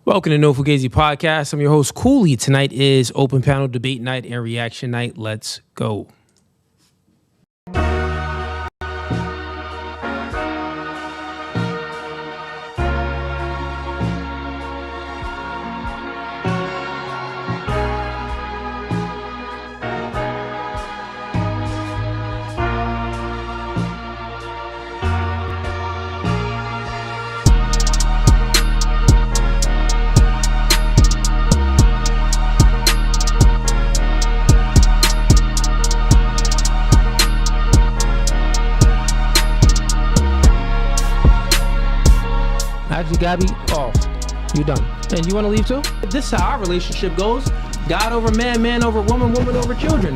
Welcome to No Fugazee Podcast. I'm your host, Cooley. Tonight is open panel debate night and reaction night. Let's go. Actually, Gabby, off. You done. And you want to leave too? This is how our relationship goes. God over man, man over woman, woman over children.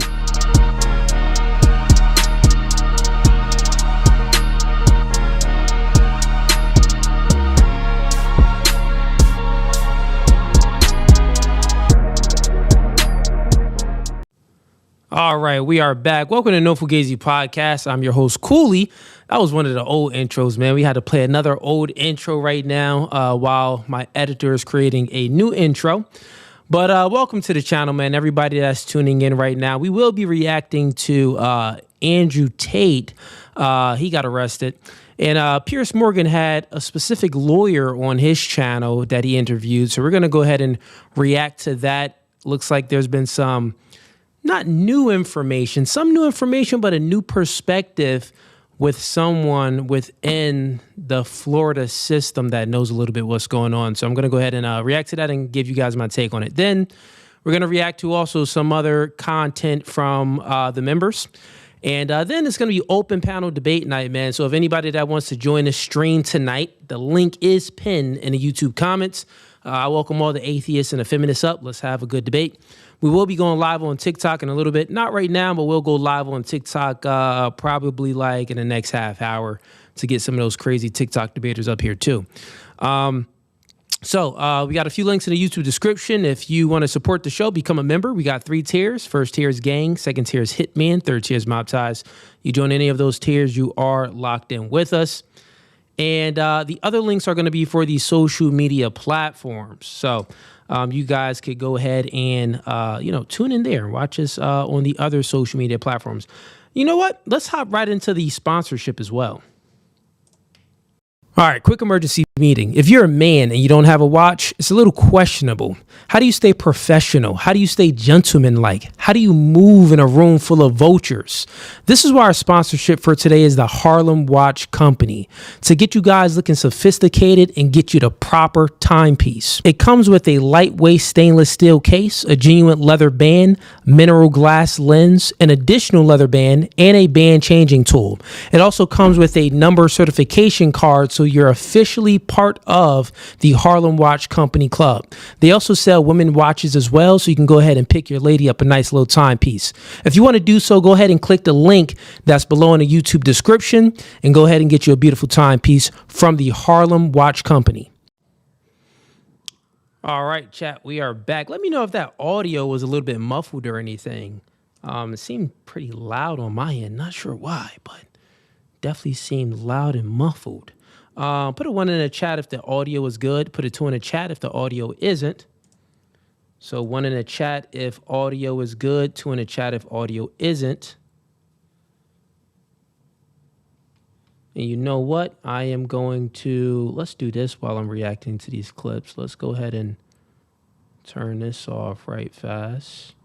All right, we are back. Welcome to No Fugazee Podcast. I'm your host, Cooley. That was one of the old intros, man. We had to play another old intro right now while my editor is creating a new intro. But welcome to the channel, man. Everybody that's tuning in right now. We will be reacting to Andrew Tate. He got arrested. And Piers Morgan had a specific lawyer on his channel that he interviewed. So we're going to go ahead and react to that. Looks like there's been some, not new information, some new information, but a new perspective with someone within the Florida system that knows a little bit what's going on. So I'm going to go ahead and react to that and give you guys my take on it. Then we're going to react to also some other content from the members. And then it's going to be open panel debate night, man. So if anybody that wants to join the stream tonight, the link is pinned in the YouTube comments. I welcome all the atheists and the feminists up. Let's have a good debate. We will be going live on TikTok in a little bit. Not right now, but we'll go live on TikTok probably like in the next half hour to get some of those crazy TikTok debaters up here too. So we got a few links in the YouTube description. If you want to support the show, become a member. We got 3 tiers. First tier is Gang. Second tier is Hitman. Third tier is Mob Ties. You join any of those tiers, you are locked in with us. And the other links are going to be for the social media platforms. So you guys could go ahead and, tune in there and watch us on the other social media platforms. You know what? Let's hop right into the sponsorship as well. All right, quick emergency meeting. If you're a man and you don't have a watch, it's a little questionable. How do you stay professional? How do you stay gentlemanlike? How do you move in a room full of vultures? This is why our sponsorship for today is the Harlem Watch Company, to get you guys looking sophisticated and get you the proper timepiece. It comes with a lightweight stainless steel case, a genuine leather band, mineral glass lens, an additional leather band, and a band changing tool. It also comes with a number certification card, so you're officially part of the Harlem Watch Company Club. They also sell women watches as well, so you can go ahead and pick your lady up a nice little timepiece. If you want to do so, go ahead and click the link that's below in the YouTube description and go ahead and get you a beautiful timepiece from the Harlem Watch Company. All right, chat, we are back. Let me know if that audio was a little bit muffled or anything. It seemed pretty loud on my end. Not sure why, but definitely seemed loud and muffled. Put a 1 in the chat if the audio is good. Put a 2 in the chat if the audio isn't. So 1 in the chat if audio is good. 2 in the chat if audio isn't. And you know what? I am going to, let's do this while I'm reacting to these clips. Let's go ahead and turn this off right fast.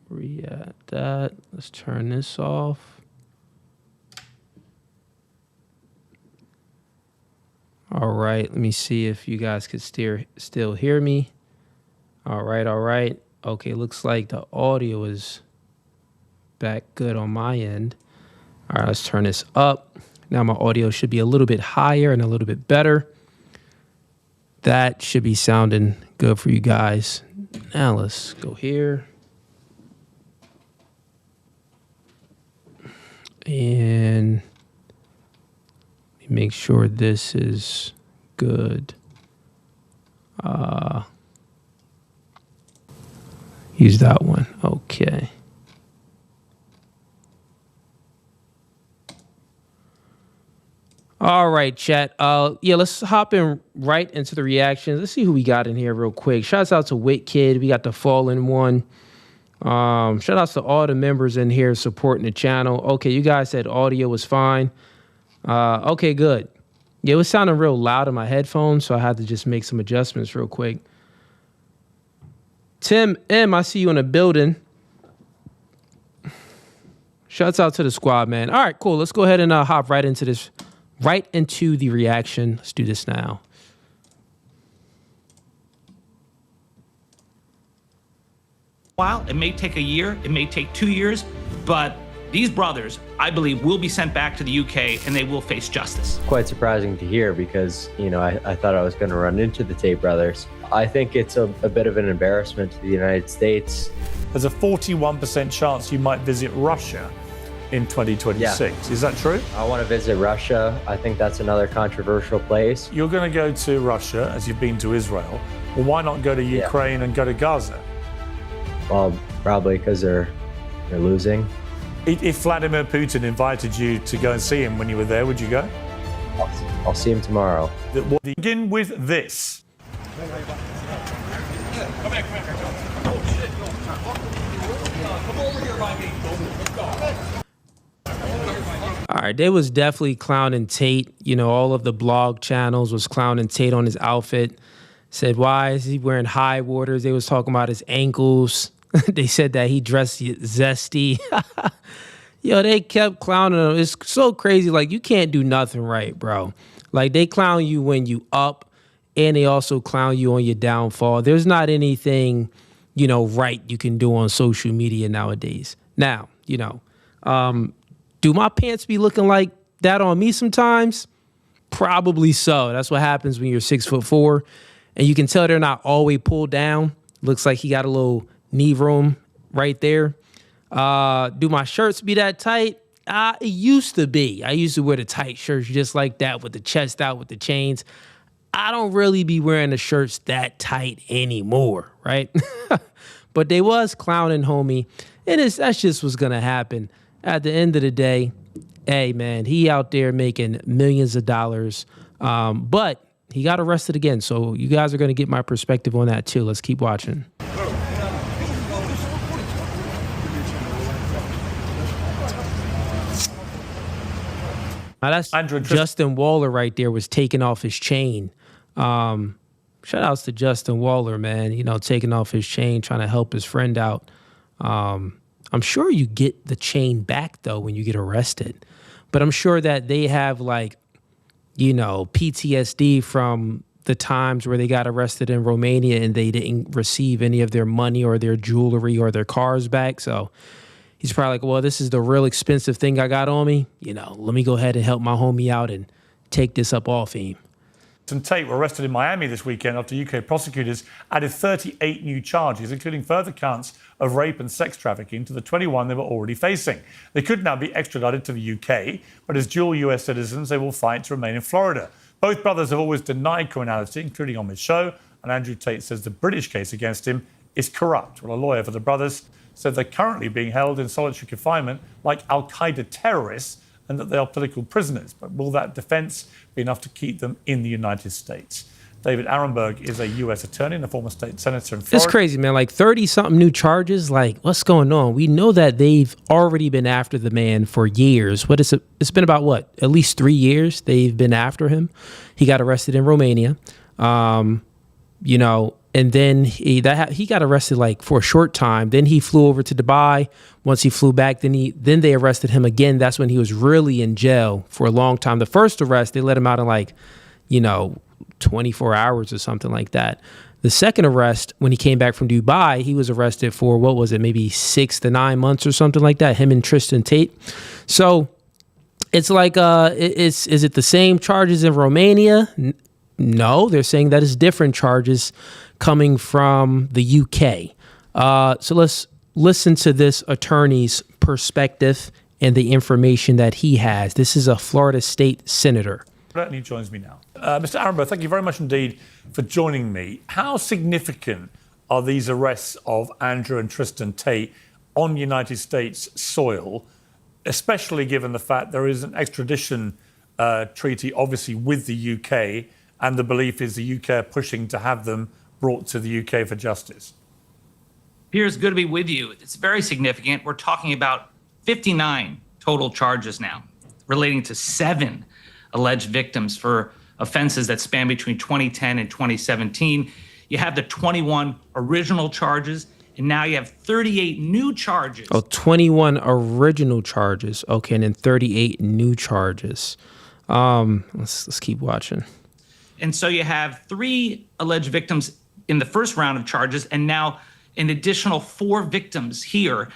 React that. Let's turn this off. All right, let me see if you guys could still hear me. All right. Okay, looks like the audio is back good on my end. All right, let's turn this up. Now my audio should be a little bit higher and a little bit better. That should be sounding good for you guys. Now let's go here. And make sure this is good. Use that one. Okay. All right, chat. Let's hop in right into the reactions. Let's see who we got in here real quick. Shouts out to Wit Kid. We got the Fallen One. Shout outs to all the members in here supporting the channel. Okay, you guys said audio was fine. Okay, good. Yeah, it was sounding real loud in my headphones, so I had to just make some adjustments real quick. Tim M, I see you in the building. Shouts out to the squad, man. All right, cool. Let's go ahead and hop right into this. Right into the reaction. Let's do this now. While it may take a year, it may take 2 years, but these brothers, I believe, will be sent back to the UK and they will face justice. Quite surprising to hear because, you know, I thought I was going to run into the Tate brothers. I think it's a bit of an embarrassment to the United States. There's a 41% chance you might visit Russia in 2026. Yeah. Is that true? I want to visit Russia. I think that's another controversial place. You're going to go to Russia as you've been to Israel. Well, why not go to Ukraine and go to Gaza? Well, probably because they're losing. If Vladimir Putin invited you to go and see him when you were there, would you go? I'll see him tomorrow. We'll begin with this. All right, they was definitely clowning Tate. You know, all of the blog channels was clowning Tate on his outfit. Said, why is he wearing high waters? They was talking about his ankles. They said that he dressed zesty. Yo, they kept clowning him. It's so crazy. Like, you can't do nothing right, bro. Like, they clown you when you up, and they also clown you on your downfall. There's not anything, you know, right you can do on social media nowadays. Now, you know, do my pants be looking like that on me sometimes? Probably so. That's what happens when you're 6'4", and you can tell they're not always pulled down. Looks like he got a little knee room right there. Do my shirts be that tight? It used to be. I used to wear the tight shirts just like that with the chest out with the chains. I don't really be wearing the shirts that tight anymore, right? But they was clowning homie, and that's just what's gonna happen. At the end of the day, hey man, he out there making millions of dollars, but he got arrested again. So you guys are gonna get my perspective on that too. Let's keep watching. Now that's Justin Waller right there was taking off his chain. Shout outs to Justin Waller, man. You know, taking off his chain, trying to help his friend out. I'm sure you get the chain back, though, when you get arrested. But I'm sure that they have, like, you know, PTSD from the times where they got arrested in Romania and they didn't receive any of their money or their jewelry or their cars back. So he's probably like, well, this is the real expensive thing I got on me. You know, let me go ahead and help my homie out and take this up off him. And Tate were arrested in Miami this weekend after UK prosecutors added 38 new charges, including further counts of rape and sex trafficking to the 21 they were already facing. They could now be extradited to the UK, but as dual US citizens, they will fight to remain in Florida. Both brothers have always denied criminality, including on this show, and Andrew Tate says the British case against him is corrupt. Well, a lawyer for the brothers said they're currently being held in solitary confinement like Al-Qaeda terrorists and that they are political prisoners. But will that defense be enough to keep them in the United States? David Arenberg is a U.S. attorney and a former state senator in Florida. It's crazy, man. Like 30-something new charges. Like, what's going on? We know that they've already been after the man for years. What is it? It's been about, what, at least 3 years they've been after him. He got arrested in Romania. You know, and then he got arrested like for a short time. Then he flew over to Dubai. Once he flew back, then they arrested him again. That's when he was really in jail for a long time. The first arrest, they let him out in like, you know, 24 hours or something like that. The second arrest, when he came back from Dubai, he was arrested for, what was it, maybe 6 to 9 months or something like that, him and Tristan Tate. So it's like, is it the same charges in Romania? No, they're saying that it's different charges coming from the UK. So let's listen to this attorney's perspective and the information that he has. This is a Florida state senator. And he joins me now. Mr. Arenberg, thank you very much indeed for joining me. How significant are these arrests of Andrew and Tristan Tate on United States soil, especially given the fact there is an extradition treaty, obviously with the UK, and the belief is the UK are pushing to have them brought to the UK for justice. Piers, good to be with you. It's very significant. We're talking about 59 total charges now, relating to 7 alleged victims for offenses that span between 2010 and 2017. You have the 21 original charges, and now you have 38 new charges. Oh, 21 original charges. Okay, and then 38 new charges. Let's keep watching. And so you have 3 alleged victims in the first round of charges, and now an additional 4 victims here.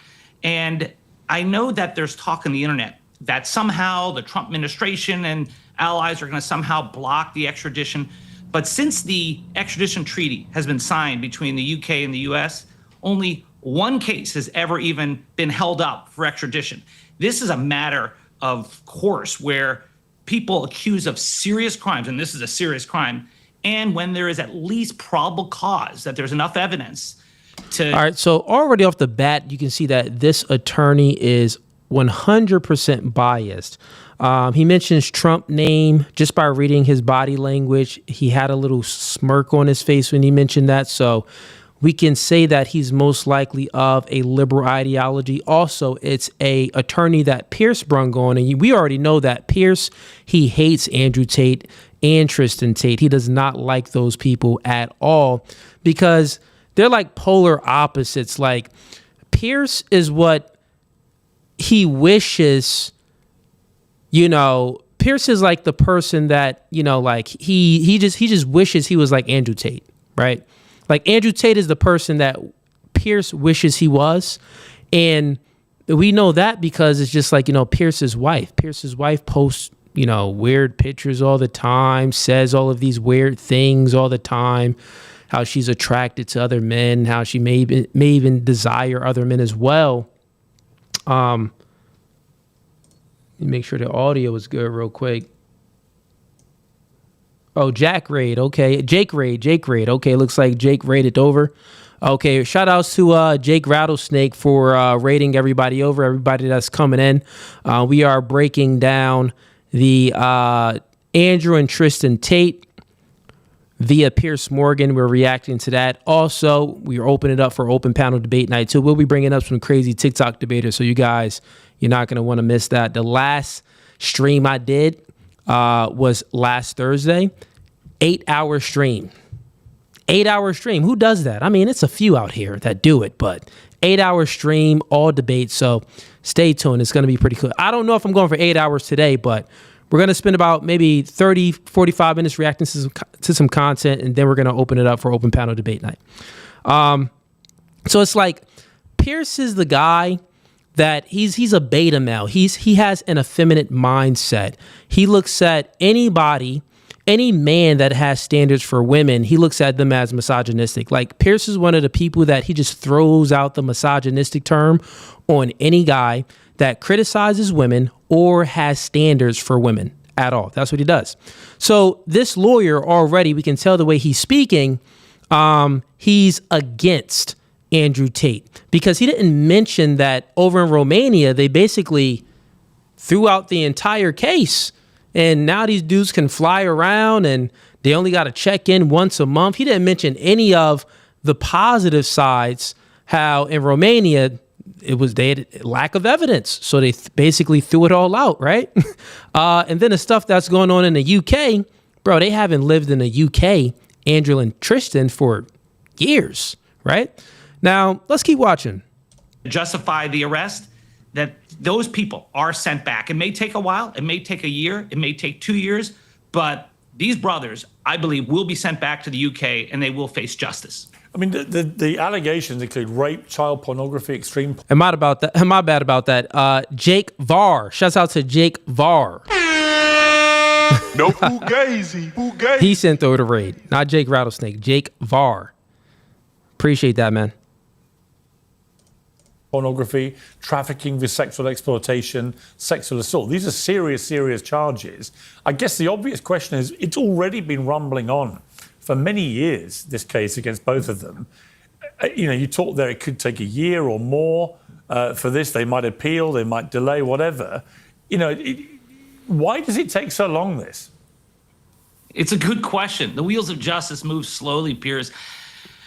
And I know that there's talk on the internet that somehow the Trump administration and allies are going to somehow block the extradition. But since the extradition treaty has been signed between the UK and the US, only one case has ever even been held up for extradition. This is a matter of course where people accused of serious crimes, and this is a serious crime, and when there is at least probable cause that there's enough evidence to... All right, so already off the bat, you can see that this attorney is 100% biased. He mentions Trump name just by reading his body language. He had a little smirk on his face when he mentioned that, so we can say that he's most likely of a liberal ideology. Also, it's a attorney that Pierce brung on, and we already know that Pierce, he hates Andrew Tate and Tristan Tate. He does not like those people at all because they're like polar opposites. Like Pierce is what he wishes, Pierce is like the person that, like he just wishes he was like Andrew Tate, right? Like Andrew Tate is the person that Pierce wishes he was. And we know that because it's just like, Pierce's wife. Pierce's wife posts, weird pictures all the time, says all of these weird things all the time, how she's attracted to other men, how she may even desire other men as well. Make sure the audio is good real quick. Oh, Jake Raid. Okay. Looks like Jake raided over. Okay. Shout outs to Jake Rattlesnake for raiding everybody over, everybody that's coming in. We are breaking down the Andrew and Tristan Tate via Pierce Morgan. We're reacting to that. Also, we are opening it up for open panel debate night too. We'll be bringing up some crazy TikTok debaters. So you guys, you're not going to want to miss that. The last stream I did was last Thursday. 8-hour stream. 8-hour stream. Who does that? I mean, it's a few out here that do it, but 8-hour stream, all debate. So stay tuned. It's going to be pretty cool. I don't know if I'm going for 8 hours today, but we're going to spend about maybe 30, 45 minutes reacting to some content, and then we're going to open it up for open panel debate night. So it's like Pierce is the guy that he's a beta male. He has an effeminate mindset. He looks at anybody, any man that has standards for women, he looks at them as misogynistic. Like Pierce is one of the people that he just throws out the misogynistic term on any guy that criticizes women or has standards for women at all. That's what he does. So this lawyer already, we can tell the way he's speaking, he's against Andrew Tate because he didn't mention that over in Romania, they basically threw out the entire case. And now these dudes can fly around and they only got to check in once a month. He didn't mention any of the positive sides, how in Romania, they had lack of evidence. So they basically threw it all out, right? And then the stuff that's going on in the UK, bro, they haven't lived in the UK, Andrew and Tristan, for years, right? Now, let's keep watching. Justify the arrest, that those people are sent back. It may take a while. It may take a year. It may take 2 years. But these brothers, I believe, will be sent back to the UK and they will face justice. I mean, the allegations include rape, child pornography, extreme... Am I bad about that? Jake Varr. Shouts out to Jake Varr. No Fugazee. He sent over the raid. Not Jake Rattlesnake. Jake Varr. Appreciate that, man. Pornography, trafficking with sexual exploitation, sexual assault. These are serious, serious charges. I guess the obvious question is, it's already been rumbling on for many years, this case against both of them. You talk there, it could take a year or more for this. They might appeal, they might delay, whatever. Why does it take so long, this? It's a good question. The wheels of justice move slowly, Piers.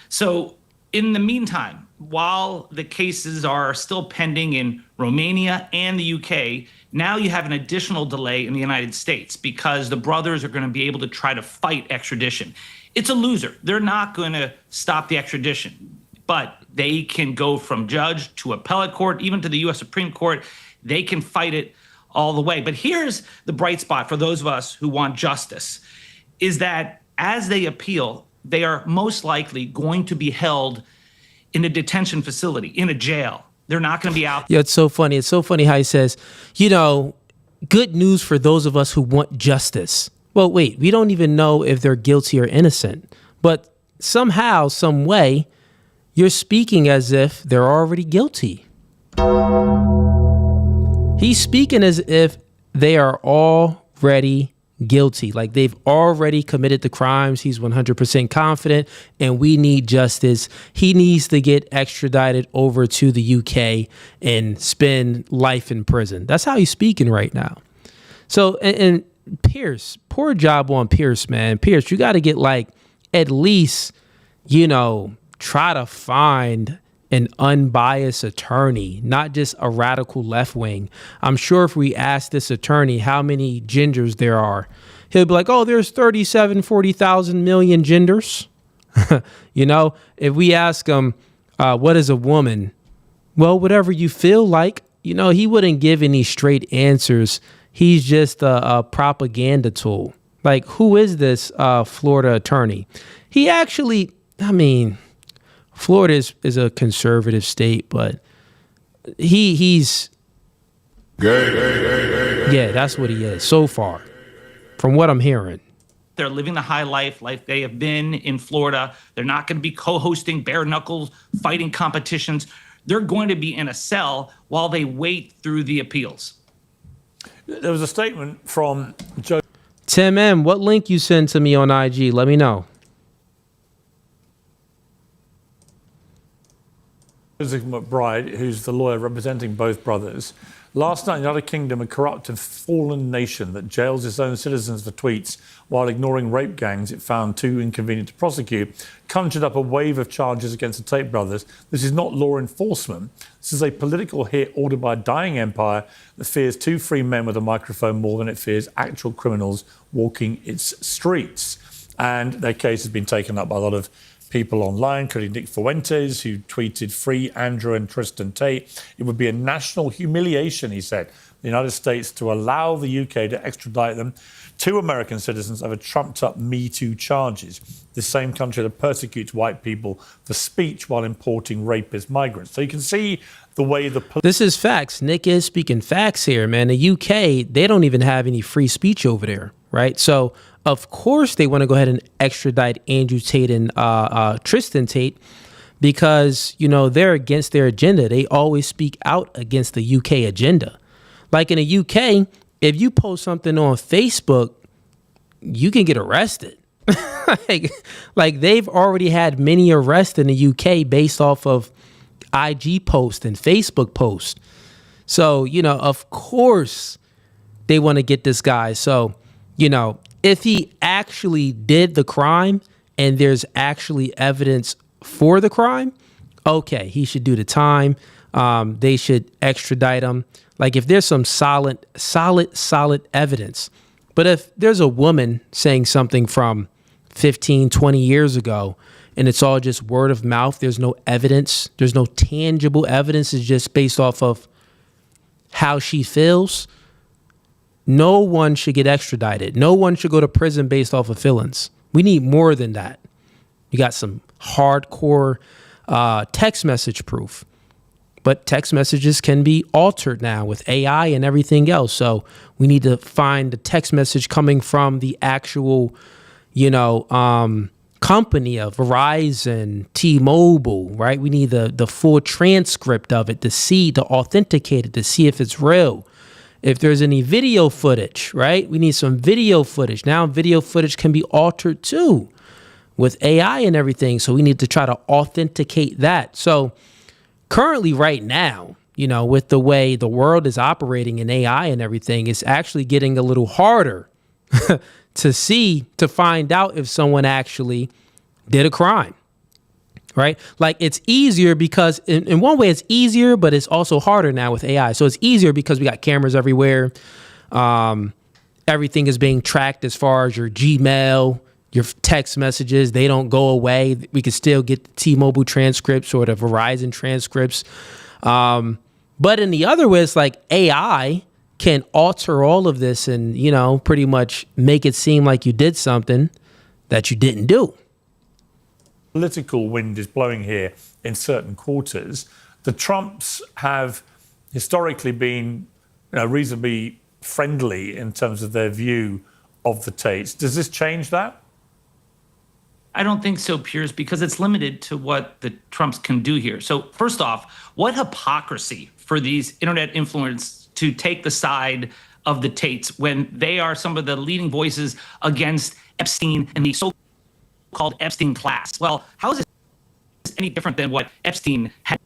So in the meantime, while the cases are still pending in Romania and the UK, now you have an additional delay in the United States because the brothers are going to be able to try to fight extradition. It's a loser. They're not going to stop the extradition, but they can go from judge to appellate court, even to the U.S. Supreme Court. They can fight it all the way. But here's the bright spot for those of us who want justice, is that as they appeal, they are most likely going to be held in a detention facility, in a jail. They're not going to be out. Yeah, it's so funny. It's so funny how he says, good news for those of us who want justice. Well, wait, we don't even know if they're guilty or innocent. But somehow, some way, you're speaking as if they're already guilty. He's speaking as if they are already guilty, like they've already committed the crimes. He's 100% confident, and we need justice. He needs to get extradited over to the UK and spend life in prison. That's how he's speaking right now. So, and Pierce, poor job on Pierce, man. Pierce, you got to get at least, try to find an unbiased attorney, not just a radical left wing. I'm sure if we ask this attorney how many genders there are, he'll be like, oh, there's 40,000 million genders. If we ask him, what is a woman? Well, whatever you feel like, he wouldn't give any straight answers. He's just a propaganda tool. Like, who is this Florida attorney? He actually, Florida is a conservative state, but he's gay. Yeah, that's what he is so far, from what I'm hearing. They're living the high life like they have been in Florida. They're not going to be co-hosting bare knuckles fighting competitions. They're going to be in a cell while they wait through the appeals. There was a statement from Joe. Tim M., what link you send to me on IG? Let me know. Joseph McBride, who's the lawyer representing both brothers, last night in the United Kingdom, a corrupt and fallen nation that jails its own citizens for tweets while ignoring rape gangs it found too inconvenient to prosecute, conjured up a wave of charges against the Tate brothers. This is not law enforcement. This is a political hit ordered by a dying empire that fears two free men with a microphone more than it fears actual criminals walking its streets. And their case has been taken up by a lot of people online, including Nick Fuentes, who tweeted, "Free Andrew and Tristan Tate." It would be a national humiliation, he said, the United States to allow the UK to extradite them. Two American citizens over trumped-up Me Too charges. The same country that persecutes white people for speech while importing rapist migrants. So you can see the way This is facts. Nick is speaking facts here, man. The UK, they don't even have any free speech over there, right? So of course they want to go ahead and extradite Andrew Tate and Tristan Tate because, they're against their agenda. They always speak out against the UK agenda. Like in the UK, if you post something on Facebook, you can get arrested. like they've already had many arrests in the UK based off of IG posts and Facebook posts. So, of course they want to get this guy. So, if he actually did the crime and there's actually evidence for the crime, okay, he should do the time. They should extradite him. Like if there's some solid evidence. But if there's a woman saying something from 15, 20 years ago and it's all just word of mouth, there's no evidence, there's no tangible evidence, it's just based off of how she feels, no one should get extradited. No one should go to prison based off of feelings. We need more than that. You got some hardcore text message proof. But text messages can be altered now with AI and everything else. So we need to find the text message coming from the actual, company of Verizon, T-Mobile, right? We need the full transcript of it to authenticate it, to see if it's real. If there's any video footage, right? We need some video footage. Now video footage can be altered too with AI and everything. So we need to try to authenticate that. So currently right now, with the way the world is operating in AI and everything, it's actually getting a little harder to find out if someone actually did a crime, right? Like, it's easier because in one way it's easier, but it's also harder now with AI. So it's easier because we got cameras everywhere. Everything is being tracked as far as your Gmail, your text messages. They don't go away. We can still get the T-Mobile transcripts or the Verizon transcripts. But in the other way, it's like AI can alter all of this and, pretty much make it seem like you did something that you didn't do. Political wind is blowing here in certain quarters. The Trumps have historically been reasonably friendly in terms of their view of the Tates. Does this change that? I don't think so, Piers, because it's limited to what the Trumps can do here. So first off, what hypocrisy for these internet influencers to take the side of the Tates when they are some of the leading voices against Epstein and the so-called Epstein class. Well, how is this any different than what Epstein had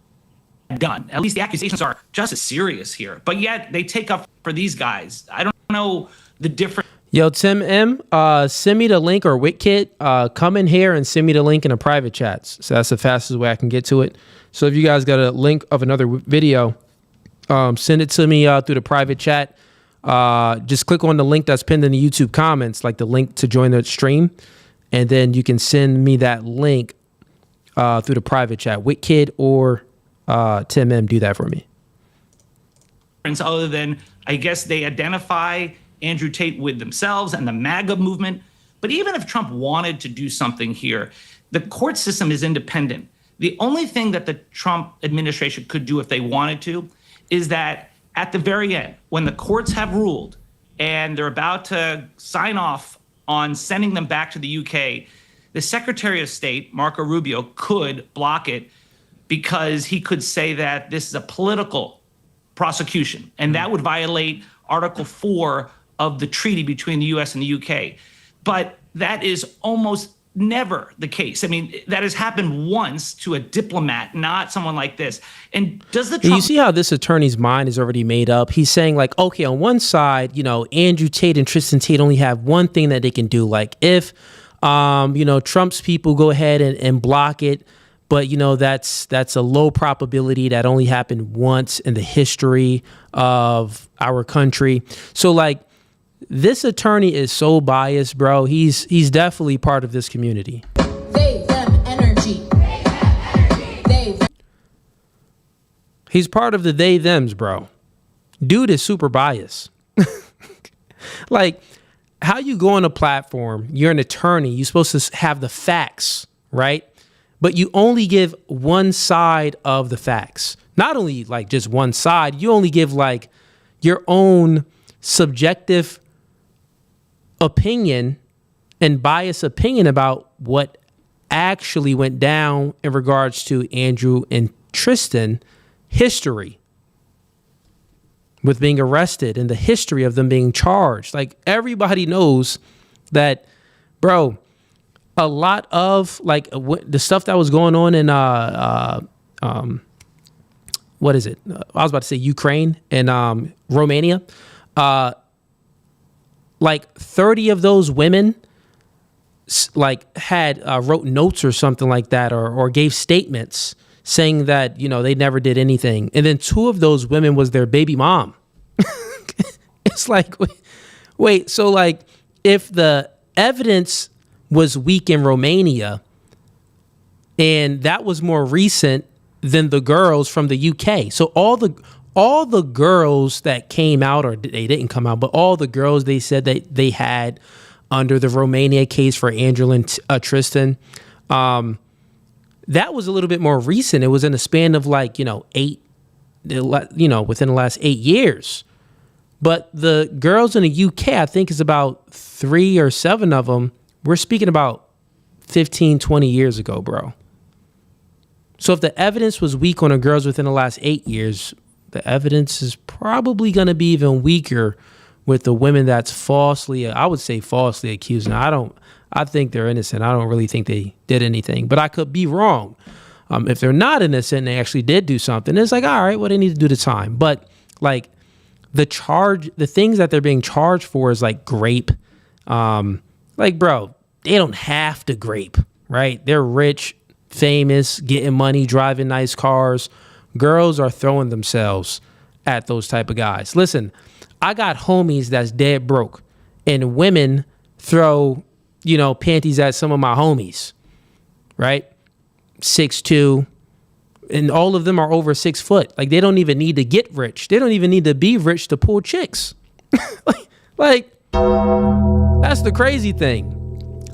done? At least the accusations are just as serious here, but yet they take up for these guys. I don't know the difference. Yo, Tim M, send me the link, or WitKit, come in here and send me the link in a private chat. So that's the fastest way I can get to it. So if you guys got a link of another video, send it to me through the private chat. Just click on the link that's pinned in the YouTube comments, like the link to join the stream. And then you can send me that link through the private chat. WitKit or Tim M, do that for me. Other than, I guess, they identify Andrew Tate with themselves and the MAGA movement. But even if Trump wanted to do something here, the court system is independent. The only thing that the Trump administration could do if they wanted to is that at the very end, when the courts have ruled and they're about to sign off on sending them back to the UK, the Secretary of State, Marco Rubio, could block it because he could say that this is a political prosecution, and that would violate Article 4 of the treaty between the US and the UK. But that is almost never the case. I mean, that has happened once to a diplomat, not someone like this. And does the Trump... You see how this attorney's mind is already made up? He's saying, like, okay, on one side, Andrew Tate and Tristan Tate only have one thing that they can do. Like, if, Trump's people go ahead and block it, but, that's a low probability. That only happened once in the history of our country. So, like, this attorney is so biased, bro. He's definitely part of this community. They, them, energy. He's part of the they, thems, bro. Dude is super biased. Like, how you go on a platform, you're an attorney, you're supposed to have the facts, right? But you only give one side of the facts. Not only like just one side, you only give like your own subjective opinion and biased opinion about what actually went down in regards to Andrew and Tristan history with being arrested and the history of them being charged. Like, everybody knows that, bro, a lot of like the stuff that was going on in what is it? I was about to say Ukraine and Romania. Like 30 of those women like had wrote notes or something like that, or gave statements saying that, they never did anything. And then 2 of those women was their baby mom. It's like, wait, so like if the evidence was weak in Romania and that was more recent than the girls from the UK. So all the girls that came out, or they didn't come out, but all the girls they said that they had under the Romania case for Andrew and Tristan, that was a little bit more recent. It was in a span of like, 8, within the last 8 years. But the girls in the UK, I think is about 3 or 7 of them. We're speaking about 15, 20 years ago, bro. So if the evidence was weak on the girls within the last 8 years, the evidence is probably going to be even weaker with the women that's falsely accused. Now, I think they're innocent. I don't really think they did anything, but I could be wrong. If they're not innocent and they actually did do something, it's like, all right, well, they need to do the time. But like the things that they're being charged for is like grape. Like, bro, they don't have to grape, right? They're rich, famous, getting money, driving nice cars. Girls are throwing themselves at those type of guys. Listen, I got homies that's dead broke, and women throw, panties at some of my homies, right? 6'2", and all of them are over 6 foot. Like, they don't even need to get rich. They don't even need to be rich to pull chicks. like, that's the crazy thing.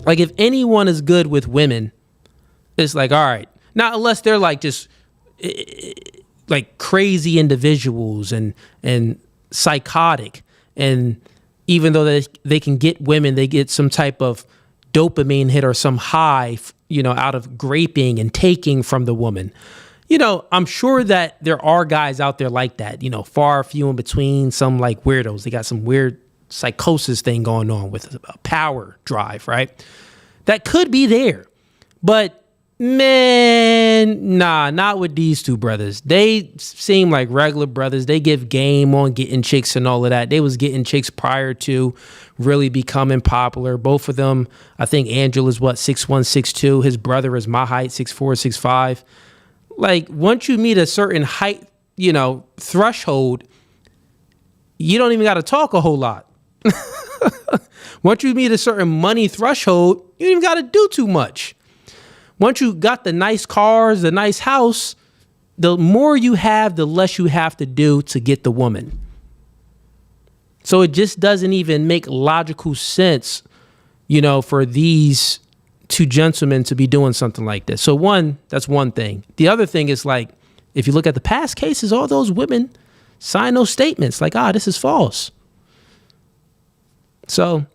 Like, if anyone is good with women, it's like, all right. Now, unless they're like just like crazy individuals and psychotic, and even though they can get women, they get some type of dopamine hit or some high, out of graping and taking from the woman. I'm sure that there are guys out there like that, far few in between, some like weirdos. They got some weird psychosis thing going on with a power drive, right? That could be there. But man, nah, not with these two brothers. They seem like regular brothers. They give game on getting chicks and all of that. They was getting chicks prior to really becoming popular. Both of them, I think Angela's 6'1", 6'2". His brother is my height, 6'4", 6'5". Like, once you meet a certain height, threshold, you don't even got to talk a whole lot. Once you meet a certain money threshold, you don't even got to do too much. Once you got the nice cars, the nice house, the more you have, the less you have to do to get the woman. So it just doesn't even make logical sense, for these two gentlemen to be doing something like this. So that's one thing. The other thing is, like, if you look at the past cases, all those women sign those statements like, this is false. So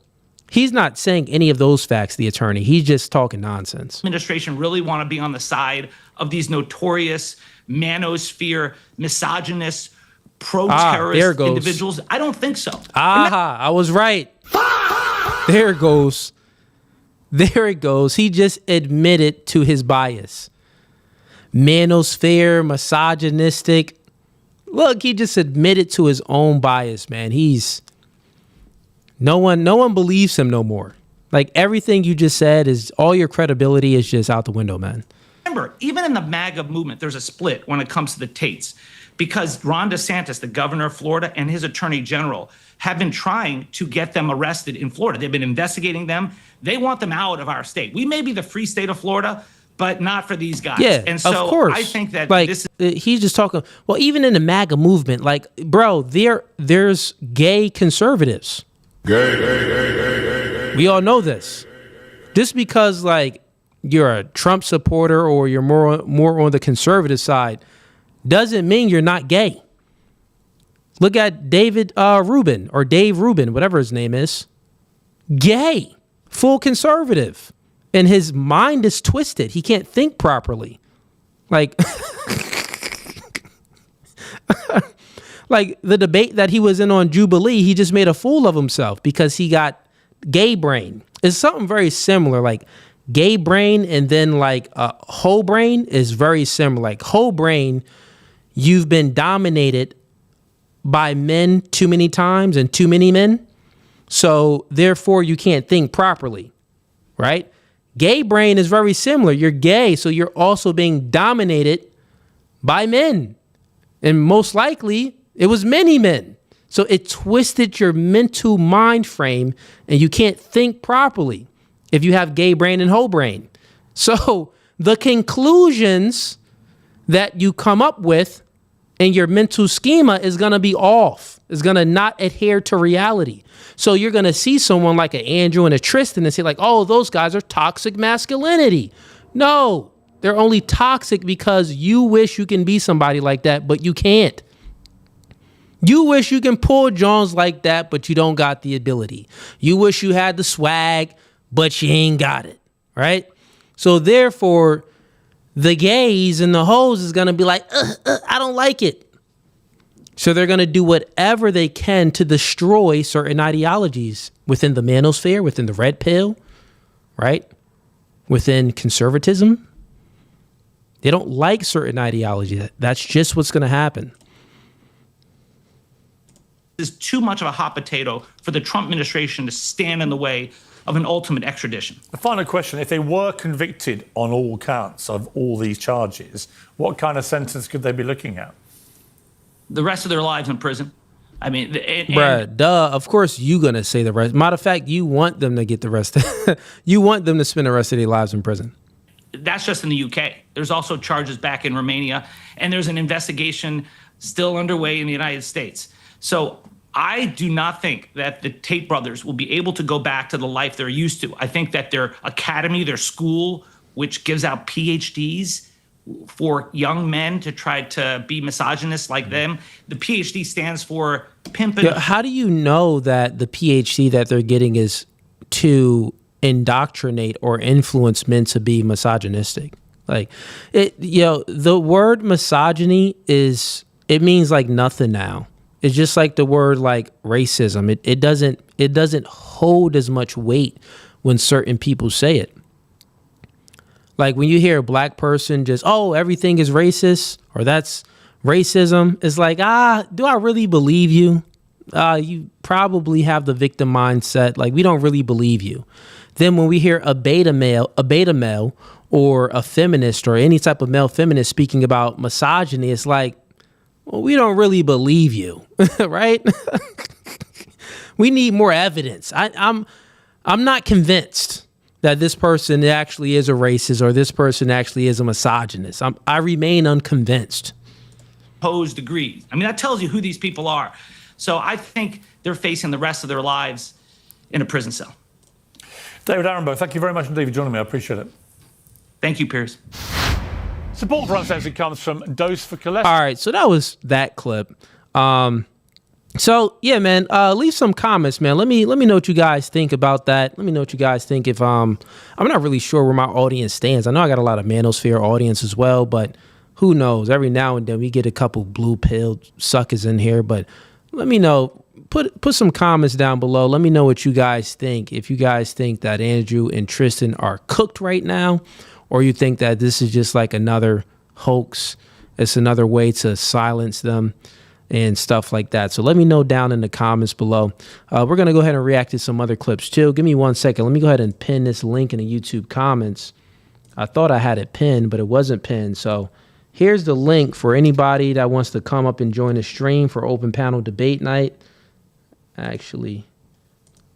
he's not saying any of those facts, the attorney. He's just talking nonsense. Administration really want to be on the side of these notorious manosphere, misogynist, pro-terrorist individuals? I don't think so. I was right. There it goes. There it goes. He just admitted to his bias. Manosphere, misogynistic. Look, he just admitted to his own bias, man. No one believes him no more. Like, everything you just said is, all your credibility is just out the window, man. Remember, even in the MAGA movement, there's a split when it comes to the Tates, because Ron DeSantis, the governor of Florida, and his attorney general have been trying to get them arrested in Florida. They've been investigating them. They want them out of our state. We may be the free state of Florida, but not for these guys. Yeah, and so of course. I think that he's just talking. Well, even in the MAGA movement, like, bro, there's gay conservatives. We all know this. Just because, like, you're a Trump supporter or you're more on the conservative side doesn't mean you're not gay. Look at Dave Rubin, whatever his name is. Gay, full conservative. And his mind is twisted. He can't think properly. Like, like the debate that he was in on Jubilee, he just made a fool of himself because he got gay brain. It's something very similar. Like, gay brain and then like whole brain is very similar. Like, whole brain, you've been dominated by men too many times and too many men. So therefore you can't think properly, right? Gay brain is very similar. You're gay, so you're also being dominated by men. And most likely it was many men. So it twisted your mental mind frame and you can't think properly if you have gay brain and whole brain. So the conclusions that you come up with in your mental schema is going to be off. It's going to not adhere to reality. So you're going to see someone like an Andrew and a Tristan and say like, oh, those guys are toxic masculinity. No, they're only toxic because you wish you can be somebody like that, but you can't. You wish you can pull Jones like that, but you don't got the ability. You wish you had the swag, but you ain't got it, right? So therefore, the gays and the hoes is going to be like, I don't like it. So they're going to do whatever they can to destroy certain ideologies within the manosphere, within the red pill, right? Within conservatism. They don't like certain ideology. That's just what's going to happen. Is too much of a hot potato for the Trump administration to stand in the way of an ultimate extradition. The final question, if they were convicted on all counts of all these charges, what kind of sentence could they be looking at? The rest of their lives in prison. I mean, bruh, duh. Of course, you gonna say the rest. Matter of fact, you want them to get the rest. You want them to spend the rest of their lives in prison. That's just in the UK. There's also charges back in Romania, and there's an investigation still underway in the United States. So I do not think that the Tate brothers will be able to go back to the life they're used to. I think that their academy, their school, which gives out PhDs for young men to try to be misogynists like them, the PhD stands for pimping. Yeah, how do you know that the PhD that they're getting is to indoctrinate or influence men to be misogynistic? Like, the word misogyny it means like nothing now. It's just like the word like racism. It doesn't hold as much weight when certain people say it. Like when you hear a black person just, oh, everything is racist or that's racism, it's like, do I really believe you? You probably have the victim mindset. Like, we don't really believe you. Then when we hear a beta male or a feminist or any type of male feminist speaking about misogyny, it's like, well, we don't really believe you, right? We need more evidence. I'm not convinced that this person actually is a racist or this person actually is a misogynist. I remain unconvinced. Posed degrees. I mean, that tells you who these people are. So I think they're facing the rest of their lives in a prison cell. David Arenbo, thank you very much indeed for joining me. I appreciate it. Thank you, Piers. Support for Uncensored comes from Dose for Cholesterol. All right, so that was that clip. So yeah, man, leave some comments, man. Let me know what you guys think about that. Let me know what you guys think. If I'm not really sure where my audience stands. I know I got a lot of manosphere audience as well, but who knows? Every now and then we get a couple blue pill suckers in here. But let me know. Put some comments down below. Let me know what you guys think. If you guys think that Andrew and Tristan are cooked right now, or you think that this is just like another hoax, it's another way to silence them and stuff like that. So let me know down in the comments below. We're going to go ahead and react to some other clips too. Give me 1 second. Let me go ahead and pin this link in the YouTube comments. I thought I had it pinned, but it wasn't pinned. So here's the link for anybody that wants to come up and join the stream for open panel debate night. Actually,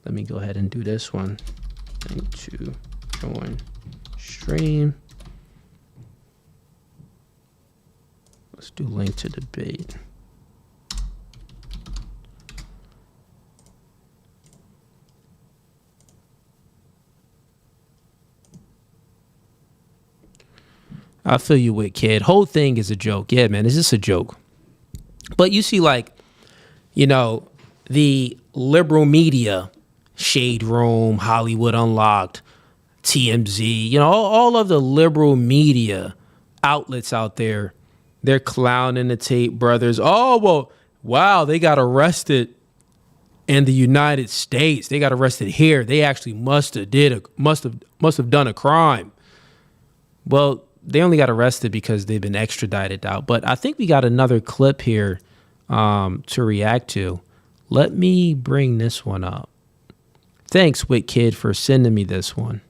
let me go ahead and do this one. Link to join stream. Let's do link to debate. I feel you with, kid. Whole thing is a joke. Yeah, man, it's just a joke. But you see, like, the liberal media, Shade Room, Hollywood Unlocked, TMZ, all of the liberal media outlets out there, they're clowning the Tate brothers. Oh, well, wow, they got arrested in the United States. They got arrested here. They actually must have done a crime. Well, they only got arrested because they've been extradited out. But I think we got another clip here to react to. Let me bring this one up. Thanks, Wit Kid, for sending me this one.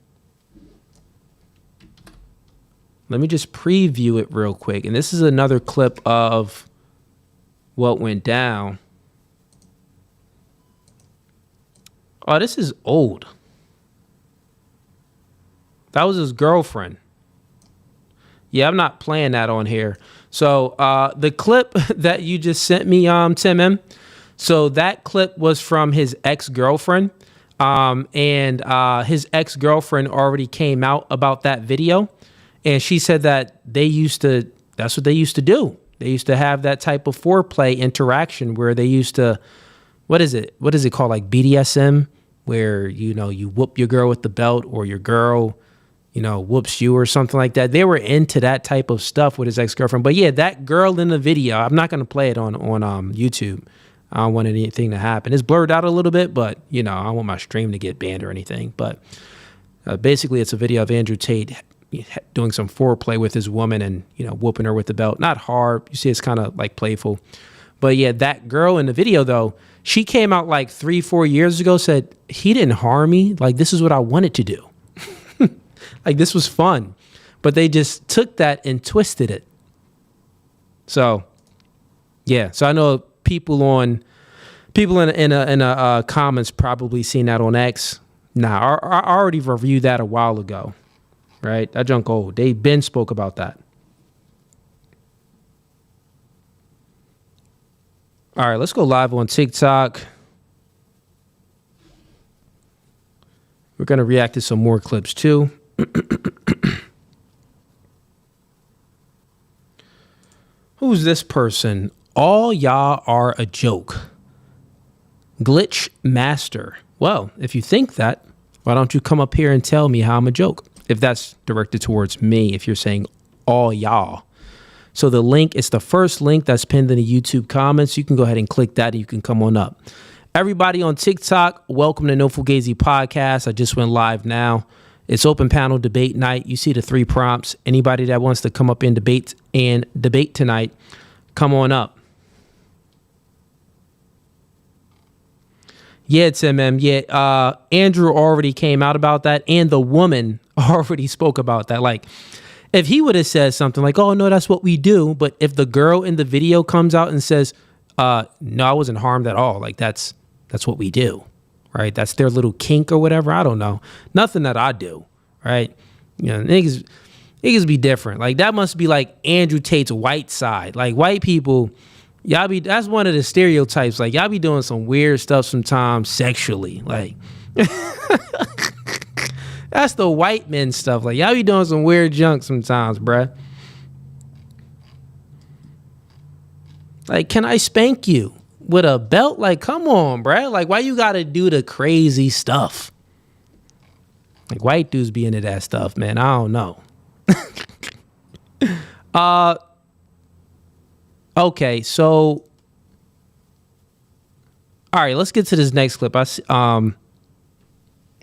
Let me just preview it real quick. And this is another clip of what went down. Oh, this is old. That was his girlfriend. Yeah, I'm not playing that on here. So the clip that you just sent me, Tim M. So that clip was from his ex-girlfriend. And his ex-girlfriend already came out about that video. And she said that that's what they used to do. They used to have that type of foreplay interaction where they used to, what is it called? Like BDSM, where, you whoop your girl with the belt or your girl, whoops you or something like that. They were into that type of stuff with his ex-girlfriend. But yeah, that girl in the video, I'm not going to play it on YouTube. I don't want anything to happen. It's blurred out a little bit, but, I don't want my stream to get banned or anything. But basically, it's a video of Andrew Tate doing some foreplay with his woman and, whooping her with the belt. Not hard. You see, it's kind of like playful. But yeah, that girl in the video, though, she came out like 3-4 years ago, said, he didn't harm me. Like, this is what I wanted to do. Like, this was fun. But they just took that and twisted it. So, yeah. So I know people in the comments probably seen that on X. Nah, I already reviewed that a while ago. Right? That junk old. They been spoke about that. All right, let's go live on TikTok. We're going to react to some more clips too. Who's this person? All y'all are a joke. Glitch Master. Well, if you think that, why don't you come up here and tell me how I'm a joke? If that's directed towards me, if you're saying all y'all. So the link is the first link that's pinned in the YouTube comments. You can go ahead and click that and you can come on up. Everybody on TikTok, welcome to No Fugazee Podcast. I just went live now. It's open panel debate night. You see the 3 prompts. Anybody that wants to come up in debate tonight, come on up. Yeah, it's MM. Yeah, Andrew already came out about that, and the woman already spoke about that. Like, if he would have said something like, oh, no, that's what we do. But if the girl in the video comes out and says, no, I wasn't harmed at all. Like, that's what we do, right? That's their little kink or whatever. I don't know. Nothing that I do, right? Niggas be different. Like, that must be like Andrew Tate's white side. Like, white people, that's one of the stereotypes. Like, y'all be doing some weird stuff sometimes sexually. Like, that's the white men stuff. Like, y'all be doing some weird junk sometimes, bruh. Like, can I spank you with a belt? Like, come on, bruh. Like, why you gotta do the crazy stuff? Like, white dudes be into that stuff, man. I don't know. Okay, so all right, let's get to this next clip.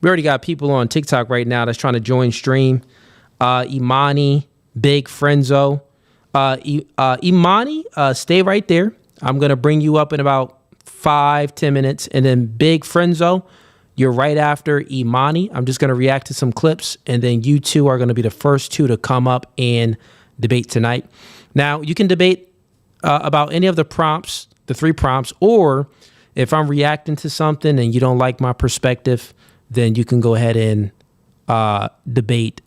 We already got people on TikTok right now that's trying to join stream. Imani, Big Frenzo. Imani, stay right there. I'm gonna bring you up in about 5-10 minutes, and then Big Frenzo, you're right after Imani. I'm just gonna react to some clips, and then you two are gonna be the first 2 to come up and debate tonight. Now, you can debate about any of the prompts, the 3 prompts, or if I'm reacting to something and you don't like my perspective, then you can go ahead and debate.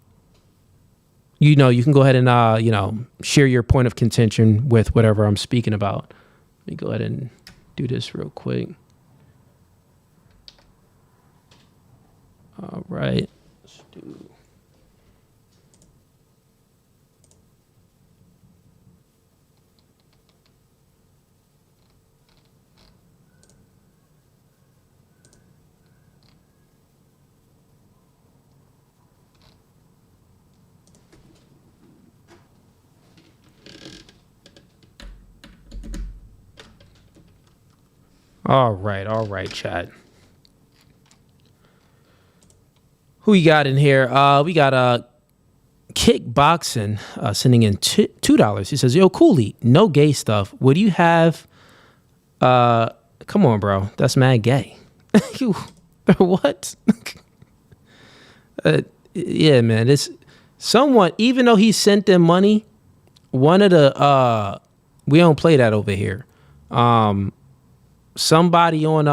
You can go ahead and, share your point of contention with whatever I'm speaking about. Let me go ahead and do this real quick. All right. Let's do. All right, chat. Who we got in here? We got Kickboxing sending in $2. He says, yo, Cooley, no gay stuff. Would you have come on, bro. That's mad gay. What? Yeah, man. It's someone, even though he sent them money, one of the we don't play that over here. Somebody on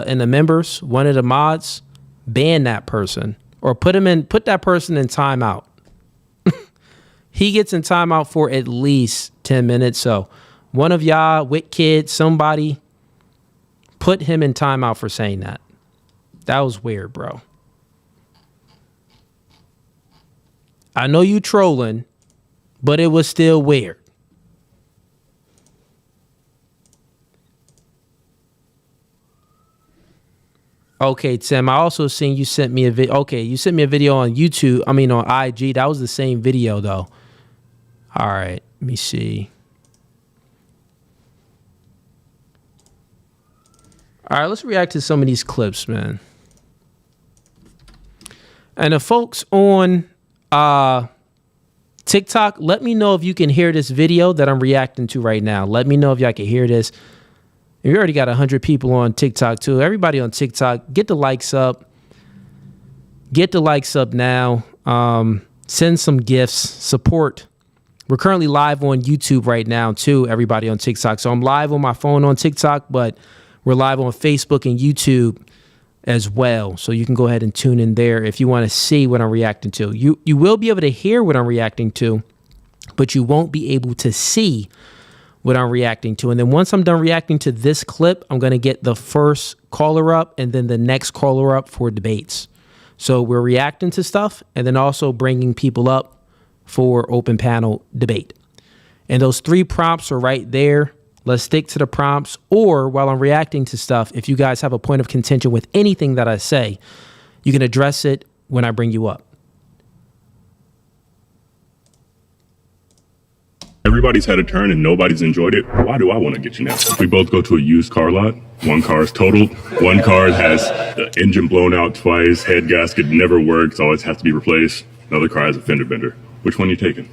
in the members, one of the mods, ban that person or put that person in timeout. He gets in timeout for at least 10 minutes. So one of y'all, Wit Kid, somebody put him in timeout for saying that. That was weird, bro. I know you trolling, but it was still weird. Okay, Tim, I also seen you sent me a video. Okay, you sent me a video on YouTube. I mean, on IG. That was the same video, though. All right, let me see. All right, let's react to some of these clips, man. And the folks on TikTok, let me know if you can hear this video that I'm reacting to right now. Let me know if y'all can hear this. We already got 100 people on TikTok too. Everybody on TikTok, get the likes up. Get the likes up now. Send some gifts. Support. We're currently live on YouTube right now too, everybody on TikTok. So I'm live on my phone on TikTok, but we're live on Facebook and YouTube as well. So you can go ahead and tune in there if you want to see what I'm reacting to. You will be able to hear what I'm reacting to, but you won't be able to see what I'm reacting to. And then once I'm done reacting to this clip, I'm going to get the first caller up and then the next caller up for debates. So we're reacting to stuff and then also bringing people up for open panel debate. And those 3 prompts are right there. Let's stick to the prompts, or while I'm reacting to stuff, if you guys have a point of contention with anything that I say, you can address it when I bring you up. Everybody's had a turn and nobody's enjoyed it. Why do I want to get you now? We both go to a used car lot. One car is totaled. One car has the engine blown out twice. Head gasket never works. Always has to be replaced. Another car has a fender bender. Which one are you taking?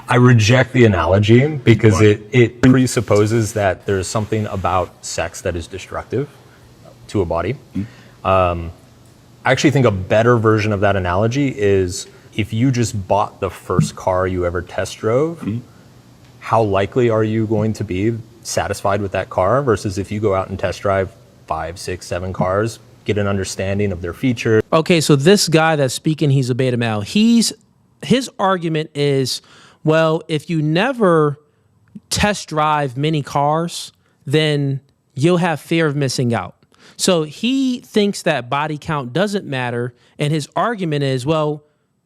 I reject the analogy because it presupposes that there's something about sex that is destructive to a body. I actually think a better version of that analogy is if you just bought the first car you ever test drove, how likely are you going to be satisfied with that car versus if you go out and test drive 5, 6, 7 cars, get an understanding of their features. Okay, so this guy that's speaking, he's a beta male. His argument is, well, if you never test drive many cars, then you'll have fear of missing out. So he thinks that body count doesn't matter. And his argument is, well,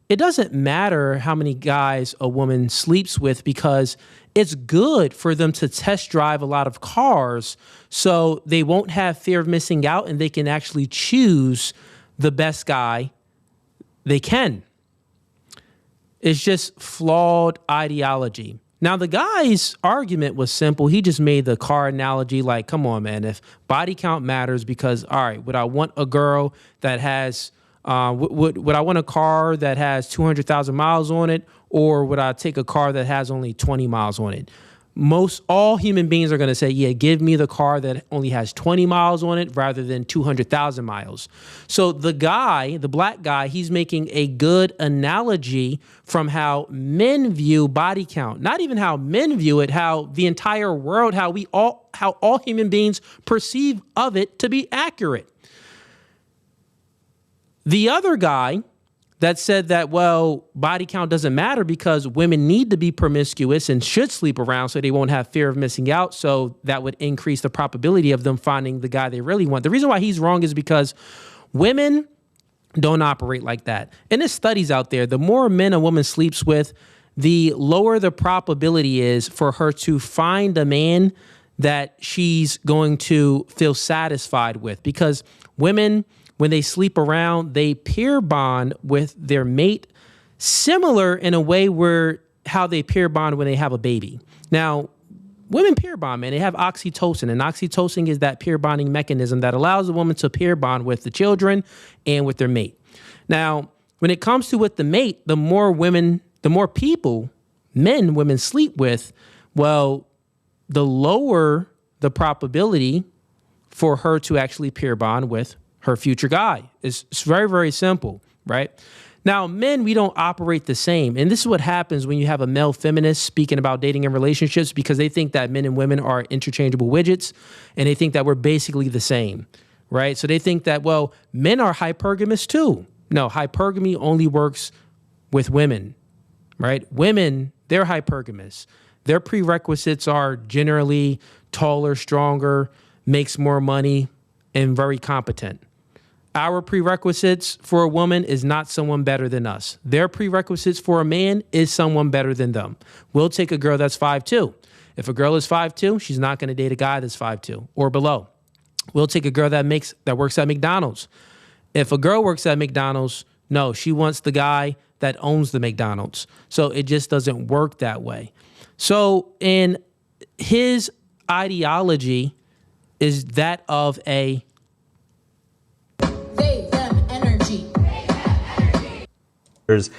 it doesn't matter how many guys a woman sleeps with because it's good for them to test drive a lot of cars so they won't have fear of missing out and they can actually choose the best guy they can. It's just flawed ideology. Now, the guy's argument was simple. He just made the car analogy like, come on, man, if body count matters because, all right, would I want a girl that has, would I want a car that has 200,000 miles on it, or would I take a car that has only 20 miles on it? All human beings are going to say, yeah, give me the car that only has 20 miles on it rather than 200,000 miles. So the guy, the black guy, he's making a good analogy from how men view body count. Not even how men view it, how the entire world, how all human beings perceive of it to be accurate. The other guy that said that, well, body count doesn't matter because women need to be promiscuous and should sleep around so they won't have fear of missing out. So that would increase the probability of them finding the guy they really want. The reason why he's wrong is because women don't operate like that. And there's studies out there. The more men a woman sleeps with, the lower the probability is for her to find a man that she's going to feel satisfied with. Because women, when they sleep around, they pair bond with their mate, similar in a way where how they pair bond when they have a baby. Now, women pair bond, man. They have oxytocin, and oxytocin is that pair bonding mechanism that allows a woman to pair bond with the children and with their mate. Now, when it comes to with the mate, the more people, men, women sleep with, well, the lower the probability for her to actually pair bond with her future guy. It's very, very simple, right? Now, men, we don't operate the same. And this is what happens when you have a male feminist speaking about dating and relationships, because they think that men and women are interchangeable widgets, and they think that we're basically the same, right? So they think that, well, men are hypergamous too. No, hypergamy only works with women, right? Women, they're hypergamous. Their prerequisites are generally taller, stronger, makes more money, and very competent. Our prerequisites for a woman is not someone better than us. Their prerequisites for a man is someone better than them. We'll take a girl that's 5'2". If a girl is 5'2", she's not going to date a guy that's 5'2" or below. We'll take a girl that works at McDonald's. If a girl works at McDonald's, no, she wants the guy that owns the McDonald's. So it just doesn't work that way. So in his ideology is that of a They, them, energy. There's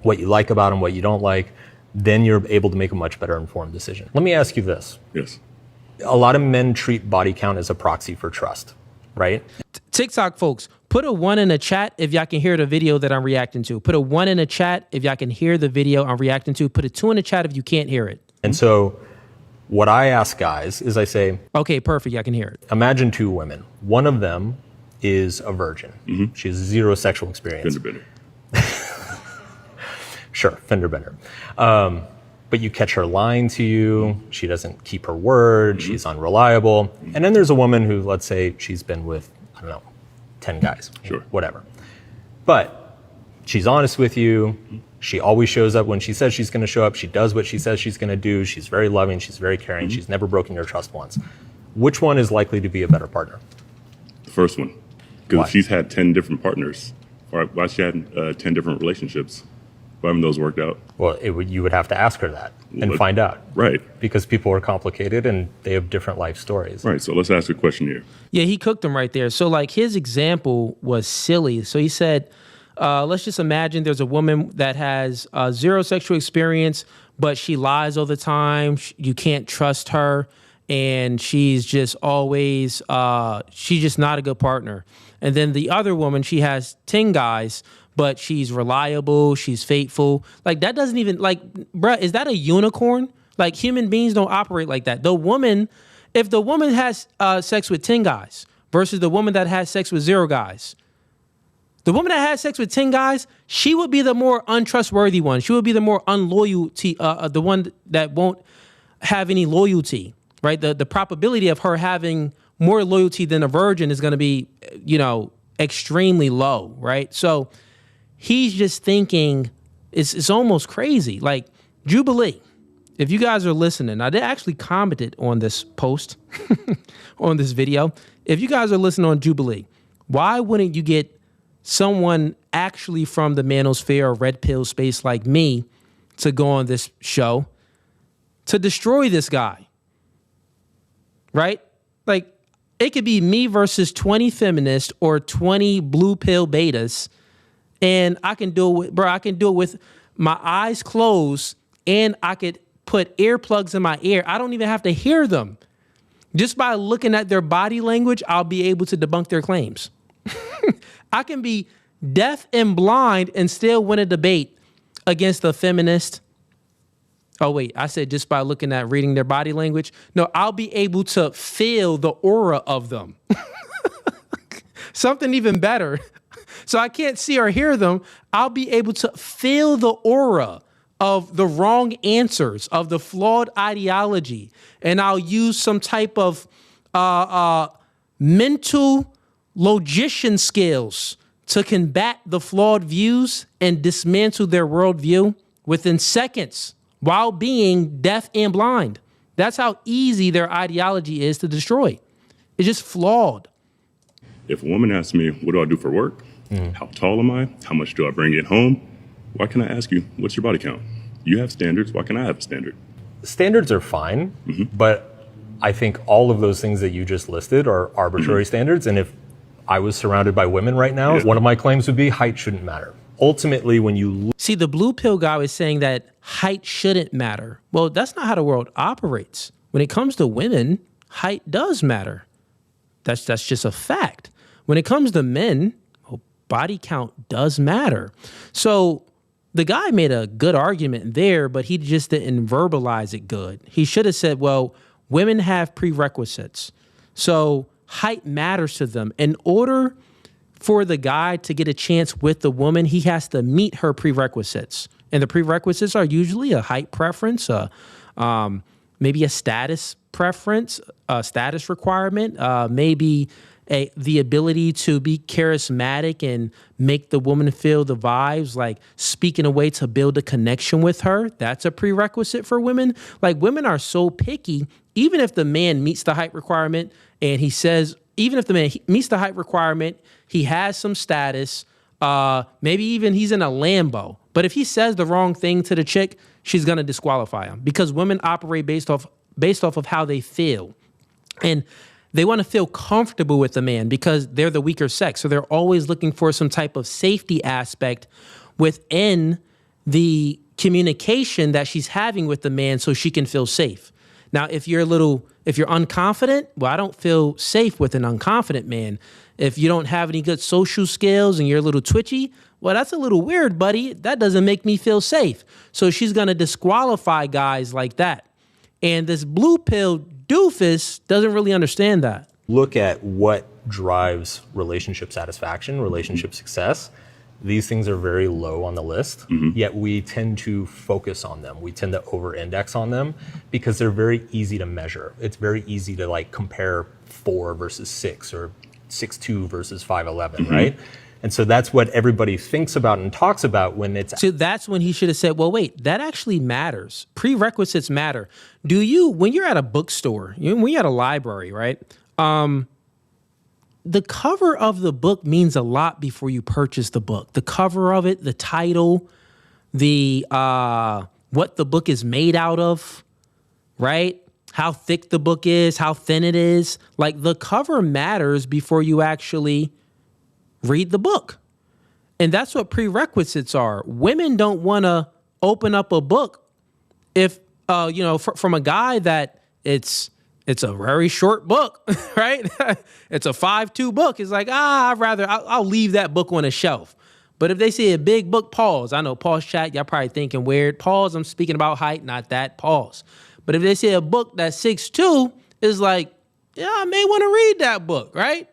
what you like about them, what you don't like. Then you're able to make a much better informed decision. Let me ask you this. Yes. A lot of men treat body count as a proxy for trust, right? TikTok folks, put a 1 in the chat if y'all can hear the video that I'm reacting to. Put a 1 in the chat if y'all can hear the video I'm reacting to. Put a 2 in the chat if you can't hear it. And so what I ask guys is I say, okay, perfect. Y'all can hear it. imagine 2 women. One of them is a virgin. She has 0 sexual experience. Fender bender. Sure, fender bender. But you catch her lying to you. She doesn't keep her word. She's unreliable. And then there's a woman who, let's say, she's been with, I don't know, 10 guys. Sure. Whatever. But she's honest with you. She always shows up when she says she's going to show up. She does what she says she's going to do. She's very loving. She's very caring. She's never broken your trust once. Which one is likely to be a better partner? The first one. Why? Because she's had 10 different partners. Why she had 10 different relationships? Why haven't those worked out? Well, you would have to ask her that and find out. Right. Because people are complicated and they have different life stories. Right. So let's ask a question here. Yeah, he cooked them right there. So like his example was silly. So he said, let's just imagine there's a woman that has 0 sexual experience, but she lies all the time. You can't trust her. And she's just always, she's just not a good partner. And then the other woman, she has 10 guys, but she's reliable, she's faithful. Like that doesn't even, like, bruh, is that a unicorn? Like human beings don't operate like that. The woman, if the woman has sex with 10 guys versus the woman that has sex with 0 guys, the woman that has sex with 10 guys, she would be the more untrustworthy one. She would be the more unloyalty, the one that won't have any loyalty, right? The probability of her having more loyalty than a virgin is going to be, extremely low, right? So he's just thinking, it's almost crazy. Like Jubilee, if you guys are listening, I did actually commented on this post, on this video. If you guys are listening on Jubilee, why wouldn't you get someone actually from the manosphere or red pill space like me to go on this show to destroy this guy? Right? Like, it could be me versus 20 feminists or 20 blue pill betas, and I can do it with my eyes closed, and I could put earplugs in my ear. I don't even have to hear them. Just by looking at their body language, I'll be able to debunk their claims. I can be deaf and blind and still win a debate against a feminist. Oh, wait, I said just by reading their body language. No, I'll be able to feel the aura of them. Something even better. So I can't see or hear them. I'll be able to feel the aura of the wrong answers, of the flawed ideology. And I'll use some type of mental logician skills to combat the flawed views and dismantle their worldview within seconds, while being deaf and blind. That's how easy their ideology is to destroy. It's just flawed. If a woman asks me, what do I do for work? How tall am I? How much do I bring in home? Why can I ask you, what's your body count? You have standards. Why can't I have a standard? Standards are fine, but I think all of those things that you just listed are arbitrary standards. And if I was surrounded by women right now, one of my claims would be height shouldn't matter. Ultimately, when you see, the blue pill guy is saying that height shouldn't matter. Well, that's not how the world operates. When it comes to women, height does matter. That's just a fact. When it comes to men, body count does matter. So the guy made a good argument there, but he just didn't verbalize it good. He should have said, well, women have prerequisites. So height matters to them. In order for the guy to get a chance with the woman, he has to meet her prerequisites. And the prerequisites are usually a height preference, maybe a status preference, a status requirement, maybe the ability to be charismatic and make the woman feel the vibes, like speak in a way to build a connection with her. That's a prerequisite for women. Like, women are so picky, even if the man meets the height requirement and he says, even if the man meets the height requirement, he has some status, maybe even he's in a Lambo. But if he says the wrong thing to the chick, she's going to disqualify him, because women operate based off of how they feel. And they want to feel comfortable with the man because they're the weaker sex. So they're always looking for some type of safety aspect within the communication that she's having with the man so she can feel safe. Now, if you're unconfident, well, I don't feel safe with an unconfident man. If you don't have any good social skills and you're a little twitchy, well, that's a little weird, buddy. That doesn't make me feel safe. So she's going to disqualify guys like that. And this blue pill doofus doesn't really understand that. Look at what drives relationship satisfaction, relationship success. These things are very low on the list, yet we tend to focus on them. We tend to over-index on them because they're very easy to measure. It's very easy to like compare 4 versus 6 or 6'2" versus 5'11", right? And so that's what everybody thinks about and talks about when it's... So that's when he should have said, well, wait, that actually matters. Prerequisites matter. When you're at a bookstore, when you're at a library, right? The cover of the book means a lot before you purchase the book. The cover of it, the title, what the book is made out of, right? How thick the book is, how thin it is. Like, the cover matters before you actually read the book. And that's what prerequisites are. Women don't want to open up a book if, from a guy that it's a very short book, right? It's a 5'2" book. It's like, I'll leave that book on a shelf. But if they say a big book, pause. I know, pause chat, y'all probably thinking weird. Pause, I'm speaking about height, not that, pause. But if they say a book that's 6'2", it's like, yeah, I may want to read that book, right?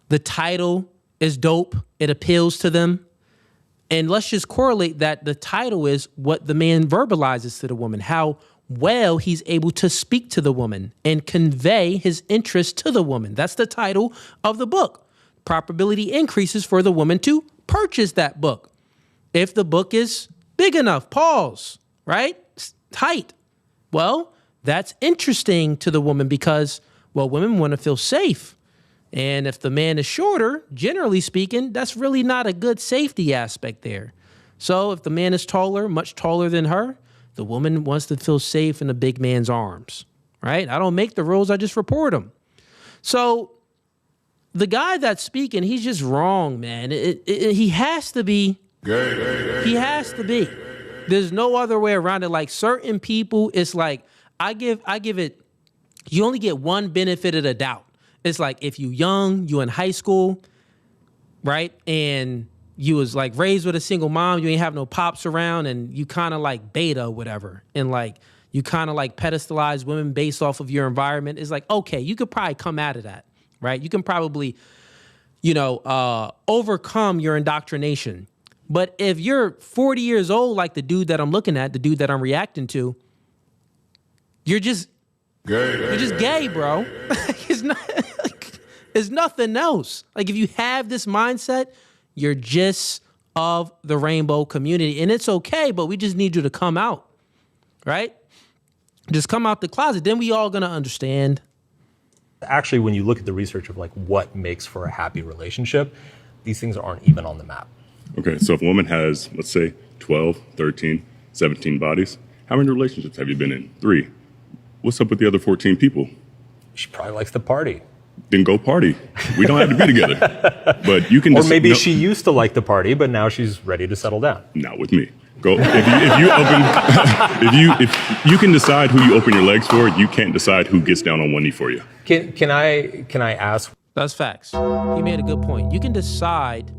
The title is dope. It appeals to them. And let's just correlate that the title is what the man verbalizes to the woman, how well he's able to speak to the woman and convey his interest to the woman. That's the title of the book. Probability increases for the woman to purchase that book. If the book is big enough, pause, right? Tight. Well, that's interesting to the woman because, well, women want to feel safe. And if the man is shorter, generally speaking, that's really not a good safety aspect there. So if the man is taller, much taller than her, the woman wants to feel safe in the big man's arms, right? I don't make the rules, I just report them. So the guy that's speaking, he's just wrong, man. He has to be. He has to be. There's no other way around it. Like, certain people, it's like, I give it, you only get one benefit of the doubt. It's like, if you young, you in high school, right? And you was like raised with a single mom, you ain't have no pops around, and you kind of like beta or whatever. And like, you kind of like pedestalize women based off of your environment. It's like, okay, you could probably come out of that, right? You can probably, overcome your indoctrination. But if you're 40 years old, like the dude that I'm looking at, the dude that I'm reacting to, you're just gay, bro. It's nothing else. Like, if you have this mindset, you're just of the rainbow community. And it's okay, but we just need you to come out, right? Just come out the closet. Then we all gonna understand. Actually, when you look at the research of like what makes for a happy relationship, these things aren't even on the map. Okay, so if a woman has, let's say, 12, 13, 17 bodies, how many relationships have you been in? 3. What's up with the other 14 people? She probably likes to party. Then go party. We don't have to be together. But you can. Or maybe she used to like to party, but now she's ready to settle down. Not with me. Go. If you can decide who you open your legs for, you can't decide who gets down on one knee for you. Can I ask? That's facts. He made a good point. You can decide,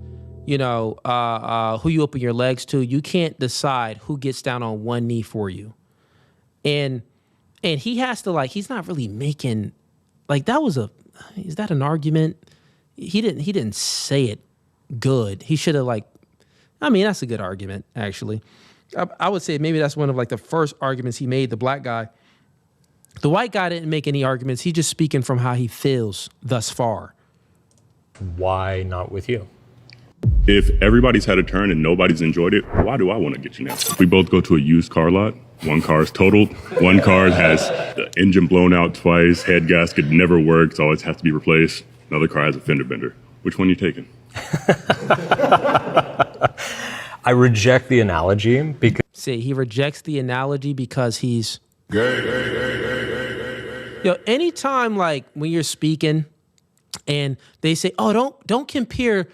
who you open your legs to. You can't decide who gets down on one knee for you. And he has to, like, he's not really making, like, is that an argument? He didn't say it good. He should have, that's a good argument, actually. I would say maybe that's one of like the first arguments he made, the black guy. The white guy didn't make any arguments. He's just speaking from how he feels thus far. Why not with you? If everybody's had a turn and nobody's enjoyed it, why do I want to get you now? If we both go to a used car lot, one car is totaled, one car has the engine blown out twice, head gasket never works, always has to be replaced. Another car has a fender bender. Which one are you taking? I reject the analogy because... See, he rejects the analogy because he's... Anytime, like, when you're speaking and they say, oh, don't compare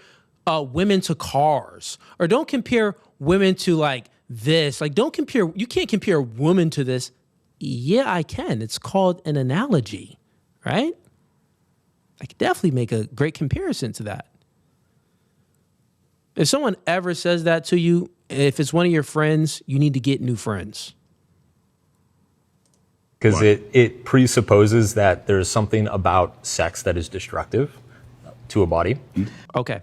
women to cars, or don't compare women to like this. Like, don't compare. You can't compare a woman to this. Yeah, I can. It's called an analogy, right? I could definitely make a great comparison to that. If someone ever says that to you, if it's one of your friends, you need to get new friends. Because it presupposes that there's something about sex that is destructive to a body. Okay.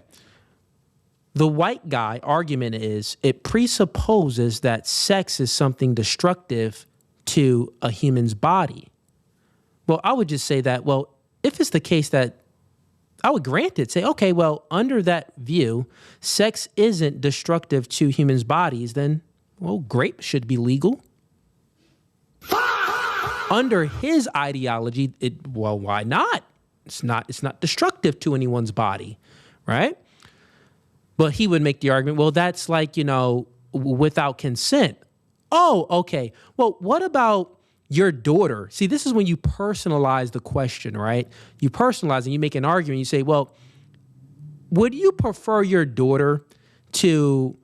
The white guy argument is it presupposes that sex is something destructive to a human's body. Well, I would just say that, well, if it's the case that I would grant it, say, okay, well, under that view, sex isn't destructive to humans' bodies, then, well, grape should be legal. Under his ideology, well, why not? It's not destructive to anyone's body, right? But he would make the argument, well, that's like, without consent. Oh, okay. Well, what about your daughter? See, this is when you personalize the question, right? You personalize and you make an argument. You say, well, would you prefer your daughter to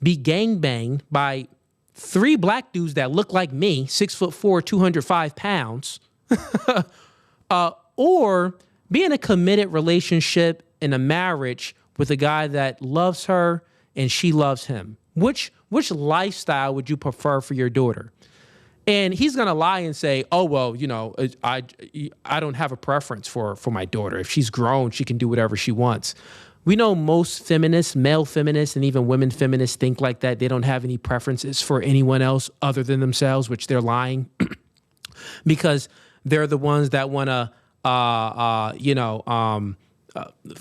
be gangbanged by 3 black dudes that look like me, 6'4", 205 pounds, or be in a committed relationship in a marriage with a guy that loves her and she loves him? Which lifestyle would you prefer for your daughter? And he's going to lie and say, oh, well, I don't have a preference for my daughter. If she's grown, she can do whatever she wants. We know most feminists, male feminists, and even women feminists think like that. They don't have any preferences for anyone else other than themselves, which they're lying because they're the ones that want to,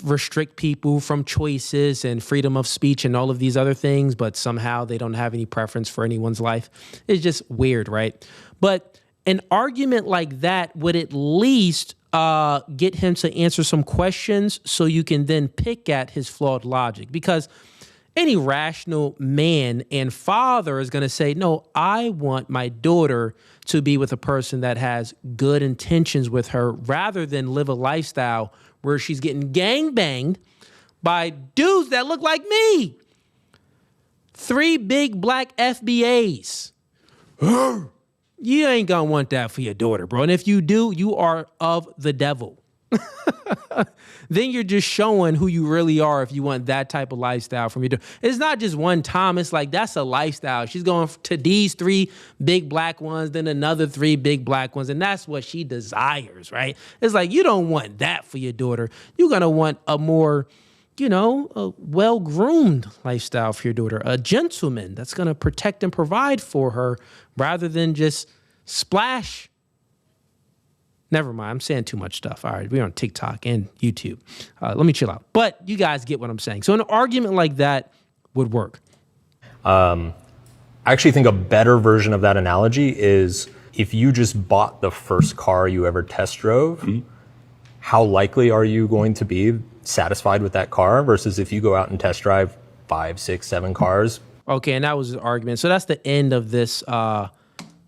restrict people from choices and freedom of speech and all of these other things, but somehow they don't have any preference for anyone's life. It's just weird, right? But an argument like that would at least get him to answer some questions so you can then pick at his flawed logic. Because any rational man and father is going to say, no, I want my daughter to be with a person that has good intentions with her rather than live a lifestyle where she's getting gangbanged by dudes that look like me. 3 big black FBAs. You ain't gonna want that for your daughter, bro. And if you do, you are of the devil. Then you're just showing who you really are if you want that type of lifestyle from your daughter. It's not just one time. It's like, that's a lifestyle. She's going to these 3 big black ones, then another 3 big black ones. And that's what she desires, right? It's like, you don't want that for your daughter. You're going to want a more, a well-groomed lifestyle for your daughter. A gentleman that's going to protect and provide for her rather than just splash. Never mind. I'm saying too much stuff. All right. We're on TikTok and YouTube. Let me chill out. But you guys get what I'm saying. So an argument like that would work. I actually think a better version of that analogy is if you just bought the first car you ever test drove, how likely are you going to be satisfied with that car versus if you go out and test drive 5, 6, 7 cars? Okay. And that was the argument. So that's the end of this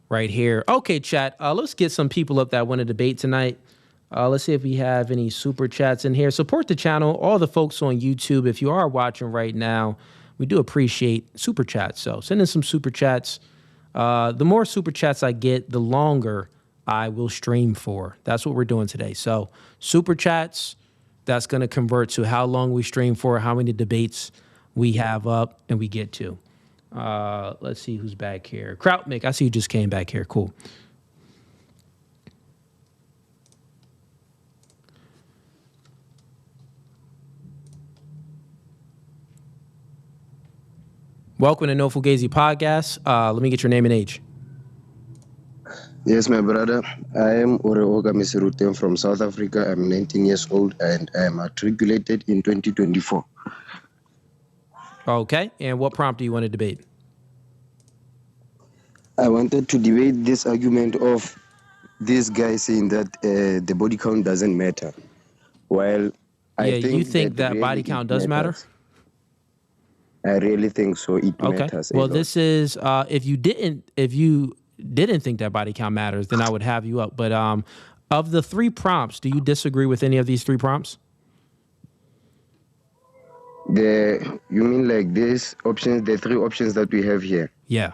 right here. Okay, chat. Let's get some people up that want to debate tonight. Let's see if we have any super chats in here. Support the channel. All the folks on YouTube, if you are watching right now, we do appreciate super chats. So send in some super chats. The more super chats I get, the longer I will stream for. That's what we're doing today. So super chats, that's going to convert to how long we stream for, how many debates we have up and we get to. Let's see who's back here. Krautmik, I see you just came back here. Cool. Welcome to No Fugazee Podcast. Let me get your name and age. Yes, my brother. I am Oreoga Miserute from South Africa. I'm 19 years old and I am matriculated in 2024. Okay. And what prompt do you want to debate? I wanted to debate this argument of this guy saying that the body count doesn't matter. While I think you think that really body count does matter? I really think so. It matters. Well, this is if you didn't think that body count matters, then I would have you up. But of the 3 prompts, do you disagree with any of these 3 prompts? You mean like these options, the three options that we have here? Yeah.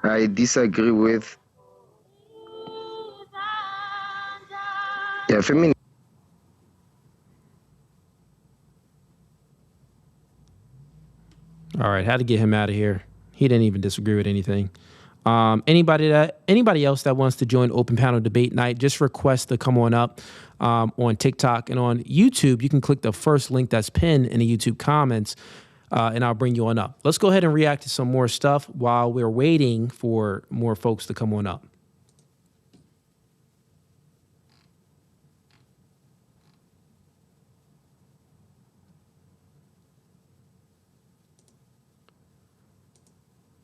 I disagree with. Yeah, feminist. All right, how to get him out of here. He didn't even disagree with anything. Anybody else that wants to join Open Panel Debate Night, just request to come on up on TikTok and on YouTube. You can click the first link that's pinned in the YouTube comments, and I'll bring you on up. Let's go ahead and react to some more stuff while we're waiting for more folks to come on up.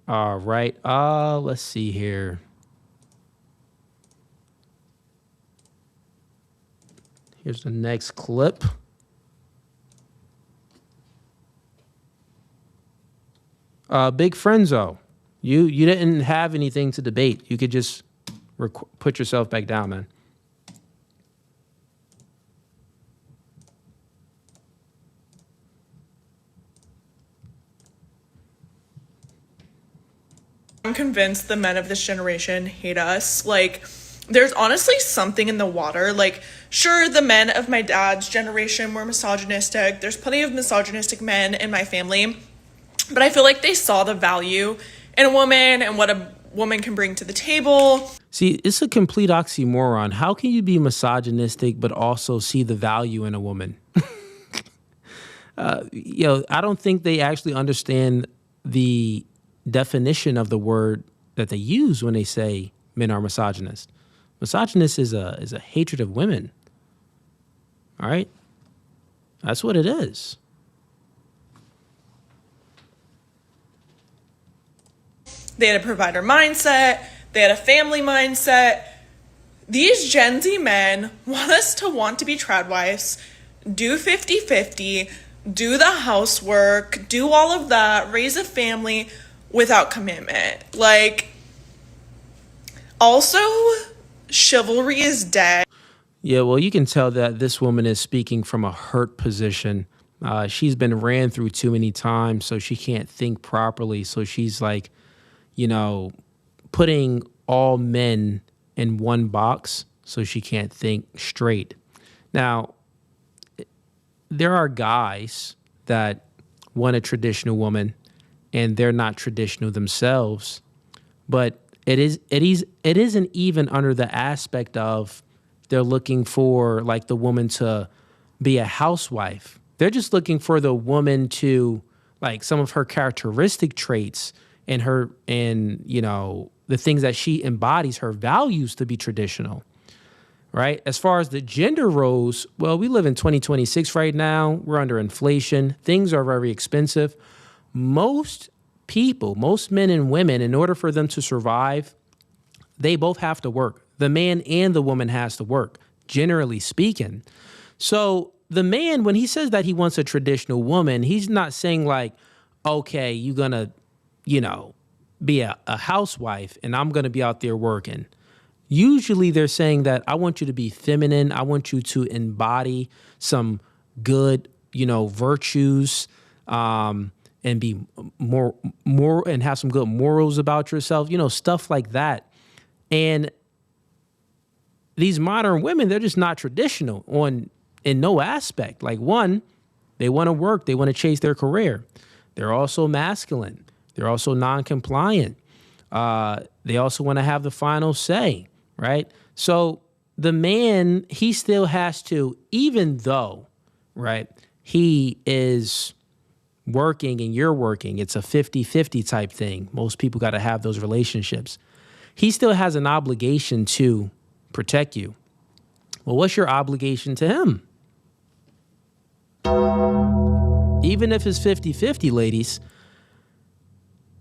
All right. Let's see here. Here's the next clip. Big Frenzo, you didn't have anything to debate. You could just put yourself back down, man. I'm convinced the men of this generation hate us. Like, there's honestly something in the water. Like, sure, the men of my dad's generation were misogynistic. There's plenty of misogynistic men in my family. But I feel like they saw the value in a woman and what a woman can bring to the table. See, it's a complete oxymoron. How can you be misogynistic but also see the value in a woman? I don't think they actually understand the definition of the word that they use when they say men are misogynist. Misogynist is a hatred of women. All right? That's what it is. They had a provider mindset. They had a family mindset. These Gen Z men want us to want to be trad wives, do 50-50, do the housework, do all of that, raise a family without commitment. Like, also, chivalry is dead. Yeah, well, you can tell that this woman is speaking from a hurt position. She's been ran through too many times, so she can't think properly. So she's like, putting all men in one box so she can't think straight. Now, there are guys that want a traditional woman and they're not traditional themselves, but it isn't even under the aspect of they're looking for like the woman to be a housewife. They're just looking for the woman to like some of her characteristic traits and the things that she embodies, her values to be traditional, right? As far as the gender roles, well, we live in 2026 right now. We're under inflation. Things are very expensive. Most people, most men and women, in order for them to survive, they both have to work. The man and the woman has to work, generally speaking. So the man, when he says that he wants a traditional woman, he's not saying like, okay, you're going to, be a housewife and I'm going to be out there working. Usually they're saying that I want you to be feminine. I want you to embody some good, virtues, and be more and have some good morals about yourself, stuff like that. And these modern women, they're just not traditional in no aspect. Like, one, they want to work. They want to chase their career. They're also masculine. They're also non-compliant. They also want to have the final say, right? So the man, he still has to, even though, right, he is working and you're working, it's a 50-50 type thing. Most people got to have those relationships. He still has an obligation to protect you. Well, what's your obligation to him? Even if it's 50-50, ladies,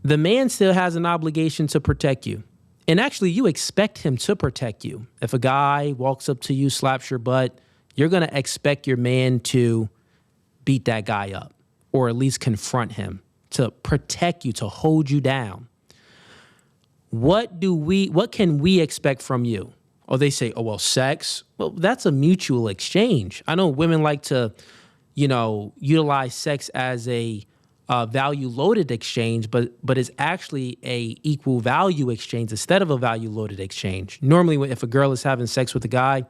the man still has an obligation to protect you. And actually, you expect him to protect you. If a guy walks up to you, slaps your butt, you're going to expect your man to beat that guy up or at least confront him, to protect you, to hold you down. What can we expect from you? Oh, they say, oh, well, sex. Well, that's a mutual exchange. I know women like to, utilize sex as a value loaded exchange, but it's actually a equal value exchange instead of a value loaded exchange. Normally, if a girl is having sex with a guy,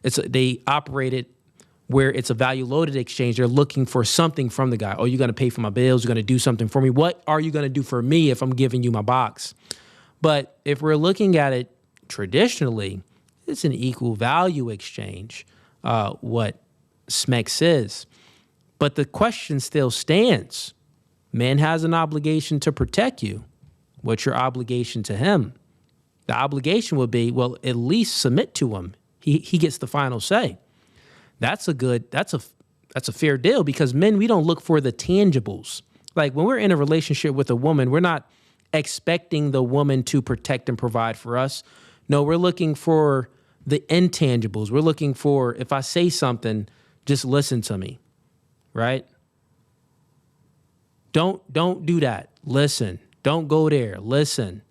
they operate it where it's a value loaded exchange. They're looking for something from the guy. Oh, you're going to pay for my bills. You're going to do something for me. What are you going to do for me if I'm giving you my box? But if we're looking at it traditionally, it's an equal value exchange, what SMEX is. But the question still stands. Man has an obligation to protect you. What's your obligation to him? The obligation would be, well, at least submit to him. He gets the final say. That's a fair deal, because men, we don't look for the tangibles. Like when we're in a relationship with a woman, we're not expecting the woman to protect and provide for us. No, we're looking for the intangibles. We're looking for, if I say something, just listen to me, right? Don't do that. Listen. Don't go there. Listen.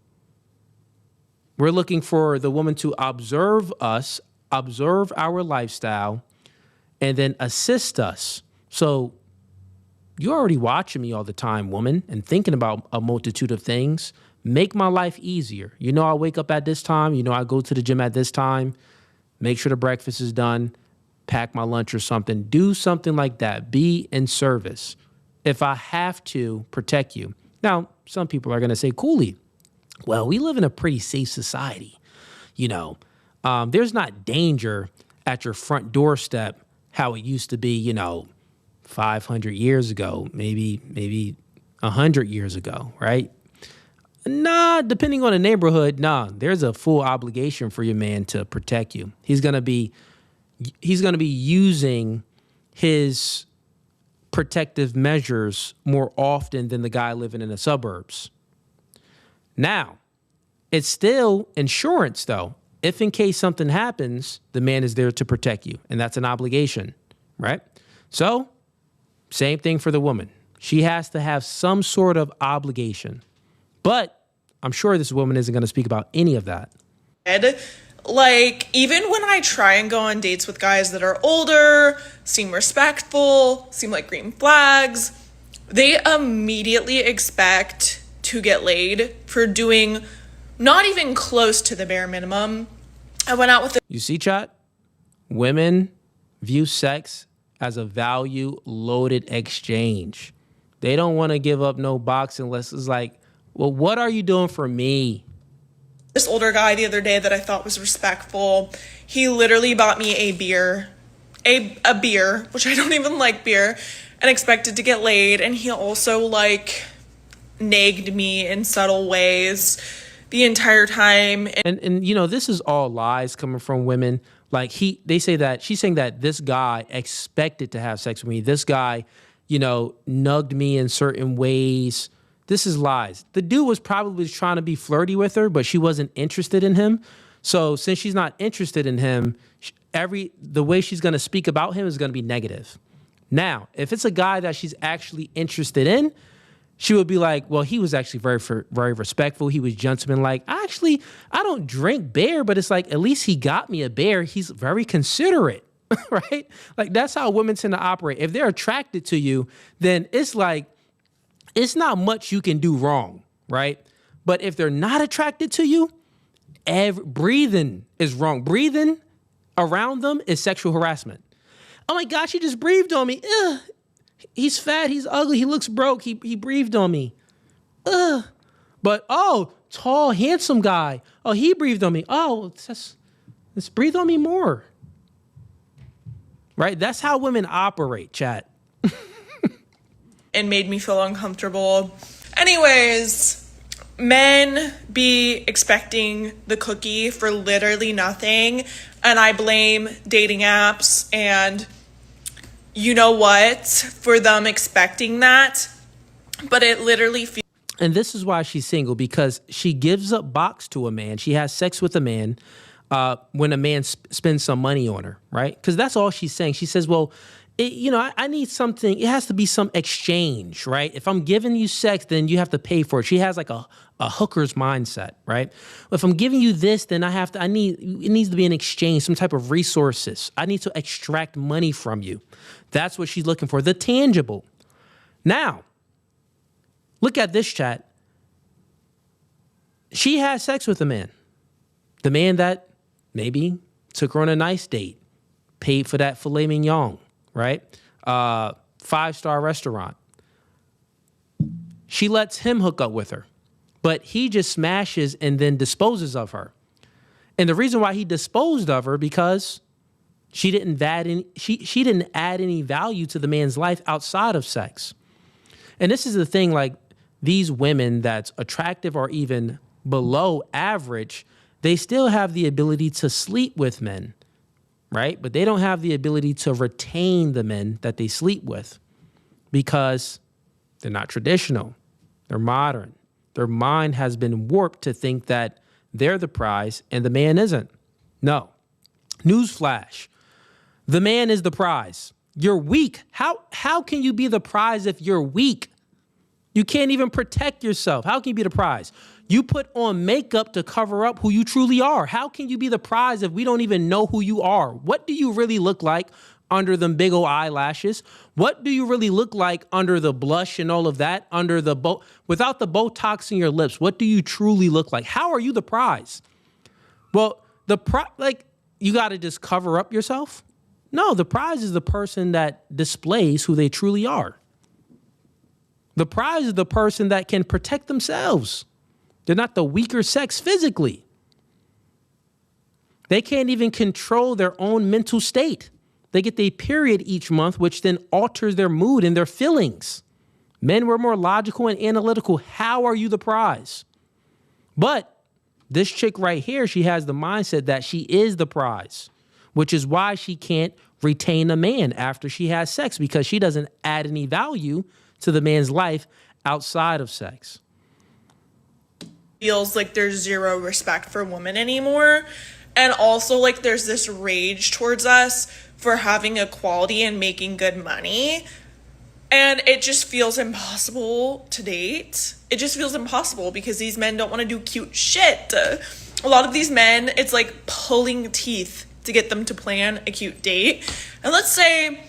We're looking for the woman to observe us, observe our lifestyle, and then assist us. So you're already watching me all the time, woman, and thinking about a multitude of things. Make my life easier. I wake up at this time. I go to the gym at this time. Make sure the breakfast is done. Pack my lunch or something. Do something like that. Be in service. If I have to protect you. Now, some people are going to say, Cooley, well, we live in a pretty safe society. There's not danger at your front doorstep how it used to be, 500 years ago, maybe 100 years ago, right? Nah, depending on the neighborhood, there's a full obligation for your man to protect you. He's going to be using his protective measures more often than the guy living in the suburbs. Now, it's still insurance, though. If in case something happens, the man is there to protect you, and that's an obligation, right? So, same thing for the woman. She has to have some sort of obligation. But I'm sure this woman isn't going to speak about any of that. Like, even when I try and go on dates with guys that are older, seem respectful, seem like green flags, they immediately expect to get laid for doing not even close to the bare minimum. I went out with You see, chat? Women view sex as a value-loaded exchange. They don't want to give up no box unless it's like, well, what are you doing for me? this older guy the other day that I thought was respectful. He literally bought me a beer, a beer, which I don't even like beer, and expected to get laid. And he also like nagged me in subtle ways the entire time. And you know, this is all lies coming from women. Like she's saying that this guy expected to have sex with me. This guy, you know, nugged me in certain ways. This is lies. The dude was probably trying to be flirty with her, but she wasn't interested in him. So since she's not interested in him, the way she's going to speak about him is going to be negative. Now, if it's a guy that she's actually interested in, she would be like, well, he was actually very respectful. He was gentlemanlike. I don't drink beer, but it's like, at least he got me a beer. He's very considerate, right? Like, that's how women tend to operate. If they're attracted to you, then it's like, it's not much you can do wrong, right? But if they're not attracted to you, breathing is wrong. Breathing around them is sexual harassment. Oh my gosh, he just breathed on me. Ugh. He's fat, he's ugly, he looks broke, he breathed on me. Ugh. But, oh, tall, handsome guy. Oh, he breathed on me. Oh, let's breathe on me more. Right? That's how women operate, chat. And made me feel uncomfortable. Anyways, men be expecting the cookie for literally nothing. And I blame dating apps and you know what, for them expecting that. But it literally feels. And this is why she's single, because she gives up box to a man. She has sex with a man when a man spends some money on her, right? Because that's all she's saying. She says, well, I need something. It has to be some exchange, right? If I'm giving you sex, then you have to pay for it. She has like a hooker's mindset, right? If I'm giving you this, then it needs to be an exchange, some type of resources. I need to extract money from you. That's what she's looking for, the tangible. Now, look at this, chat. She has sex with a man. The man that maybe took her on a nice date, paid for that filet mignon, right? 5-star restaurant. She lets him hook up with her, but he just smashes and then disposes of her. And the reason why he disposed of her because she didn't add any value to the man's life outside of sex. And this is the thing, like these women that's attractive or even below average, they still have the ability to sleep with men, right? But they don't have the ability to retain the men that they sleep with because they're not traditional. They're modern. Their mind has been warped to think that they're the prize and the man isn't. No. Newsflash. The man is the prize. You're weak. How can you be the prize if you're weak? You can't even protect yourself. How can you be the prize? You put on makeup to cover up who you truly are. How can you be the prize if we don't even know who you are? What do you really look like under them big old eyelashes? What do you really look like under the blush and all of that? Without the Botox in your lips, what do you truly look like? How are you the prize? Well, you got to just cover up yourself? No, the prize is the person that displays who they truly are. The prize is the person that can protect themselves. They're not the weaker sex physically. They can't even control their own mental state. They get their period each month, which then alters their mood and their feelings. Men were more logical and analytical. How are you the prize? But this chick right here, she has the mindset that she is the prize, which is why she can't retain a man after she has sex because she doesn't add any value to the man's life outside of sex. Feels like there's zero respect for women anymore. And also like there's this rage towards us for having equality and making good money. And it just feels impossible to date. It just feels impossible because these men don't want to do cute shit. A lot of these men, it's like pulling teeth to get them to plan a cute date. And let's say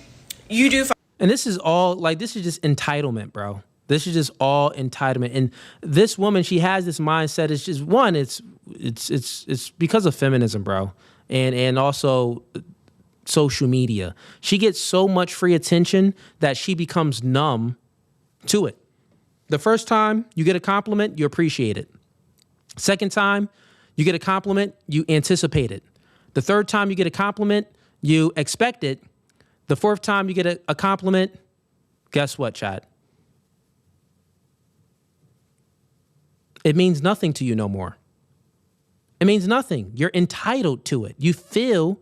you do. And this is just entitlement, bro. This is just all entitlement. And this woman, she has this mindset. It's just one, it's because of feminism, bro. And also social media. She gets so much free attention that she becomes numb to it. The first time you get a compliment, you appreciate it. Second time you get a compliment, you anticipate it. The third time you get a compliment, you expect it. The fourth time you get a compliment, guess what, Chad? It means nothing to you no more. It means nothing. You're entitled to it. You feel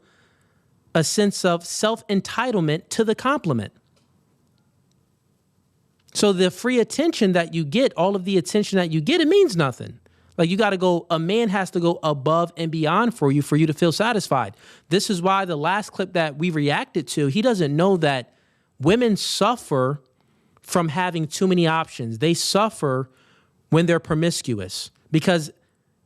a sense of self-entitlement to the compliment. So the free attention that you get, all of the attention that you get, it means nothing. Like a man has to go above and beyond for you to feel satisfied. This is why the last clip that we reacted to, he doesn't know that women suffer from having too many options. They suffer when they're promiscuous because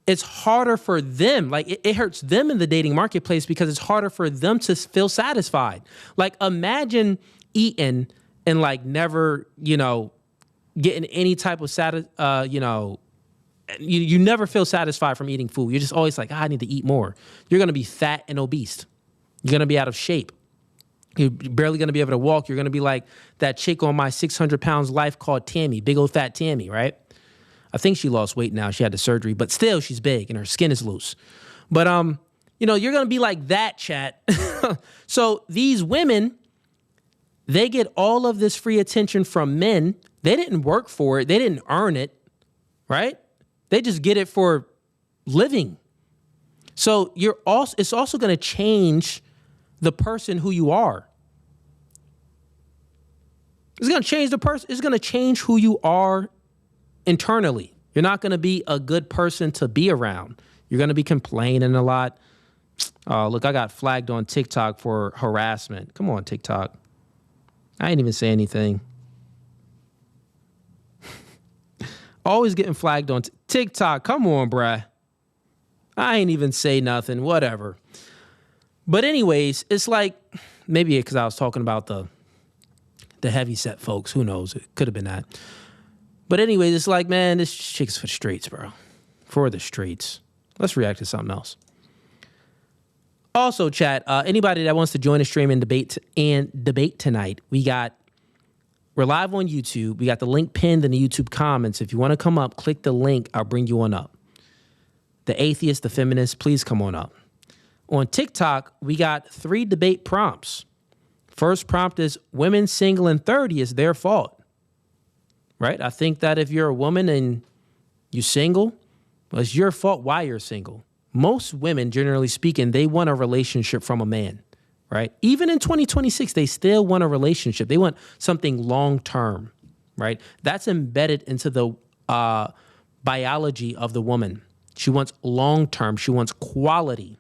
it's harder for them. Like it hurts them in the dating marketplace because it's harder for them to feel satisfied. Like imagine eating and like never, getting any type of you never feel satisfied from eating food. You're just always like, I need to eat more. You're going to be fat and obese. You're going to be out of shape. You're barely going to be able to walk. You're going to be like that chick on My 600 Pounds Life called Tammy, big old fat Tammy, right? I think she lost weight now. She had the surgery, but still she's big and her skin is loose. But, you're going to be like that, chat. So these women, they get all of this free attention from men. They didn't work for it. They didn't earn it, right? They just get it for living. So it's also going to change the person who you are. It's going to change the person. It's going to change who you are internally. You're not going to be a good person to be around. You're going to be complaining a lot. Oh, look, I got flagged on TikTok for harassment. Come on, TikTok. I ain't even say anything. Always getting flagged on TikTok. Come on, bruh. I ain't even say nothing. Whatever. But anyways, it's like, maybe because I was talking about the heavy set folks. Who knows? It could have been that. But anyways, it's like, man, this chick's for the streets, bro. For the streets. Let's react to something else. Also, chat, anybody that wants to join the stream and debate tonight, we're live on YouTube. We got the link pinned in the YouTube comments. If you want to come up, click the link. I'll bring you on up. The Atheist, the Feminist, please come on up. On TikTok, we got 3 debate prompts. First prompt is women single and 30 is their fault. Right? I think that if you're a woman and you're single, well, it's your fault why you're single. Most women, generally speaking, they want a relationship from a man, right? Even in 2026, they still want a relationship. They want something long-term, right? That's embedded into the biology of the woman. She wants long-term. She wants quality.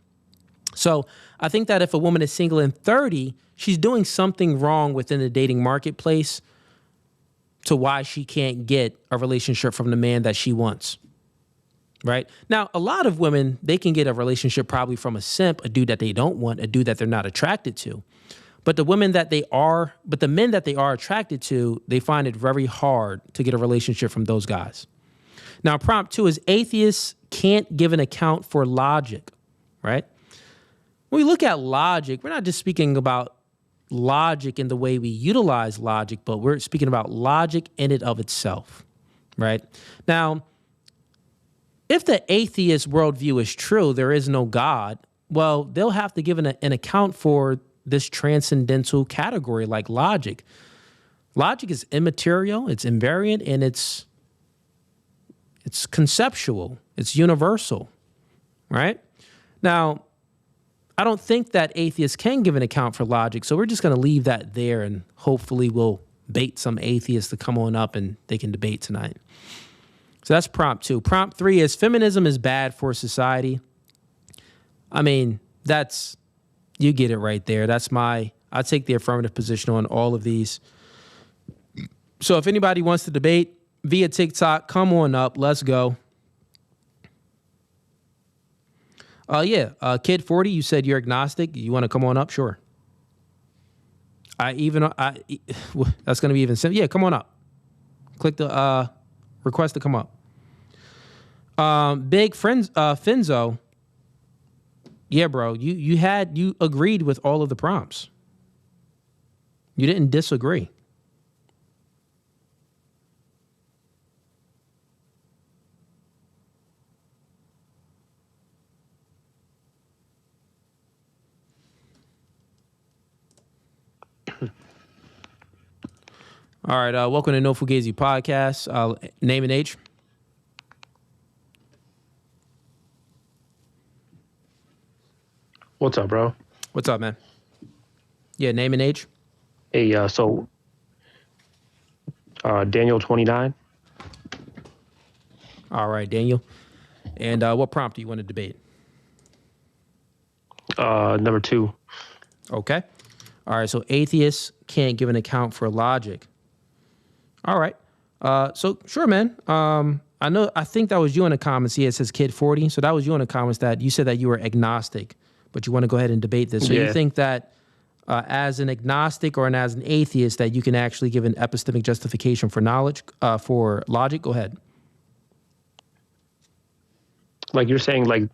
So I think that if a woman is single and 30, she's doing something wrong within the dating marketplace to why she can't get a relationship from the man that she wants. Right? Now, a lot of women, they can get a relationship probably from a simp, a dude that they don't want, a dude that they're not attracted to. But the men that they are attracted to, they find it very hard to get a relationship from those guys. Now, prompt 2 is atheists can't give an account for logic, right? When we look at logic, we're not just speaking about logic in the way we utilize logic, but we're speaking about logic in and of itself, right? Now, if the atheist worldview is true, there is no God, well, they'll have to give an account for this transcendental category like logic. Logic is immaterial, it's invariant, and it's conceptual, it's universal, right? Now, I don't think that atheists can give an account for logic, so we're just going to leave that there, and hopefully we'll bait some atheists to come on up and they can debate tonight. So that's prompt 2. Prompt 3 is feminism is bad for society. I mean, you get it right there. I take the affirmative position on all of these. So if anybody wants to debate via TikTok, come on up. Let's go. Kid 40, you said you're agnostic. You want to come on up? Sure. That's going to be even simple. Yeah, come on up. Click the request to come up. Big friends, Finzo. Yeah, bro, you agreed with all of the prompts. You didn't disagree. All right, welcome to No Fugazee Podcast. Name and age. What's up, bro? What's up, man? Yeah, name and age. Hey, Daniel, 29. All right, Daniel. And what prompt do you want to debate? Number 2. Okay. All right, so atheists can't give an account for logic. All right. So sure, man. I think that was you in the comments. Yeah, it says Kid 40. So that was you in the comments that you said that you were agnostic, but you want to go ahead and debate this. So you think that as an agnostic or as an atheist that you can actually give an epistemic justification for knowledge, for logic? Go ahead. Like you're saying, like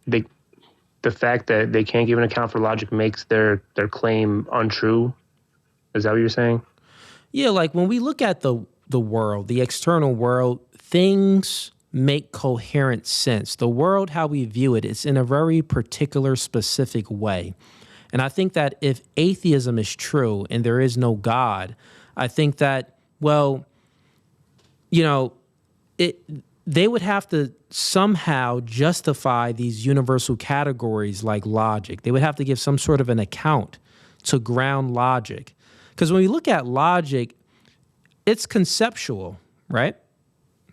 the fact that they can't give an account for logic makes their claim untrue. Is that what you're saying? Yeah, like when we look at the world, the external world, things make coherent sense. The world, how we view it, it's in a very particular, specific way. And I think that if atheism is true and there is no God, I think that, well, they would have to somehow justify these universal categories like logic. They would have to give some sort of an account to ground logic. Because when we look at logic, it's conceptual, right?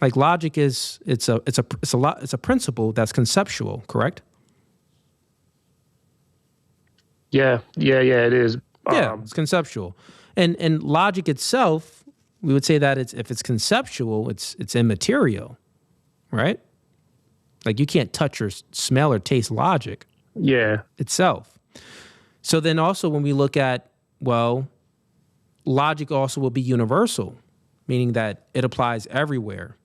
Like logic it's a principle that's conceptual, correct? Yeah, it is. Yeah, it's conceptual. And logic itself, we would say that if it's conceptual, it's immaterial, right? Like you can't touch or smell or taste logic itself. So then also when we look at, well, logic also will be universal, meaning that it applies everywhere.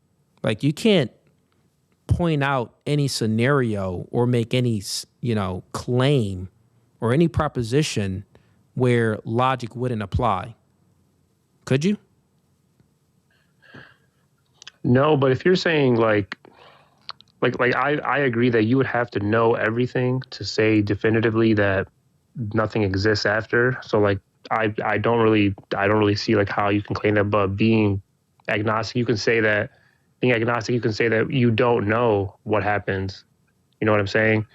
Like you can't point out any scenario or make any, claim or any proposition where logic wouldn't apply. Could you? No, but if you're saying like I agree that you would have to know everything to say definitively that nothing exists after. So like I don't really see like how you can claim that. But being agnostic, you can say that. Being agnostic, you can say that you don't know what happens. You know what I'm saying?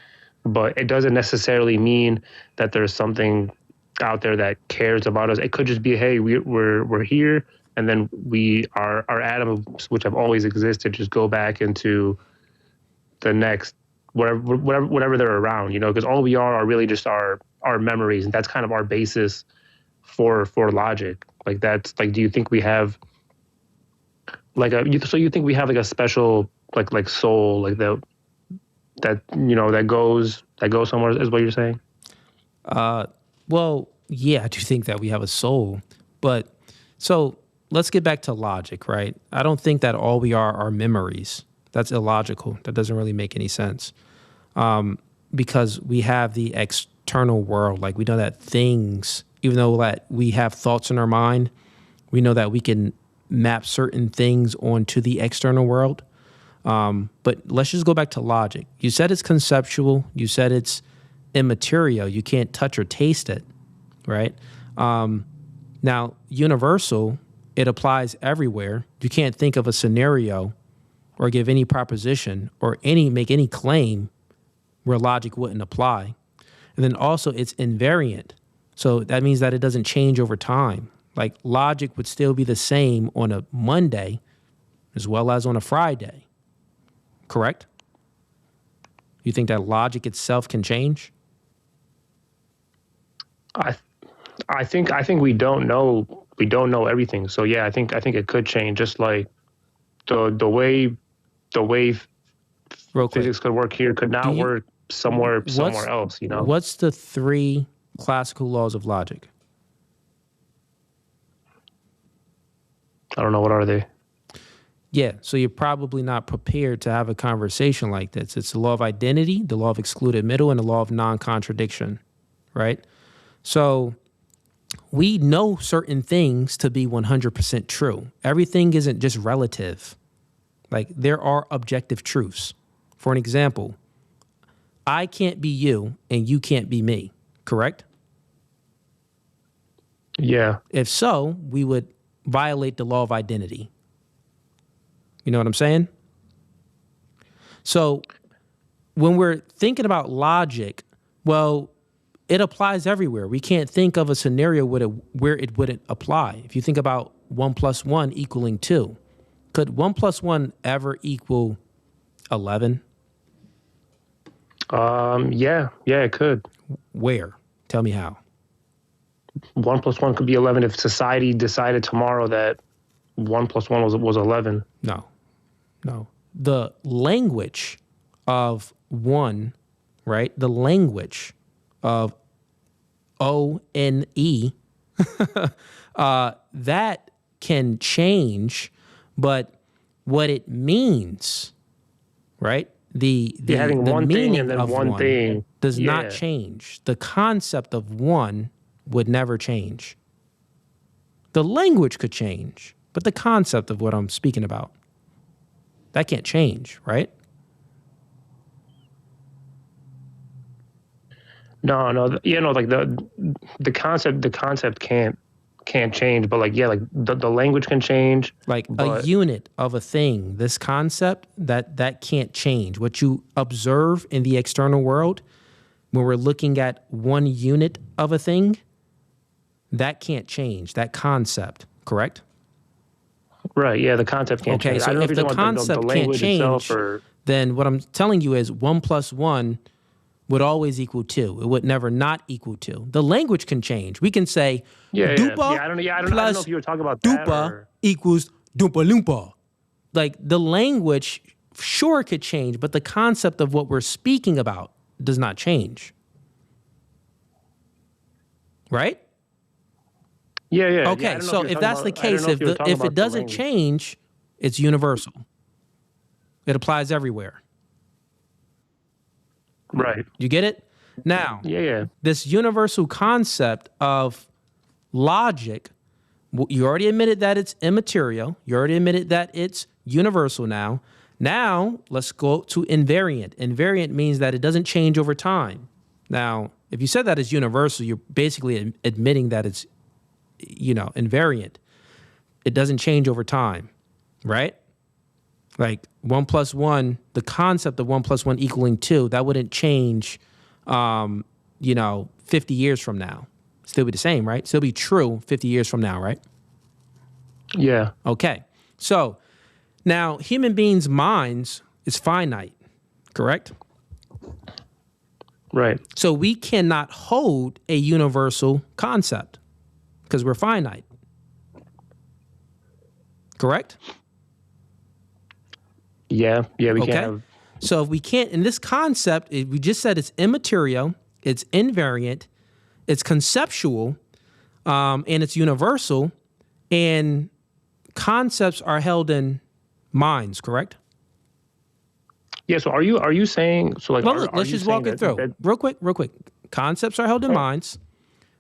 But it doesn't necessarily mean that there's something out there that cares about us. It could just be, hey, we're here, and then our atoms, which have always existed, just go back into the next whatever they're around, because all we are really just our memories, and that's kind of our basis for logic. Like that's like, do you think we have like so you think we have like a special like soul like that goes somewhere, is what you're saying? Well, yeah, I do think that we have a soul, but so let's get back to logic, right? I don't think that all we are memories. That's illogical. That doesn't really make any sense. Because we have the external world. Like we know that things, even though that we have thoughts in our mind, we know that we can map certain things onto the external world. But let's just go back to logic. You said it's conceptual. You said it's immaterial. You can't touch or taste it, right? Now, universal, it applies everywhere. You can't think of a scenario or give any proposition or make any claim where logic wouldn't apply. And then also it's invariant. So that means that it doesn't change over time. Like logic would still be the same on a Monday as well as on a Friday. Correct? You think that logic itself can change? I think we don't know everything. So yeah, I think it could change, just like the way physics could work here could not work somewhere else, What's the 3 classical laws of logic? I don't know, what are they? Yeah, so you're probably not prepared to have a conversation like this. It's the law of identity, the law of excluded middle, and the law of non-contradiction, right? So we know certain things to be 100% true. Everything isn't just relative. Like there are objective truths. For an example, I can't be you and you can't be me, correct? Yeah. If so, we would violate the law of identity. You know what I'm saying? So when we're thinking about logic, well, it applies everywhere. We can't think of a scenario where it wouldn't apply. If you think about 1 + 1 equaling 2, could 1 + 1 ever equal 11? Yeah, it could. Where? Tell me how. 1 + 1 could be 11 if society decided tomorrow that 1 + 1 was 11. No. The language of 1, right? The language of ONE, that can change, but what it means, right? The having one meaning thing and then of one thing does not change. The concept of 1 would never change. The language could change, but the concept of what I'm speaking about, that can't change, right? No, like the concept can't change, but like the language can change. Like a unit of a thing, this concept that can't change. What you observe in the external world, when we're looking at 1 unit of a thing, that can't change. That concept, correct? Right. Yeah, the concept can't change. Okay, so if the concept can't change, then what I'm telling you is 1 + 1. would always equal 2. It would never not equal 2. The language can change. We can say dupa I don't know plus if you were talking about that dupa equals Doompa Loompa. Like the language, sure, could change, but the concept of what we're speaking about does not change. Right? Yeah. Okay, so if that's the case, if it doesn't change, it's universal. It applies everywhere. Right. You get it? Now, this universal concept of logic, you already admitted that it's immaterial. You already admitted that it's universal now. Now, let's go to invariant. Invariant means that it doesn't change over time. Now, if you said that it's universal, you're basically admitting that it's, invariant. It doesn't change over time, right? Like 1 + 1, the concept of 1 + 1 equaling 2, that wouldn't change, 50 years from now. Still be the same, right? Still be true 50 years from now, right? Yeah. Okay. So now human beings' minds is finite, correct? Right. So we cannot hold a universal concept because we're finite. Correct? Yeah, we okay. can't. So if we can't, in this concept, we just said it's immaterial, it's invariant, it's conceptual, and it's universal, and concepts are held in minds, correct? Yeah. So are you saying so? Like, well, look, let's just walk it through real quick. Concepts are held in minds.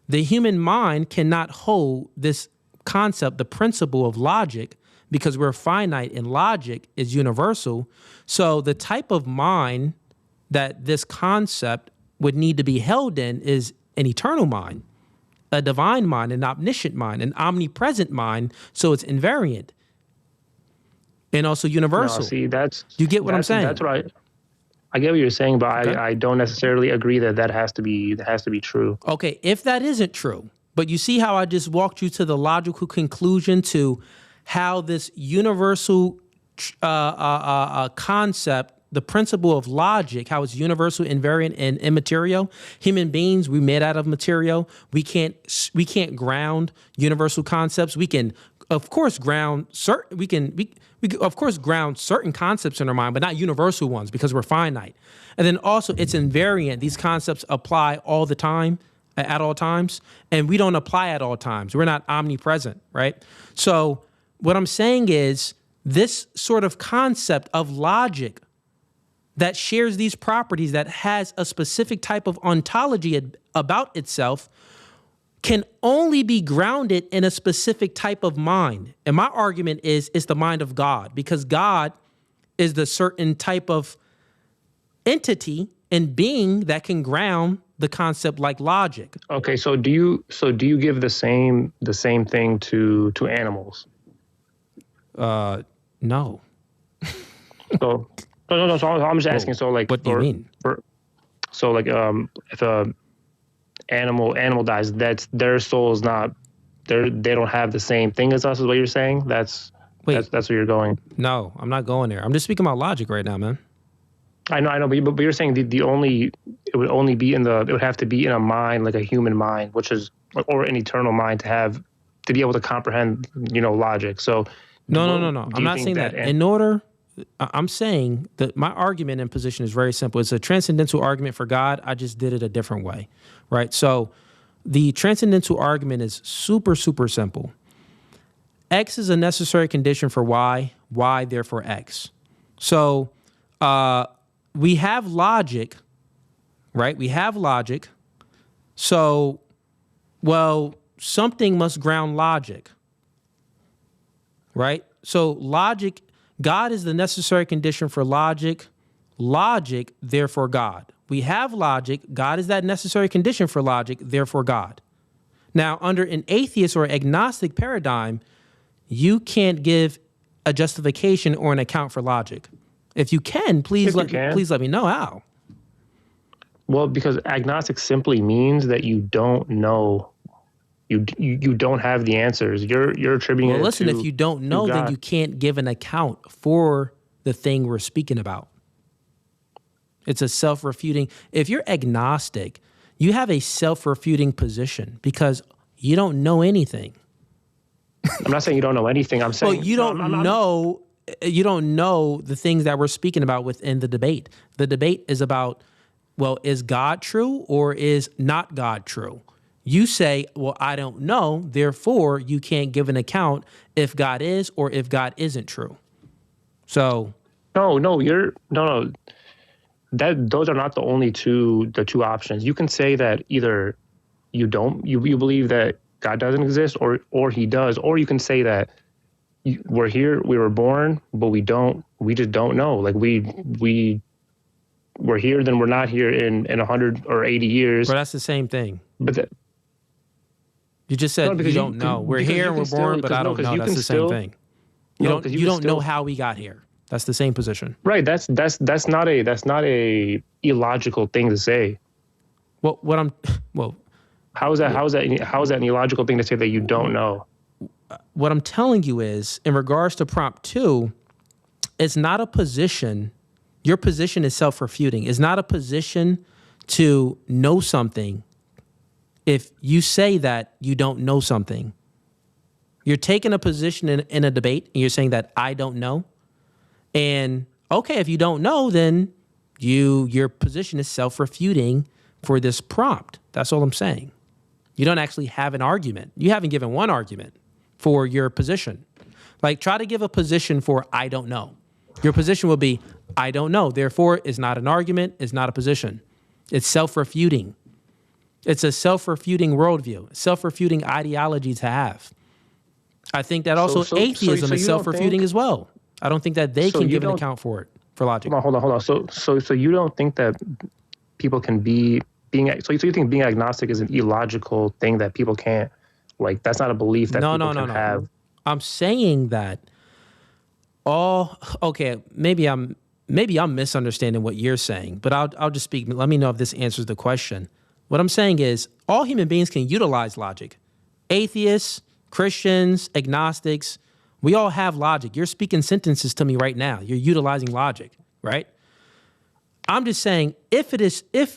The human mind cannot hold this concept, the principle of logic, because we're finite and logic is universal. So the type of mind that this concept would need to be held in is an eternal mind, a divine mind, an omniscient mind, an omnipresent mind. So it's invariant and also universal. No, see, you get what I'm saying? That's what I get what you're saying, but okay. I don't necessarily agree that has to be true. Okay, if that isn't true, but you see how I just walked you to the logical conclusion to how this universal concept, the principle of logic, how it's universal, invariant, and immaterial. Human beings, we made out of material. We can't ground universal concepts. We can, of course, ground certain. We can of course ground certain concepts in our mind, but not universal ones because we're finite. And then also, it's invariant. These concepts apply all the time, at all times, and we don't apply at all times. We're not omnipresent, right? So what I'm saying is this sort of concept of logic that shares these properties, that has a specific type of ontology about itself, can only be grounded in a specific type of mind. And my argument is it's the mind of God, because God is the certain type of entity and being that can ground the concept like logic. Okay, so do you give the same thing to animals? No. No. So I'm just asking. So like, what do you mean? If a animal dies, that's their soul is not. They don't have the same thing as us. Is what you're saying? That's where you're going. No, I'm not going there. I'm just speaking about logic right now, man. I know, but you're saying it would have to be in a mind, like a human mind, which is, or an eternal mind to be able to comprehend, logic. So no. I'm not saying that. I'm saying that my argument and position is very simple. It's a transcendental argument for God. I just did it a different way, right? So the transcendental argument is super, super simple. X is a necessary condition for Y, therefore X. So we have logic, right? We have logic. So, something must ground logic, right? So logic, God is the necessary condition for logic. Logic, therefore God. We have logic. God is that necessary condition for logic, therefore God. Now, under an atheist or agnostic paradigm, you can't give a justification or an account for logic. If you can, please let me know how. Well, because agnostic simply means that you don't know. You don't have the answers. You're attributing it to. Well, listen, if you don't know, then you can't give an account for the thing we're speaking about. It's a self-refuting. If you're agnostic, you have a self-refuting position because you don't know anything. I'm not saying you don't know anything. I'm saying you don't know. You don't know the things that we're speaking about within the debate. The debate is about, well, is God true or is not God true? You say, well, I don't know. Therefore, you can't give an account if God is or if God isn't true. So, no. Those are not the two options. You can say that either you believe that God doesn't exist or he does, or you can say that we're here, we were born, but we just don't know. Like we're here, then we're not here in 100 or 80 years. But that's the same thing. But you just said you don't know. We're here and we're born, but I don't know. That's the same thing. You don't know how we got here. That's the same position. Right. That's not a illogical thing to say. How is that an illogical thing to say that you don't know? What I'm telling you is, in regards to prompt 2, it's not a position. Your position is self-refuting. It's not a position to know something if you say that you don't know something. You're taking a position in a debate and you're saying that I don't know. And okay, if you don't know, then your position is self-refuting for this prompt. That's all I'm saying. You don't actually have an argument. You haven't given one argument for your position. Like, try to give a position for I don't know. Your position will be I don't know. Therefore, it's not an argument. It's not a position. It's self-refuting. It's a self-refuting worldview, self-refuting ideology to have. I think that also atheism is self-refuting as well. I don't think that they can give an account for it, for logic. Hold on. So you don't think that people can so you think being agnostic is an illogical thing that people can't, like, that's not a belief that people can have? I'm saying that maybe I'm misunderstanding what you're saying, but I'll just speak. Let me know if this answers the question. What I'm saying is all human beings can utilize logic. Atheists, Christians, agnostics, we all have logic. You're speaking sentences to me right now. You're utilizing logic, right? I'm just saying if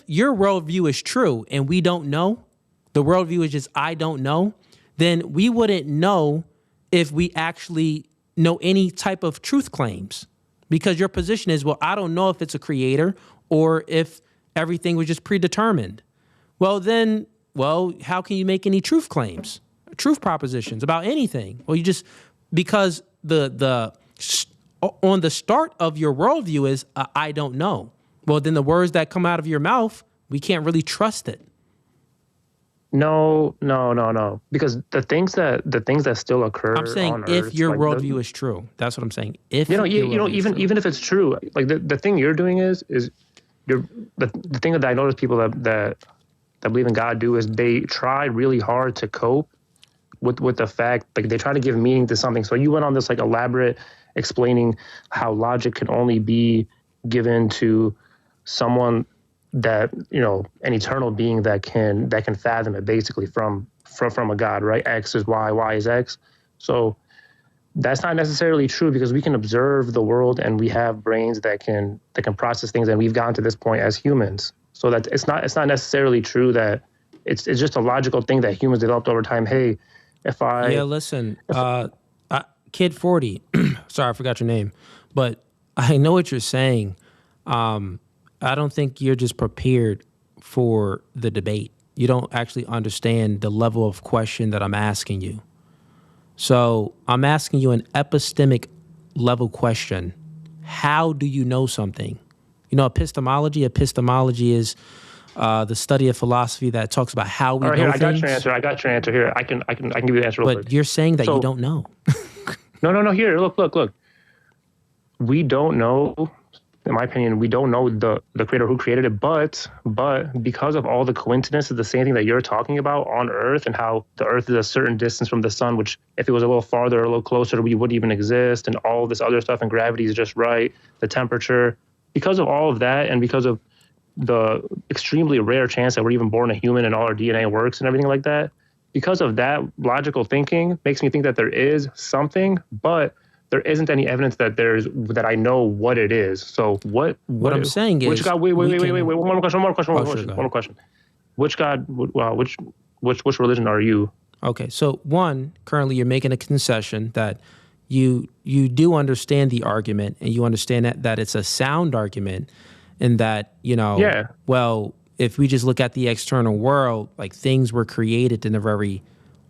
your worldview is true and we don't know, the worldview is just I don't know, then we wouldn't know if we actually know any type of truth claims, because your position is, well, I don't know if it's a creator or if everything was just predetermined. Well, how can you make any truth claims, truth propositions about anything? Well, because on the start of your worldview is I don't know. Well, then the words that come out of your mouth, we can't really trust it. No. Because the things that still occur. I'm saying on if Earth, your worldview is true, that's what I'm saying. If even if it's true, like the thing you're doing is the thing that I notice people that believe in God do is they try really hard to cope with the fact, like they try to give meaning to something. So you went on this like elaborate explaining how logic can only be given to someone that, an eternal being that can fathom it, basically from a God, right? X is Y, Y is X. So that's not necessarily true, because we can observe the world and we have brains that can process things, and we've gotten to this point as humans. So that it's not necessarily true that it's just a logical thing that humans developed over time. Hey, Kid 40, sorry, I forgot your name, but I know what you're saying. I don't think you're just prepared for the debate. You don't actually understand the level of question that I'm asking you. So I'm asking you an epistemic level question. How do you know something? Epistemology is the study of philosophy that talks about how we know things. I got your answer here. I can give you the answer real quick. But you're saying that you don't know. No. Here, look. We don't know. In my opinion, we don't know the creator who created it, but because of all the coincidences, the same thing that you're talking about on Earth, and how the Earth is a certain distance from the sun, which if it was a little farther or a little closer, we wouldn't even exist, and all this other stuff, and gravity is just right, the temperature. Because of all of that, and because of the extremely rare chance that we're even born a human and all our DNA works and everything like that, because of that logical thinking makes me think that there is something, but there isn't any evidence that I know what it is. So what I'm saying is, which God? Wait. One more question. Which God? Which religion are you? Okay, so one, currently you're making a concession that you do understand the argument, and you understand that it's a sound argument, and that, well, if we just look at the external world, like things were created in a very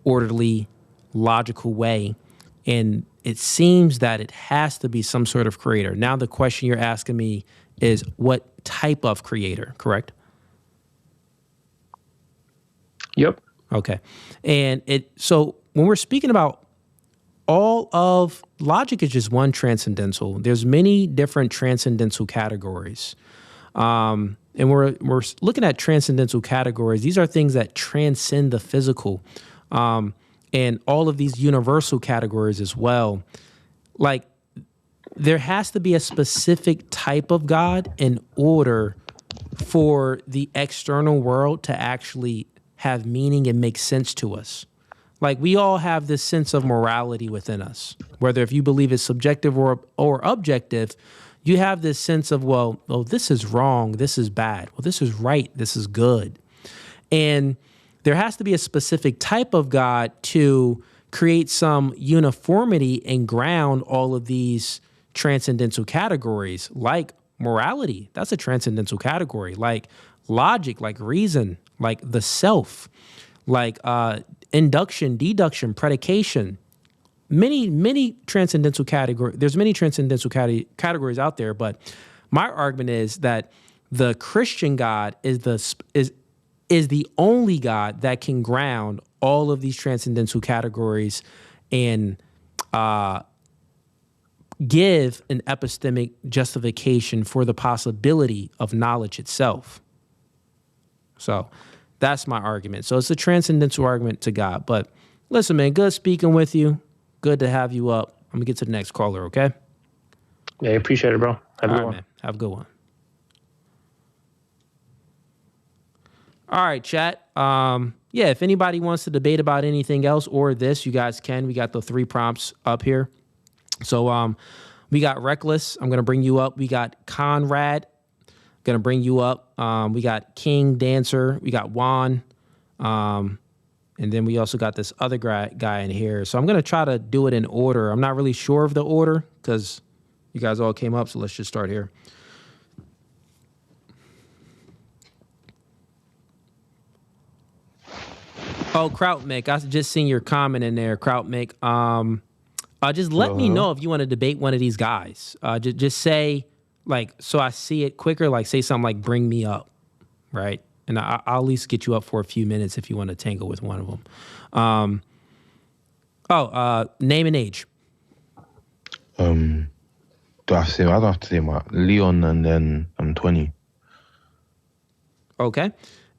orderly, logical way, and it seems that it has to be some sort of creator. Now the question you're asking me is what type of creator, correct? Yep. Okay. And so when we're speaking about all of logic is just one transcendental. There's many different transcendental categories. And we're looking at transcendental categories. These are things that transcend the physical. And all of these universal categories as well. Like, there has to be a specific type of God in order for the external world to actually have meaning and make sense to us. Like, we all have this sense of morality within us, whether if you believe it's subjective or objective, you have this sense of, well, this is wrong, this is bad. Well, this is right, this is good. And there has to be a specific type of God to create some uniformity and ground all of these transcendental categories, like morality. That's a transcendental category. Like logic, like reason, like the self, like induction, deduction, predication. Many transcendental categories. There's many transcendental categories out there, but my argument is that the Christian God is the only God that can ground all of these transcendental categories and give an epistemic justification for the possibility of knowledge itself. So that's my argument. So it's a transcendental argument to God. But listen, man, good speaking with you. Good to have you up. I'm going to get to the next caller, okay? Yeah, I appreciate it, bro. Have a good one. Man. Have a good one. All right, chat. Yeah, if anybody wants to debate about anything else or this, you guys can. We got the 3 prompts up here. So we got Reckless. I'm going to bring you up. We got Conrad. Going to bring you up. We got King Dancer. We got Juan. And then we also got this other guy in here. So I'm going to try to do it in order. I'm not really sure of the order because you guys all came up. So let's just start here. Oh, Krautmik, I just seen your comment in there, Krautmik. Just let me know if you want to debate one of these guys. Just say, like, so I see it quicker, like say something like bring me up, right? And I'll at least get you up for a few minutes if you want to tangle with one of them. Name and age. Do I have to say my Leon and then I'm 20. Okay.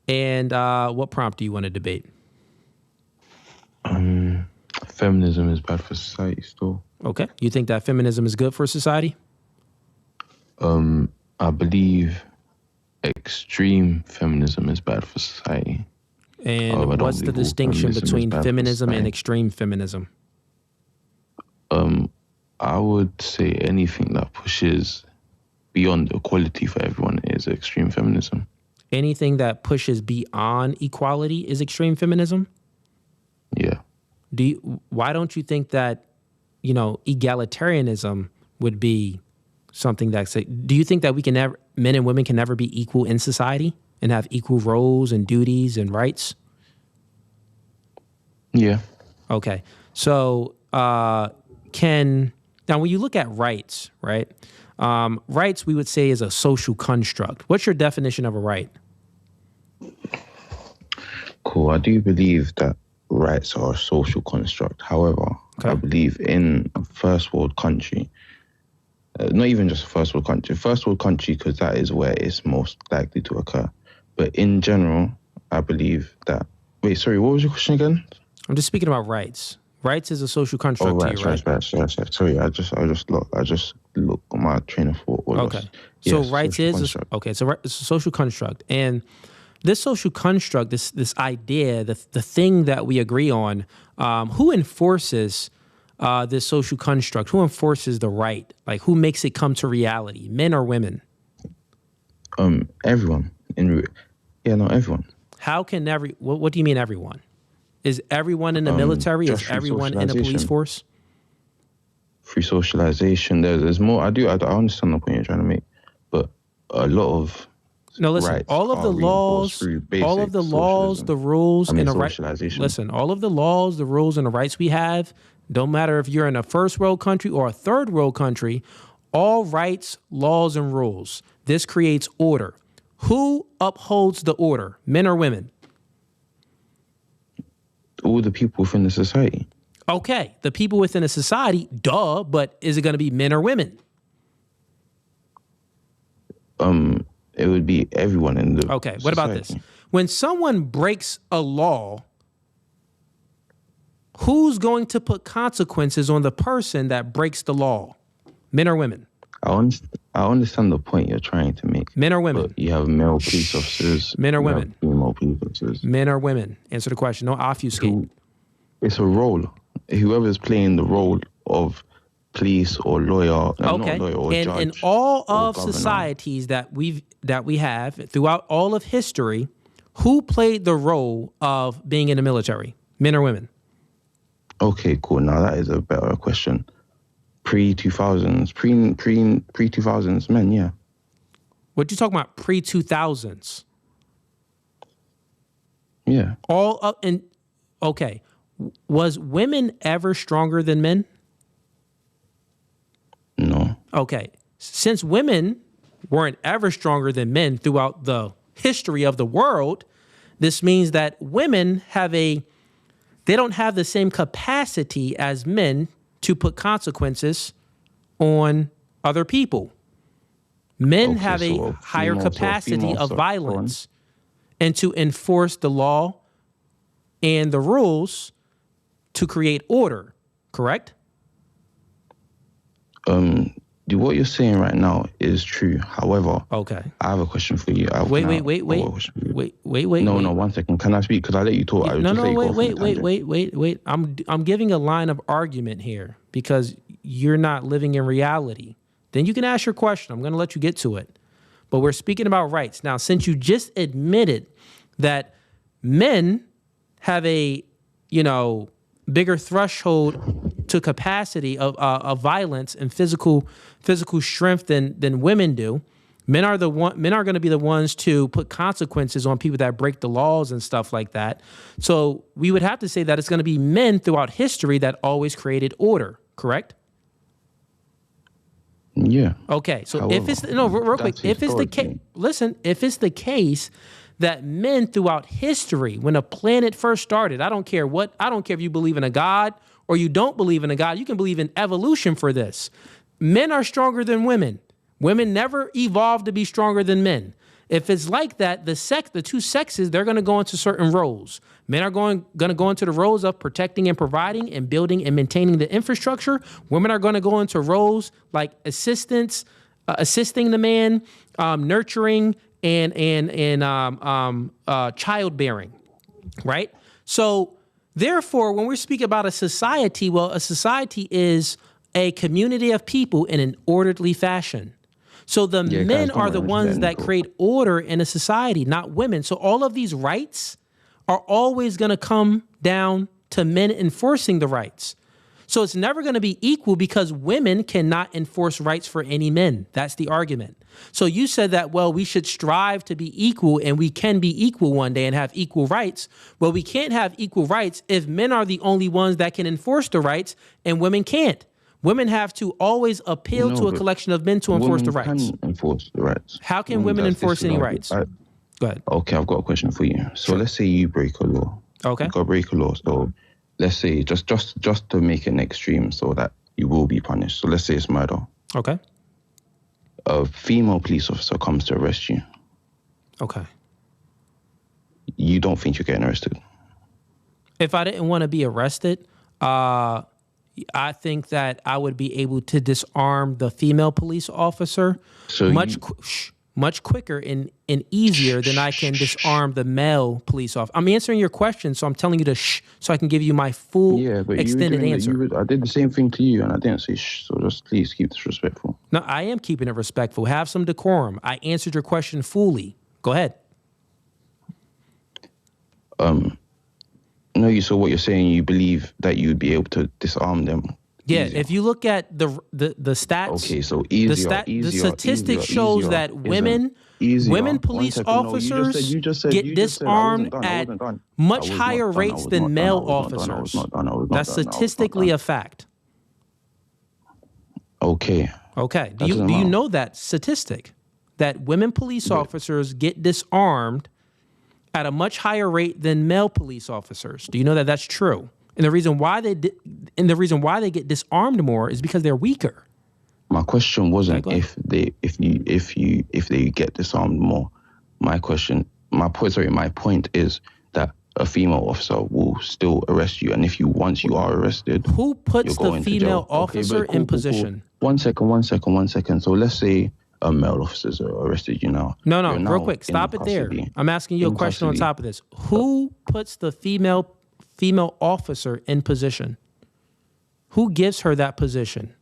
And what prompt do you want to debate? Feminism is bad for society still. Okay. You think that feminism is good for society? I believe extreme feminism is bad for society. And what's the distinction between feminism and extreme feminism? I would say anything that pushes beyond equality for everyone is extreme feminism. Anything that pushes beyond equality is extreme feminism? Yeah. Why don't you think that, egalitarianism would be something do you think that men and women can never be equal in society and have equal roles and duties and rights? Yeah. Okay. So, now when you look at rights, right? Rights we would say is a social construct. What's your definition of a right? Cool. I do believe that rights are a social construct. However, I believe in a first world country, not even just a first world country, because that is where it's most likely to occur. But in general, I believe that. Wait, sorry, what was your question again? I'm just speaking about rights. Rights is a social construct. Right. Sorry, I just look at my train of thought. Okay. So rights is it's a social construct, and this social construct, this idea, the thing that we agree on, who enforces this social construct? Who enforces the right? Like, who makes it come to reality? Men or women? Everyone. Everyone. How can what do you mean everyone? Is everyone in the military? Is everyone in the police force? Free socialization. There's more. I understand the point you're trying to make, but a lot of all of the laws, the rules, and the rights. Listen, all of the laws, the rules, and the rights we have, don't matter if you're in a first world country or a third world country, all rights, laws, and rules. This creates order. Who upholds the order, men or women? All the people within the society. Okay, the people within a society, duh, but is it going to be men or women? It would be everyone in the Okay, what about this? When someone breaks a law, who's going to put consequences on the person that breaks the law? Men or women? I understand the point you're trying to make. Men or women? But you have male police officers. Men or women? Female police officers. Men or women? Answer the question. No obfuscate. It's a role. Whoever's playing the role of police or lawyer, not lawyer or judge. In all of governor. societies that we have throughout all of history, who played the role of being in the military? Men or women? Okay, cool. Now that is a better question. Pre-2000s, pre-2000s men, yeah. What you talking about? Pre-2000s? Yeah. All up and okay. Was women ever stronger than men? No. Okay. Since women weren't ever stronger than men throughout the history of the world, this means that women they don't have the same capacity as men to put consequences on other people. Men have a higher capacity of violence and to enforce the law and the rules to create order, correct? What you're saying right now is true. However, okay, I have a question for you. Wait. No, 1 second. Can I speak? Because I let you talk. Wait. I'm giving a line of argument here because you're not living in reality. Then you can ask your question. I'm going to let you get to it. But we're speaking about rights. Now, since you just admitted that men have a, bigger threshold to capacity of violence and physical strength than women do. Men are going to be the ones to put consequences on people that break the laws and stuff like that. So we would have to say that it's going to be men throughout history that always created order, correct? Yeah. Okay. So if it's real quick, if it's the case, listen, if it's the case that men throughout history, when a planet first started, I don't care if you believe in a God or you don't believe in a God, you can believe in evolution for this. Men are stronger than women. Women never evolved to be stronger than men. If it's like that, the two sexes, they're going to go into certain roles. Men are going to go into the roles of protecting and providing and building and maintaining the infrastructure. Women are going to go into roles like assisting the man, nurturing, and childbearing, right? So therefore, when we speak about a society, a society is a community of people in an orderly fashion. So the men are the ones that create order in a society, not women. So all of these rights are always going to come down to men enforcing the rights. So it's never going to be equal because women cannot enforce rights for any men. That's the argument. So you said that, we should strive to be equal and we can be equal one day and have equal rights. Well, we can't have equal rights if men are the only ones that can enforce the rights and women can't. Women have to always appeal to a collection of men to enforce the rights. Women can enforce the rights. How can women enforce any rights? Go ahead. Okay, I've got a question for you. So let's say you break a law. Okay. You got to break a law. So let's say just to make it extreme so that you will be punished. So let's say it's murder. Okay. A female police officer comes to arrest you. Okay. You don't think you're getting arrested? If I didn't want to be arrested, I think much quicker and easier than I can disarm the male police officer. I'm answering your question, so I'm telling you to shh, so I can give you my full extended answer. I did the same thing to you, and I didn't say shh, so just please keep this respectful. No, I am keeping it respectful. Have some decorum. I answered your question fully. Go ahead. No, so what you're saying, you believe that you'd be able to disarm them. Yeah, if you look at the stats, okay, so the statistics shows that women police officers get disarmed at much higher rates than male officers. That's statistically a fact. Okay. Okay. Do you know that statistic that women police officers get disarmed at a much higher rate than male police officers? Do you know that that's true? And the reason why they get disarmed more is because they're weaker. My question wasn't if they get disarmed more. My point is that a female officer will still arrest you, and once you are arrested, who puts the female officer in position? Cool. One second. So let's say a male officers are arrested you now. No, real quick, stop it there. I'm asking you a question on top of this. Who puts the female officer in position? Who gives her that position?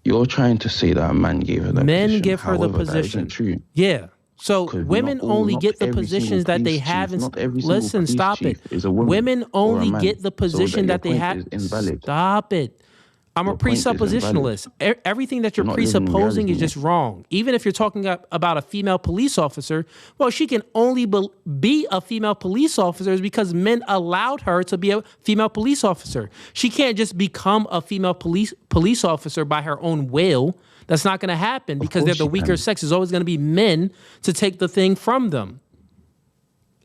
You're trying to say that a man gave her that position. Men give her the position. That isn't true. Yeah. So women only get the positions that they have. Listen, stop it. Women only get the position that they have. Stop it. I'm a presuppositionalist. Everything that you're presupposing is just wrong. Even if you're talking about a female police officer, well, she can only be a female police officer because men allowed her to be a female police officer. She can't just become a female police officer by her own will. That's not going to happen because they're the weaker sex. There's always going to be men to take the thing from them.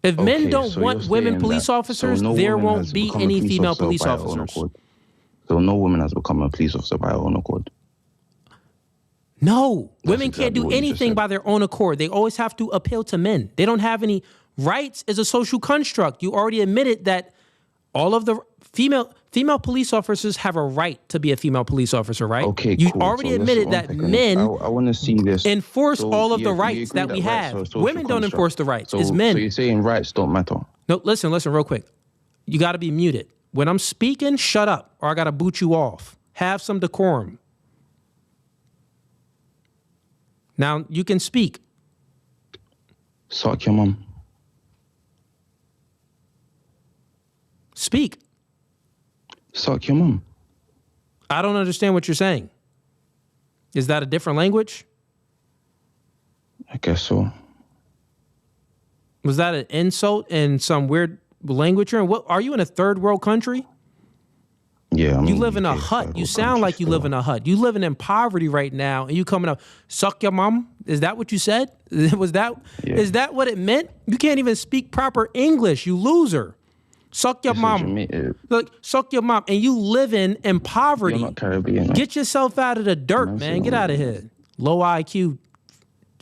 If men don't want women police officers, there won't be any female police officers. So no woman has become a police officer by her own accord? No. Women can't do anything by their own accord. They always have to appeal to men. They don't have any rights as a social construct. You already admitted that all of the female police officers have a right to be a female police officer, right? Okay, you already admitted that men I want to see this. enforce all of the rights that we have. Women don't enforce the rights. It's men. So you're saying rights don't matter? No, listen real quick. You got to be muted. When I'm speaking, shut up, or I got to boot you off. Have some decorum. Now, you can speak. Suck your mom. Speak. Suck your mom. I don't understand what you're saying. Is that a different language? I guess so. Was that an insult in some weird language you're in? What, are you in a third world country? Yeah. You live in a hut. You sound like you live in a hut. You living in poverty right now, and you coming up, suck your mom? Is that what you said? Is that what it meant? You can't even speak proper English, you loser. Suck your mom. Look, suck your mom. And you living in poverty. You're not Caribbean. Get yourself out of the dirt, man. Get out of here. Low IQ.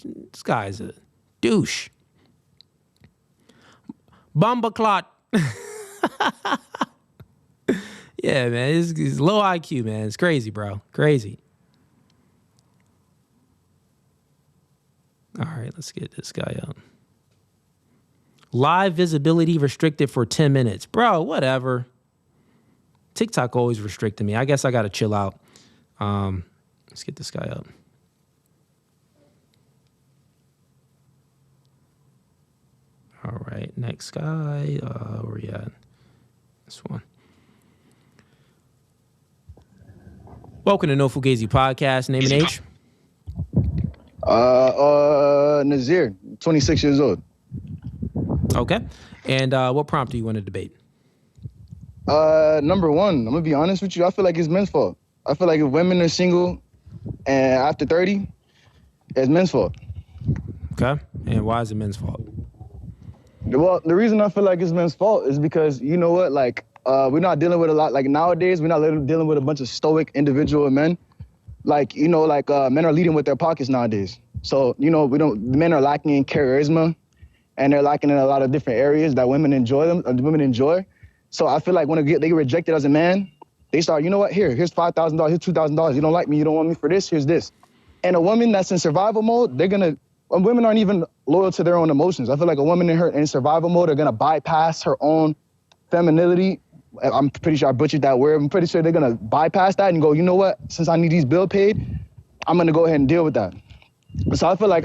This guy's a douche. Bumba clot. Yeah, man. It's low IQ, man. It's crazy, bro. Crazy. All right, let's get this guy up. Live visibility restricted for 10 minutes. Bro, whatever. TikTok always restricted me. I guess I got to chill out. Let's get this guy up. All right, next guy. Where we at? This one. Welcome to No Fugazee Podcast. Name and age? Nazir, 26 years old. Okay. And what prompt do you want to debate? Number one, I'm gonna be honest with you. I feel like it's men's fault. I feel like if women are single and after 30, it's men's fault. Okay. And why is it men's fault? Well, the reason I feel like it's men's fault is because, you know what, like, we're not dealing with a lot, like nowadays, we're not dealing with a bunch of stoic individual men. Like, you know, like men are leading with their pockets nowadays. So, you know, men are lacking in charisma and they're lacking in a lot of different areas that women enjoy. So I feel like when they get rejected as a man, they start, you know what, here's $5,000, here's $2,000. You don't like me, you don't want me for this, here's this. And a woman that's in survival mode, women aren't even loyal to their own emotions. I feel like a woman in survival mode are gonna bypass her own femininity. I'm pretty sure I butchered that word. I'm pretty sure they're gonna bypass that and go, you know what? Since I need these bills paid, I'm gonna go ahead and deal with that. So I feel like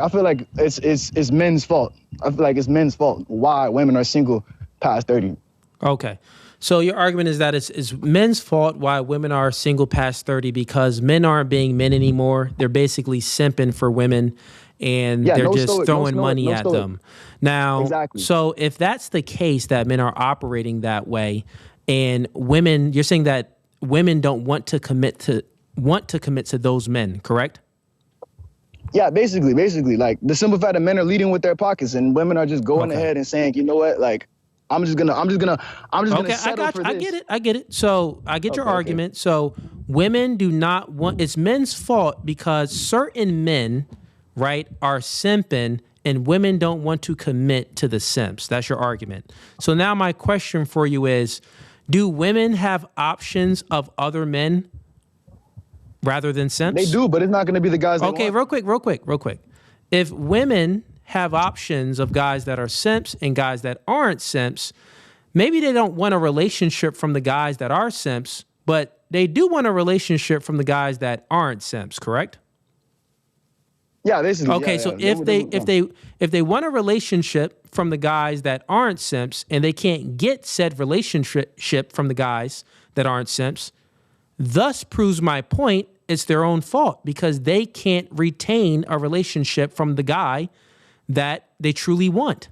it's men's fault. I feel like it's men's fault why women are single past 30. Okay. So your argument is that it's men's fault why women are single past 30 because men aren't being men anymore. They're basically simping for women and they're just throwing money at them. Now, exactly. So if that's the case, that men are operating that way and women, you're saying that women don't want to commit to those men, correct? Yeah, basically, like the simple fact that men are leading with their pockets and women are just going ahead and saying, you know what, like, I'm just gonna settle for this. I get it. So I get your argument. So women do not want, it's men's fault because certain men, right, are simping and women don't want to commit to the simps. That's your argument. So now my question for you is, do women have options of other men rather than simps? They do, but it's not going to be the guys they want. Real quick. If women have options of guys that are simps and guys that aren't simps, maybe they don't want a relationship from the guys that are simps, but they do want a relationship from the guys that aren't simps, correct? Yeah, basically. Okay, so if they want a relationship from the guys that aren't simps and they can't get said relationship from the guys that aren't simps, thus proves my point, it's their own fault because they can't retain a relationship from the guy that they truly want.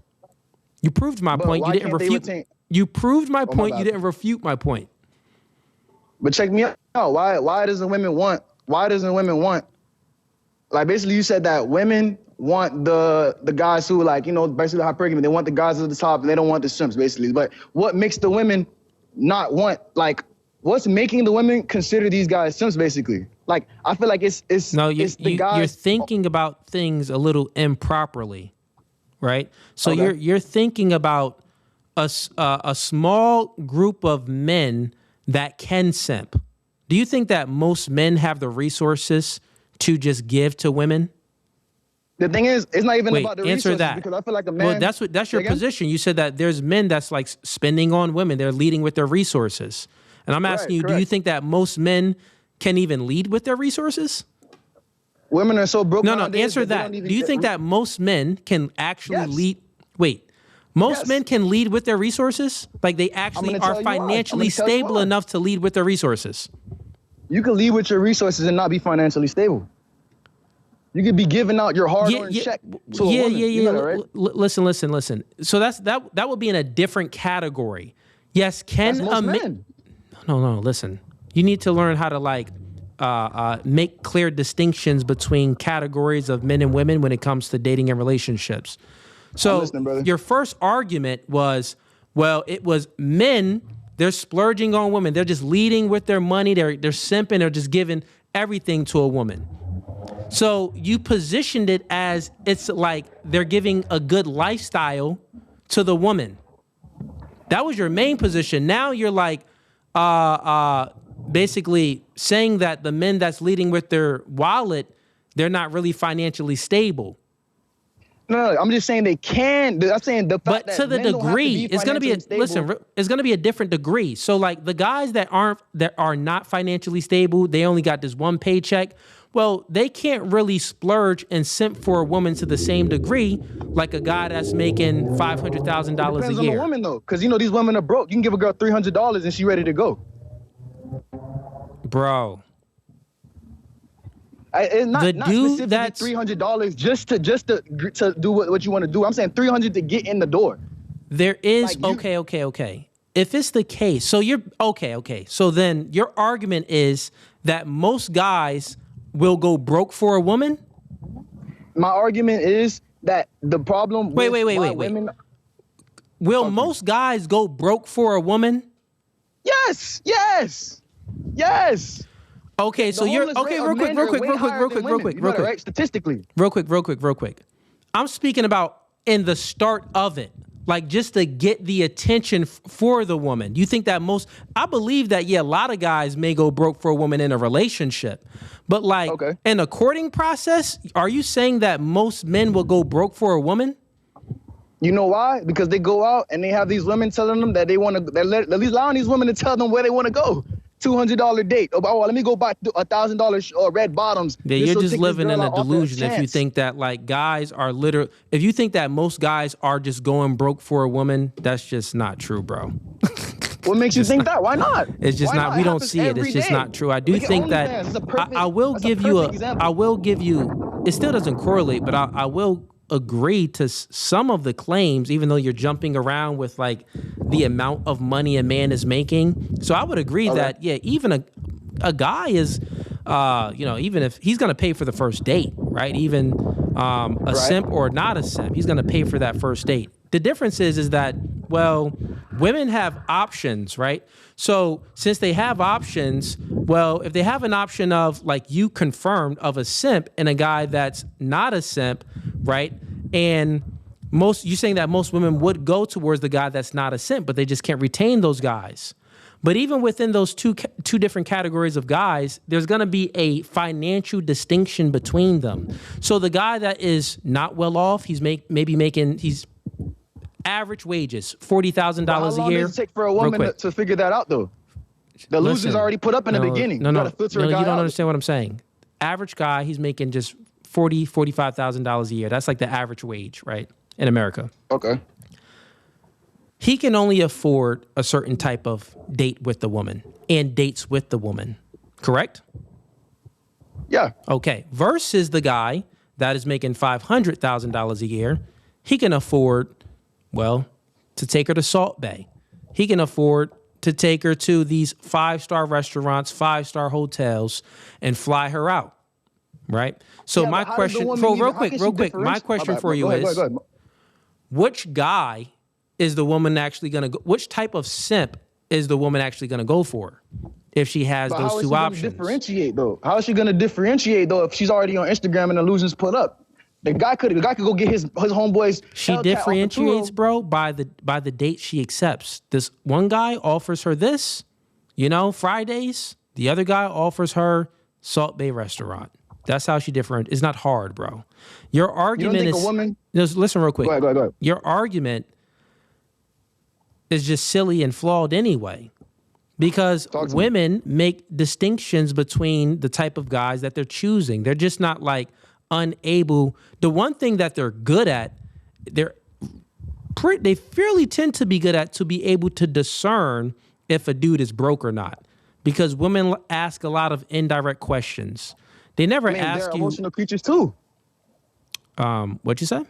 You proved my point. You didn't refute. You proved my point. You didn't refute my point. But check me out. Why doesn't women want? Like basically, you said that women want the guys who like, you know, basically hypergamy. They want the guys at the top and they don't want the simps, basically. But what makes the women not want, like, what's making the women consider these guys simps, basically? Like, I feel like it's the guys. You're thinking about things a little improperly, right? So you're thinking about a small group of men that can simp. Do you think that most men have the resources to just give to women? The thing is, it's not even about the answer resources that. Because I feel like a man. Well, that's your position. You said that there's men that's like spending on women. They're leading with their resources. And I'm asking you, do you think that most men can even lead with their resources? Women are so broke. No, answer that. Do you think that most men can actually lead? Wait, most men can lead with their resources? Like they actually are financially stable enough to lead with their resources? You can lead with your resources and not be financially stable. You could be giving out your hard-earned check to a woman. You know that, right? Listen. So that would be in a different category. Yes, can a man? No, listen. You need to learn how to like make clear distinctions between categories of men and women when it comes to dating and relationships. So your first argument was, well, it was men, they're splurging on women. They're just leading with their money. They're simping. They're just giving everything to a woman. So you positioned it as it's like they're giving a good lifestyle to the woman. That was your main position. Now you're like basically saying that the men that's leading with their wallet, they're not really financially stable. No, I'm just saying they can. I'm saying the fact that to the degree, it's going to be it's going to be a different degree. So like the guys that are not financially stable, they only got this one paycheck. Well, they can't really splurge and simp for a woman to the same degree like a guy that's making $500,000 a year. Depends on the woman though, because you know these women are broke. You can give a girl $300 and she's ready to go. Bro. It's not specifically $300 just to do what you want to do. I'm saying $300 to get in the door. There is okay. If it's the case, so you're okay. So then your argument is that most guys will go broke for a woman? My argument is that the problem wait. Women will most guys go broke for a woman? Yes. Okay, so you're okay. Real quick. Right? Statistically. Real quick. I'm speaking about in the start of it. like just to get the attention for the woman? You think that I believe that, yeah, a lot of guys may go broke for a woman in a relationship, but like in a courting process, are you saying that most men will go broke for a woman? You know why? Because they go out and they have these women telling them that they want to, they're at least allowing these women to tell them where they want to go. $200 date. Oh, let me go buy $1,000 red bottoms. Yeah, you're just living in a delusion if you think that like guys are if you think that most guys are just going broke for a woman, that's just not true, bro. What makes you think that? Why not? It's just not. We don't see it. It's just not true. I do think that I will give you it still doesn't correlate, but I will agree to some of the claims, even though you're jumping around with like the amount of money a man is making. So I would agree that, yeah, even a guy is, even if he's going to pay for the first date, right? Even a simp or not a simp, he's going to pay for that first date. The difference is that, well, women have options, right? So since they have options, well, if they have an option of like you confirmed of a simp and a guy that's not a simp, right? And you're saying that most women would go towards the guy that's not a simp, but they just can't retain those guys. But even within those two different categories of guys, there's going to be a financial distinction between them. So the guy that is not well off, he's average wages, $40,000 a year. How long does it take for a woman to figure that out, though? The loser's already put up in the beginning. No, you don't understand what I'm saying. Average guy, he's making just $45,000 a year. That's like the average wage, right, in America. Okay. He can only afford a certain type of date with the woman and dates with the woman, correct? Yeah. Okay. Versus the guy that is making $500,000 a year, he can afford, well, to take her to Salt Bay. He can afford to take her to these 5-star restaurants, 5-star hotels, and fly her out, right? So my question, real quick, my question for you is, which guy is the woman actually going to go, which type of simp is the woman actually going to go for if she has those two options? How is she going to differentiate though if she's already on Instagram and illusions put up? The guy could go get his homeboys. She differentiates, bro, by the date she accepts. This one guy offers her this, Fridays. The other guy offers her Salt Bay restaurant. That's how she different. It's not hard, bro. Your argument is. Just listen real quick. Go ahead. Your argument is just silly and flawed anyway, because women make distinctions between the type of guys that they're choosing. They're just not like unable. The one thing that they're good at, they fairly tend to be good at to be able to discern if a dude is broke or not, because women ask a lot of indirect questions. They never ask they're you. Emotional creatures too. What'd you say?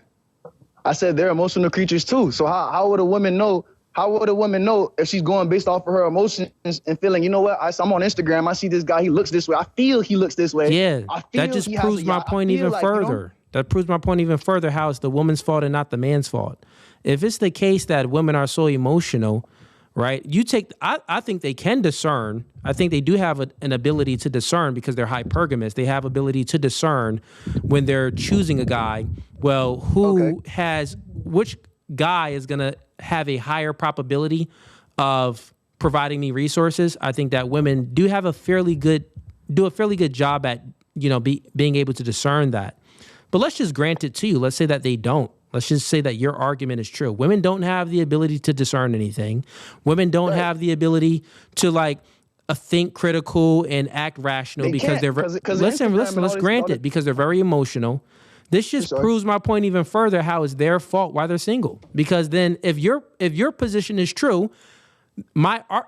I said they're emotional creatures too. So how would a woman know? How would a woman know if she's going based off of her emotions and feeling, I'm on Instagram, I see this guy, he looks this way. I feel he looks this way. Yeah, that just proves my point even further. That proves my point even further, how it's the woman's fault and not the man's fault. If it's the case that women are so emotional, right, I think they can discern. I think they do have an ability to discern because they're hypergamous. They have ability to discern when they're choosing a guy. Well, which guy is going to have a higher probability of providing me resources? I think that women do have a fairly good job at, being able to discern that. But let's just grant it to you. Let's say that they don't. Let's just say that your argument is true. Women don't have the ability to discern anything. Women don't have the ability to think critical and act rational because let's grant it, because they're very emotional. This just proves my point even further, how it's their fault why they're single. Because then if your position is true, you're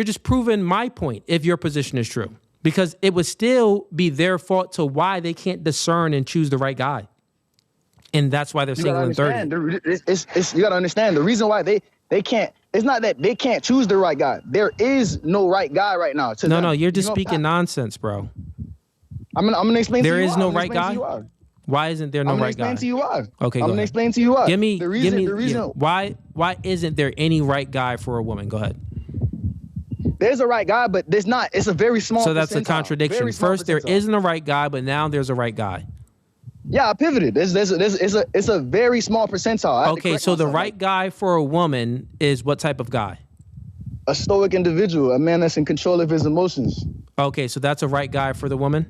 just proving my point if your position is true. Because it would still be their fault to why they can't discern and choose the right guy. And that's why they're single in 30. You got to understand, the reason why they can't, it's not that they can't choose the right guy. There is no right guy right now. No, you're just speaking nonsense, bro. I'm gonna explain to you why. There is no right guy? Why isn't there no right guy? I'm gonna explain to you why. Okay, I'm gonna explain to you why. Give me the reason. Why isn't there any right guy for a woman? Go ahead. There's a right guy, but there's not. It's a very small. So that's a contradiction. First, there isn't a right guy, but now there's a right guy. Yeah, I pivoted. It's a very small percentile. Okay, so the right guy for a woman is what type of guy? A stoic individual, a man that's in control of his emotions. Okay, so that's a right guy for the woman?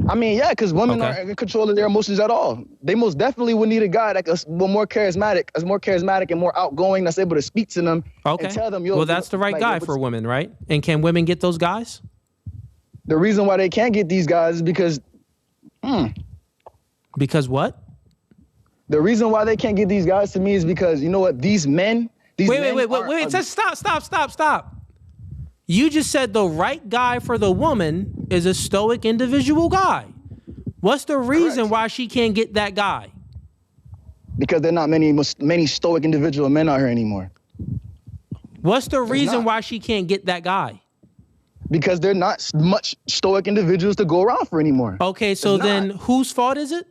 I mean, yeah, because women aren't in control of their emotions at all. They most definitely would need a guy that's more charismatic and more outgoing, that's able to speak to them and tell them, well, that's the right guy for women, right? And can women get those guys? The reason why they can't get these guys is because... Because what? The reason why they can't get these guys to me is because, you know what, these men... Wait, stop. You just said the right guy for the woman is a stoic individual guy. What's the reason why she can't get that guy? Because there are not many stoic individual men out here anymore. What's the reason why she can't get that guy? Because there are not much stoic individuals to go around for anymore. Okay, so then whose fault is it?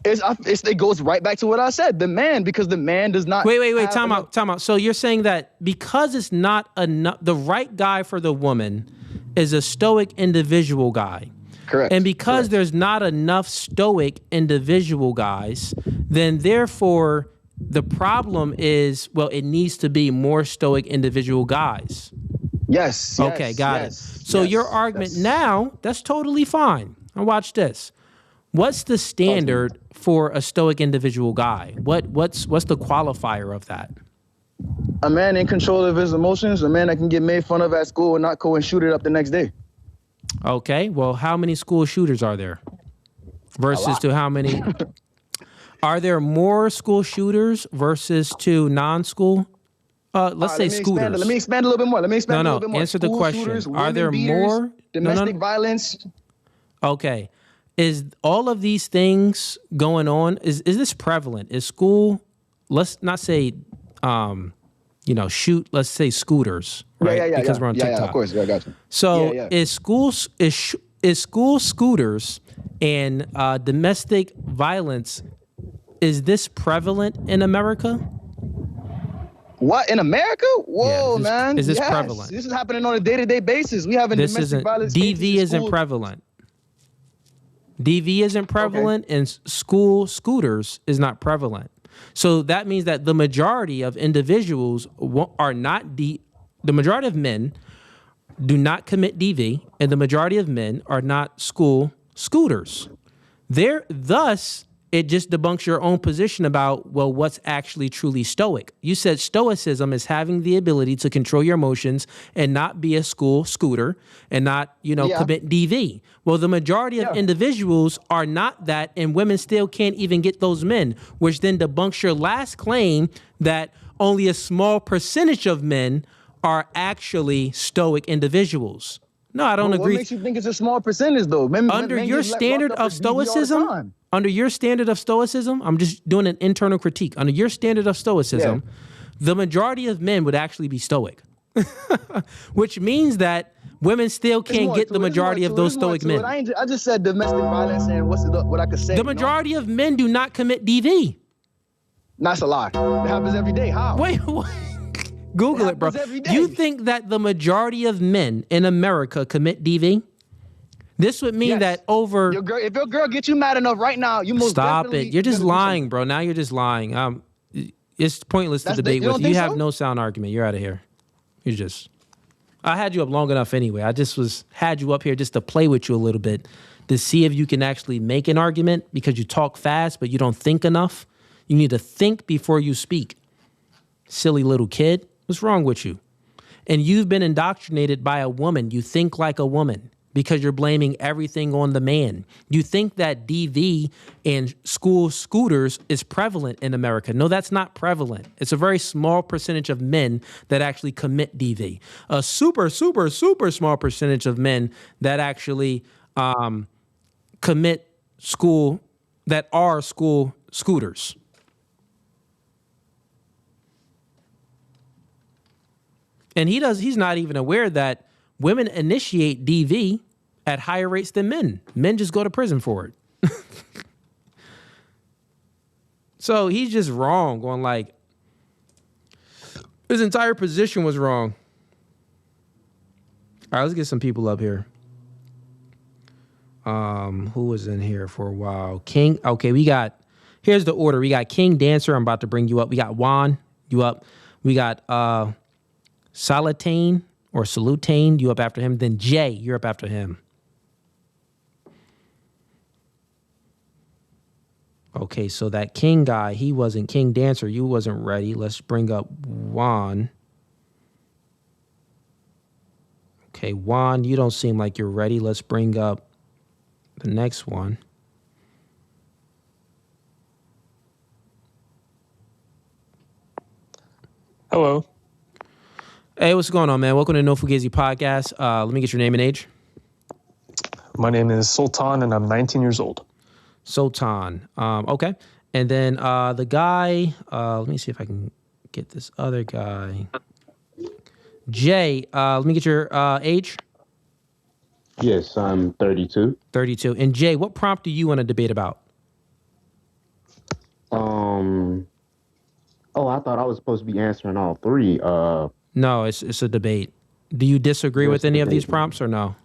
It goes right back to what I said. The man, because the man does not... Wait, time out. So you're saying that because it's not enough, the right guy for the woman is a stoic individual guy. Correct. And because there's not enough stoic individual guys, then therefore the problem is, well, it needs to be more stoic individual guys. Yes. Okay, got it. So your argument now, that's totally fine. Now watch this. What's the standard for a stoic individual guy? What's the qualifier of that? A man in control of his emotions, a man that can get made fun of at school and not go and shoot it up the next day. Okay, well, how many school shooters are there? Versus to how many? Are there more school shooters versus to non-school? Let's say scooters. Let me expand a little bit more. No, answer the question. Shooters, are there more? Domestic violence. Okay. Is all of these things going on? Is this prevalent? Is school, let's not say, let's say scooters, right? Yeah. Because we're on TikTok. Yeah, of course. Yeah, I got you. So is school scooters and domestic violence, is this prevalent in America? What, in America? Whoa, man. Is this prevalent? This is happening on a day-to-day basis. We have a domestic violence. DV isn't prevalent. DV isn't prevalent, and school scooters is not prevalent. So that means that the majority of individuals are not the majority of men do not commit DV, and the majority of men are not school scooters. Thus, it just debunks your own position about, well, what's actually truly stoic. You said stoicism is having the ability to control your emotions and not be a school scooter and not, commit DV. Well, the majority of individuals are not that, and women still can't even get those men, which then debunks your last claim that only a small percentage of men are actually stoic individuals. No, I don't agree. What makes you think it's a small percentage, though? Under your standard of stoicism, I'm just doing an internal critique. Under your standard of stoicism, the majority of men would actually be stoic, which means that women still can't get the majority of those stoic men. I just said domestic violence and what I could say. The majority of men do not commit DV. That's a lie. It happens every day. How? Wait. Google it, bro. You think that the majority of men in America commit DV? This would mean that over... if your girl gets you mad enough right now, you most Stop definitely... it. You're just lying, bro. Now you're just lying. It's pointless to debate with. You have no sound argument. You're out of here. You're just... I had you up long enough anyway. I just had you up here just to play with you a little bit, to see if you can actually make an argument, because you talk fast, but you don't think enough. You need to think before you speak. Silly little kid. What's wrong with you? And you've been indoctrinated by a woman. You think like a woman because you're blaming everything on the man. You think that DV and school scooters is prevalent in America. No, that's not prevalent. It's a very small percentage of men that actually commit DV. A super, super, super small percentage of men that actually commit school, that are school scooters. And he's not even aware that women initiate DV at higher rates than men. Men just go to prison for it. So he's just wrong on his entire position was wrong. All right, let's get some people up here. Who was in here for a while? King. Okay, here's the order. We got King Dancer. I'm about to bring you up. We got Juan, you up. We got Salatane or Salutane, you up after him. Then Jay, you're up after him. Okay, so that King guy, he wasn't King Dancer. You wasn't ready. Let's bring up Juan. Okay, Juan, you don't seem like you're ready. Let's bring up the next one. Hello. Hey, what's going on, man? Welcome to No Fugazee Podcast. Let me get your name and age. My name is Sultan, and I'm 19 years old. Sultan. Okay. And then the guy, let me see if I can get this other guy. Jay, let me get your age. Yes, I'm 32. 32. And Jay, what prompt do you want to debate about? Oh, I thought I was supposed to be answering all three. No, it's a debate. Do you disagree with any of these prompts or no?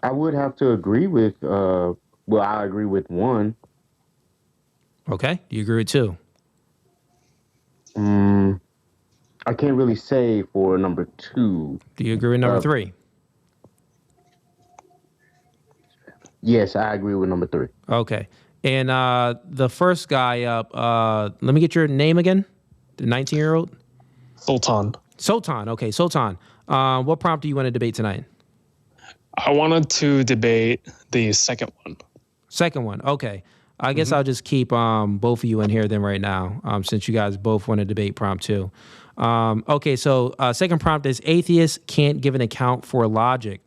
I would have to agree with, I agree with one. Okay. Do you agree with two? I can't really say for number two. Do you agree with number three? Yes, I agree with number three. Okay. And the first guy up, let me get your name again. The 19-year-old? Sultan. Sultan. Okay, Sultan. What prompt do you want to debate tonight? I wanted to debate the second one. Second one. Okay. I guess I'll just keep both of you in here then right now, since you guys both want to debate prompt two. Okay, so second prompt is atheists can't give an account for logic.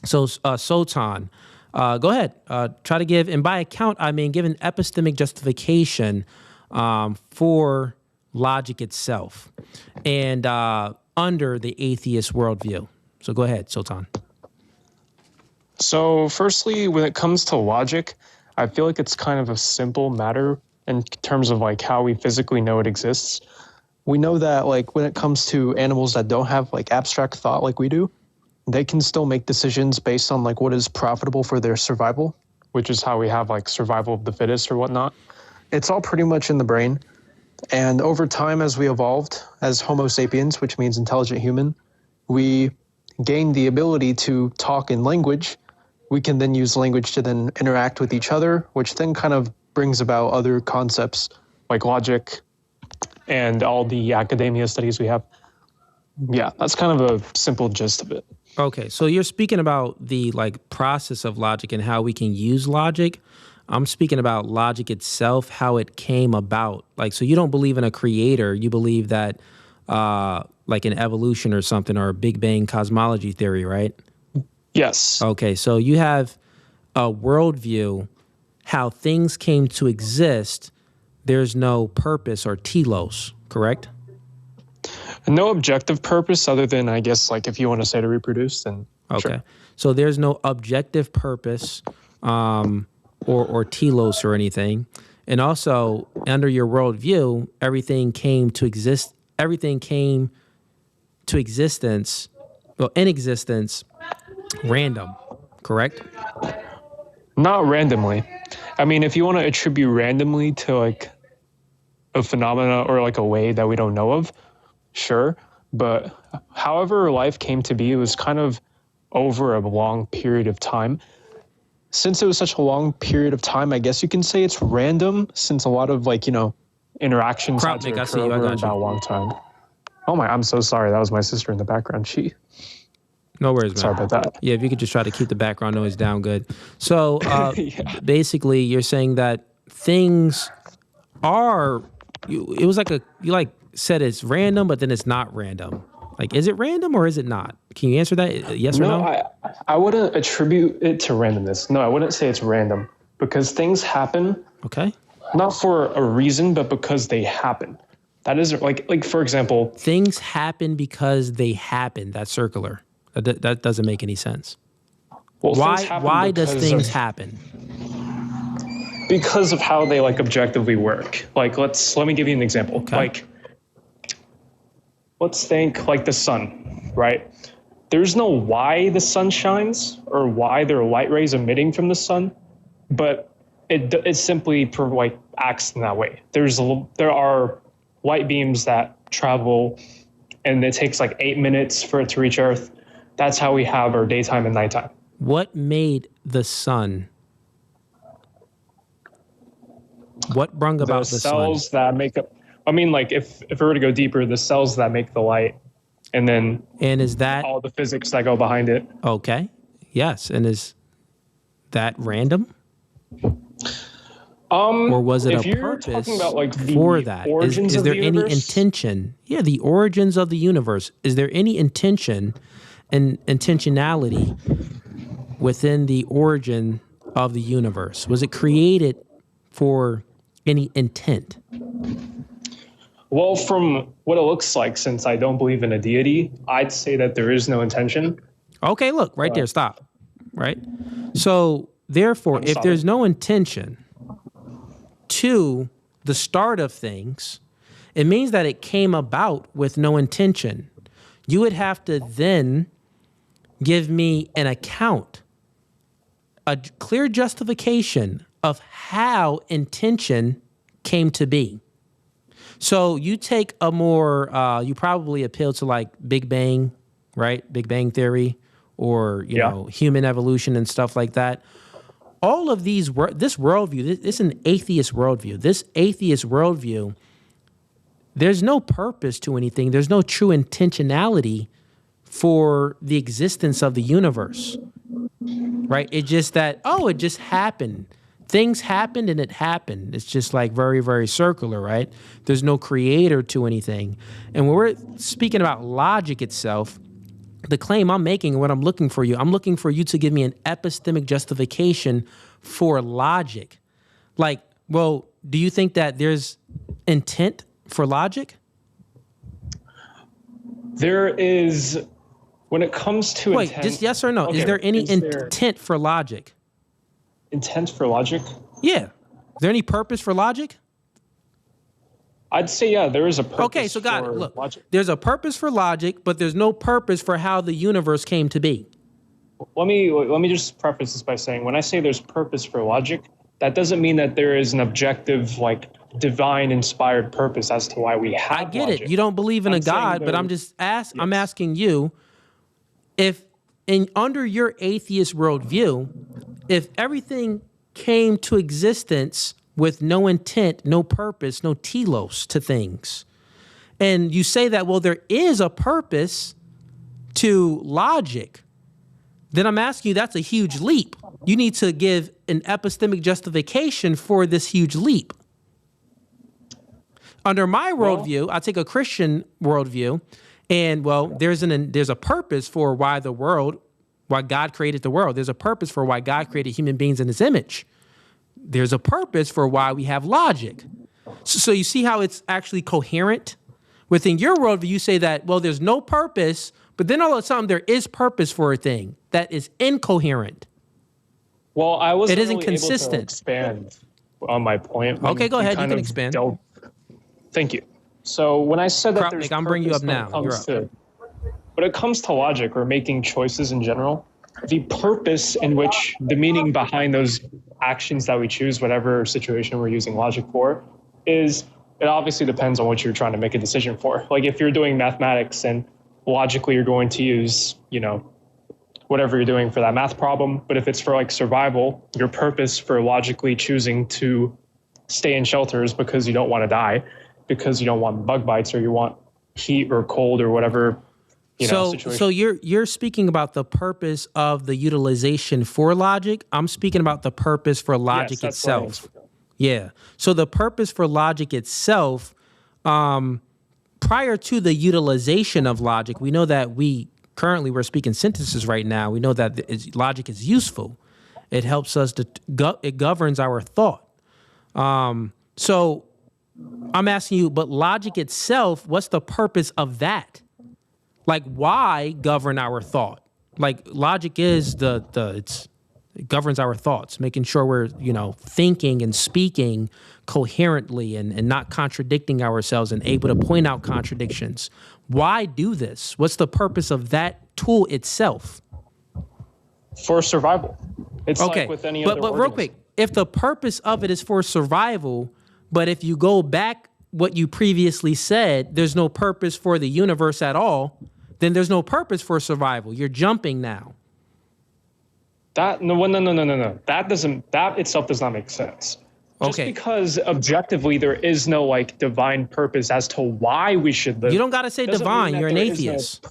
Sultan, go ahead. Try to give, and by account, I mean give an epistemic justification for logic itself and under the atheist worldview. So go ahead, Sultan. So firstly, when it comes to logic, I feel like it's kind of a simple matter in terms of like how we physically know it exists. We know that like when it comes to animals that don't have like abstract thought like we do, they can still make decisions based on like what is profitable for their survival, which is how we have like survival of the fittest or whatnot. It's all pretty much in the brain. And over time, as we evolved as Homo sapiens, which means intelligent human, we gained the ability to talk in language. We can then use language to then interact with each other, which then kind of brings about other concepts like logic and all the academia studies we have. Yeah, that's kind of a simple gist of it. Okay, so you're speaking about the like process of logic and how we can use logic. I'm speaking about logic itself, how it came about. Like, so you don't believe in a creator. You believe that like an evolution or something or a Big Bang cosmology theory, right? Yes. Okay, so you have a worldview, how things came to exist. There's no purpose or telos, correct? No objective purpose other than, I guess, like if you want to say to reproduce, then okay. Sure. So there's no objective purpose or telos or anything. And also, under your worldview, everything came to exist. Everything came to existence, well, in existence, random, correct? Not randomly. I mean, if you want to attribute randomly to like a phenomena or like a way that we don't know of, sure. But however life came to be, it was kind of over a long period of time. Since it was such a long period of time, I guess you can say it's random since a lot of like, you know, interactions had to occur over about a long time. Oh my, I'm so sorry. That was my sister in the background. No worries, man. Sorry about that. Yeah, if you could just try to keep the background noise down good. So basically you're saying that things are, it was like you like said it's random, but then it's not random. Like, is it random or is it not? Can you answer that? Yes or no? No, I wouldn't attribute it to randomness. No, I wouldn't say it's random because things happen. Okay. Not for a reason, but because they happen. That isn't like for example, things happen because they happen. That's circular. That doesn't make any sense. Well, why does things happen? Because of how they like objectively work. Like let me give you an example. Okay. Like let's think like the sun, right? there's no why the sun shines or why there are light rays emitting from the sun, but it simply acts in that way. There are light beams that travel, and it takes like 8 minutes for it to reach Earth. That's how we have our daytime and nighttime. What made the sun? What brung about the cells sun? that make up? I mean, like if we were to go deeper, the cells that make the light, and is that all the physics that go behind it? Okay. Yes. And is that random? Or was it a purpose about like for that? Is there any intention? Yeah, the origins of the universe. Is there any intention and intentionality within the origin of the universe? Was it created for any intent? Well, from what it looks like, since I don't believe in a deity, I'd say that there is no intention. Okay, look, right there, stop. Right? So, therefore, if there's no intention to the start of things, it means that it came about with no intention. You would have to then give me an account, a clear justification of how intention came to be. So you take a more, you probably appeal to like Big Bang, right? Big Bang Theory, or, you know, human evolution and stuff like that. All of these, this worldview, this is an atheist worldview. This atheist worldview, there's no purpose to anything. There's no true intentionality for the existence of the universe, right? It's just that, it just happened. Things happened and it happened. It's just like very, very circular, right? There's no creator to anything. And when we're speaking about logic itself, the claim I'm making and what I'm looking for you to give me an epistemic justification for logic. Like, well, do you think that there's intent for logic? There is, when it comes to Wait, intent, just yes or no. Okay, is there any intent for logic? Intent for logic? Yeah. Is there any purpose for logic? I'd say, yeah, there is a purpose. Okay, so got it. Look, logic. There's a purpose for logic, but there's no purpose for how the universe came to be. Let me just preface this by saying, when I say there's purpose for logic, that doesn't mean that there is an objective, like, divine inspired purpose as to why we have I get logic. it. You don't believe in a God, but I'm just I'm asking you, if under your atheist worldview, if everything came to existence with no intent, no purpose, no telos to things, and you say that, well, there is a purpose to logic, then I'm asking you, that's a huge leap. You need to give an epistemic justification for this huge leap. Under my worldview, I take a Christian worldview, and well, there's a purpose for why God created the world. There's a purpose for why God created human beings in his image. There's a purpose for why we have logic. So you see how it's actually coherent? Within your worldview, you say that, well, there's no purpose, but then all of a sudden there is purpose for a thing that is incoherent. Well, I wasn't isn't really consistent. able to expand on my point. Okay, go ahead. You can expand. Thank you. So when I said that there's I'm bringing you up now. When it comes to logic or making choices in general, the purpose in which the meaning behind those actions that we choose, whatever situation we're using logic for, it obviously depends on what you're trying to make a decision for. Like if you're doing mathematics and logically you're going to use, whatever you're doing for that math problem. But if it's for like survival, your purpose for logically choosing to stay in shelter is because you don't want to die, because you don't want bug bites or you want heat or cold or whatever. So you're speaking about the purpose of the utilization for logic. I'm speaking about the purpose for logic itself. Yeah. So the purpose for logic itself, prior to the utilization of logic, we know that we're speaking sentences right now. We know that logic is useful. It helps us it governs our thought. So I'm asking you, but logic itself, what's the purpose of that? Like, why govern our thought? Like, logic is It governs our thoughts, making sure we're, thinking and speaking coherently and not contradicting ourselves and able to point out contradictions. Why do this? What's the purpose of that tool itself? For survival. It's okay. like with any but other real organism. quick, if the purpose of it is for survival, but if you go back what you previously said, there's no purpose for the universe at all, then there's no purpose for survival. You're jumping now. No. That itself does not make sense. Just because objectively there is no like divine purpose as to why we should live. You don't got to say divine. You're an atheist.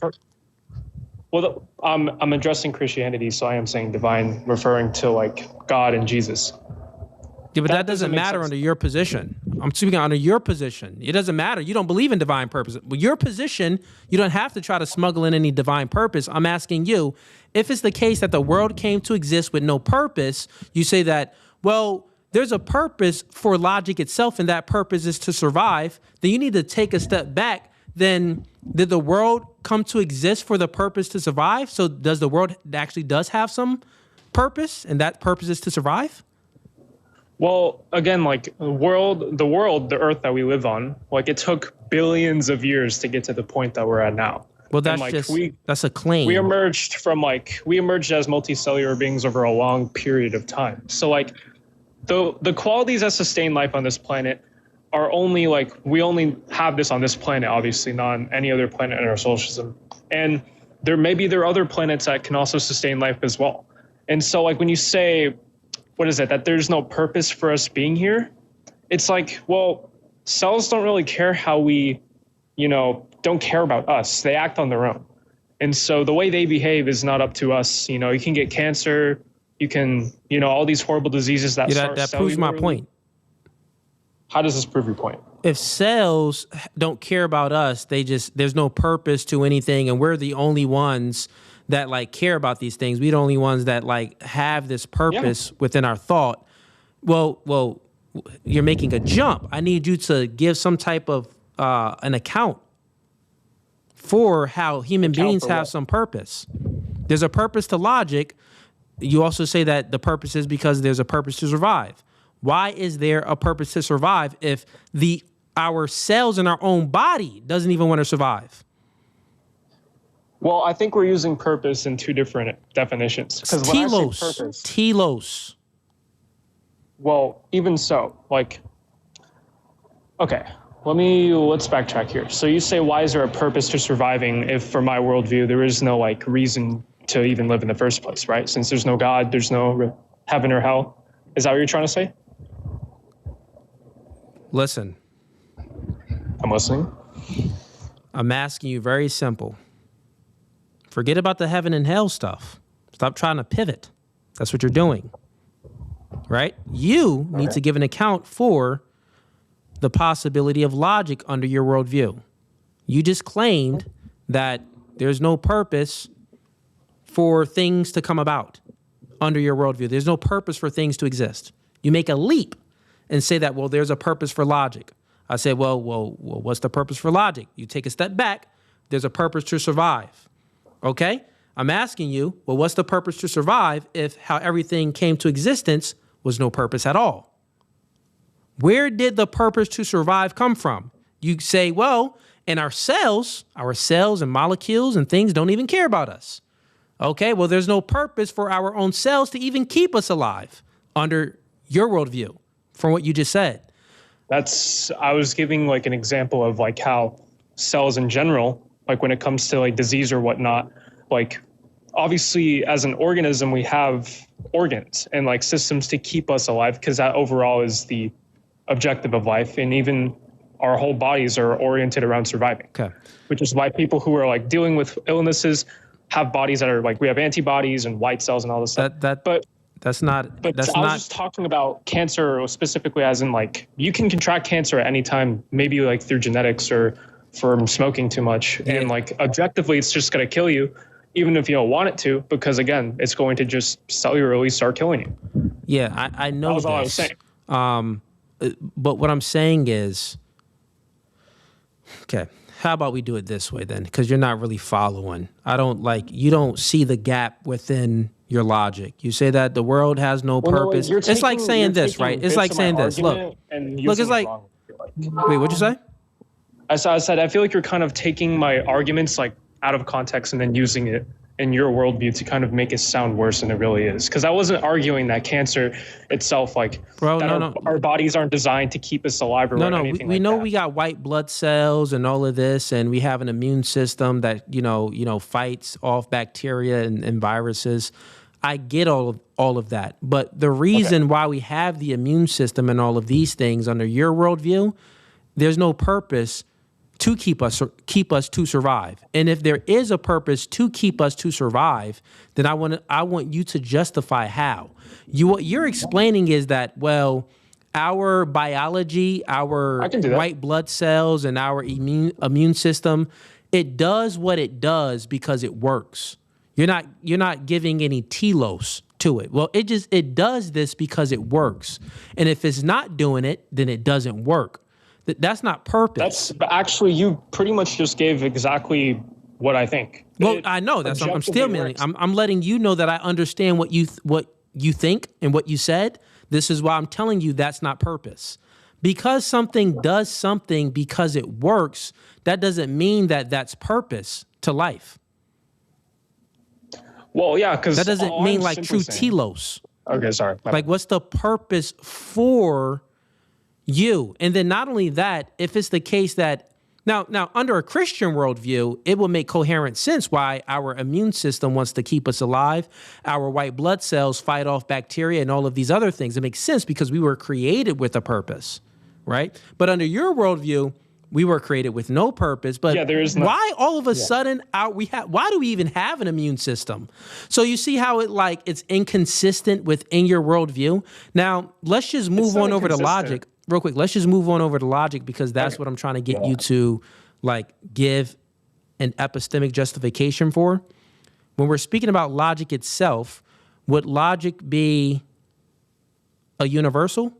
I'm addressing Christianity, so I am saying divine, referring to like God and Jesus. Yeah, but that doesn't matter under your position. I'm speaking under your position. It doesn't matter. You don't believe in divine purpose. With your position, you don't have to try to smuggle in any divine purpose. I'm asking you, if it's the case that the world came to exist with no purpose, you say that, well, there's a purpose for logic itself, and that purpose is to survive. Then you need to take a step back. Then did the world come to exist for the purpose to survive? So does the world actually does have some purpose, and that purpose is to survive? Well, again, like the Earth that we live on, like it took billions of years to get to the point that we're at now. Well, that's that's a claim. We emerged as multicellular beings over a long period of time. So like the qualities that sustain life on this planet are only like, we only have this on this planet, obviously not on any other planet in our solar system. And there are other planets that can also sustain life as well. And so like when you say, what is it, that there's no purpose for us being here? It's like, well, cells don't really care how we, don't care about us. They act on their own. And so the way they behave is not up to us. You can get cancer, you can, all these horrible diseases that that proves my point. How does this prove your point? If cells don't care about us, there's no purpose to anything, and we're the only ones that like care about these things. We're the only ones that like have this purpose within our thought. Well, you're making a jump. I need you to give some type of an account for how human beings have some purpose. There's a purpose to logic. You also say that the purpose is because there's a purpose to survive. Why is there a purpose to survive if our cells in our own body doesn't even want to survive? Well, I think we're using purpose in two different definitions. Telos. Well, even so, like, okay, let's backtrack here. So you say, why is there a purpose to surviving if, for my worldview, there is no like reason to even live in the first place, right? Since there's no God, there's no heaven or hell. Is that what you're trying to say? Listen. I'm listening. I'm asking you very simple. Forget about the heaven and hell stuff. Stop trying to pivot. That's what you're doing. Right? You need to give an account for the possibility of logic under your worldview. You just claimed that there's no purpose for things to come about under your worldview. There's no purpose for things to exist. You make a leap and say that, well, there's a purpose for logic. I say, well, what's the purpose for logic? You take a step back. There's a purpose to survive. Okay? I'm asking you, well, what's the purpose to survive if how everything came to existence was no purpose at all? Where did the purpose to survive come from? You say, well, in our cells and molecules and things don't even care about us. Okay, well, there's no purpose for our own cells to even keep us alive under your worldview from what you just said. I was giving like an example of like how cells in general, like when it comes to like disease or whatnot, like obviously as an organism, we have organs and like systems to keep us alive because that overall is the objective of life. And even our whole bodies are oriented around surviving, which is why people who are like dealing with illnesses have bodies that are like, we have antibodies and white cells and all this stuff. But I was just talking about cancer specifically as in like, you can contract cancer at any time, maybe like through genetics or from smoking too much. Yeah. And like objectively, it's just going to kill you, even if you don't want it to, because again, it's going to just cellularly start killing you. Yeah, I know that was all I was saying. But what I'm saying is, okay, How about we do it this way then? Because you're not really following. You don't see the gap within your logic. You say that the world has no purpose. It's like saying this, right? It's like saying this. Look, it's like, wait, what'd you say? I said, I feel like you're kind of taking my arguments like out of context and then using it in your worldview to kind of make it sound worse than it really is. Because I wasn't arguing that cancer itself, our bodies aren't designed to keep us alive or anything we know we got white blood cells and all of this, and we have an immune system that, fights off bacteria and viruses. I get all of that. But the reason why we have the immune system and all of these things under your worldview, there's no purpose to keep us to survive. And if there is a purpose to keep us to survive, then I want you to justify how. What you're explaining is that, well, our biology, our white blood cells, and our immune system, it does what it does because it works. You're not giving any telos to it. Well, it does this because it works. And if it's not doing it, then it doesn't work. That's not purpose. Actually, you pretty much just gave exactly what I think. Well, I know that's I'm still I'm letting you know that I understand what you think and what you said. This is why I'm telling you that's not purpose. Because something does something because it works, that doesn't mean that that's purpose to life. Well, yeah, because that doesn't mean like true telos. Okay, sorry. Like, what's the purpose for you? And then not only that, if it's the case that now under a Christian worldview, it will make coherent sense why our immune system wants to keep us alive. Our white blood cells fight off bacteria and all of these other things. It makes sense because we were created with a purpose, right? But under your worldview, we were created with no purpose. But why all of a sudden why do we even have an immune system? So you see how it's inconsistent within your worldview. Now let's just move on over to logic. Real quick, let's just move on over to logic because that's what I'm trying to get you to give an epistemic justification for. When we're speaking about logic itself, would logic be a universal?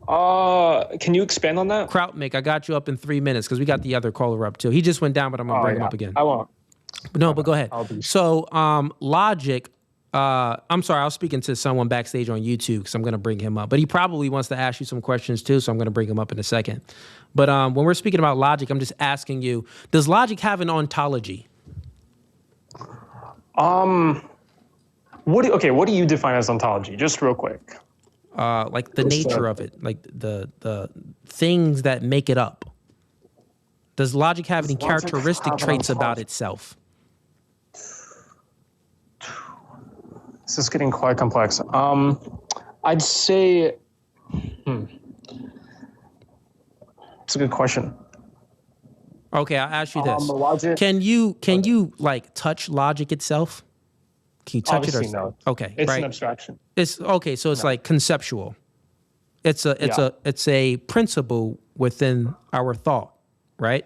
Can you expand on that? Krautmik, I got you up in 3 minutes because we got the other caller up too. He just went down, but I'm gonna bring him up again. I won't. No, but go ahead. So logic. I'm sorry, I was speaking to someone backstage on YouTube because I'm going to bring him up. But he probably wants to ask you some questions too, so I'm going to bring him up in a second. But when we're speaking about logic, I'm just asking you, does logic have an ontology? What do you define as ontology? Just real quick. Like the nature of it, like the things that make it up. Does logic have any characteristic traits about itself? This is getting quite complex. I'd say, it's a good question. Okay, I'll ask you this. Logic, can you touch logic itself? Can you touch Obviously it? No. Okay, it's right. an abstraction. It's okay, so it's like conceptual. It's a principle within our thought, right?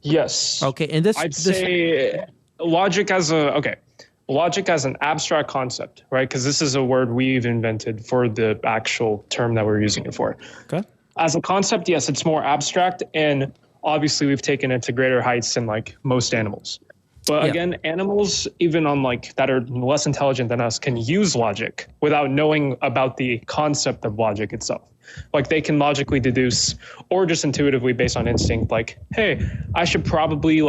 Yes. Okay, and I'd say logic as an abstract concept, right? Because this is a word we've invented for the actual term that we're using it for. Okay. As a concept, yes, it's more abstract, and obviously we've taken it to greater heights than most animals. But again, animals, even on that are less intelligent than us, can use logic without knowing about the concept of logic itself. They can logically deduce, or just intuitively based on instinct, hey, I should probably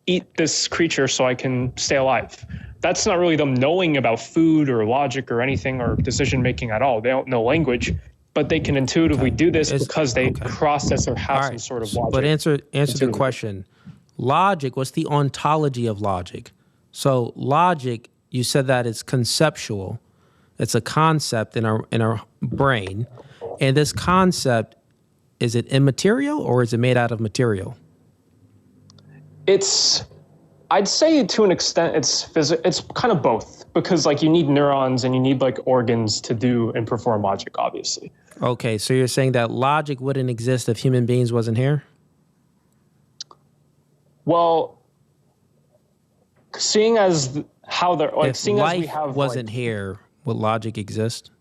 eat this creature so I can stay alive. That's not really them knowing about food or logic or anything or decision making at all. They don't know language, but they can intuitively do this because they process or have some sort of logic. But answer the question. Logic, what's the ontology of logic? So logic, you said that it's conceptual. It's a concept in our brain. And this concept, is it immaterial or is it made out of material? I'd say to an extent it's kind of both, because you need neurons and you need organs to do and perform logic, obviously. Okay, so you're saying that logic wouldn't exist if human beings wasn't here? Well, seeing as how they're if seeing life as we have wasn't here, would logic exist?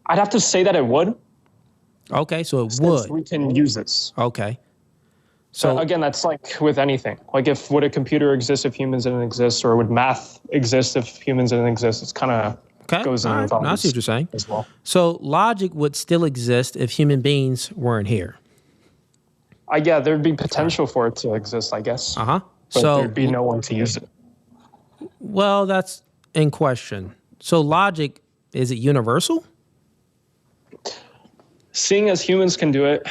I'd have to say that it would. Okay, so it Since would. we can use this. Okay. So again, that's like with anything. Like, would a computer exist if humans didn't exist, or would math exist if humans didn't exist? It's kind of goes in with all I see what you're saying. as well. So logic would still exist if human beings weren't here. Yeah, there'd be potential for it to exist, I guess. But So there'd be no one to use it. well, that's in question. So logic, is it universal? Seeing as humans can do it,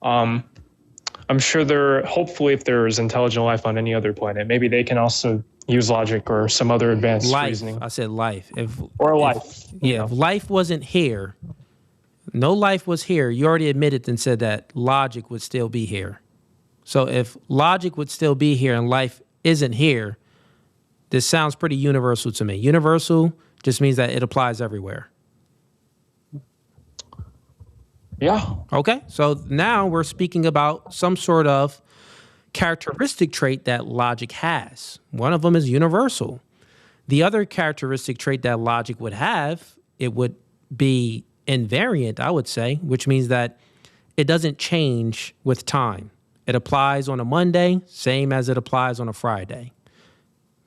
I'm sure hopefully if there's intelligent life on any other planet, maybe they can also use logic or some other advanced reasoning. I said life. If life wasn't here, no life was here, you already admitted and said that logic would still be here. So if logic would still be here and life isn't here, this sounds pretty universal to me. Universal just means that it applies everywhere. Yeah. Okay. So now we're speaking about some sort of characteristic trait that logic has. One of them is universal. The other characteristic trait that logic would have, it would be invariant, I would say, which means that it doesn't change with time. It applies on a Monday, same as it applies on a Friday.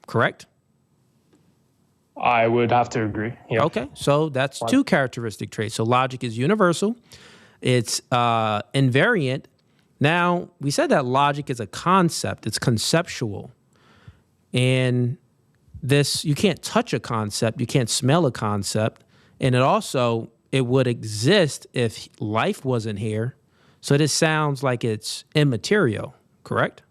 Correct? I would have to agree. Yeah. Okay. So that's two characteristic traits. So logic is universal. It's invariant. Now, we said that logic is a concept. It's conceptual. And this, you can't touch a concept. You can't smell a concept. And it would exist if life wasn't here. So this sounds like it's immaterial, correct?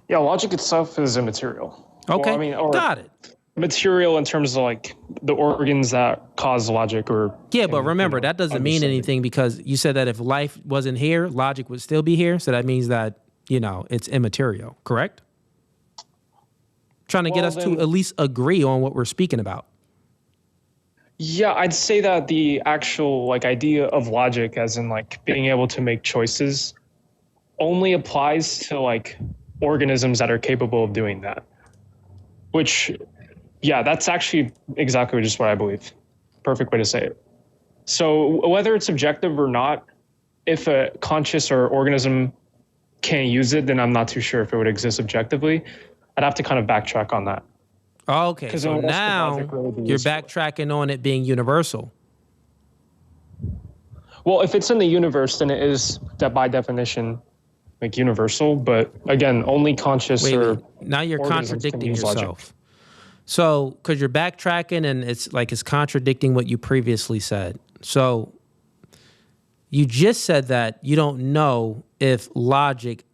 Yeah, logic itself is immaterial. Okay, or got it. Material in terms of like the organs that cause logic or... Yeah, but remember, that doesn't mean anything because you said that if life wasn't here, logic would still be here. So that means that, it's immaterial, correct? Trying to get us to at least agree on what we're speaking about. Yeah, I'd say that the actual idea of logic, as in being able to make choices, only applies to organisms that are capable of doing that. Which, yeah, that's actually exactly just what I believe. Perfect way to say it. So whether it's objective or not, if a conscious or organism can't use it, then I'm not too sure if it would exist objectively. I'd have to kind of backtrack on that. Okay, so now you're backtracking on it being universal. Well, if it's in the universe, then it is that by definition universal. But again, only conscious now you're contradicting yourself. Logic. So because you're backtracking and it's contradicting what you previously said. So you just said that you don't know if logic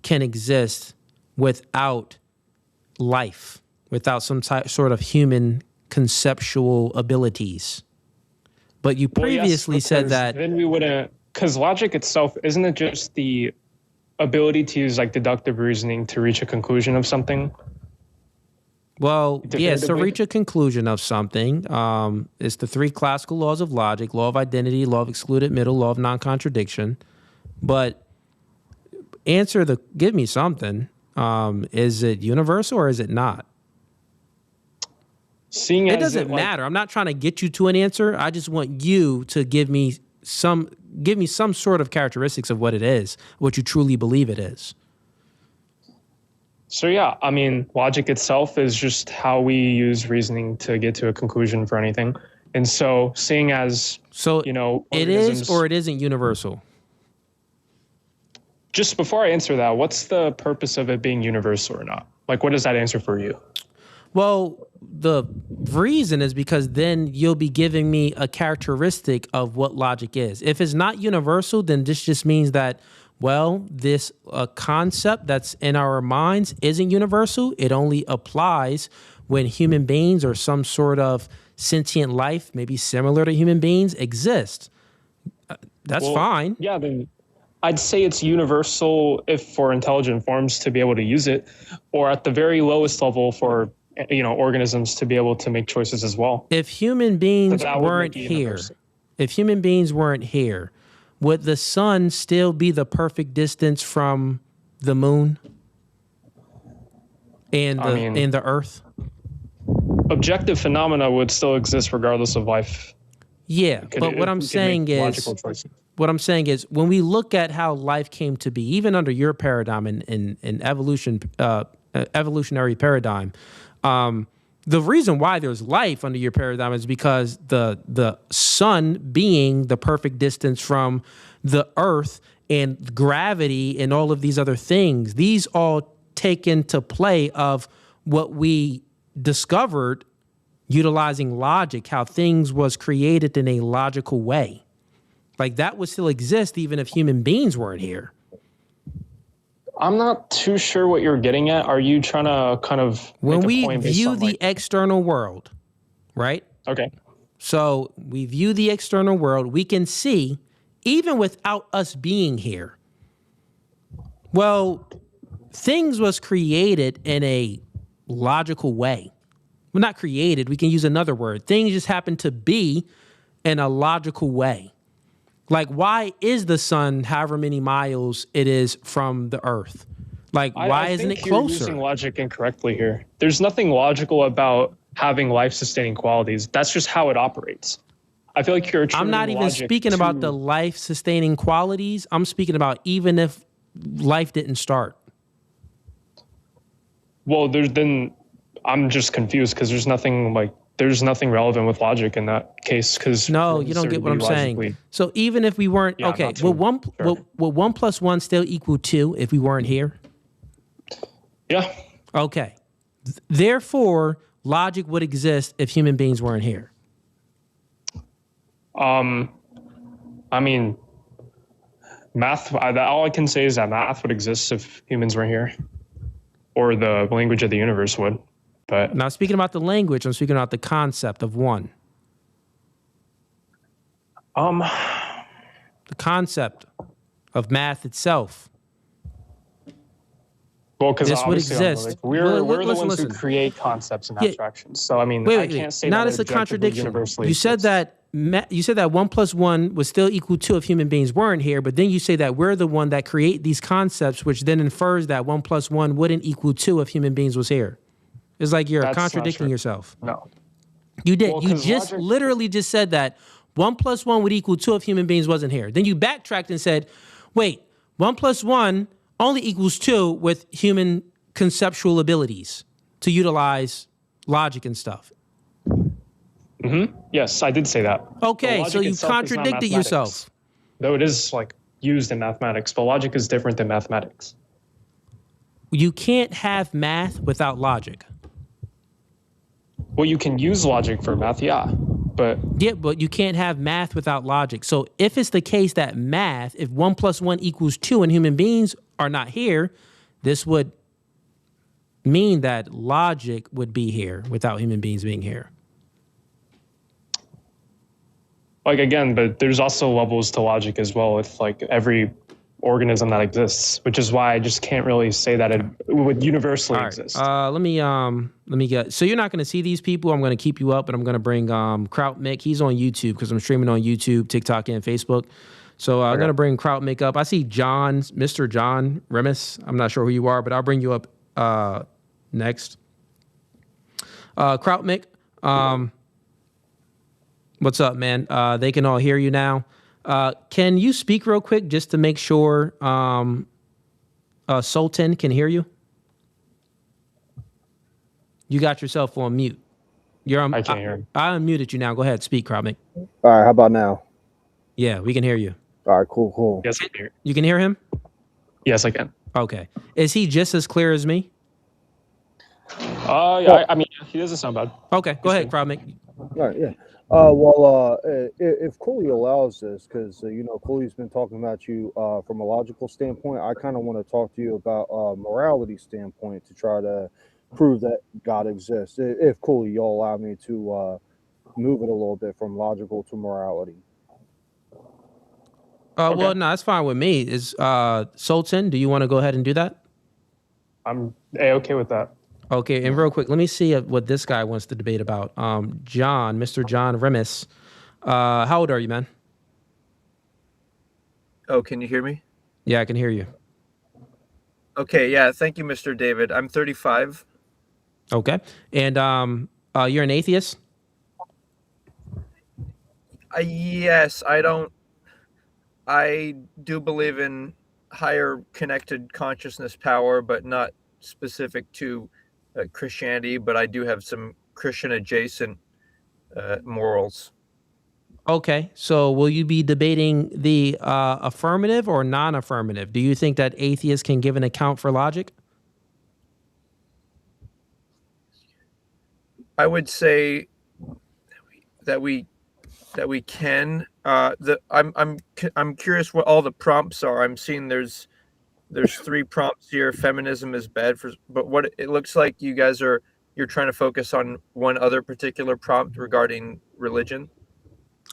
can exist without life, without some sort of human conceptual abilities. But you previously said that... Then we wouldn't... Because logic itself, isn't it just the ability to use deductive reasoning to reach a conclusion of something? Well, yes, to reach a conclusion of something, it's the three classical laws of logic: law of identity, law of excluded middle, law of non-contradiction. But give me something. Is it universal or is it not? It doesn't matter. I'm not trying to get you to an answer. I just want you to give me some sort of characteristics of what it is, what you truly believe it is. So yeah, I mean, logic itself is just how we use reasoning to get to a conclusion for anything. And so seeing as, it is or it isn't universal. Just before I answer that, what's the purpose of it being universal or not? What does that answer for you? Well, the reason is because then you'll be giving me a characteristic of what logic is. If it's not universal, then this just means that, this concept that's in our minds isn't universal. It only applies when human beings or some sort of sentient life, maybe similar to human beings, exist. That's fine. Yeah, then I'd say it's universal if for intelligent forms to be able to use it, or at the very lowest level for organisms to be able to make choices as well. If human beings weren't here, would the sun still be the perfect distance from the moon and the earth? objective phenomena would still exist regardless of life. Yeah, but what I'm saying is when we look at how life came to be, even under your paradigm in evolutionary paradigm, the reason why there's life under your paradigm is because the sun being the perfect distance from the earth and gravity and all of these other things, these all take into play of what we discovered utilizing logic, how things was created in a logical way. Like that would still exist even if human beings weren't here. I'm not too sure what you're getting at. Are you trying to kind of when make a we point based view on, the like, external world, right? Okay. So we view the external world, we can see even without us being here. Well, things was created in a logical way. Well, not created, we can use another word. Things just happen to be in a logical way. Like, why is the sun however many miles it is from the earth? Like, why isn't it closer? You're using logic incorrectly here. There's nothing logical about having life-sustaining qualities. That's just how it operates. I feel like you're I'm not even speaking about the life-sustaining qualities. I'm speaking about even if life didn't start. Well, I'm just confused because there's nothing relevant with logic in that case. Because no, you don't get what I'm saying. So even if we weren't will 1 plus 1 still equal 2 if we weren't here? Yeah. Okay. Therefore, logic would exist if human beings weren't here. I mean, math. All I can say is that math would exist if humans weren't here, or the language of the universe would. But not speaking about the language, I'm speaking about the concept of one. The concept of math itself. Well, because this would exist. We're the ones who create concepts and abstractions. So I mean, I can't say now that it's a contradiction. You You said that 1 plus 1 was still equal 2 if human beings weren't here, but then you say that we're the one that create these concepts, which then infers that 1 plus 1 wouldn't equal 2 if human beings was here. It's like you're contradicting yourself. No. You did. Well, you just literally just said that 1 plus 1 would equal 2 if human beings wasn't here. Then you backtracked and said, wait, 1 plus 1 only equals 2 with human conceptual abilities to utilize logic and stuff. Mm-hmm. Yes, I did say that. Okay, so you contradicted yourself. Though it is like used in mathematics, but logic is different than mathematics. You can't have math without logic. Well, you can use logic for math, yeah, but you can't have math without logic. So if it's the case that math, if 1 plus 1 equals 2 and human beings are not here, this would mean that logic would be here without human beings being here. Like, again, but there's also levels to logic as well with like every organism that exists, which is why I just can't really say that it would universally exist. Let me get. So you're not going to see these people. I'm going to keep you up, but I'm going to bring Kraut Mick. He's on YouTube because I'm streaming on YouTube, TikTok, and Facebook. So I'm going to bring Kraut Mick up. I see Mr. John Remus. I'm not sure who you are, but I'll bring you up next. Kraut Mick. What's up, man? They can all hear you now. Can you speak real quick just to make sure Sultan can hear you? You got yourself on mute. I can't hear him. I unmuted you now. Go ahead, speak, Kraut Mick. All right, how about now? Yeah, we can hear you. All right, cool. Yes, I can hear. You can hear him? Yes, I can. Okay. Is he just as clear as me? Yeah, I mean, he doesn't sound bad. Okay, go ahead, Kraut Mick. All right, yeah. If Cooley allows this, because Cooley's been talking about you from a logical standpoint, I kind of want to talk to you about a morality standpoint to try to prove that God exists. If Cooley, you'll allow me to move it a little bit from logical to morality. Okay. Well, no, that's fine with me. Is Sultan, do you want to go ahead and do that? I'm okay with that. Okay, and real quick, let me see what this guy wants to debate about. Mr. John Remus. How old are you, man? Oh, can you hear me? Yeah, I can hear you. Okay, yeah, thank you, Mr. David. I'm 35. Okay, and You're an atheist? Yes, I do believe in higher connected consciousness power, but not specific to Christianity, but I do have some Christian adjacent morals. Okay, so will you be debating the affirmative or non-affirmative? Do you think that atheists can give an account for logic? I would say that we can. I'm curious what all the prompts are. I'm seeing there's 3 prompts here. Feminism is bad for, but what it looks like you guys you're trying to focus on one other particular prompt regarding religion.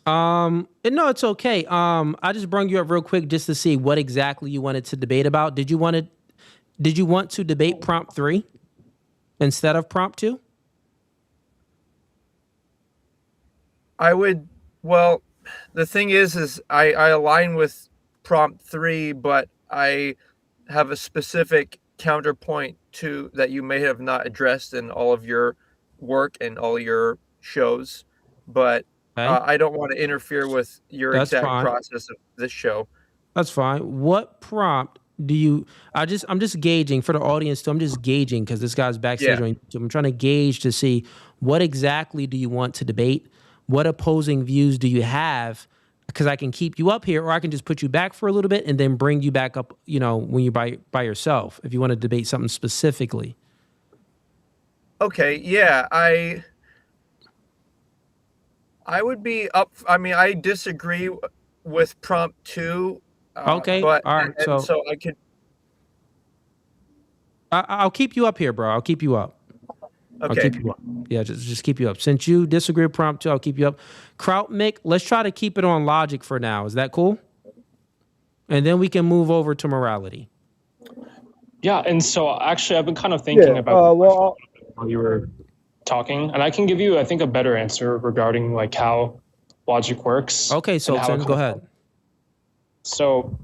No, it's okay. I just brought you up real quick just to see what exactly you wanted to debate about. Did you want to debate prompt 3 instead of prompt 2? I would. Well, the thing is I align with prompt 3, but I have a specific counterpoint to that you may have not addressed in all of your work and all your shows, but I don't want to interfere with your exact process of this show. That's fine. What prompt do you? I'm just gauging for the audience too. I'm just gauging because this guy's backstage on YouTube. I'm trying to gauge to see what exactly do you want to debate. What opposing views do you have? Because I can keep you up here, or I can just put you back for a little bit and then bring you back up, when you're by yourself, if you want to debate something specifically. Okay, yeah, I would be up. I mean, I disagree with prompt 2. Okay, but, all right. So I could. I'll keep you up here, bro. I'll keep you up. Okay. I'll keep you up. Yeah, just keep you up. Since you disagree with prompt 2, I'll keep you up. Kraut Mick, let's try to keep it on logic for now. Is that cool? And then we can move over to morality. Yeah, and so actually I've been kind of thinking about while you were talking, and I can give you, I think, a better answer regarding like how logic works. Okay, Sultan, go ahead. So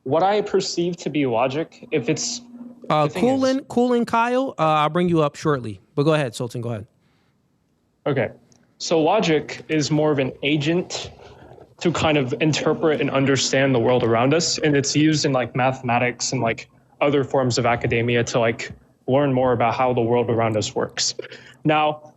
what I perceive to be logic, if it's Coolin Kyle, I'll bring you up shortly. But go ahead, Sultan, go ahead. Okay. So logic is more of an agent to kind of interpret and understand the world around us. And it's used in like mathematics and like other forms of academia to like learn more about how the world around us works. Now,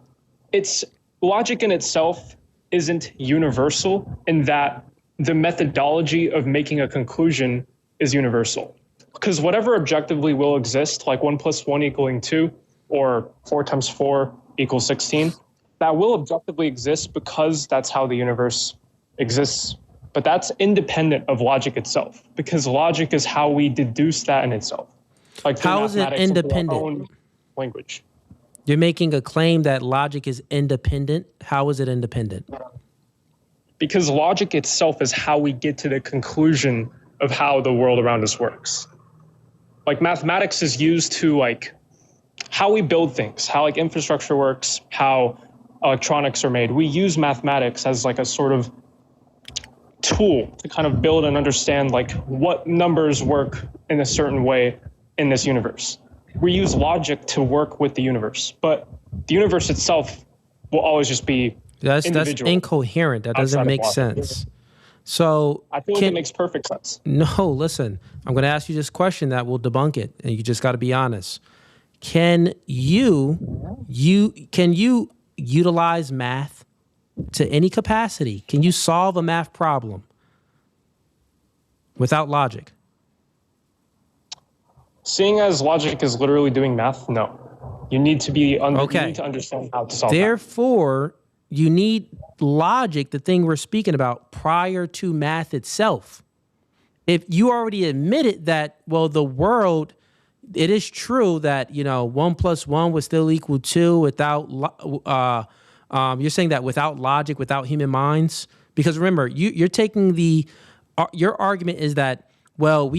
it's logic in itself isn't universal in that the methodology of making a conclusion is universal. Because whatever objectively will exist, like 1 + 1 = 2, or 4 × 4 = 16, that will objectively exist because that's how the universe exists. But that's independent of logic itself, because logic is how we deduce that in itself. Like how is it independent? Language. You're making a claim that logic is independent. How is it independent? Because logic itself is how we get to the conclusion of how the world around us works. Like mathematics is used to like how we build things, how like infrastructure works, how electronics are made. We use mathematics as like a sort of tool to kind of build and understand like what numbers work in a certain way in this universe. We use logic to work with the universe, but the universe itself will always just be that's incoherent. That doesn't make sense. So I feel like it makes perfect sense. No, listen, I'm going to ask you this question that will debunk it, and you just got to be honest. Can you utilize math to any capacity? Can you solve a math problem without logic? Seeing as logic is literally doing math, no. You need to be you need to understand how to solve Therefore, you need logic, the thing we're speaking about, prior to math itself. If you already admitted that, well, the world, it is true that, 1 + 1 would still equal 2 without, you're saying that without logic, without human minds? Because remember, you're taking your argument is that, well,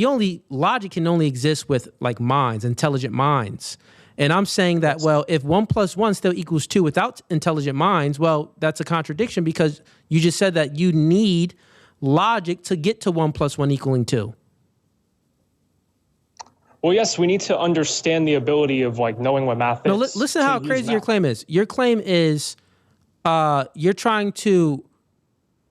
logic can only exist with like minds, intelligent minds. And I'm saying that, well, if 1 + 1 still equals 2 without intelligent minds, well, that's a contradiction because you just said that you need logic to get to 1 + 1 = 2. Well, yes, we need to understand the ability of like knowing what math is. No, listen how crazy your claim is. Your claim is you're trying to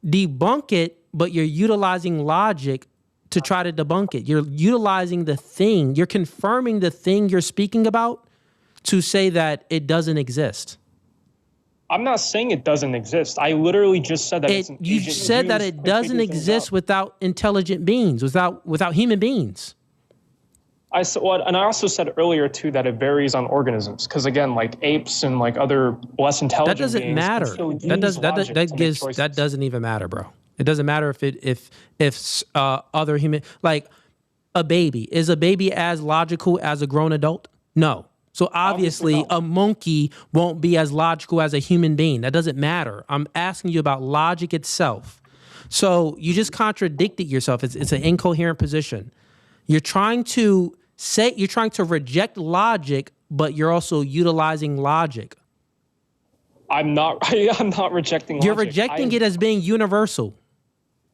debunk it, but you're utilizing logic to try to debunk it. You're utilizing the thing, you're confirming the thing you're speaking about to say that it doesn't exist. I'm not saying it doesn't exist. I literally just said that it's an You agent said that used it to doesn't figure things exist out. without intelligent beings, without human beings. And I also said earlier too that it varies on organisms, because again, like apes and like other less intelligent That doesn't beings matter. can still use That logic to make choices. that doesn't even matter, bro. It doesn't matter if other human, like a baby, is a baby as logical as a grown adult? No. So obviously a monkey won't be as logical as a human being. That doesn't matter. I'm asking you about logic itself. So you just contradicted yourself. It's an incoherent position. You're trying to reject logic, but you're also utilizing logic. I'm not rejecting logic. You're rejecting it as being universal.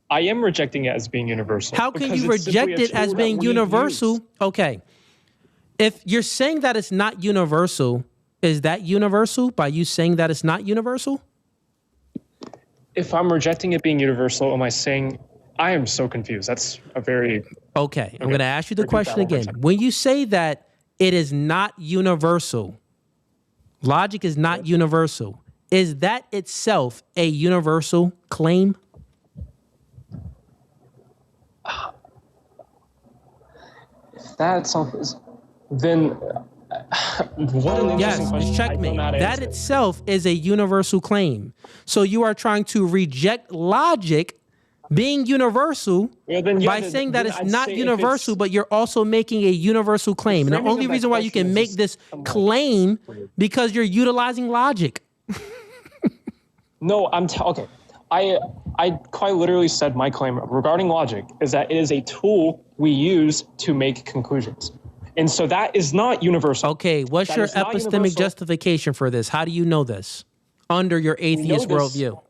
I am rejecting it as being universal. How can because you it's simply reject a it as tool being that we universal? use. Okay. If you're saying that it's not universal, is that universal by you saying that it's not universal? If I'm rejecting it being universal, am I saying I am so confused? That's a very... Okay, I'm going to ask you the Repeat question that one more again. time. When you say that it is not universal, logic is not universal, is that itself a universal claim? If that's then what an interesting Yes, question. it's I don't know checkmate. how to That answer it. itself is a universal claim. So you are trying to reject logic being universal by saying that it's not universal, but you're also making a universal claim. And the framing only of that reason why you question can is make just this claim because you're utilizing logic. No, okay. I quite literally said my claim regarding logic is that it is a tool we use to make conclusions. And so that is not universal. Okay, what's That your is not epistemic universal. justification for this? How do you know this? Under your atheist this worldview.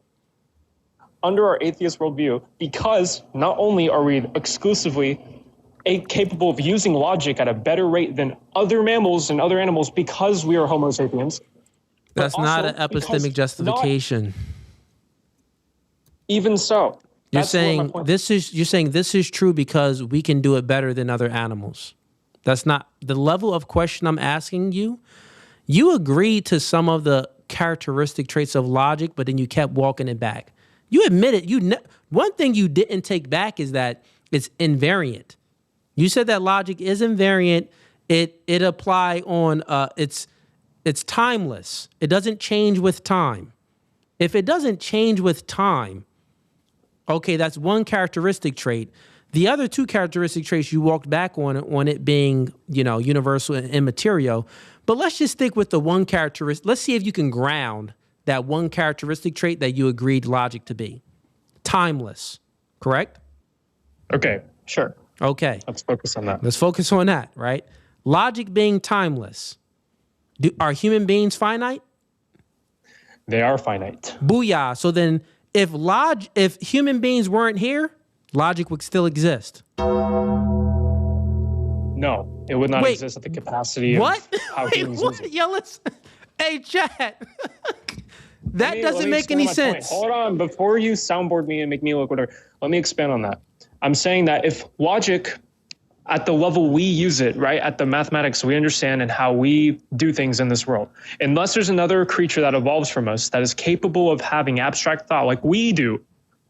Under our atheist worldview, because not only are we exclusively capable of using logic at a better rate than other mammals and other animals because we are Homo sapiens. but That's not also an epistemic because justification. Even so, You're that's where my saying point- you're saying this is true because we can do it better than other animals. That's not the level of question I'm asking you. You agreed to some of the characteristic traits of logic, but then you kept walking it back. You admitted one thing you didn't take back is that it's invariant. You said that logic is invariant. It apply on it's timeless. It doesn't change with time. If it doesn't change with time, okay, that's one characteristic trait. The other two characteristic traits you walked back on it being, universal and immaterial. But let's just stick with the one characteristic. Let's see if you can ground that one characteristic trait that you agreed logic to be. Timeless, correct? Okay, sure. Okay. Let's focus on that. Let's focus on that, right? Logic being timeless. Are human beings finite? They are finite. Booyah. So then if human beings weren't here, logic would still exist. No, it would not Wait, exist at the capacity what? of how Wait, humans what? use it. Yo, hey, chat. That Let doesn't me make explain any my point. sense. Hold on, before you soundboard me and make me look whatever, let me expand on that. I'm saying that if logic at the level we use it, right, at the mathematics we understand and how we do things in this world, unless there's another creature that evolves from us that is capable of having abstract thought like we do,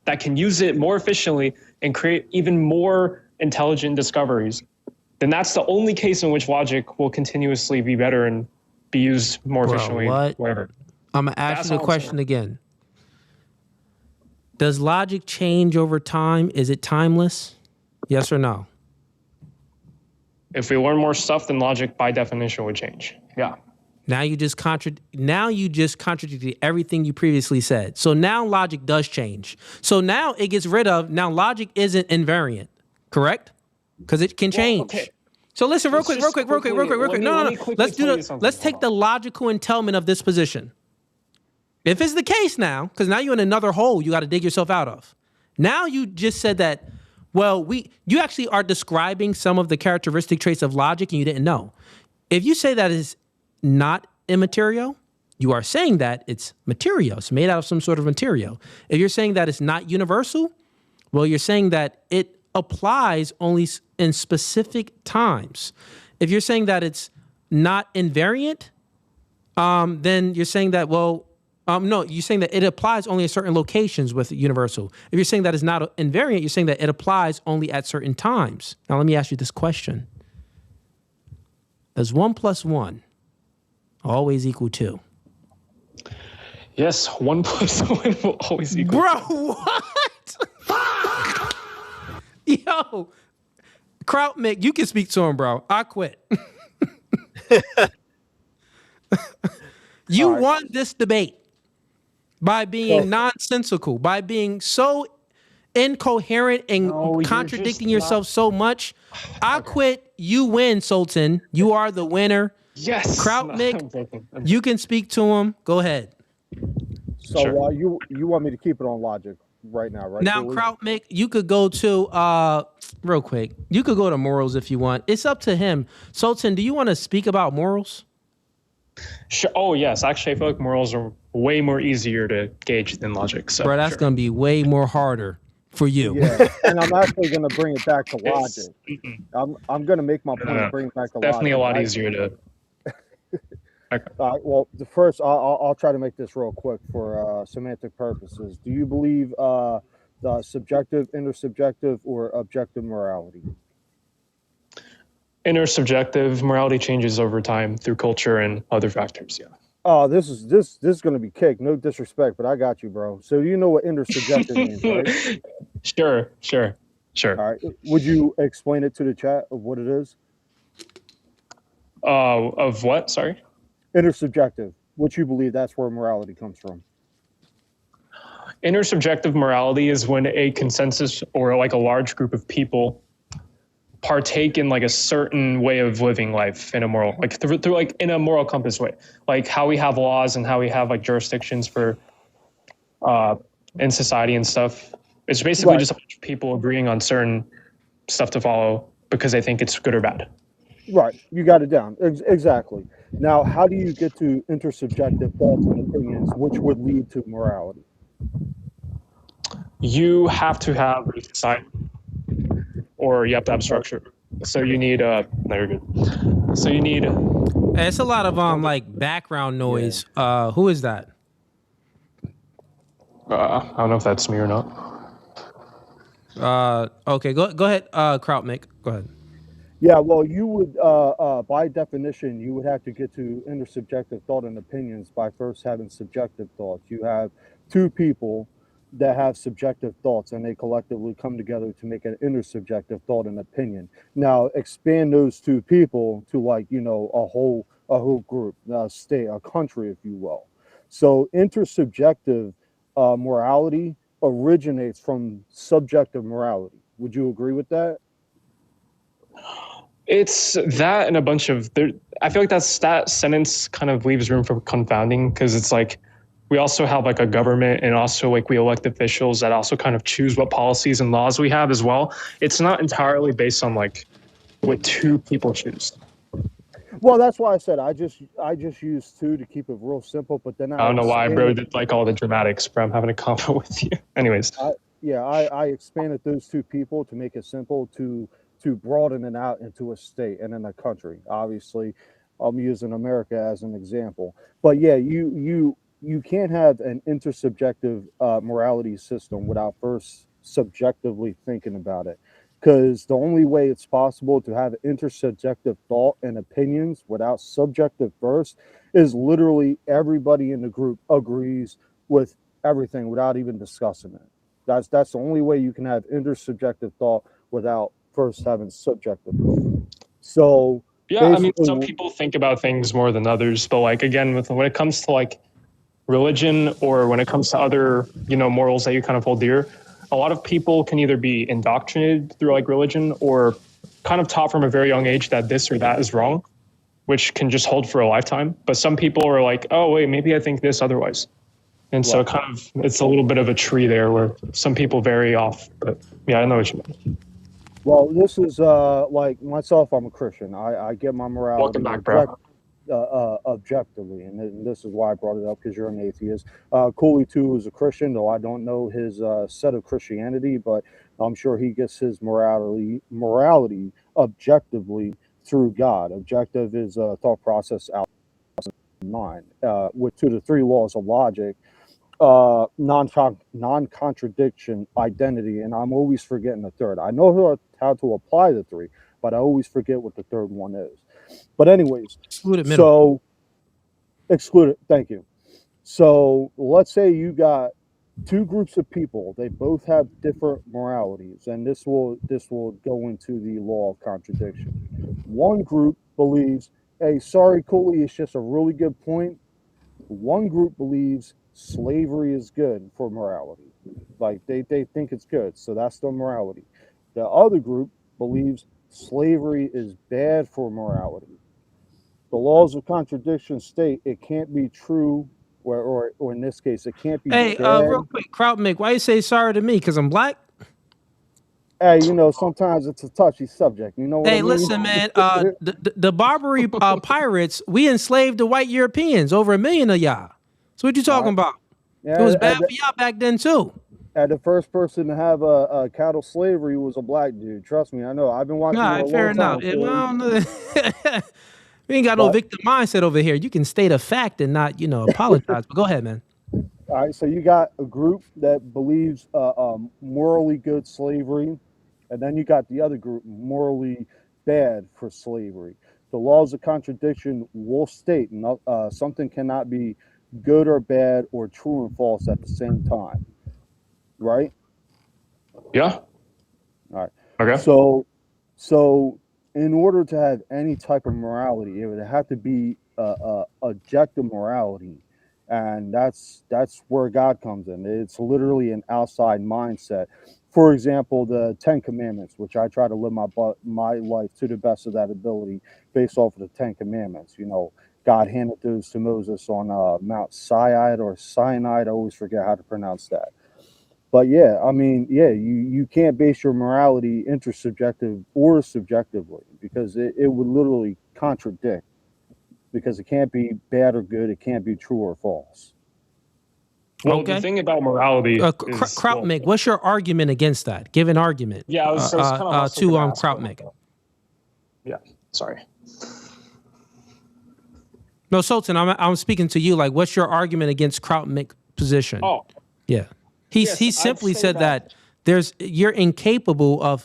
that can use it more efficiently and create even more intelligent discoveries, then that's the only case in which logic will continuously be better and be used more efficiently. What? Wherever. I'm going to ask That's you all the I'm question saying. again. Does logic change over time? Is it timeless? Yes or no? If we learn more stuff, then logic by definition would change. Yeah. Now you just contradicted everything you previously said. So now logic does change. So now it gets rid of, now logic isn't invariant, correct? Because it can change. okay. So listen, real quick. Let me quickly tell you something. Let's take the logical entailment of this position. If it's the case now, because now you're in another hole you got to dig yourself out of. Now you just said that Well, you actually are describing some of the characteristic traits of logic and you didn't know. If you say that is not immaterial, you are saying that it's material. It's made out of some sort of material. If you're saying that it's not universal, well, you're saying that it applies only in specific times. If you're saying that it's not invariant, then you're saying that, no, you're saying that it applies only at certain locations with universal. If you're saying that it's not invariant, you're saying that it applies only at certain times. Now, let me ask you this question. Does 1 + 1 always equal 2? Yes, 1 + 1 will always equal. Bro, what? Yo, Kraut Mick, you can speak to him, bro. I quit. You won this debate by being nonsensical, by being so incoherent and contradicting yourself so much. I quit. You win, Sultan. You are the winner. Yes. Kraut Mick, you can speak to him. Go ahead. So you want me to keep it on logic right now, right? Now, Kraut Mick, you could go to real quick. You could go to morals if you want. It's up to him. Sultan, do you want to speak about morals? Sure. Oh, yes. Actually, I feel like morals are way more easier to gauge than logic. So, bro, that's going to be way more harder for you. Yeah, and I'm actually going to bring it back to logic. I'm going to make my point and bring it back to definitely logic. Definitely a lot easier to... Okay. Well, the first, I'll try to make this real quick for semantic purposes. Do you believe the subjective, intersubjective, or objective morality? Intersubjective morality changes over time through culture and other factors. Yeah. Oh, this is going to be cake. No disrespect, but I got you, bro. So you know what intersubjective means, right? Sure. All right. Would you explain it to the chat of what it is? Of what? Sorry. Intersubjective. What you believe that's where morality comes from? Intersubjective morality is when a consensus or like a large group of people partake in like a certain way of living life in a moral, like through like in a moral compass way, like how we have laws and how we have like jurisdictions for in society and stuff. It's basically just a bunch of people agreeing on certain stuff to follow because they think it's good or bad. Right. You got it down. Exactly. Now, how do you get to intersubjective thoughts and opinions, which would lead to morality? You have to have a society, or you have to have structure. So you need no, you're good. So you need. It's a lot of like background noise. Yeah. Who is that? I don't know if that's me or not. Okay, go ahead, Kraut Mick. Go ahead. Yeah, well, you would, by definition, you would have to get to intersubjective thought and opinions by first having subjective thoughts. You have two people that have subjective thoughts, and they collectively come together to make an intersubjective thought and opinion. Now, expand those two people to, like, you know, a whole group, a state, a country, if you will. So, intersubjective morality originates from subjective morality. Would you agree with that? It's that and a bunch of I feel like that sentence kind of leaves room for confounding because it's like we also have like a government and also like we elect officials that also kind of choose what policies and laws we have as well. It's not entirely based on like what two people choose. Well, that's why I said I just used two to keep it real simple, but then I don't know why, bro. Did like all the dramatics, bro. I'm having a convo with you. Anyways. I expanded those two people to make it simple to broaden it out into a state and in a country. Obviously, I'm using America as an example. But yeah, you can't have an intersubjective morality system without first subjectively thinking about it. Because the only way it's possible to have intersubjective thought and opinions without subjective first is literally everybody in the group agrees with everything without even discussing it. That's the only way you can have intersubjective thought without first having subjective thought. So yeah, I mean, some people think about things more than others, but like again, when it comes to like religion or when it comes to other, you know, morals that you kind of hold dear, a lot of people can either be indoctrinated through like religion or kind of taught from a very young age that this or that is wrong, which can just hold for a lifetime. But some people are like, oh wait, maybe I think this otherwise. And so kind of, it's a little bit of a tree there where some people vary off, but yeah, I know what you mean. Well, this is like myself. I'm a Christian. I get my morality Welcome back, bro. objectively, and this is why I brought it up because you're an atheist. Cooley too is a Christian, though I don't know his set of Christianity, but I'm sure he gets his morality objectively through God. Objective is a thought process out of mind, with 2 to 3 laws of logic. Non-contradiction, identity, and I'm always forgetting the third. I know how to apply the 3, but I always forget what the third one is. But anyways, so exclude it. Thank you. So let's say you got 2 groups of people. They both have different moralities, and this will go into the law of contradiction. One group believes, hey, sorry, Cooley, it's just a really good point. One group believes slavery is good for morality. Like they think it's good, so that's their morality. The other group believes slavery is bad for morality. The laws of contradiction state it can't be true, or in this case, it can't be bad. Real quick, Krautmik, why you say sorry to me? Because I'm black? Hey, sometimes it's a touchy subject. You know what I mean? Listen, man. The Barbary pirates, we enslaved the white Europeans, over 1 million of y'all. So what you talking about? Yeah, it was bad for y'all back then too. And the first person to have a cattle slavery was a black dude. Trust me, I know. I've been watching. Nah, fair enough. We ain't got no victim mindset over here. You can state a fact and not, apologize. But go ahead, man. All right, so you got a group that believes morally good slavery, and then you got the other group morally bad for slavery. The laws of contradiction will state something cannot be good or bad or true and false at the same time, right? Yeah. All right. Okay. So in order to have any type of morality, it would have to be objective morality, and that's where God comes in. It's literally an outside mindset. For example, the 10 Commandments, which I try to live my life to the best of that ability based off of the 10 Commandments. God handed those to Moses on Mount Sinai. I always forget how to pronounce that. But you can't base your morality intersubjective or subjectively, because it would literally contradict, because it can't be bad or good, it can't be true or false. Well, the thing about morality Krautmik, what's your argument against that? Give an argument. Yeah, I was kind of to Krautmik. Yeah, sorry. No, Sultan, I'm speaking to you. Like, what's your argument against Krautmik's position? Oh, yeah. He simply said that it's incapable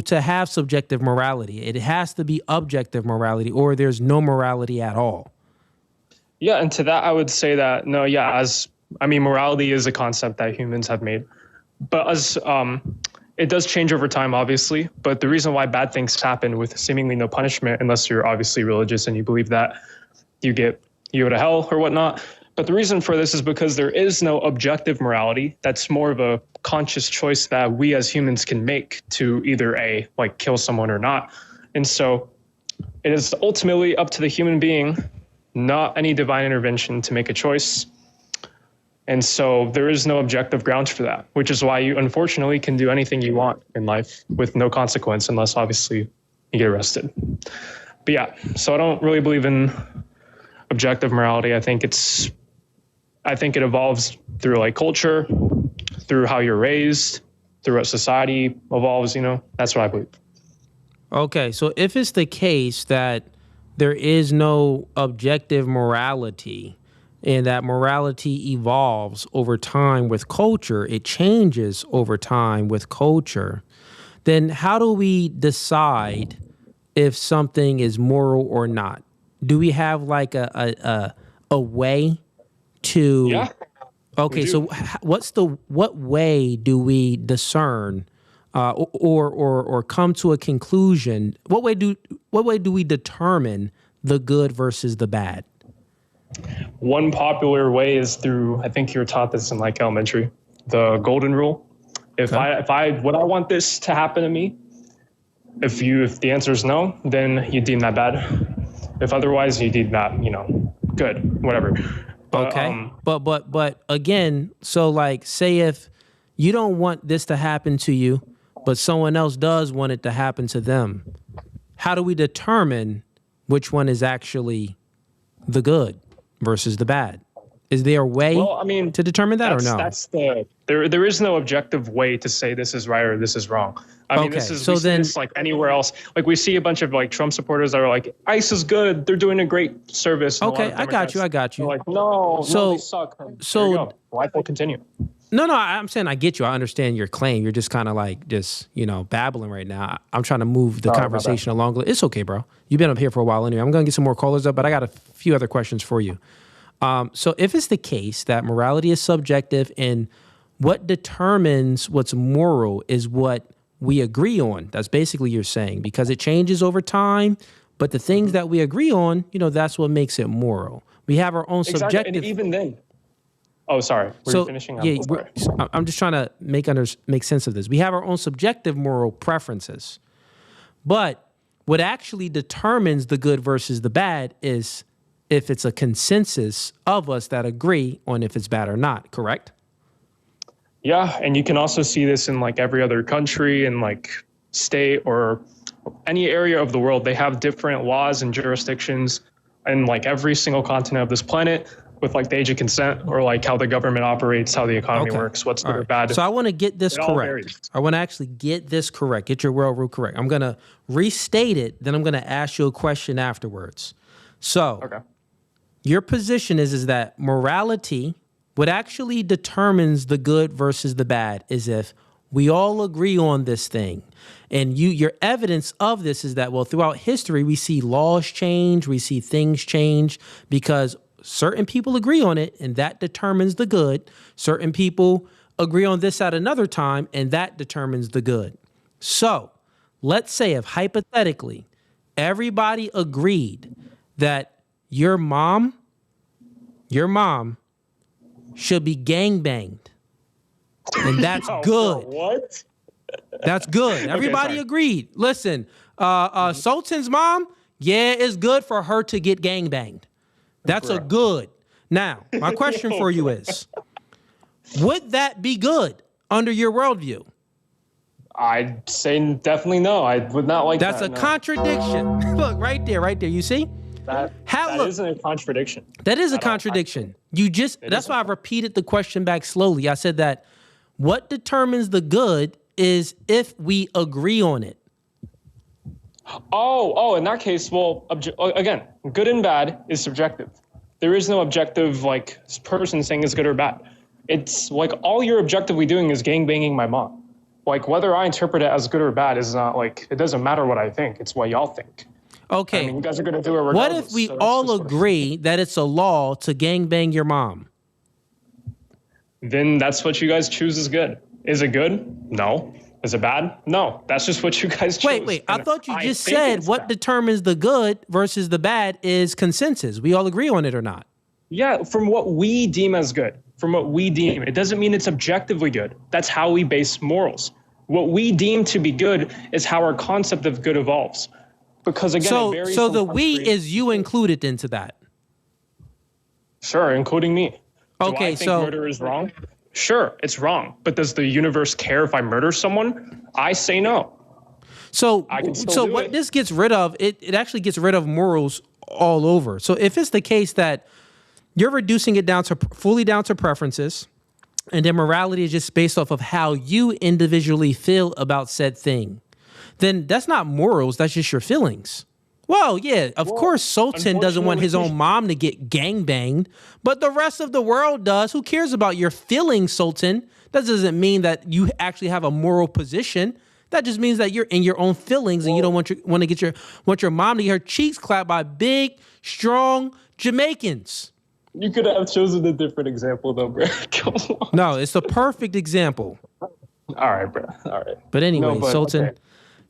to have subjective morality. It has to be objective morality, or there's no morality at all. Yeah, and to that I would say that morality is a concept that humans have made, but it does change over time, obviously. But the reason why bad things happen with seemingly no punishment, unless you're obviously religious and you believe that you go to hell or whatnot. But the reason for this is because there is no objective morality. That's more of a conscious choice that we as humans can make to either kill someone or not. And so it is ultimately up to the human being, not any divine intervention, to make a choice. And so there is no objective grounds for that, which is why you unfortunately can do anything you want in life with no consequence, unless obviously you get arrested. But yeah, so I don't really believe in objective morality. I think it evolves through culture, through how you're raised, through what society evolves, that's what I believe. Okay, so if it's the case that there is no objective morality, and that morality evolves over time with culture, it changes over time with culture, then how do we decide if something is moral or not? Do we have a way to? Yeah. Okay, so what way do we discern or come to a conclusion? What way do we determine the good versus the bad? One popular way is through, I think you were taught this in elementary, the golden rule. If I want this to happen to me, if the answer is no, then you deem that bad. If otherwise, you deem that, good, whatever. But, okay. But again, so say if you don't want this to happen to you, but someone else does want it to happen to them. How do we determine which one is actually the good versus the bad? Is there a way to determine that or no? There is no objective way to say this is right or this is wrong. I mean, this is this like anywhere else. Like we see a bunch of like Trump supporters that are like, ICE is good. They're doing a great service. Okay, I got you. Like, no, they suck. Life will continue. No, I'm saying I get you. I understand your claim. You're just kind of like babbling right now. I'm trying to move the conversation along. It's okay, bro. You've been up here for a while anyway. I'm going to get some more callers up, but I got a few other questions for you. So if it's the case that morality is subjective and what determines what's moral is what we agree on, that's basically you're saying, because it changes over time, but the things that we agree on, that's what makes it moral. We have our own subjective. And even then. Oh, sorry. We're finishing. I'm just trying to make sense of this. We have our own subjective moral preferences, but what actually determines the good versus the bad is if it's a consensus of us that agree on if it's bad or not, correct? Yeah, and you can also see this in like every other country and like state or any area of the world. They have different laws and jurisdictions in like every single continent of this planet with like the age of consent or like how the government operates, how the economy works, what's good or bad. So I want to get this correct. I want to actually get this correct, get your world rule correct. I'm going to restate it, then I'm going to ask you a question afterwards. So your position is that morality, what actually determines the good versus the bad is if we all agree on this thing. And your evidence of this is that, well, throughout history, we see laws change, we see things change because certain people agree on it and that determines the good. Certain people agree on this at another time and that determines the good. So let's say if hypothetically everybody agreed that your mom should be gangbanged. And that's good. What? That's good. Everybody agreed. Listen, Sultan's mom, it's good for her to get gangbanged. That's a good. Now, my question for you is, would that be good under your worldview? I'd say definitely no. I would not like that. That's a contradiction. Look, right there. You see? That isn't a contradiction. That is a contradiction. That's why I repeated the question back slowly. I said that what determines the good is if we agree on it. In that case, well, again, good and bad is subjective. There is no objective like person saying it's good or bad. It's like all you're objectively doing is gangbanging my mom. Like whether I interpret it as good or bad is not like, it doesn't matter what I think. It's what y'all think. Okay. I mean, you guys are going to do it regardless. What if we all agree that it's a law to gangbang your mom? Then that's what you guys choose is good. Is it good? No. Is it bad? No. That's just what you guys choose. Wait. I thought you just said what determines the good versus the bad is consensus. We all agree on it or not? Yeah, from what we deem as good. From what we deem. It doesn't mean it's objectively good. That's how we base morals. What we deem to be good is how our concept of good evolves. Because again, it varies. So the we is you included into that. Sure, including me. Okay, Do I think murder is wrong? Sure, it's wrong. But does the universe care if I murder someone? I say no. So what this gets rid of, it actually gets rid of morals all over. So if it's the case that you're reducing it fully down to preferences, and then morality is just based off of how you individually feel about said thing, then that's not morals, that's just your feelings. Well, yeah, of course Sultan doesn't want his own mom to get gangbanged, but the rest of the world does. Who cares about your feelings, Sultan? That doesn't mean that you actually have a moral position. That just means that you're in your own feelings and you don't want your mom to get her cheeks clapped by big, strong Jamaicans. You could have chosen a different example though, bro. Come on. No, it's the perfect example. All right, bro. All right. But anyway, Sultan. Okay.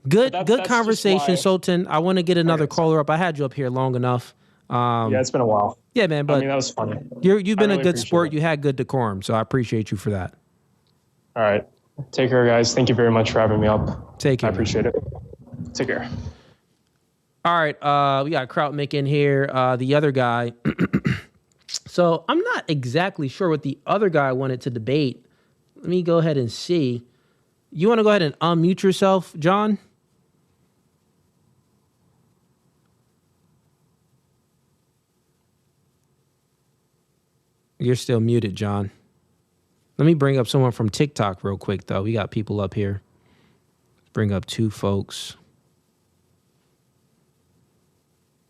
Good conversation, Sultan. I want to get another caller up. I had you up here long enough. Yeah, it's been a while. Yeah, man. But I mean, that was funny. You've been a good sport. You had good decorum, so I appreciate you for that. All right. Take care, guys. Thank you very much for having me up. Take care. I appreciate it. Take care. All right. We got Krautmik in here. The other guy. So I'm not exactly sure what the other guy wanted to debate. Let me go ahead and see. You want to go ahead and unmute yourself, John? You're still muted, John. Let me bring up someone from TikTok real quick, though. We got people up here. Bring up two folks.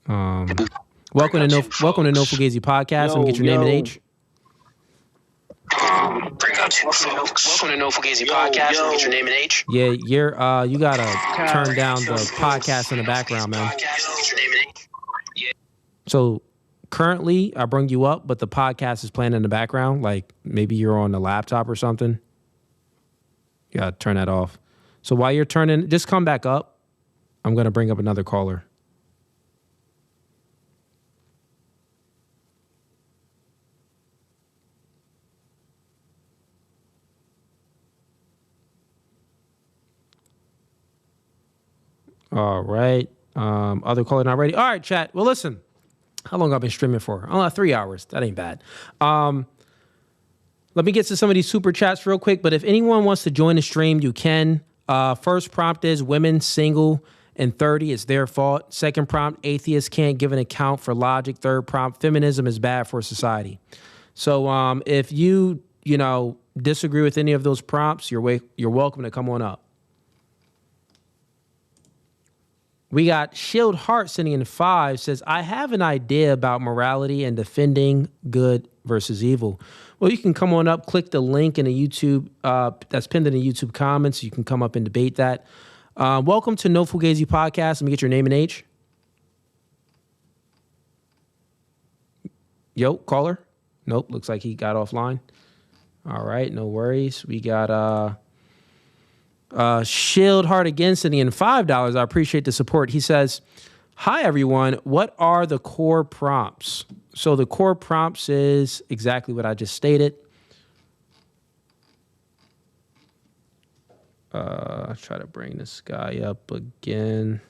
Welcome to No Fugazee podcast. Let me get your name and age. Bring up two folks. Welcome to No Fugazee podcast. Let me get your name and age. Yeah, you gotta turn down the podcast in the background, man. So currently, I bring you up, but the podcast is playing in the background. Like maybe you're on the laptop or something. You gotta turn that off. So while you're turning, just come back up. I'm gonna bring up another caller. All right. Other caller not ready. All right, chat. Well, listen. How long have I been streaming for? 3 hours. That ain't bad. Let me get to some of these super chats real quick. But if anyone wants to join the stream, you can. First prompt is women single and 30. It's their fault. Second prompt, atheists can't give an account for logic. Third prompt, feminism is bad for society. So if you disagree with any of those prompts, you're welcome to come on up. We got Shield Heart sitting in 5 says, I have an idea about morality and defending good versus evil. Well, you can come on up, click the link in the YouTube that's pinned in the YouTube comments. You can come up and debate that. Welcome to No Fugazee podcast. Let me get your name and age. Yo, caller. Nope, looks like he got offline. All right, no worries. We got Shield Heart again sending in $5. I appreciate the support. He says, hi, everyone. What are the core prompts? So the core prompts is exactly what I just stated. Try to bring this guy up again.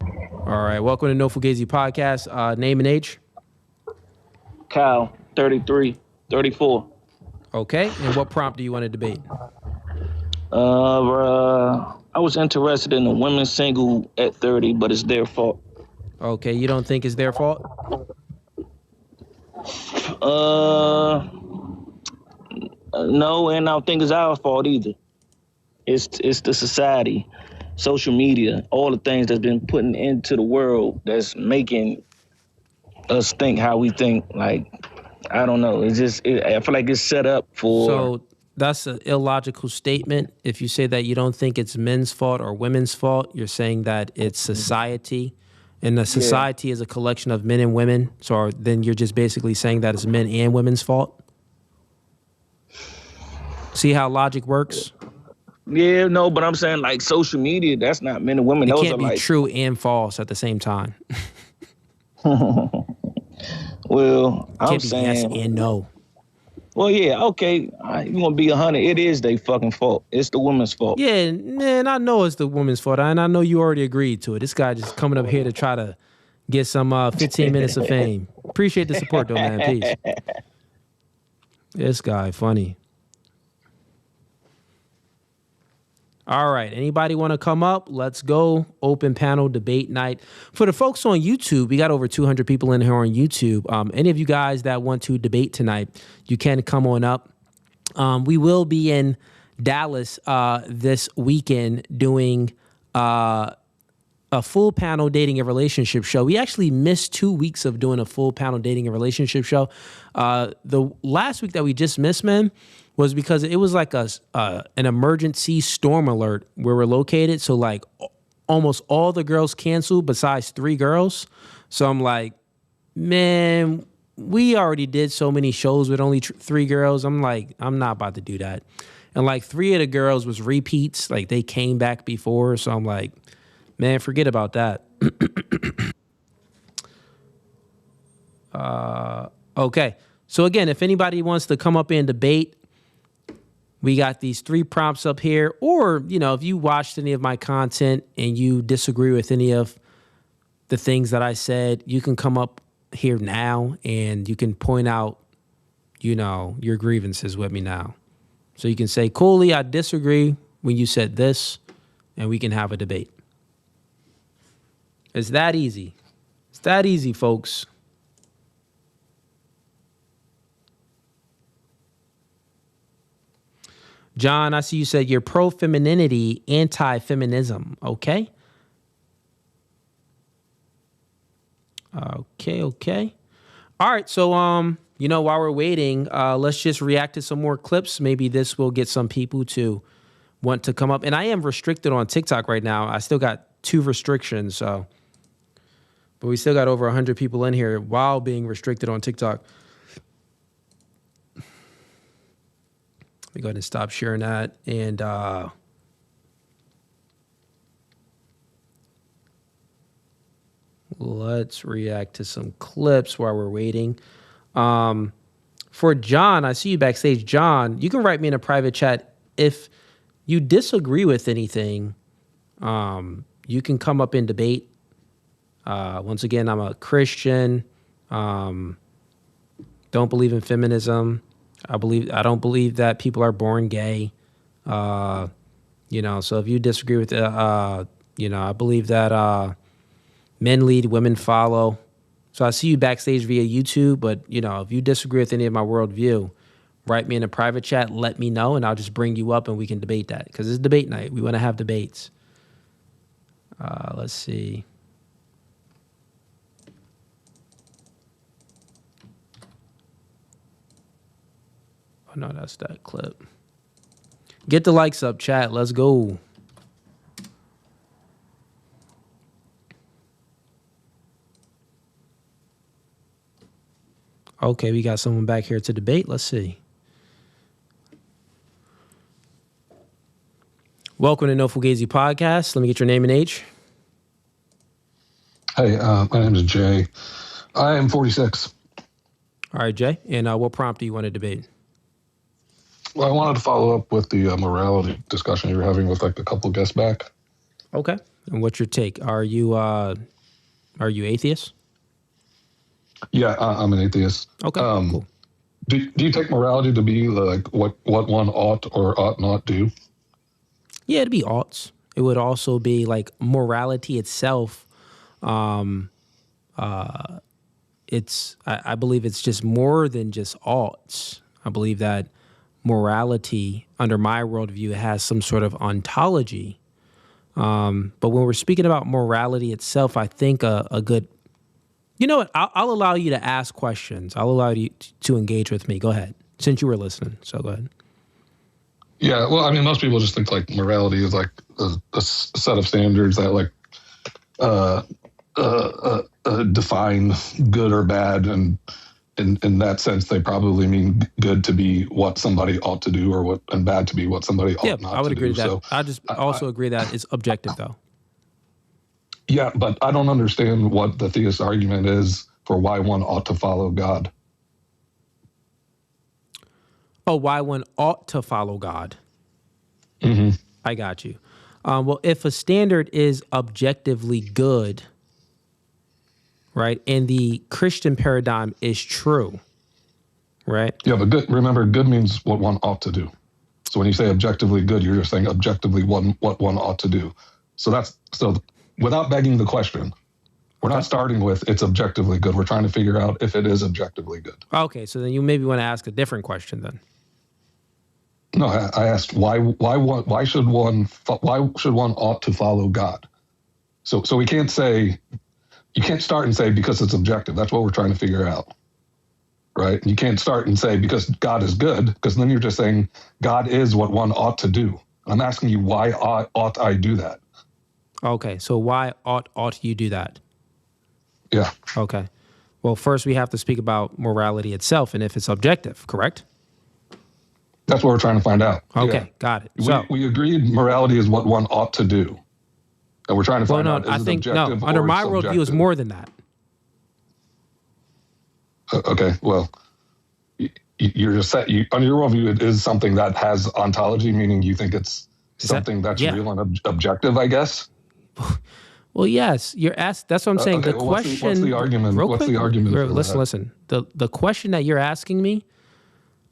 All right. Welcome to No Fugazee podcast. Name and age? Kyle, 33, 34. Okay, and what prompt do you want to debate? I was interested in the women single at 30, but it's their fault. Okay, you don't think it's their fault? No, and I don't think it's our fault either. It's the society, social media, all the things that's been put into the world that's making us think how we think. Like, I don't know. It's just, I feel like it's set up for. So that's an illogical statement. If you say that you don't think it's men's fault or women's fault, you're saying that it's society, and the society is a collection of men and women. So then you're just basically saying that it's men and women's fault. See how logic works? Yeah, no, but I'm saying like social media, that's not men and women. It Those can't are be like true and false at the same time. Well, I'm be saying yes and no. Well, yeah, okay. You want to be 100? It is their fucking fault. It's the woman's fault. Yeah, man, I know it's the woman's fault, and I know you already agreed to it. This guy just coming up here to try to get some 15 minutes of fame. Appreciate the support, though, man. Peace. This guy, funny. All right. Anybody want to come up? Let's go. Open panel debate night. For the folks on YouTube, we got over 200 people in here on YouTube. Any of you guys that want to debate tonight, you can come on up. We will be in Dallas this weekend doing a full panel dating and relationship show. We actually missed 2 weeks of doing a full panel dating and relationship show. The last week that we just missed, man, was because it was like an emergency storm alert where we're located. So like almost all the girls canceled besides 3 girls. So I'm like, man, we already did so many shows with only 3 girls. I'm like, I'm not about to do that. And like 3 of the girls was repeats. Like they came back before. So I'm like, man, forget about that. Okay. So again, if anybody wants to come up and debate, we got these 3 prompts up here. Or, if you watched any of my content and you disagree with any of the things that I said, you can come up here now and you can point out your grievances with me now. So you can say, Cooley, I disagree when you said this, and we can have a debate. It's that easy. It's that easy, folks. John, I see you said you're pro-femininity, anti-feminism. Okay. Okay. All right. So, while we're waiting, let's just react to some more clips. Maybe this will get some people to want to come up. And I am restricted on TikTok right now. I still got 2 restrictions. But we still got over 100 people in here while being restricted on TikTok. Let me go ahead and stop sharing that. And let's react to some clips while we're waiting. For John, I see you backstage. John, you can write me in a private chat. If you disagree with anything, you can come up and debate. Once again, I'm a Christian. Don't believe in feminism. I don't believe that people are born gay. So if you disagree with I believe that men lead, women follow. So I see you backstage via YouTube, but if you disagree with any of my worldview, write me in a private chat, let me know, and I'll just bring you up and we can debate that. Because it's debate night. We want to have debates. Let's see. Oh, no, that's that clip. Get the likes up, chat. Let's go. Okay, we got someone back here to debate. Let's see. Welcome to No Fugazee Podcast. Let me get your name and age. Hey, my name is Jay. I am 46. All right, Jay. And what prompt do you want to debate? Well, I wanted to follow up with the morality discussion you were having with like a couple guests back. Okay. And what's your take? Are you atheist? Yeah, I'm an atheist. Okay, cool. Do you take morality to be like what one ought or ought not do? Yeah, it'd be oughts. It would also be like morality itself. I believe it's just more than just oughts. I believe that morality, under my worldview, has some sort of ontology. But when we're speaking about morality itself, I think a good... You know what? I'll allow you to ask questions. I'll allow you to engage with me. Go ahead, since you were listening. So go ahead. Yeah, well, I mean, most people just think like morality is like a set of standards that like define good or bad, and in that sense, they probably mean good to be what somebody ought to do, and bad to be what somebody ought not to do. Yeah, I would agree with that. I just also agree that it's objective, though. Yeah, but I don't understand what the theist argument is for why one ought to follow God. Oh, why one ought to follow God. Mm-hmm. I got you. Well, if a standard is objectively good, right, and the Christian paradigm is true, right? Yeah, but good. Remember, good means what one ought to do. So when you say objectively good, you're just saying objectively what one ought to do. So without begging the question, we're not starting with it's objectively good. We're trying to figure out if it is objectively good. Okay, so then you maybe want to ask a different question then. No, I asked why should one ought to follow God? So we can't say, you can't start and say because it's objective. That's what we're trying to figure out, right? You can't start and say because God is good, because then you're just saying God is what one ought to do. I'm asking you why ought I do that? Okay, so why ought you do that? Yeah. Okay. Well, first we have to speak about morality itself and if it's objective, correct? That's what we're trying to find out. Okay, yeah. Got it. We agreed morality is what one ought to do. And we're trying to find out, is it objective or under my subjective? worldview is more than that. Okay, well, you're just set. On your worldview, it is something that has ontology, meaning you think it's something that's real and objective, I guess? Well, yes, you're asked. That's what I'm saying. Okay, the well, question. what's the argument? What's the argument? Listen. The question that you're asking me,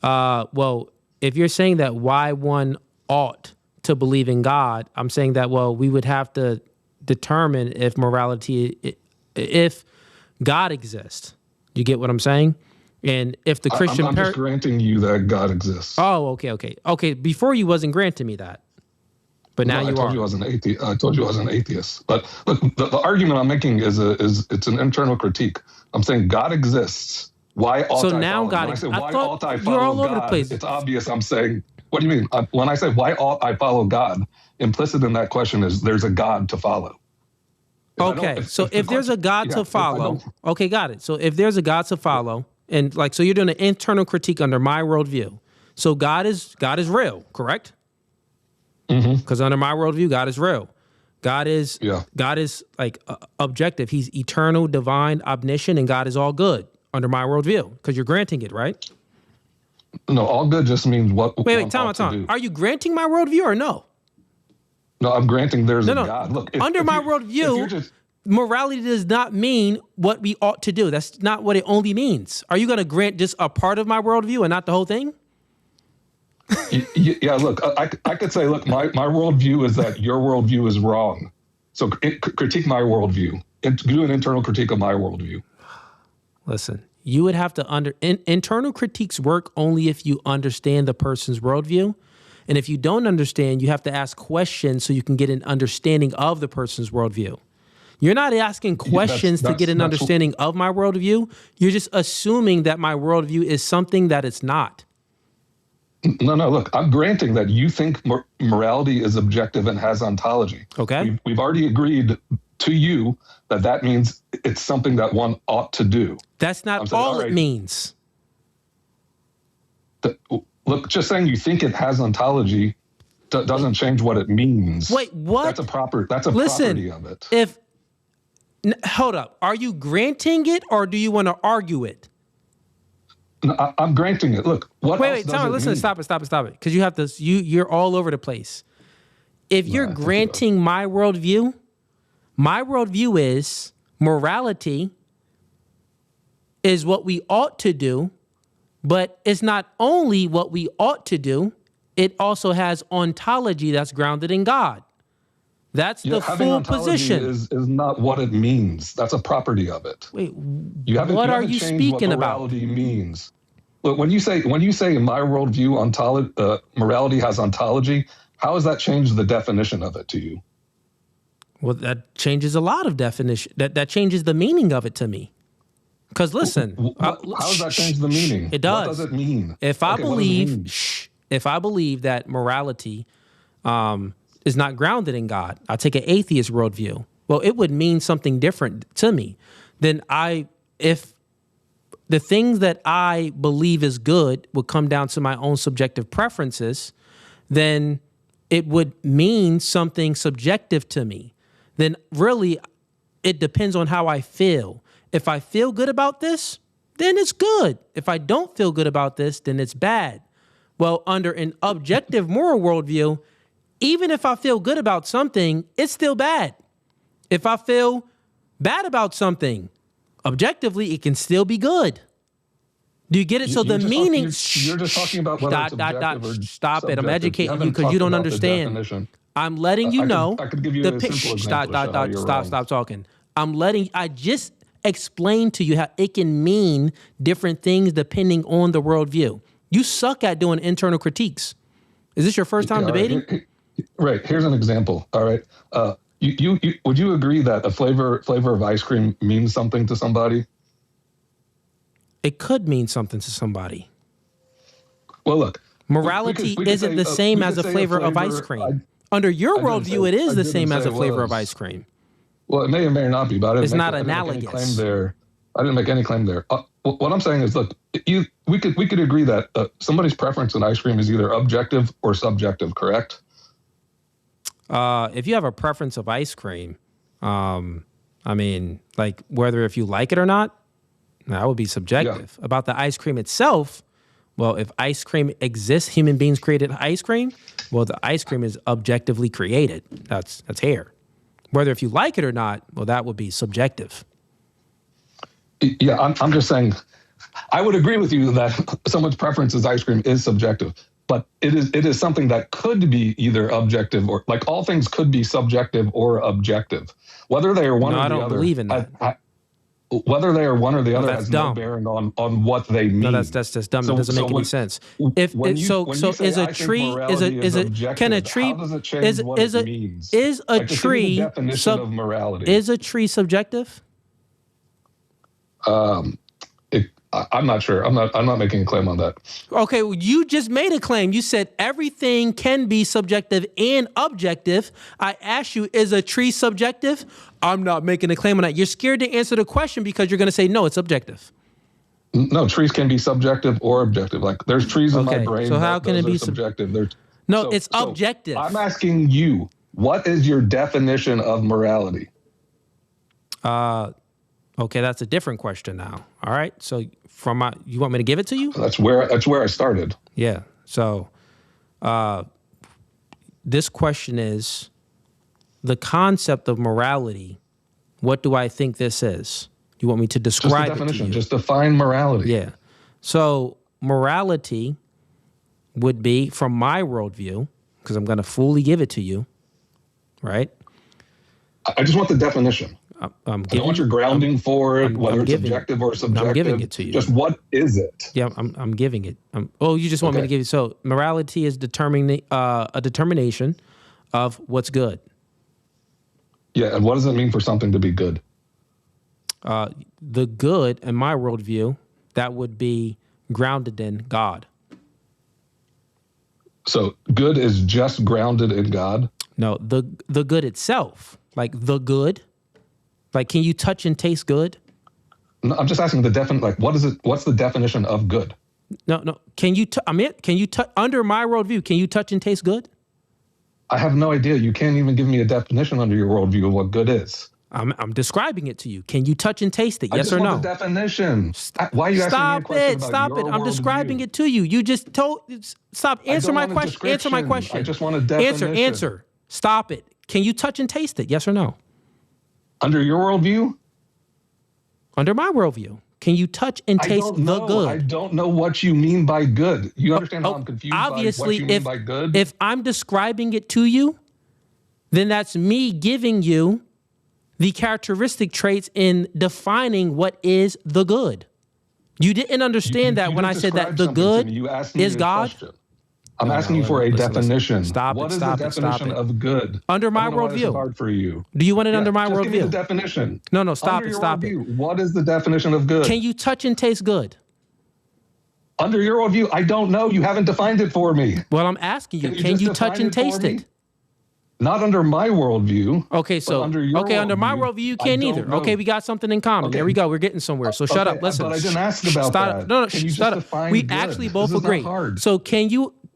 Well, if you're saying that why one ought to believe in God, I'm saying that, well, we would have to determine if morality, if God exists. You get what I'm saying? And if the Christian... I'm just granting you that God exists. Oh, okay. Before you wasn't granting me that. But now you are. I told you I was an atheist. I told you I was an atheist. But look, the argument I'm making is it's an internal critique. I'm saying God exists. Why ought I follow? When I say why ought I follow all God, over the place. It's obvious I'm saying, what do you mean? When I say why ought I follow God, implicit in that question is there's a God to follow. Okay, so if there's a God to follow, okay, got it. So if there's a God to follow, and like, so you're doing an internal critique under my worldview. So God is real, correct? Because under my worldview, God is real. God is like objective. He's eternal, divine, omniscient, and God is all good under my worldview. Because you're granting it, right? No, all good just means what. Wait, time out. Are you granting my worldview or no? No, I'm granting there's a God. Look, under my worldview, morality does not mean what we ought to do. That's not what it only means. Are you going to grant just a part of my worldview and not the whole thing? Yeah, look, I could say, look, my worldview is that your worldview is wrong. So critique my worldview. Do an internal critique of my worldview. Listen, you would have to internal critiques work only if you understand the person's worldview. And if you don't understand, you have to ask questions so you can get an understanding of the person's worldview. You're not asking questions to get an understanding of my worldview. You're just assuming that my worldview is something that it's not. No, look, I'm granting that you think morality is objective and has ontology. Okay. We've already agreed to you that means it's something that one ought to do. That's not all it means. Look, just saying you think it has ontology doesn't change what it means. Wait, what? That's a property of it. Hold up. Are you granting it or do you want to argue it? No, I'm granting it. Look, wait, tell me, listen, stop it. Because you have this, you're all over the place. If you're granting my worldview is morality is what we ought to do, but it's not only what we ought to do, it also has ontology that's grounded in God. That's the full position. Is not what it means. That's a property of it. Wait, what are you speaking about? Morality means. Look, when you say in my worldview, morality has ontology, how has that changed the definition of it to you? Well, that changes a lot of definition. That changes the meaning of it to me. Because listen, how does that change the meaning? It does. What does it mean? If I believe that morality is not grounded in God, I take an atheist worldview. Well, it would mean something different to me. If the things that I believe is good would come down to my own subjective preferences, then it would mean something subjective to me. Then really, it depends on how I feel. If I feel good about this, then it's good. If I don't feel good about this, then it's bad. Well, under an objective moral worldview, even if I feel good about something, it's still bad. If I feel bad about something, objectively, it can still be good. Do you get it? So the meaning... You're just talking about whether it's objective or Stop it. I'm educating you because you don't understand. I'm letting you know... I could give you a simple example. Stop talking. I just explained to you how it can mean different things depending on the worldview. You suck at doing internal critiques. Is this your first time debating? Right. Here's an example. All right. Would you agree that a flavor of ice cream means something to somebody? It could mean something to somebody. Well, look. Morality isn't the same as a flavor of ice cream. Under your worldview, it is the same as a flavor of ice cream. Well, it may or may not be, but it's not analogous. I didn't make any claim there. What I'm saying is, look, we could agree that somebody's preference in ice cream is either objective or subjective, correct? If you have a preference of ice cream, I mean, like whether if you like it or not, that would be subjective. Yeah. About the ice cream itself, well, if ice cream exists, human beings created ice cream, well, the ice cream is objectively created. That's here. Whether if you like it or not, well, that would be subjective. Yeah, I'm just saying, I would agree with you that someone's preference is ice cream is subjective, but it is something that could be either objective or like all things could be subjective or objective. Whether they are one or the other. I don't believe in that. Whether they are one or the other has dumb. no bearing on what they mean. No, that's just dumb. It doesn't make any sense. Is a tree subjective? I'm not sure. I'm not making a claim on that. Okay, well, you just made a claim. You said everything can be subjective and objective. I asked you, is a tree subjective? I'm not making a claim on that. You're scared to answer the question because you're going to say, no, it's objective. No, trees can be subjective or objective. Like there's trees in my brain. So how can it be subjective? It's objective. I'm asking you, what is your definition of morality? Okay, that's a different question now. All right. So you want me to give it to you? That's where I started. Yeah. So this question is the concept of morality. What do I think this is? You want me to describe just the definition, it to you? Just define morality. Yeah. So morality would be, from my worldview, because I'm going to fully give it to you, right? I just want the definition. I don't want your grounding for it, whether it's objective or subjective. I'm giving it to you. Just what is it? Yeah, I'm giving it. You just want me to give you. So morality is determining a determination of what's good. Yeah, and what does it mean for something to be good? The good, in my worldview, that would be grounded in God. So good is just grounded in God? No, the good itself, like the good. Like, can you touch and taste good? No, I'm just asking what is it? What's the definition of good? No. Can you under my worldview, can you touch and taste good? I have no idea. You can't even give me a definition under your worldview of what good is. I'm describing it to you. Can you touch and taste it? Yes or no? I just want the definition. Why are you asking me a question Stop it. I'm describing it to you. You just stop. Answer my question. Answer my question. I just want a definition. Answer. Stop it. Can you touch and taste it? Yes or no? Under your worldview? Under my worldview. Can you touch and taste the good? I don't know what you mean by good. You understand how I'm confused obviously, by what you mean by good? If I'm describing it to you, then that's me giving you the characteristic traits in defining what is the good. You didn't understand that when I said that the good is God? Question. I'm asking you for a definition. Stop what it. is Stop the it. definition of good? Under my worldview. Why this is hard for you. Do you want it under my worldview? Give me the definition. No, stop it. Stop it. What is the definition of good? Can you touch and taste good? Under your worldview, I don't know. You haven't defined it for me. Well, I'm asking you. Can you touch and taste it? Not under my worldview. Okay, so under my worldview, you can't either. Know. Okay, we got something in common. Okay. There we go. We're getting somewhere. So shut up. Listen. But I didn't ask about that. No, shut up. We actually both agree. So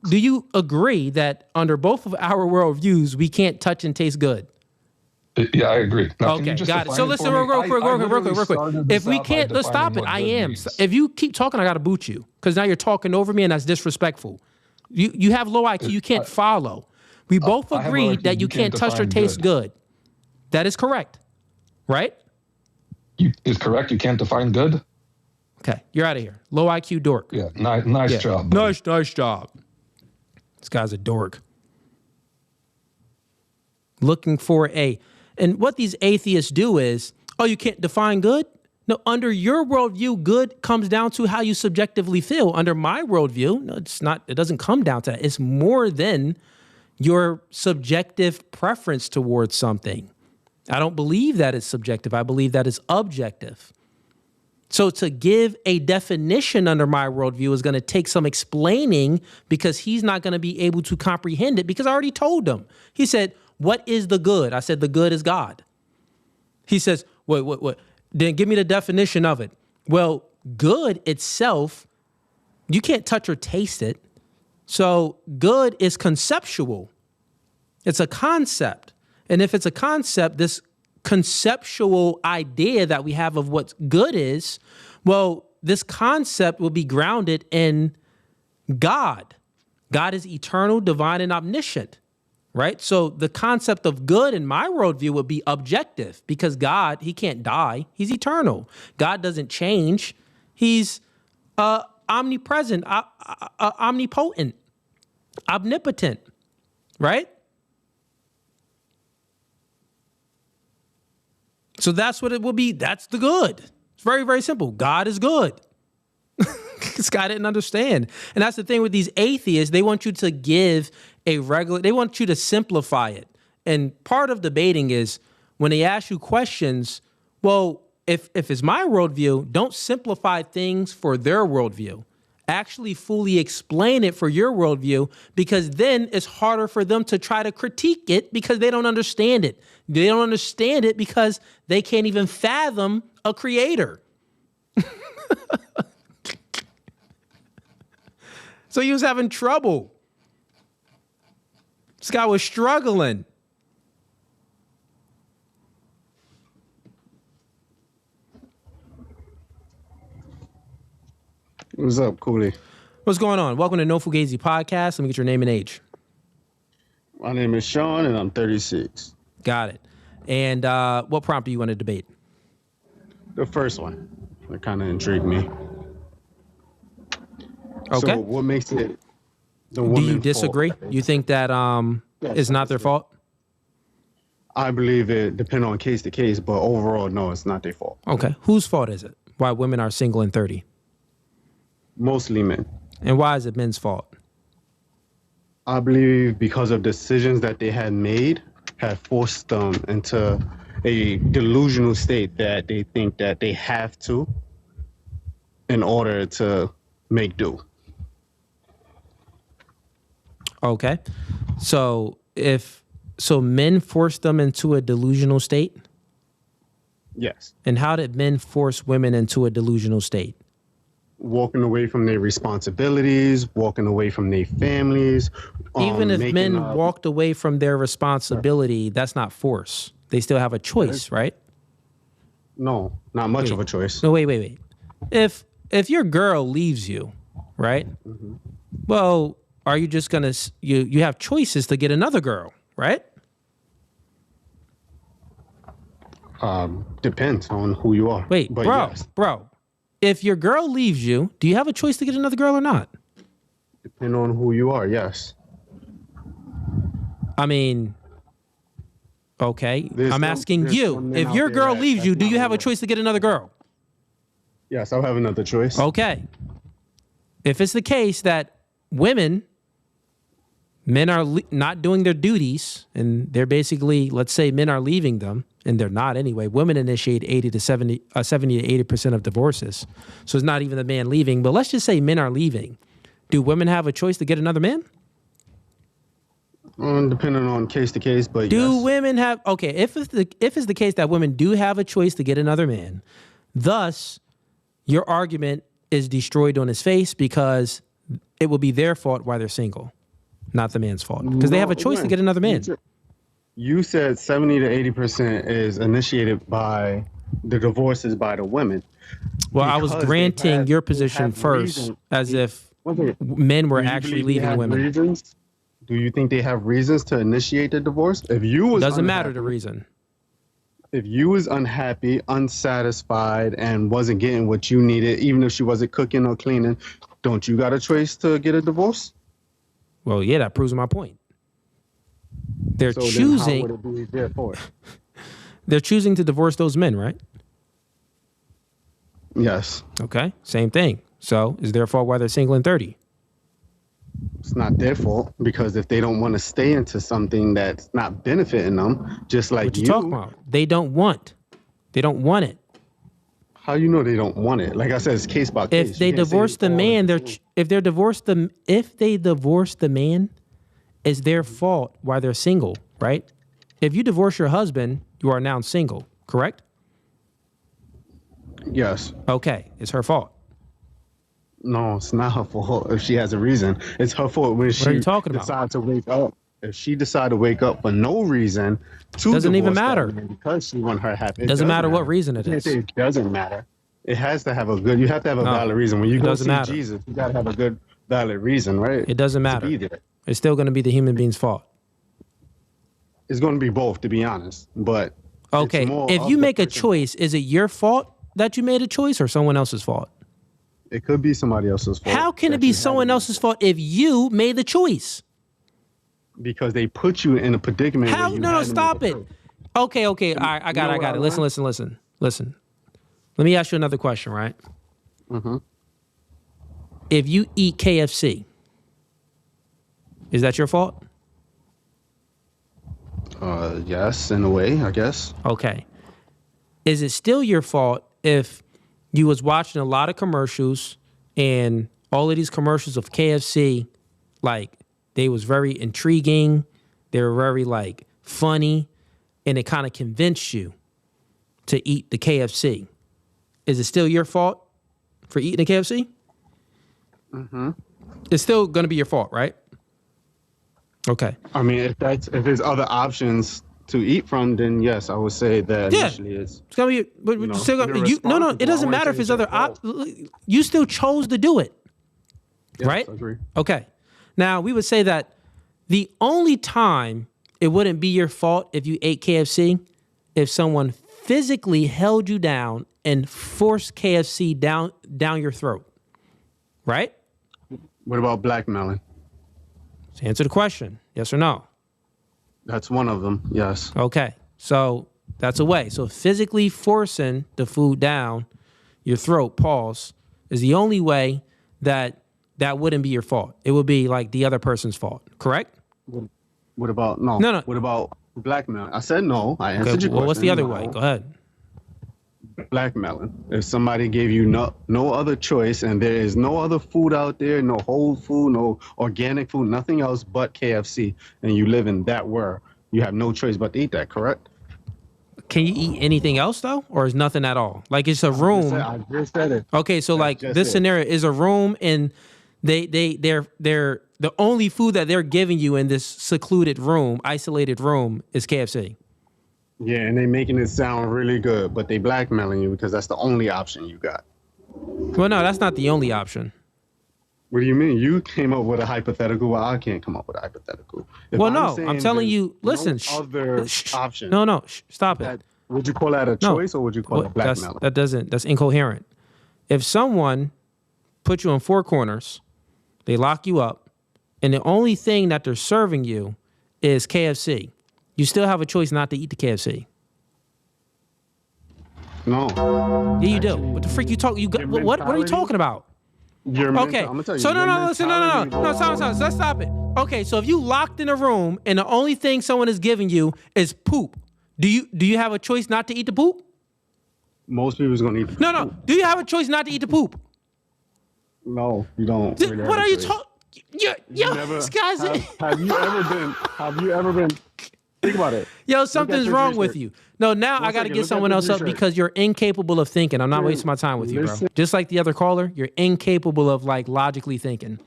do you agree that under both of our worldviews, we can't touch and taste good? Yeah, I agree. Now, okay, got it. So listen, real quick. If we can't, let's stop it. I am. If you keep talking, I got to boot you because now you're talking over me and that's disrespectful. You have low IQ. You can't follow. We both agreed that you can't touch or taste good. That is correct, right? Is correct. You can't define good. Okay, you're out of here. Low IQ dork. Yeah, nice job. Buddy. Nice job. This guy's a dork. Looking for and what these atheists do is, you can't define good? No, under your worldview, good comes down to how you subjectively feel. Under my worldview, no, it's not. It doesn't come down to that. It's more than your subjective preference towards something. I don't believe that is subjective. I believe that is objective. So to give a definition under my worldview is going to take some explaining because he's not going to be able to comprehend it because I already told him. He said, what is the good? I said, the good is God. He says, what? Then give me the definition of it. Well, good itself, you can't touch or taste it. So good is conceptual. It's a concept. And if it's a concept, this conceptual idea that we have of what good is, well, this concept will be grounded in God. God is eternal, divine, and omniscient, right? So the concept of good in my worldview would be objective because God, he can't die. He's eternal. God doesn't change. He's omnipresent, omnipotent, omnipotent, right? So that's what it will be. That's the good. It's very, very simple. God is good. This guy didn't understand. And that's the thing with these atheists. They want you to give they want you to simplify it. And part of debating is when they ask you questions, well, if it's my worldview, don't simplify things for their worldview. Actually fully explain it for your worldview, because then it's harder for them to try to critique it because they don't understand it. They don't understand it because they can't even fathom a creator. So he was having trouble. This guy was struggling. What's up, Cooley? What's going on? Welcome to No Fugazee Podcast. Let me get your name and age. My name is Sean, and I'm 36. Got it. And what prompt do you want to debate? The first one. That kind of intrigued me. Okay. So what makes it the Do woman's you disagree? fault? You think that it's not their fault? I believe it depends on case to case, but overall, no, it's not their fault. Okay. Whose fault is it? Why women are single and 30? Mostly men. And why is it men's fault? I believe because of decisions that they had made have forced them into a delusional state that they think that they have to in order to make do. Okay. So men forced them into a delusional state? Yes. And how did men force women into a delusional state? Walking away from their responsibilities, walking away from their families. Even if men walked away from their responsibility, that's not force. They still have a choice, right? No, not much of a choice. No, wait. If your girl leaves you, right? Mm-hmm. Well, are you just gonna you have choices to get another girl, right? Depends on who you are. Wait, but bro. If your girl leaves you, do you have a choice to get another girl or not? Depending on who you are, yes. I mean, okay. I'm asking you. If your girl leaves you, do you have a choice to get another girl? Yes, I'll have another choice. Okay. If it's the case that men are not doing their duties, and they're basically, let's say men are leaving them, and they're not anyway. Women initiate 70 to 80% of divorces. So it's not even the man leaving, but let's just say men are leaving. Do women have a choice to get another man? Depending on case to case, but do women have, okay, if it's the case that women do have a choice to get another man, thus your argument is destroyed on his face because it will be their fault why they're single, not the man's fault. Because they have a choice to get another man. You said 70 to 80% is initiated by the divorces by the women. Well, I was granting your position first, as if men were actually leaving women. Reasons? Do you think they have reasons to initiate the divorce? If you was doesn't matter the reason. If you was unhappy, unsatisfied, and wasn't getting what you needed, even if she wasn't cooking or cleaning, don't you got a choice to get a divorce? Well, yeah, that proves my point. They're choosing. Then how would it be their fault? They're choosing to divorce those men, right? Yes. Okay, same thing. So, is their fault why they're single and 30? It's not their fault, because if they don't want to stay into something that's not benefiting them, just like what you talking about? They don't want it. How you know they don't want it? Like I said, it's case by case. If they divorce the man, if they divorce the man, it's their fault why they're single, right? If you divorce your husband, you are now single, correct? Yes. Okay, it's her fault. No, it's not her fault if she has a reason. It's her fault when she decides to wake up. If she decided to wake up for no reason, doesn't even matter because she want her happy. It doesn't matter what reason it is. It doesn't matter. It has to have a good. You have to have a valid reason. When you go see Jesus, you got to have a good valid reason, right? It doesn't matter. It's still going to be the human being's fault. It's going to be both, to be honest. But okay, if you make a choice, is it your fault that you made a choice or someone else's fault? It could be somebody else's fault. How can it be someone else's fault if you made the choice? Because they put you in a predicament. How? Where you No, stop it. Okay. All right, I got it. Listen. Let me ask you another question, right? Mm-hmm. If you eat KFC, is that your fault? Yes, in a way, I guess. Okay. Is it still your fault if you was watching a lot of commercials and all of these commercials of KFC, like they was very intriguing, they were very like funny, and it kind of convinced you to eat the KFC? Is it still your fault for eating the KFC? Mm-hmm. It's still going to be your fault, right? Okay. I mean, if there's other options to eat from, then yes, I would say that initially it's gonna be. But you know, still no. It doesn't matter if it's other. You still chose to do it, right? I agree. Okay. Now we would say that the only time it wouldn't be your fault if you ate KFC, if someone physically held you down and forced KFC down your throat, right? What about blackmailing? So answer the question, yes or no. That's one of them, yes. Okay, so that's a way. So physically forcing the food down your throat, pause, is the only way that wouldn't be your fault. It would be like the other person's fault, correct? What about, no. What about blackmailing? I said no. I answered your question. What's the other way? Go ahead. Blackmailing. If somebody gave you no other choice and there is no other food out there, no whole food, no organic food, nothing else but KFC, and you live in that world, you have no choice but to eat that, correct? Can you eat anything else though? Or is nothing at all? Like it's a room. I just said it. Okay, so like this scenario is a room and they're the only food that they're giving you in this secluded room, isolated room, is KFC. Yeah, and they making it sound really good, but they blackmailing you because that's the only option you got. Well, no, that's not the only option. What do you mean? You came up with a hypothetical. Well, I can't come up with a hypothetical. I'm telling you, listen. Other option. No, stop it. Would you call that a choice or would you call it blackmailing? That's incoherent. If someone put you in four corners, they lock you up, and the only thing that they're serving you is KFC, you still have a choice not to eat the KFC. No. Yeah, you do. What the freak you talk? What are you talking about? Okay. I'm gonna tell you, so listen, stop. Let's stop it. Okay, so if you locked in a room and the only thing someone is giving you is poop, do you have a choice not to eat the poop? Most people's gonna eat the poop. No. Do you have a choice not to eat the poop? No, you don't. What are you talking? This guy's. Have you ever been? Think about it. Yo, something's wrong with you. No, now I got to get someone else up because you're incapable of thinking. I'm not wasting my time with you, bro. Just like the other caller, you're incapable of like logically thinking.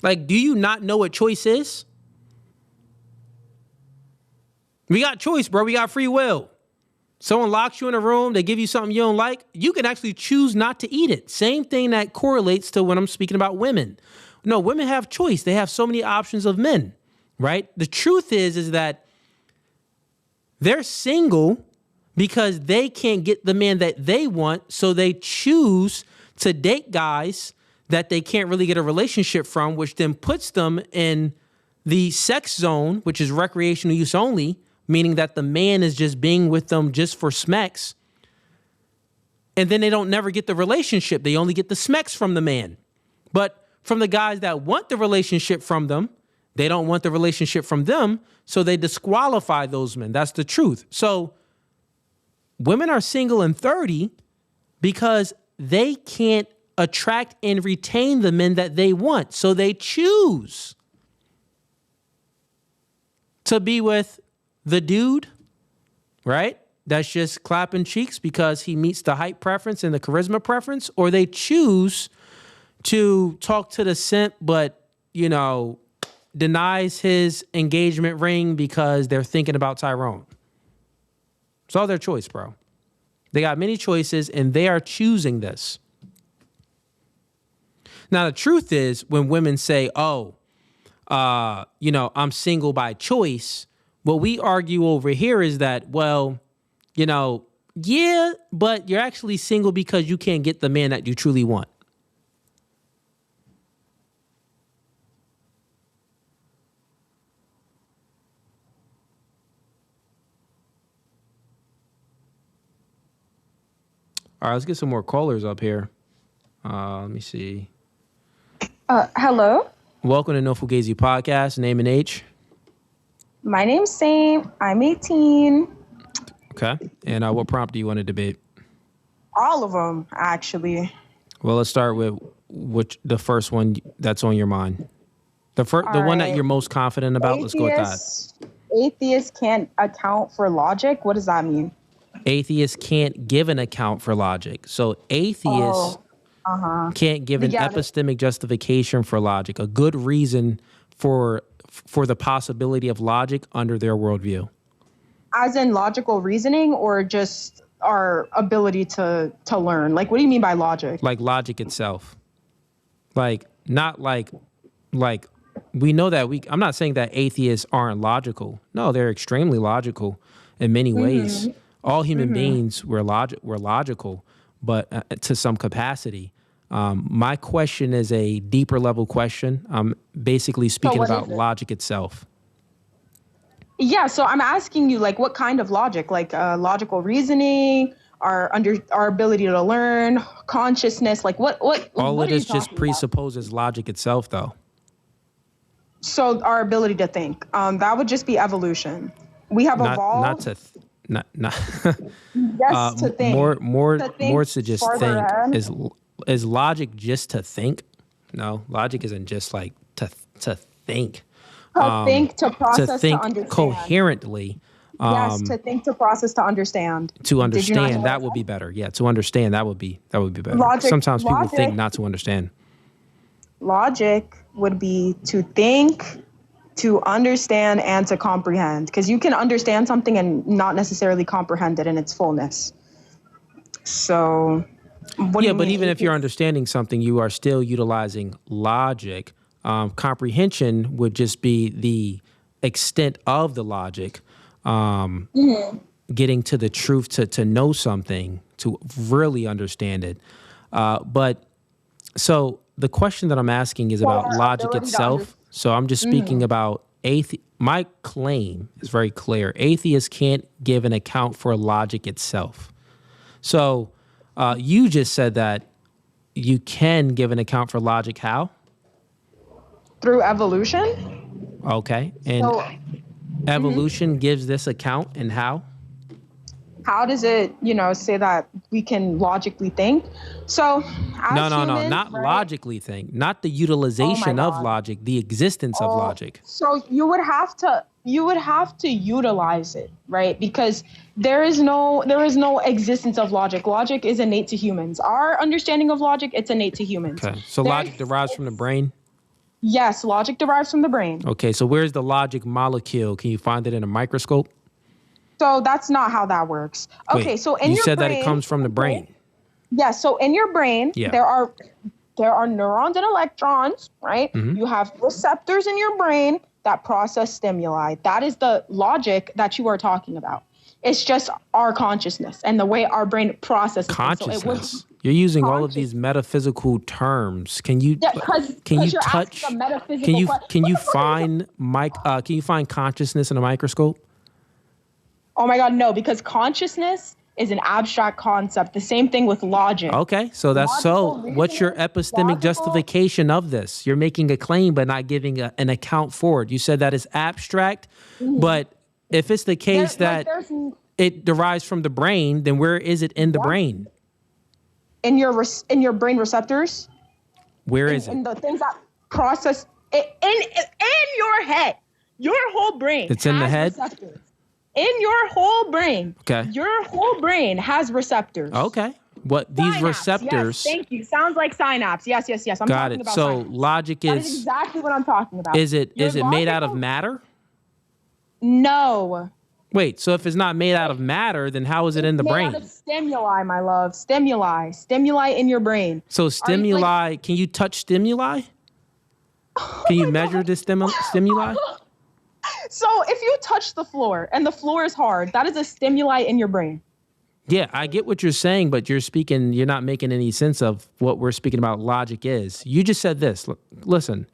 Like, do you not know what choice is? We got choice, bro. We got free will. Someone locks you in a room, they give you something you don't like, you can actually choose not to eat it. Same thing that correlates to when I'm speaking about women. No, women have choice. They have so many options of men, right? The truth is that they're single because they can't get the man that they want, so they choose to date guys that they can't really get a relationship from, which then puts them in the sex zone, which is recreational use only, meaning that the man is just being with them just for smecks. And then they don't never get the relationship. They only get the smecks from the man. But from the guys that want the relationship from them, they don't want the relationship from them, so they disqualify those men. That's the truth. So women are single and 30 because they can't attract and retain the men that they want. So they choose to be with the dude, right? That's just clapping cheeks because he meets the height preference and the charisma preference, or they choose to talk to the simp, but, denies his engagement ring because they're thinking about Tyrone. It's all their choice, bro. They got many choices and they are choosing this. Now, the truth is when women say, I'm single by choice, what we argue over here is that, Yeah, but you're actually single because you can't get the man that you truly want. All right, let's get some more callers up here. Let me see. Hello. Welcome to No Fugazee Podcast. Name and age. My name's Sam. I'm 18. Okay. And what prompt do you want to debate? All of them, actually. Well, let's start with the first one that's on your mind. The one that you're most confident about. Let's go with that. Atheists can't account for logic. What does that mean? Atheists can't give an account for logic. So atheists can't give an epistemic justification for logic, a good reason for the possibility of logic under their worldview. As in logical reasoning, or just our ability to learn? Like, what do you mean by logic? Like logic itself. Like, not like we know that I'm not saying that atheists aren't logical. No, they're extremely logical in many ways. All human beings were logical, but to some capacity. My question is a deeper level question. I'm basically speaking about logic itself. Yeah, so I'm asking you, like, what kind of logic? Like logical reasoning, our ability to learn, consciousness. Like what? All of this just presupposes logic itself, though. So our ability to think. That would just be evolution. We have evolved. Yes, to think. More to just think. Ahead. Is logic just to think? No, logic isn't just like to think. To think, to process, to think to understand. Coherently. Yes, to think, to process, to understand. To understand, that would be better. Yeah, to understand, that would be better. Sometimes people think not to understand. Logic would be to think, to understand, and to comprehend. Because you can understand something and not necessarily comprehend it in its fullness. So, but even if you're understanding something, you are still utilizing logic. Comprehension would just be the extent of the logic, getting to the truth, to know something, to really understand it. But so the question that I'm asking is about logic itself. So I'm just speaking about my claim is very clear. Atheists can't give an account for logic itself. So you just said that you can give an account for logic. How? Through evolution. Okay. And evolution gives this account, and how? How does it, say that we can logically think? So, no, not logically think, not the utilization of logic, the existence of logic. So you would have to utilize it, right? Because there is no existence of logic. Logic is innate to humans. Our understanding of logic, it's innate to humans. Okay. So logic derives from the brain? Yes, logic derives from the brain. Okay, so where's the logic molecule? Can you find it in a microscope? So that's not how that works. Okay, Wait, so in your brain, you said that it comes from the brain. Yeah, so in your brain, there are neurons and electrons, right? You have receptors in your brain that process stimuli. That is the logic that you are talking about. It's just our consciousness and the way our brain processes consciousness. So you're using all of these metaphysical terms. Can you touch? Can you find consciousness in a microscope? Oh my God, no! Because consciousness is an abstract concept. The same thing with logic. Okay, so what's your epistemic justification of this? You're making a claim but not giving an account for it. You said that is abstract, but if it's the case that it derives from the brain, then where is it in the brain? In your brain receptors. Where is it? In the things that process it in your head. Your whole brain. It's in the head? Receptors. In your whole brain. Okay. Your whole brain has receptors. Okay. What these synapse, receptors? Yes, thank you. Sounds like synapse. Yes. I'm got talking it. about So synapse. logic That is exactly what I'm talking about. Is it made out of matter? No. Wait, so if it's not made out of matter, then how is it in the brain? Made out of stimuli, my love. Stimuli in your brain. So stimuli, can you touch stimuli? Can you measure the stimuli? So if you touch the floor and the floor is hard, that is a stimuli in your brain. Yeah, I get what you're saying, but you're not making any sense of what we're speaking about logic is. You just said this. Listen,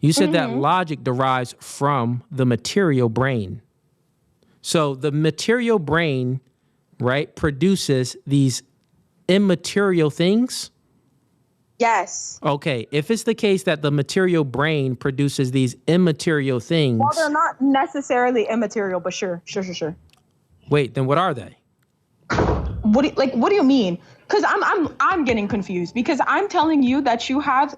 you said that logic derives from the material brain. So the material brain, right, produces these immaterial things. Yes. Okay, if it's the case that the material brain produces these immaterial things. Well, they're not necessarily immaterial, but sure. Wait, then what are they? What do you mean? Because I'm getting confused because I'm telling you that you have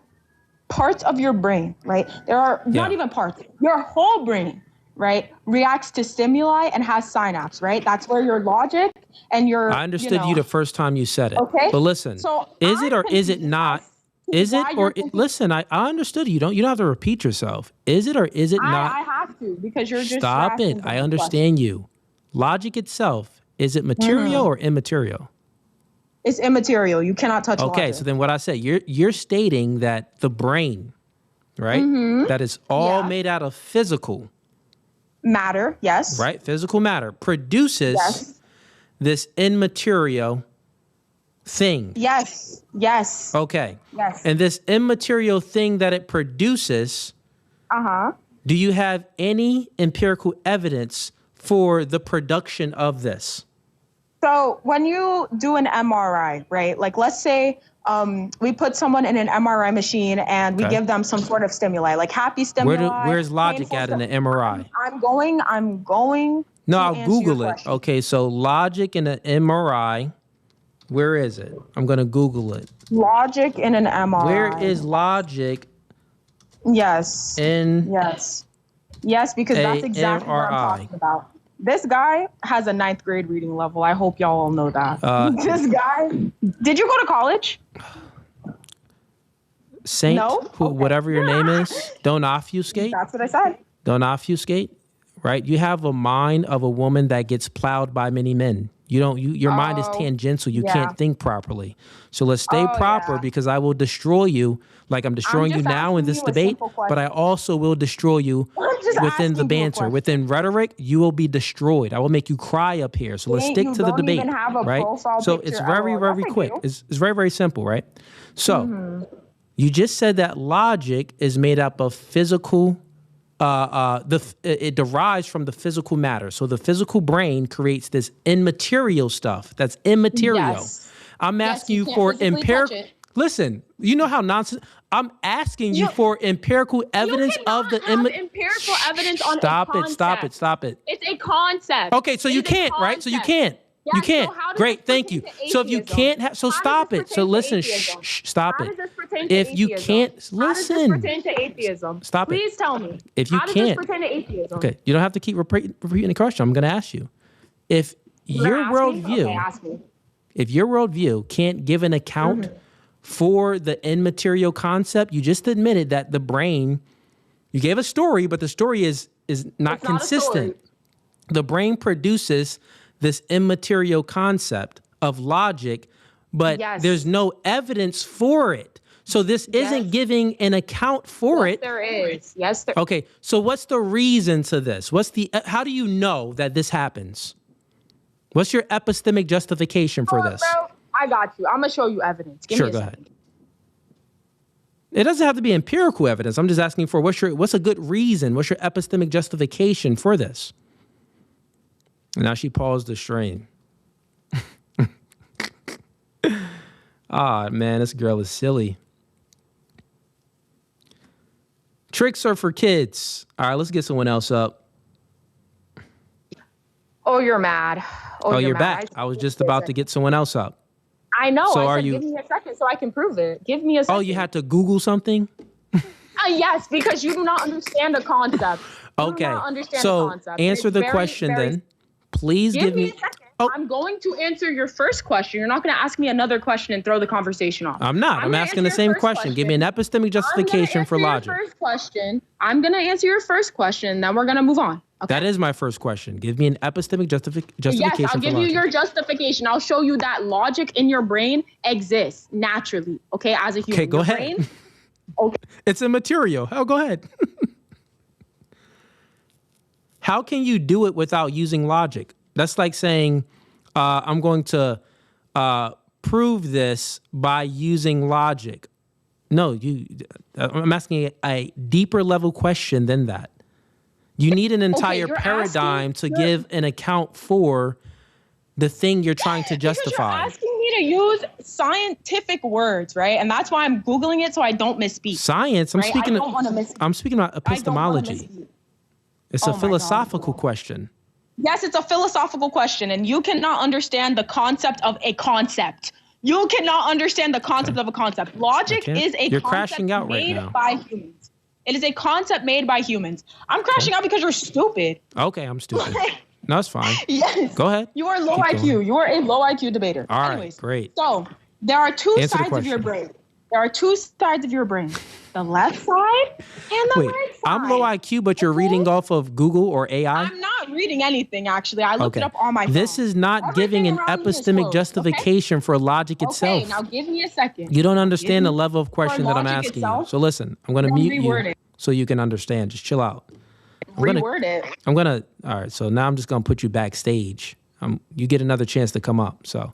parts of your brain, right? There are not even parts. Your whole brain, right, reacts to stimuli and has synapse, right? That's where your logic and your. I understood you the first time you said it. Okay. But listen, so is it or is it not? Is it or listen? I understood you. You don't have to repeat yourself. Is it or is it not? I have to because you're just. Stop it. I understand you. Logic itself. Is it material or immaterial? It's immaterial. You cannot touch logic. Okay, so then what I said, you're stating that the brain, right, that is all made out of physical matter, yes. Right, physical matter produces this immaterial thing. Yes. Okay. Yes. And this immaterial thing that it produces, do you have any empirical evidence for the production of this? So when you do an MRI, right? Like let's say we put someone in an MRI machine and we give them some sort of stimuli, like happy stimuli. Where's logic at in the MRI? I'm going. No, I'll Google it. Okay, so logic in an MRI. Where is it? I'm going to Google it. Logic in an MRI. Where is logic? Yes. Yes, because that's exactly what I'm talking about. This guy has a 9th grade reading level. I hope y'all all know that. This guy. Did you go to college? Saint, no? Whatever your name is, don't obfuscate. That's what I said. Don't obfuscate, right? You have a mind of a woman that gets plowed by many men. Your mind is tangential. You can't think properly. So let's stay proper because I will destroy you like I'm destroying you now in this debate, but I also will destroy you within the banter. Within rhetoric, you will be destroyed. I will make you cry up here. So let's stick to the debate, right? So it's very, very quick. It's very, very simple, right? So you just said that logic is made up of physical it derives from the physical matter. So the physical brain creates this immaterial stuff that's immaterial. Yes. I'm asking you for empirical. Listen, you know how nonsense. I'm asking you for empirical evidence of the empirical evidence on a concept. Stop it. It's a concept. Okay, so you can't, right? So you can't. Yeah, you can't. So great, thank you. So if you can't have, so stop it. So listen, stop it. How does this pertain to if atheism? You can't, listen. How does this pertain to atheism? Stop it. Please tell me. If you How does can't, this pertain to atheism? Okay, you don't have to keep repeating the question. I'm going to ask you. If your worldview, if your worldview can't give an account for the immaterial concept, you just admitted that the brain, you gave a story, but the story is not consistent. The brain produces this immaterial concept of logic, but there's no evidence for it. So this isn't giving an account for it. There is. Yes, there. Okay, so what's the reason to this? How do you know that this happens? What's your epistemic justification for this? Bro, I got you. I'm gonna show you evidence. Give me a go second. ahead. It doesn't have to be empirical evidence. I'm just asking for what's a good reason? What's your epistemic justification for this? And now she paused the stream. Man, this girl is silly. Tricks are for kids. All right, let's get someone else up. Oh, you're mad. Oh, you're back. I was just about to get someone else up. I know. So give me a second so I can prove it. Give me a second. Oh, you had to Google something? Yes, because you do not understand the concept. Okay. So answer the question then. Please give me a second. Oh. I'm going to answer your first question. You're not going to ask me another question and throw the conversation off. I'm not. I'm asking the same question. Give me an epistemic justification for logic. I'm going to answer your first question, then we're going to move on. Okay? That is my first question. Give me an epistemic justification Yes, I'll for give logic. you your justification. I'll show you that logic in your brain exists naturally, okay, as a human. Okay, go ahead. Okay. It's immaterial. Oh, go ahead. How can you do it without using logic? That's like saying, I'm going to prove this by using logic. No, I'm asking a deeper level question than that. You need an entire paradigm to give an account for the thing you're trying to justify. You're asking me to use scientific words, right? And that's why I'm Googling it so I don't misspeak. Science? I'm speaking about epistemology. It's a philosophical question. Yes, it's a philosophical question, and you cannot understand the concept of a concept. You cannot understand the concept of a concept. Logic is a You're concept crashing out right made now. by humans. It is a concept made by humans. I'm crashing out because you're stupid. Okay, I'm stupid. No, it's fine. Yes. Go ahead. You are low Keep IQ. going. You are a low IQ debater. All right, Anyways, great. So there are two Answer the sides of your question. brain. There are two sides of your brain. The left side and the right side. I'm low IQ, but you're reading off of Google or AI? I'm not reading anything, actually. I looked it up on my phone. This is not giving an around me is epistemic closed, justification for logic itself. Okay, now give me a second. You don't understand the Give me- level of question for that I'm logic asking you. itself, So listen, I'm going to then mute reword you it. so you can understand. Just chill out. Reword it. All right, so now I'm just going to put you backstage. You get another chance to come up. So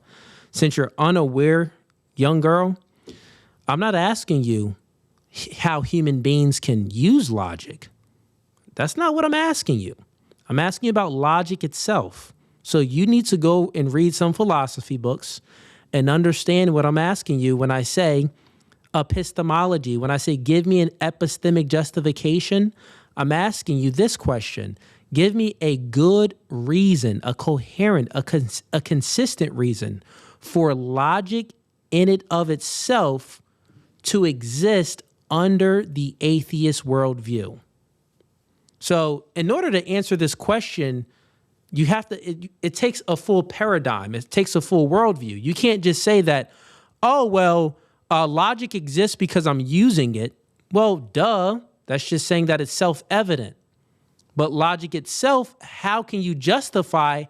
since you're unaware, young girl, I'm not asking you how human beings can use logic. That's not what I'm asking you. I'm asking you about logic itself. So you need to go and read some philosophy books and understand what I'm asking you when I say epistemology. When I say give me an epistemic justification, I'm asking you this question. Give me a good reason, a coherent, a consistent reason for logic in and of itself to exist under the atheist worldview. So in order to answer this question, you have to, it takes a full paradigm. It takes a full worldview. You can't just say that, logic exists because I'm using it. Well, duh. That's just saying that it's self-evident. But logic itself, how can you justify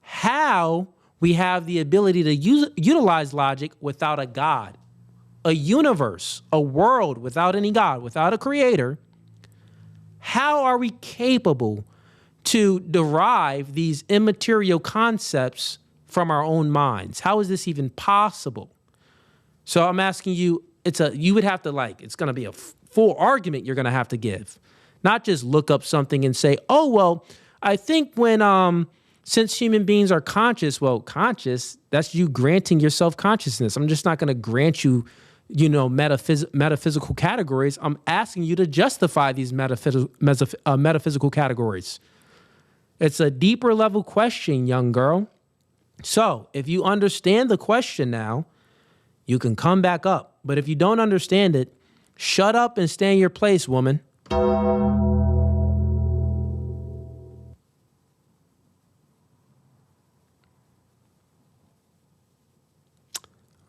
how we have the ability to utilize logic without a God, a universe, a world without any God, without a creator? How are we capable to derive these immaterial concepts from our own minds? How is this even possible? So I'm asking you, it's going to be a full argument you're going to have to give. Not just look up something and say, I think since human beings are conscious, conscious, that's you granting yourself consciousness. I'm just not going to grant you, metaphysical categories. I'm asking you to justify these metaphysical categories. It's a deeper level question, young girl. So if you understand the question now, you can come back up. But if you don't understand it, shut up and stay in your place, woman.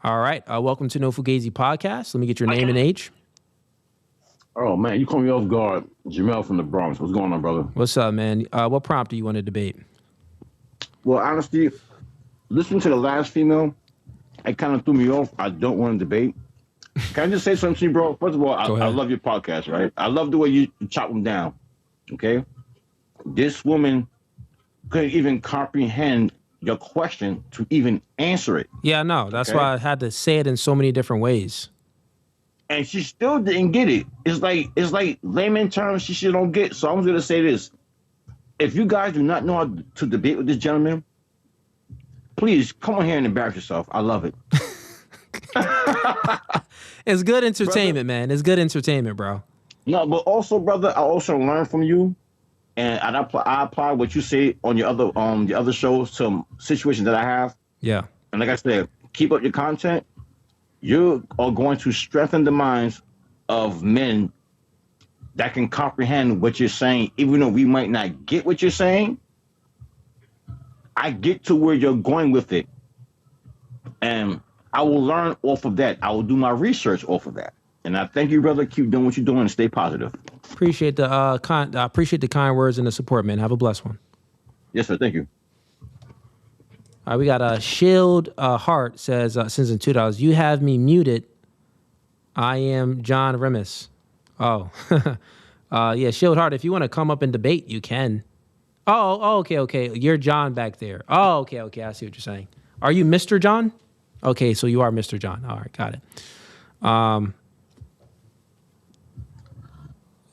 All right. Welcome to No Fugazee Podcast. Let me get your name and age. Oh, man, you caught me off guard. Jamel from the Bronx. What's going on, brother? What's up, man? What prompt do you want to debate? Well, honestly, listening to the last female, it kind of threw me off. I don't want to debate. Can I just say something to you, bro? First of all, I love your podcast, right? I love the way you chop them down, okay? This woman couldn't even comprehend your question to even answer it. Yeah, no, that's why I had to say it in so many different ways. And she still didn't get it. It's like layman terms she still don't get. So I'm going to say this. If you guys do not know how to debate with this gentleman, please come on here and embarrass yourself. I love it. It's good entertainment, man. It's good entertainment, bro. No, but also, brother, I also learned from you, and I apply what you say on your other the other shows to situations that I have. Yeah. And like I said, keep up your content. You are going to strengthen the minds of men that can comprehend what you're saying, even though we might not get what you're saying. I get to where you're going with it, and I will learn off of that. I will do my research off of that. And I thank you, brother. Keep doing what you're doing and stay positive. Appreciate the kind words and the support, man. Have a blessed one. Yes, sir. Thank you. All right, we got a Shield Heart says, sends in $2. You have me muted. I am John Remus. Oh, yeah, Shield Heart. If you want to come up and debate, you can. Oh, okay. You're John back there. Oh, okay. I see what you're saying. Are you Mr. John? Okay, so you are Mr. John. All right, got it.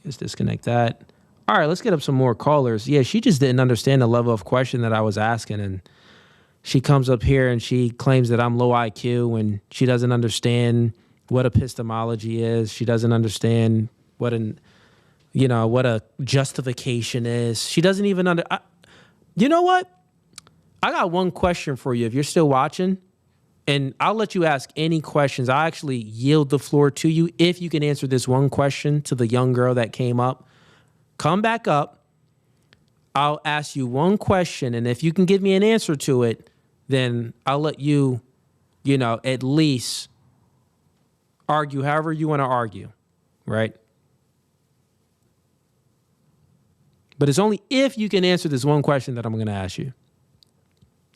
Let's disconnect that. All right, let's get up some more callers. Yeah, she just didn't understand the level of question that I was asking, and she comes up here and she claims that I'm low IQ when she doesn't understand what epistemology is. She doesn't understand what a justification is. She doesn't even you know what? I got one question for you if you're still watching, and I'll let you ask any questions. I actually yield the floor to you if you can answer this one question to the young girl that came up. Come back up. I'll ask you one question, and if you can give me an answer to it, then I'll let you, at least argue however you want to argue, right? But it's only if you can answer this one question that I'm going to ask you.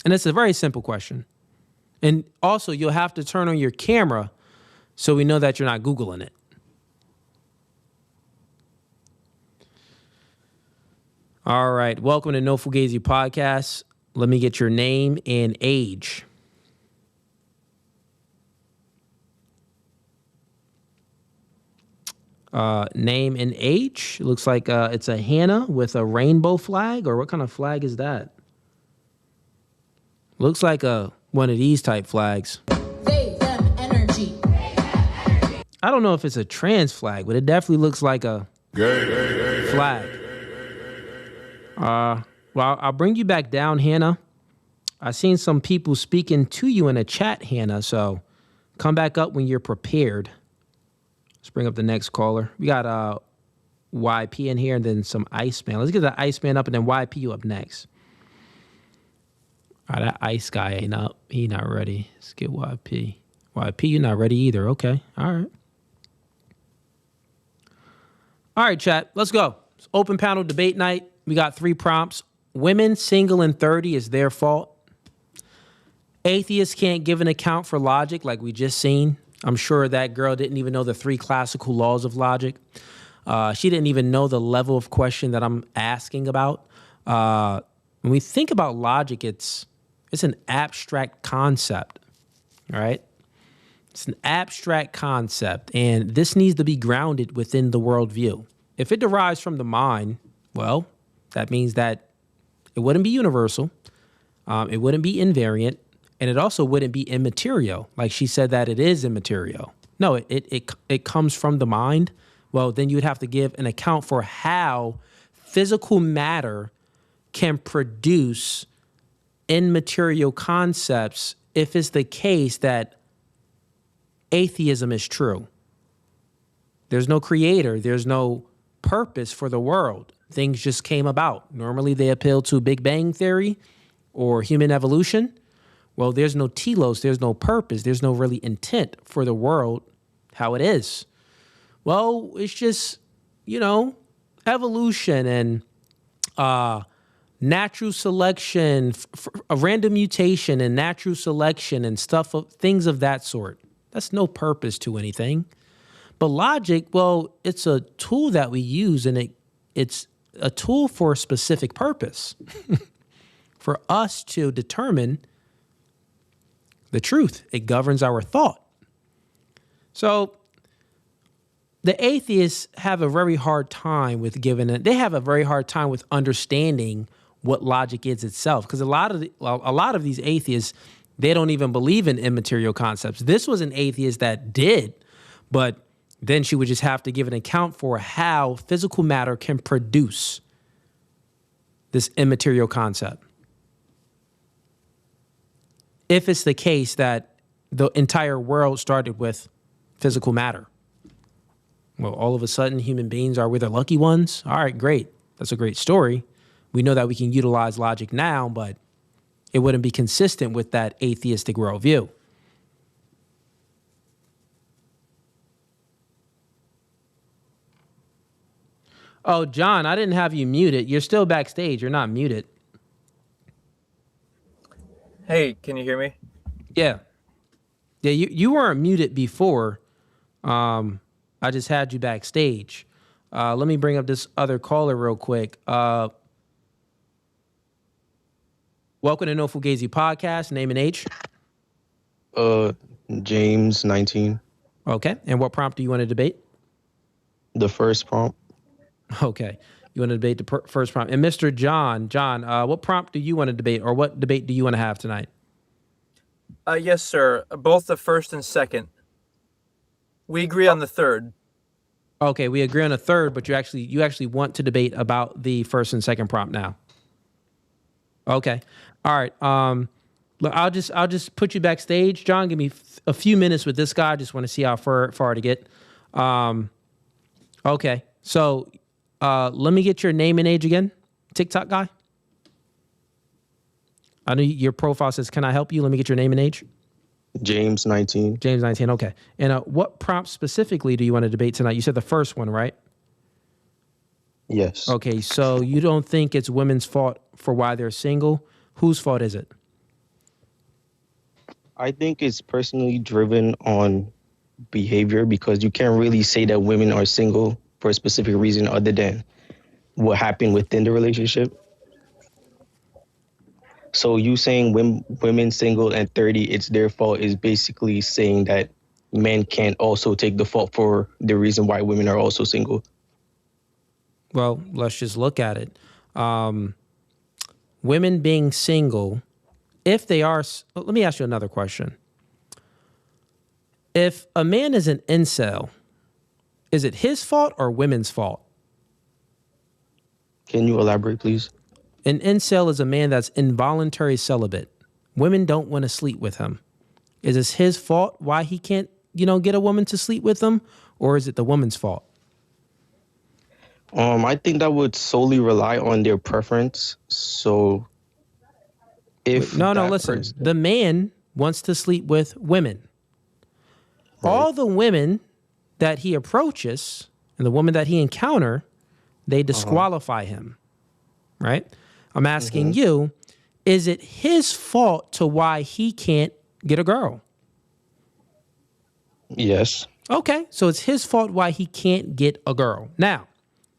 And it's a very simple question. And also, you'll have to turn on your camera so we know that you're not Googling it. All right. Welcome to No Fugazee Podcast. Let me get your name and age. Name and age. It looks like it's a Hannah with a rainbow flag, or what kind of flag is that? Looks like one of these type flags. They, them, energy. I don't know if it's a trans flag, but it definitely looks like a flag. Well, I'll bring you back down, Hannah. I've seen some people speaking to you in a chat, Hannah, so come back up when you're prepared. Let's bring up the next caller. We got YP in here and then some Iceman. Let's get the Iceman up and then YP you up next. All right, that Ice guy ain't up. He not ready. Let's get YP. YP, you're not ready either. Okay, all right. All right, chat, let's go. It's open panel debate night. We got 3 prompts. Women single and 30 is their fault. Atheists can't give an account for logic like we just seen. I'm sure that girl didn't even know the 3 classical laws of logic. She didn't even know the level of question that I'm asking about. When we think about logic, it's an abstract concept, right? It's an abstract concept, and this needs to be grounded within the worldview. If it derives from the mind, well, that means that it wouldn't be universal, it wouldn't be invariant, and it also wouldn't be immaterial, like she said that it is immaterial. No, it comes from the mind. Well, then you would have to give an account for how physical matter can produce immaterial concepts if it's the case that atheism is true. There's no creator. There's no purpose for the world. Things just came about. Normally they appeal to Big Bang Theory or human evolution. Well, there's no telos. There's no purpose. There's no really intent for the world how it is. Well, it's just, evolution and natural selection, a random mutation and natural selection and things of that sort. That's no purpose to anything. But logic, well, it's a tool that we use, and it's a tool for a specific purpose, for us to determine the truth. It governs our thought. So the atheists have a very hard time with they have a very hard time with understanding what logic is itself, because a lot of these atheists, they don't even believe in immaterial concepts. This was an atheist that did, but then she would just have to give an account for how physical matter can produce this immaterial concept. If it's the case that the entire world started with physical matter. Well, all of a sudden, human beings we're the lucky ones. All right, great. That's a great story. We know that we can utilize logic now, but it wouldn't be consistent with that atheistic worldview. Oh, John, I didn't have you muted. You're still backstage. You're not muted. Hey, can you hear me? Yeah. Yeah, you weren't muted before. I just had you backstage. Let me bring up this other caller real quick. Welcome to No Fugazee Podcast. Name and age. James, 19. Okay. And what prompt do you want to debate? The first prompt. Okay. You want to debate the first prompt. And Mr. John, what prompt do you want to debate, or what debate do you want to have tonight? Yes, sir. Both the first and second. We agree on the third. Okay, we agree on the third, but you actually want to debate about the first and second prompt now. Okay. All right. Look, I'll just put you backstage. John, give me a few minutes with this guy. I just want to see how far to get. Okay. So let me get your name and age again, TikTok guy. I know your profile says, "Can I help you?" Let me get your name and age. James, 19. James, 19. Okay. And what prompt specifically do you want to debate tonight? You said the first one, right? Yes. Okay. So you don't think it's women's fault for why they're single? Whose fault is it? I think it's personally driven on behavior, because you can't really say that women are single for a specific reason other than what happened within the relationship. So you saying women single and 30, it's their fault, is basically saying that men can't also take the fault for the reason why women are also single. Well, let's just look at it. Women being single, if they are, let me ask you another question. If a man is an incel, is it his fault or women's fault? Can you elaborate, please? An incel is a man that's involuntary celibate. Women don't want to sleep with him. Is this his fault why he can't, get a woman to sleep with him? Or is it the woman's fault? I think that would solely rely on their preference. So if listen. The man wants to sleep with women. Right. All the women that he approaches and the woman that he encounter, they disqualify him. Right? I'm asking you, is it his fault to why he can't get a girl? Yes. Okay, so it's his fault why he can't get a girl. Now,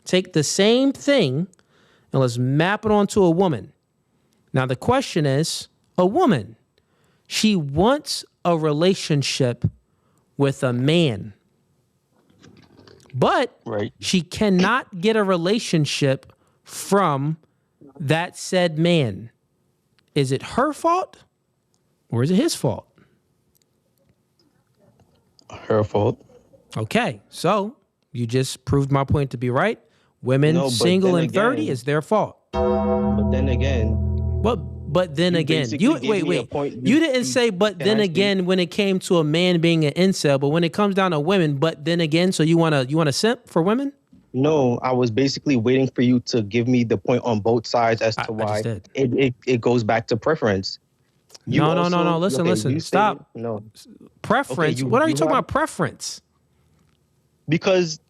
take the same thing and let's map it onto a woman. Now, the question is, a woman, she wants a relationship with a man, but she cannot get a relationship from that said man. Is it her fault or is it his fault? Her fault. Okay, so you just proved my point to be right. Women single and 30 is their fault. But then again. But then again. You didn't say but then again when it came to a man being an incel, but when it comes down to women, but then again, so you wanna simp for women? No, I was basically waiting for you to give me the point on both sides as to why it goes back to preference. No. Listen. Stop. No. Preference? What are you talking about preference? Because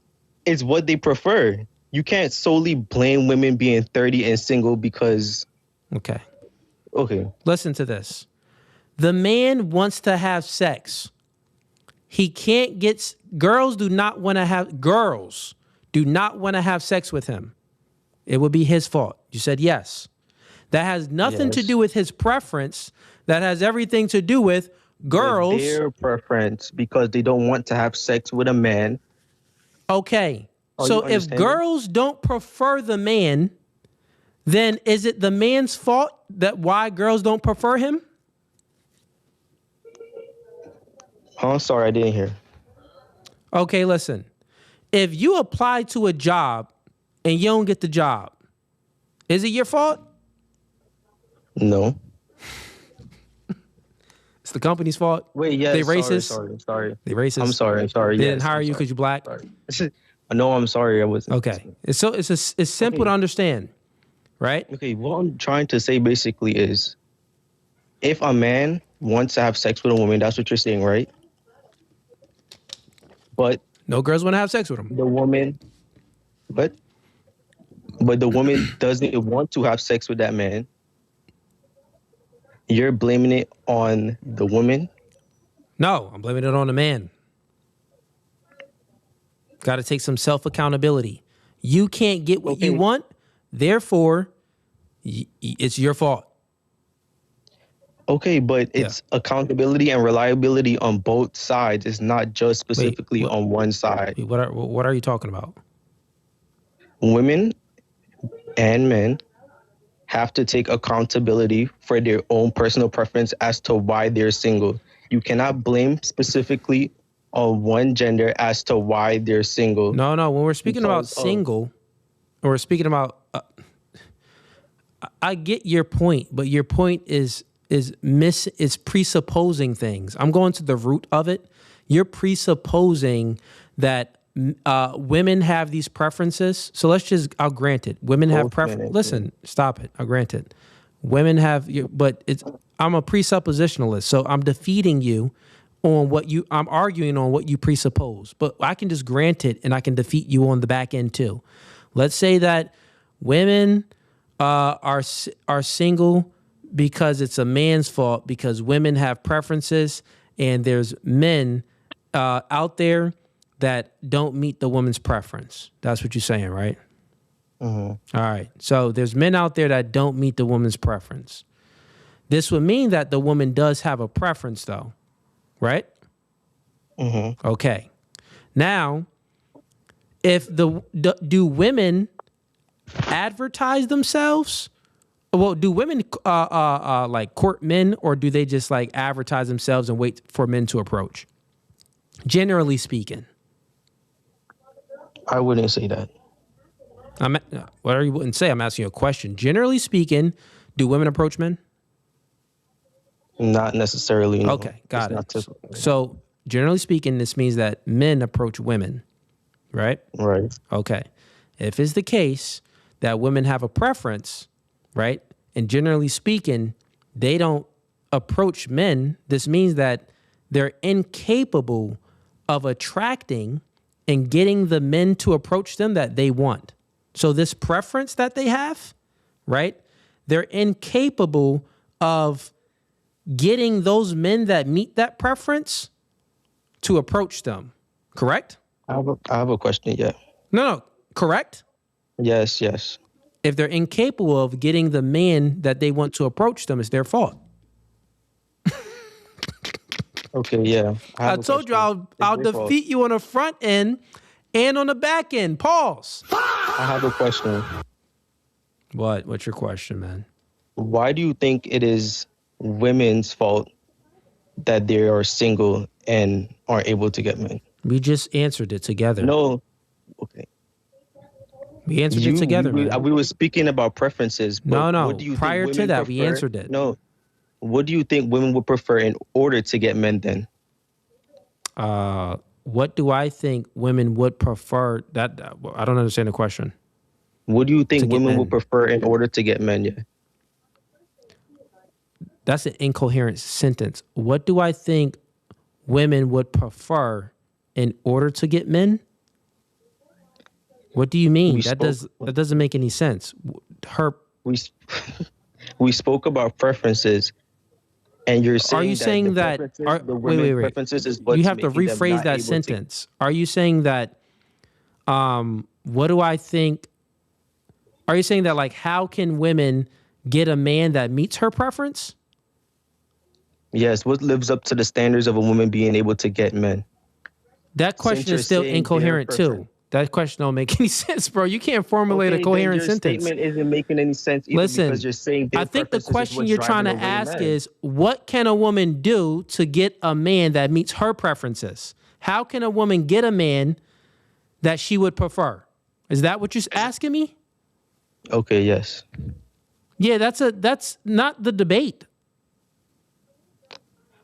it's what they prefer. You can't solely blame women being 30 and single because... Okay. Listen to this. The man wants to have sex. He can't get... Girls do not want to have sex with him. It would be his fault. You said yes. That has nothing to do with his preference. That has everything to do with girls. Their preference, because they don't want to have sex with a man. Okay. So if girls don't prefer the man, then is it the man's fault that why girls don't prefer him? Oh, sorry, I didn't hear. Okay, listen. If you apply to a job and you don't get the job, is it your fault? No. It's the company's fault? Wait, yes. They racist? Sorry. They racist? I'm sorry. They didn't hire you because you're black? No, I'm sorry. I wasn't. Okay. It's simple to understand, right? Okay, what I'm trying to say basically is, if a man wants to have sex with a woman, that's what you're saying, right? But no girls want to have sex with him. The woman, but the woman doesn't want to have sex with that man. You're blaming it on the woman? No, I'm blaming it on the man. Got to take some self-accountability. You can't get what you want, therefore, it's your fault. Okay, but it's accountability and reliability on both sides. It's not just specifically on one side. What are you talking about? Women and men have to take accountability for their own personal preference as to why they're single. You cannot blame specifically on one gender as to why they're single. No. When we're speaking about single, or we're speaking about, I get your point, but your point is presupposing things. I'm going to the root of it. You're presupposing that women have these preferences. So I'll grant it. Women have preferences. Listen, stop it. I'll grant it. Women have, I'm a presuppositionalist. So I'm defeating you on I'm arguing on what you presuppose. But I can just grant it and I can defeat you on the back end too. Let's say that women are single because it's a man's fault, because women have preferences and there's men out there that don't meet the woman's preference. That's what you're saying, right? All right. So there's men out there that don't meet the woman's preference. This would mean that the woman does have a preference, though, right? Okay. Now, do women advertise themselves? Well, do women like court men, or do they just like advertise themselves and wait for men to approach? Generally speaking. I wouldn't say that. Whatever you wouldn't say, I'm asking you a question. Generally speaking, do women approach men? Not necessarily. No. Okay, got it. So generally speaking, this means that men approach women, right? Right. Okay. If it's the case that women have a preference, right, and generally speaking, they don't approach men, this means that they're incapable of attracting and getting the men to approach them that they want. So this preference that they have, right, they're incapable of getting those men that meet that preference to approach them, correct? I have a question, yeah. No, correct? Yes. If they're incapable of getting the man that they want to approach them, it's their fault. Okay, yeah. I told you I'll defeat you on the front end and on the back end. Pause. I have a question. What? What's your question, man? Why do you think it is women's fault that they are single and aren't able to get men? We just answered it together. No. Okay. We answered it together, man. We were speaking about preferences. But No. What do you Prior think to that, prefer? we answered it. No. What do you think women would prefer in order to get men then? What do I think women would prefer? That I don't understand the question. What do you think women would prefer in order to get men? Yeah. That's an incoherent sentence. What do I think women would prefer in order to get men? What do you mean? That doesn't make any sense. We spoke about preferences, and you're saying are you saying that wait. Preferences is what's you have to making them rephrase not that able sentence. Are you saying that what do I think? Are you saying that like how can women get a man that meets her preference? Yes, what lives up to the standards of a woman being able to get men? That question is still incoherent too. That question don't make any sense, bro. You can't formulate a coherent sentence. Your statement isn't making any sense either. Listen, because you're saying I think the question you're trying to ask is, what can a woman do to get a man that meets her preferences? How can a woman get a man that she would prefer? Is that what you're asking me? Okay, yes. Yeah, that's not the debate.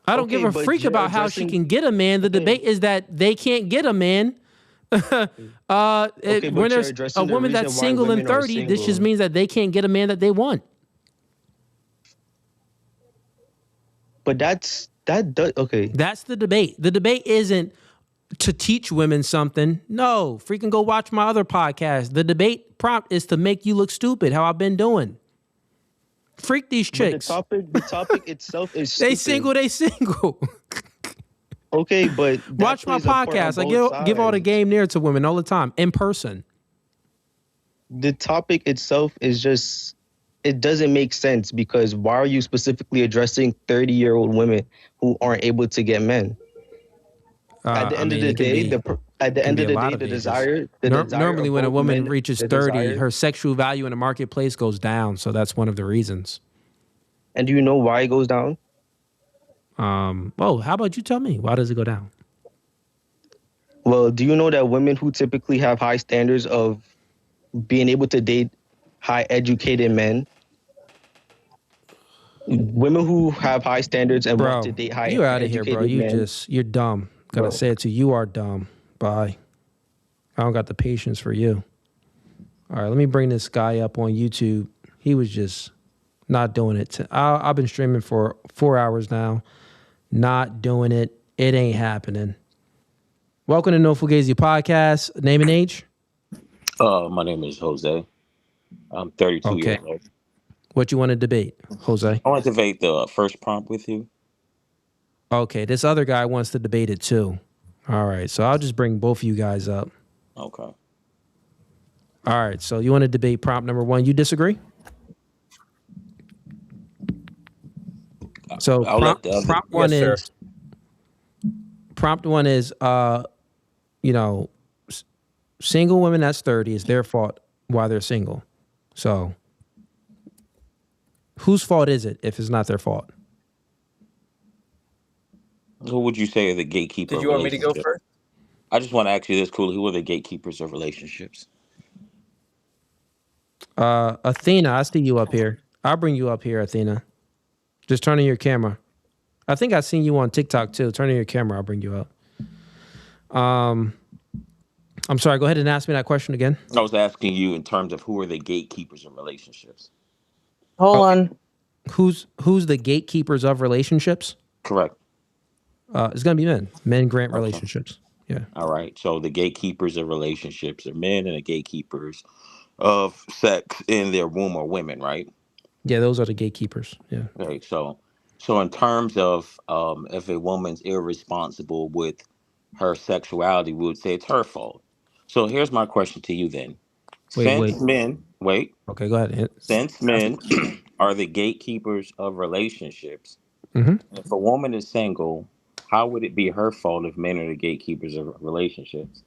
I don't give a freak about how she can get a man. The debate is that they can't get a man. When there's a woman that's single and 30, this just means that they can't get a man that they want. But okay. That's the debate. The debate isn't to teach women something. No, freaking go watch my other podcast. The debate prompt is to make you look stupid, how I've been doing. Freak these chicks. But the topic itself is stupid. They single. Okay, but watch my podcast. I give all the game near to women all the time in person. The topic itself is just it doesn't make sense, because why are you specifically addressing 30-year-old women who aren't able to get men? At the end of the day, the desire, normally of when a both woman men, reaches the 30, desire. her sexual value in the marketplace goes down. So that's one of the reasons. And do you know why it goes down? Well, how about you tell me? Why does it go down? Well, do you know that women who typically have high standards of being able to date high educated men, women who have high standards and want to date high You're out of educated here, bro. men, You're dumb. Gotta Bro. say it to you. You are dumb. Bye. I don't got the patience for you. All right, let me bring this guy up on YouTube. He was just not doing it. I've been streaming for 4 hours now. Not doing it. It ain't happening. Welcome to No Fugazee Podcast. Name and age? My name is Jose. I'm 32 years old. What you want to debate, Jose? I want to debate the first prompt with you. Okay, this other guy wants to debate it too. All right, so I'll just bring both of you guys up. Okay. All right, so you want to debate prompt number 1. You disagree? So prompt one is single women that's 30, it's their fault why they're single. So whose fault is it if it's not their fault? Who would you say are the gatekeeper? Did you want me to go first? I just want to ask you this, Cooley. Who are the gatekeepers of relationships? Athena, I see you up here. I'll bring you up here, Athena. Just turn on your camera. I think I've seen you on TikTok too. Turn on your camera, I'll bring you up. I'm sorry, go ahead and ask me that question again. I was asking you in terms of who are the gatekeepers of relationships. Hold on. Who's the gatekeepers of relationships? Correct. It's gonna be men. Men grant relationships. Yeah. All right. So the gatekeepers of relationships are men, and the gatekeepers of sex in their womb are women, right? Yeah, those are the gatekeepers. Yeah. Right. So in terms of if a woman's irresponsible with her sexuality, we would say it's her fault. So here's my question to you then. Wait. Okay, go ahead. Since men are the gatekeepers of relationships, if a woman is single, how would it be her fault if men are the gatekeepers of relationships?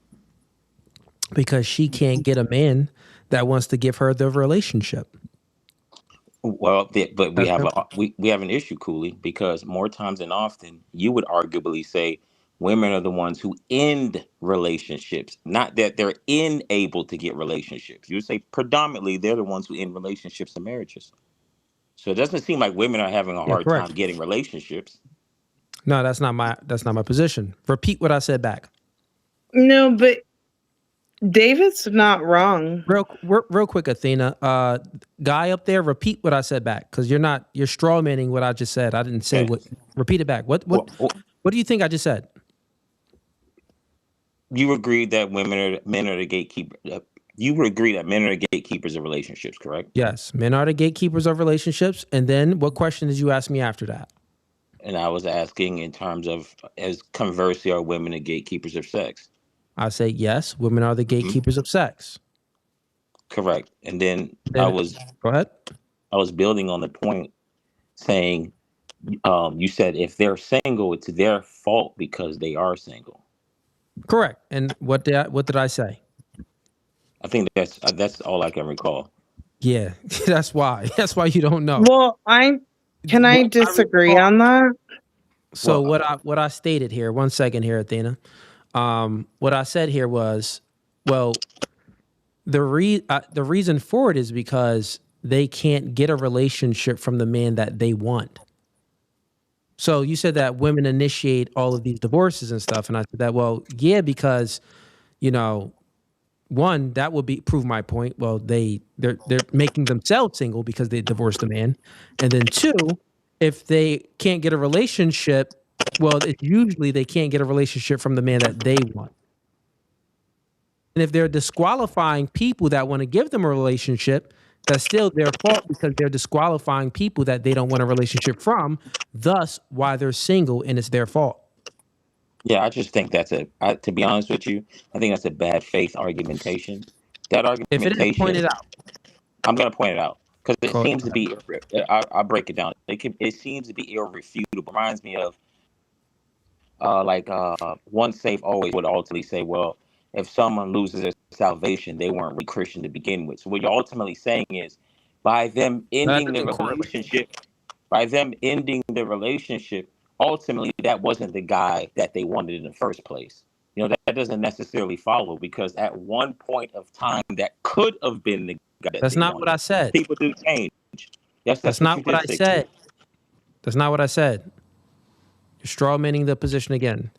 Because she can't get a man that wants to give her the relationship. Well, but we have an issue, Cooley, because more times than often, you would arguably say women are the ones who end relationships, not that they're unable to get relationships. You would say predominantly they're the ones who end relationships and marriages. So it doesn't seem like women are having a hard time getting relationships. No, that's not my position. Repeat what I said back. No, but David's not wrong. Real quick, Athena. Guy up there, repeat what I said back, because you're straw manning what I just said. I didn't say what. Repeat it back. What do you think I just said? You agreed that men are the gatekeeper. You would agree that men are the gatekeepers of relationships, correct? Yes, men are the gatekeepers of relationships. And then what question did you ask me after that? And I was asking in terms of, as conversely, are women the gatekeepers of sex? I say yes, women are the gatekeepers of sex. Correct. And then go ahead. I was building on the point, saying, you said if they're single, it's their fault because they are single. Correct. And what did I say? I think that's all I can recall. Yeah, that's why you don't know. Well, I disagree on that. So what I stated here, 1 second here, Athena. What I said here was, well, the reason for it is because they can't get a relationship from the man that they want. So you said that women initiate all of these divorces and stuff, and I said that, well, yeah, because, one, that would prove my point. Well, they're making themselves single because they divorced a man, and then two, if they can't get a relationship, well, it's usually they can't get a relationship from the man that they want. And if they're disqualifying people that want to give them a relationship, that's still their fault because they're disqualifying people that they don't want a relationship from, thus why they're single, and it's their fault. Yeah, I just think to be honest with you, I think that's a bad faith argumentation. That argumentation. If it is, point it out. I'm going to point it out. because it seems to be. I'll break it down. It seems to be irrefutable. Reminds me of once saved, always would ultimately say, well, if someone loses their salvation, they weren't really Christian to begin with. So what you're ultimately saying is, by them ending the relationship, ultimately that wasn't the guy that they wanted in the first place. That doesn't necessarily follow, because at one point of time that could have been the guy that That's they not wanted. what I said. People do change. Yes, That's not what I said. That's not what I said. You're straw manning the position again.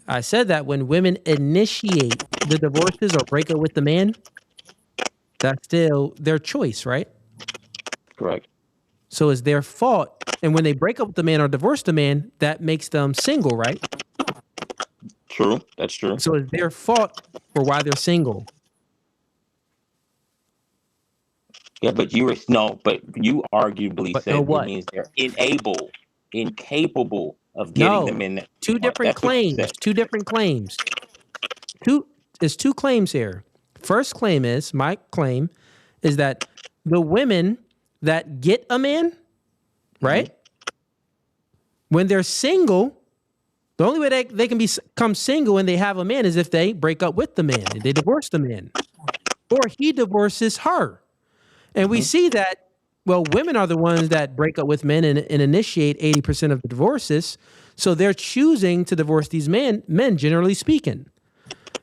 I said that when women initiate the divorces or break up with the man, that's still their choice, right? Correct. So it's their fault. And when they break up with the man or divorce the man, that makes them single, right? True. That's true. So it's their fault for why they're single. Yeah, but you arguably said it means they're incapable of getting them in. Two different claims. Two different claims. There's two claims here. First claim is, my claim is that the women that get a man, right? When they're single, the only way they can become single when they have a man is if they break up with the man, if they divorce the man, or he divorces her. And we see that, well, women are the ones that break up with men and initiate 80% of the divorces. So they're choosing to divorce these men, generally speaking.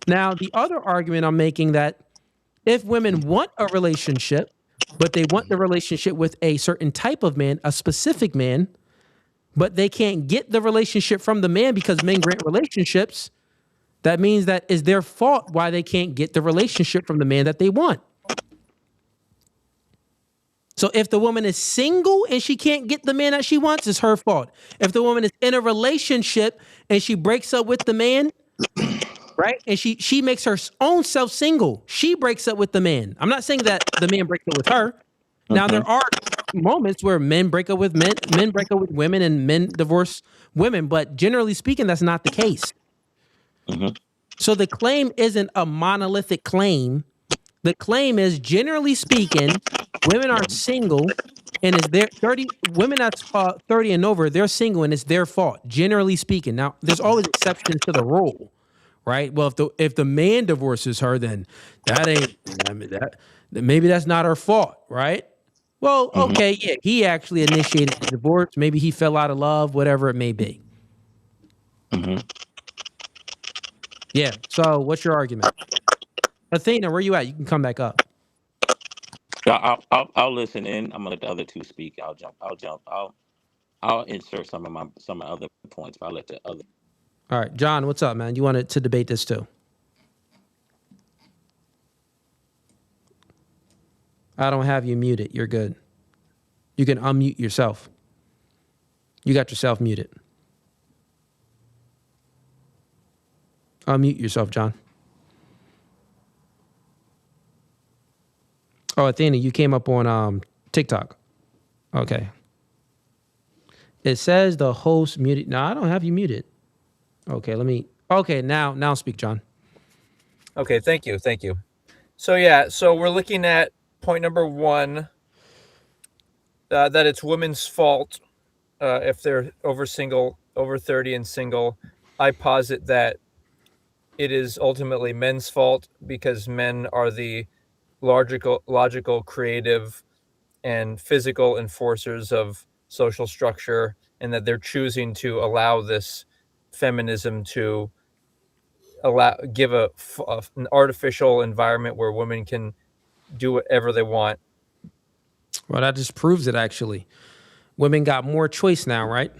Now, the other argument I'm making, that if women want a relationship, but they want the relationship with a certain type of man, a specific man, but they can't get the relationship from the man because men grant relationships, that means that is their fault why they can't get the relationship from the man that they want. So if the woman is single and she can't get the man that she wants, it's her fault. If the woman is in a relationship and she breaks up with the man, right? And she makes her own self single, she breaks up with the man. I'm not saying that the man breaks up with her. Now, there are moments where men break up with men break up with women, and men divorce women. But generally speaking, that's not the case. So the claim isn't a monolithic claim. The claim is, generally speaking, women are single, and it's their 30 women that's 30 and over, they're single, and it's their fault, generally speaking. Now, there's always exceptions to the rule, right? Well, if the man divorces her, then maybe that's not her fault, right? Well, okay, yeah, he actually initiated the divorce. Maybe he fell out of love, whatever it may be. Yeah. So, what's your argument? Athena, where you at? You can come back up. I'll listen in. I'm gonna let the other two speak. I'll insert some of my other points, but I'll let the other. All right, John, what's up, man? You wanted to debate this too? I don't have you muted. You're good. You can unmute yourself. You got yourself muted. Unmute yourself, John. Oh, Athena, you came up on TikTok. Okay. It says the host muted. No, I don't have you muted. Okay, okay, now speak, John. Okay, thank you. So we're looking at point number one, that it's women's fault if they're over 30 and single. I posit that it is ultimately men's fault, because men are the logical, creative, and physical enforcers of social structure, and that they're choosing to allow this feminism to give an artificial environment where women can do whatever they want. Well, that just proves it, actually. Women got more choice now, right?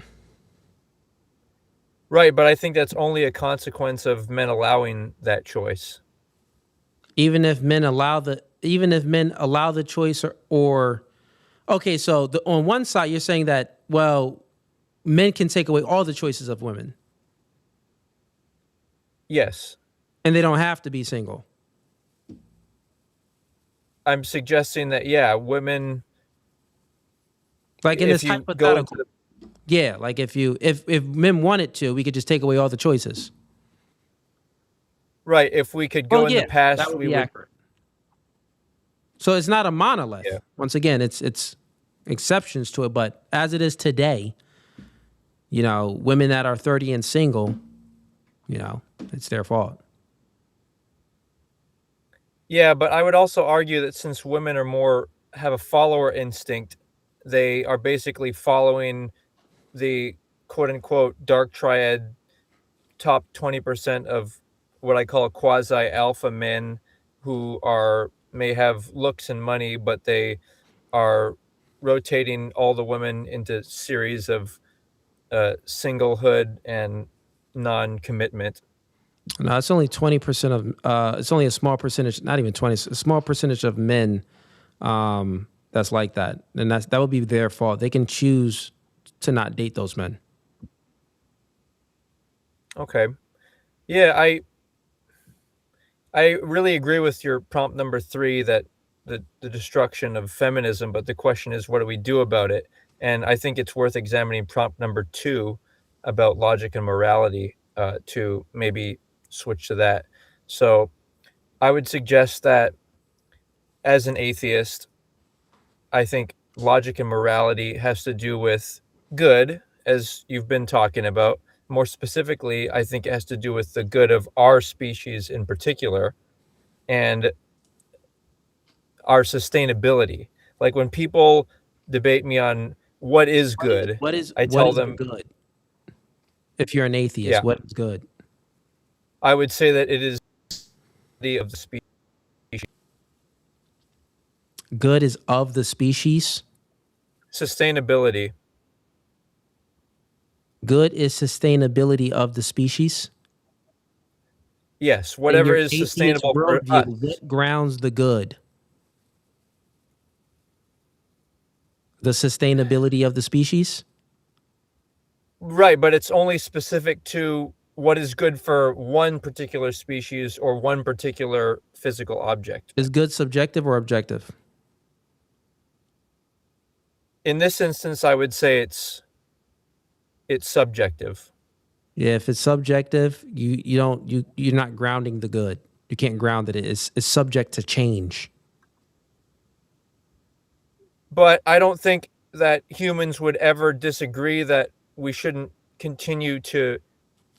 Right, but I think that's only a consequence of men allowing that choice. Even if men allow the choice, or okay, so on one side you're saying that, well, men can take away all the choices of women. Yes. And they don't have to be single. I'm suggesting that, yeah, women, like in this hypothetical, yeah, like if men wanted to, we could just take away all the choices. Right. If we could go in the past, that would be accurate. So it's not a monolith. Yeah. Once again, it's exceptions to it, but as it is today, you know, women that are 30 and single, you know, it's their fault. Yeah, but I would also argue that since women have a follower instinct, they are basically following the quote unquote dark triad top 20% of what I call quasi alpha men who may have looks and money, but they are rotating all the women into series of singlehood and non-commitment. No, it's only 20% of. It's only a small percentage, not even 20. A small percentage of men that's like that, and that would be their fault. They can choose to not date those men. Okay, yeah, I really agree with your prompt number 3 that the destruction of feminism, but the question is, what do we do about it? And I think it's worth examining prompt number 2 about logic and morality to maybe switch to that. So I would suggest that as an atheist, I think logic and morality has to do with good, as you've been talking about. More specifically, I think it has to do with the good of our species in particular and our sustainability. Like when people debate me on what is good, I tell them good. If you're an atheist, Yeah. what is good? I would say that it is of the species. Good is of the species. Sustainability. Good is sustainability of the species. Yes, whatever In your is atheist sustainable for worldview, us. what grounds the good? The sustainability of the species? Right, but it's only specific to what is good for one particular species or one particular physical object. Is good subjective or objective? In this instance, I would say it's subjective. Yeah, if it's subjective, you're not grounding the good. You can't ground it. It's subject to change. But I don't think that humans would ever disagree that we shouldn't continue to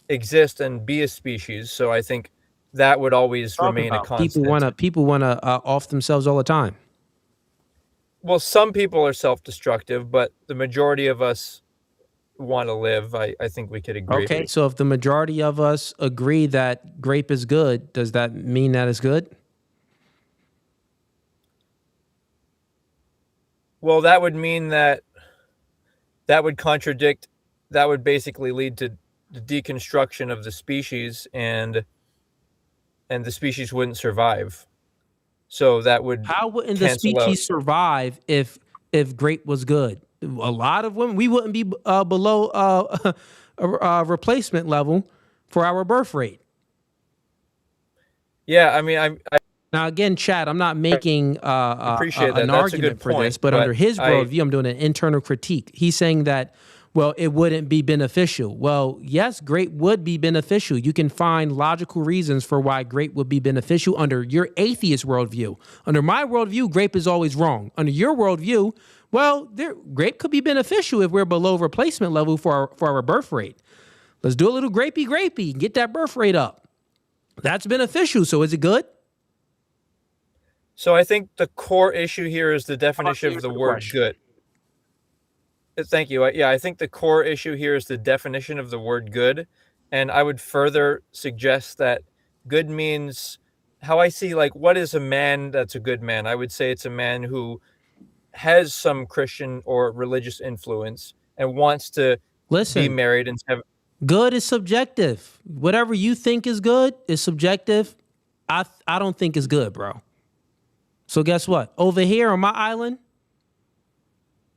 exist and be a species. So I think that would always remain a constant. People wanna off themselves all the time. Well, some people are self-destructive, but the majority of us want to live. I think we could agree. Okay, so if the majority of us agree that grape is good, does that mean that it's good? Well, that would mean that would contradict, that would basically lead to the deconstruction of the species and the species wouldn't survive. So that would How wouldn't the species survive if grape was good? A lot of women, we wouldn't be below replacement level for our birth rate. Yeah, I mean, now again, Chad, I'm not making appreciate that. an That's argument a good for point, this, but under his worldview, I'm doing an internal critique. He's saying that, well, it wouldn't be beneficial. Well, yes, grape would be beneficial. You can find logical reasons for why grape would be beneficial under your atheist worldview. Under my worldview, grape is always wrong. Under your worldview, well, grape could be beneficial if we're below replacement level for our birth rate. Let's do a little grapey, get that birth rate up. That's beneficial. So is it good? So I think the core issue here is the definition of the word good. Thank you. Yeah, I think the core issue here is the definition of the word good. And I would further suggest that good means, how I see, like, what is a man that's a good man? I would say it's a man who has some Christian or religious influence and wants to be married and have. Good is subjective. Whatever you think is good is subjective. I don't think is good, bro. So guess what? Over here on my island,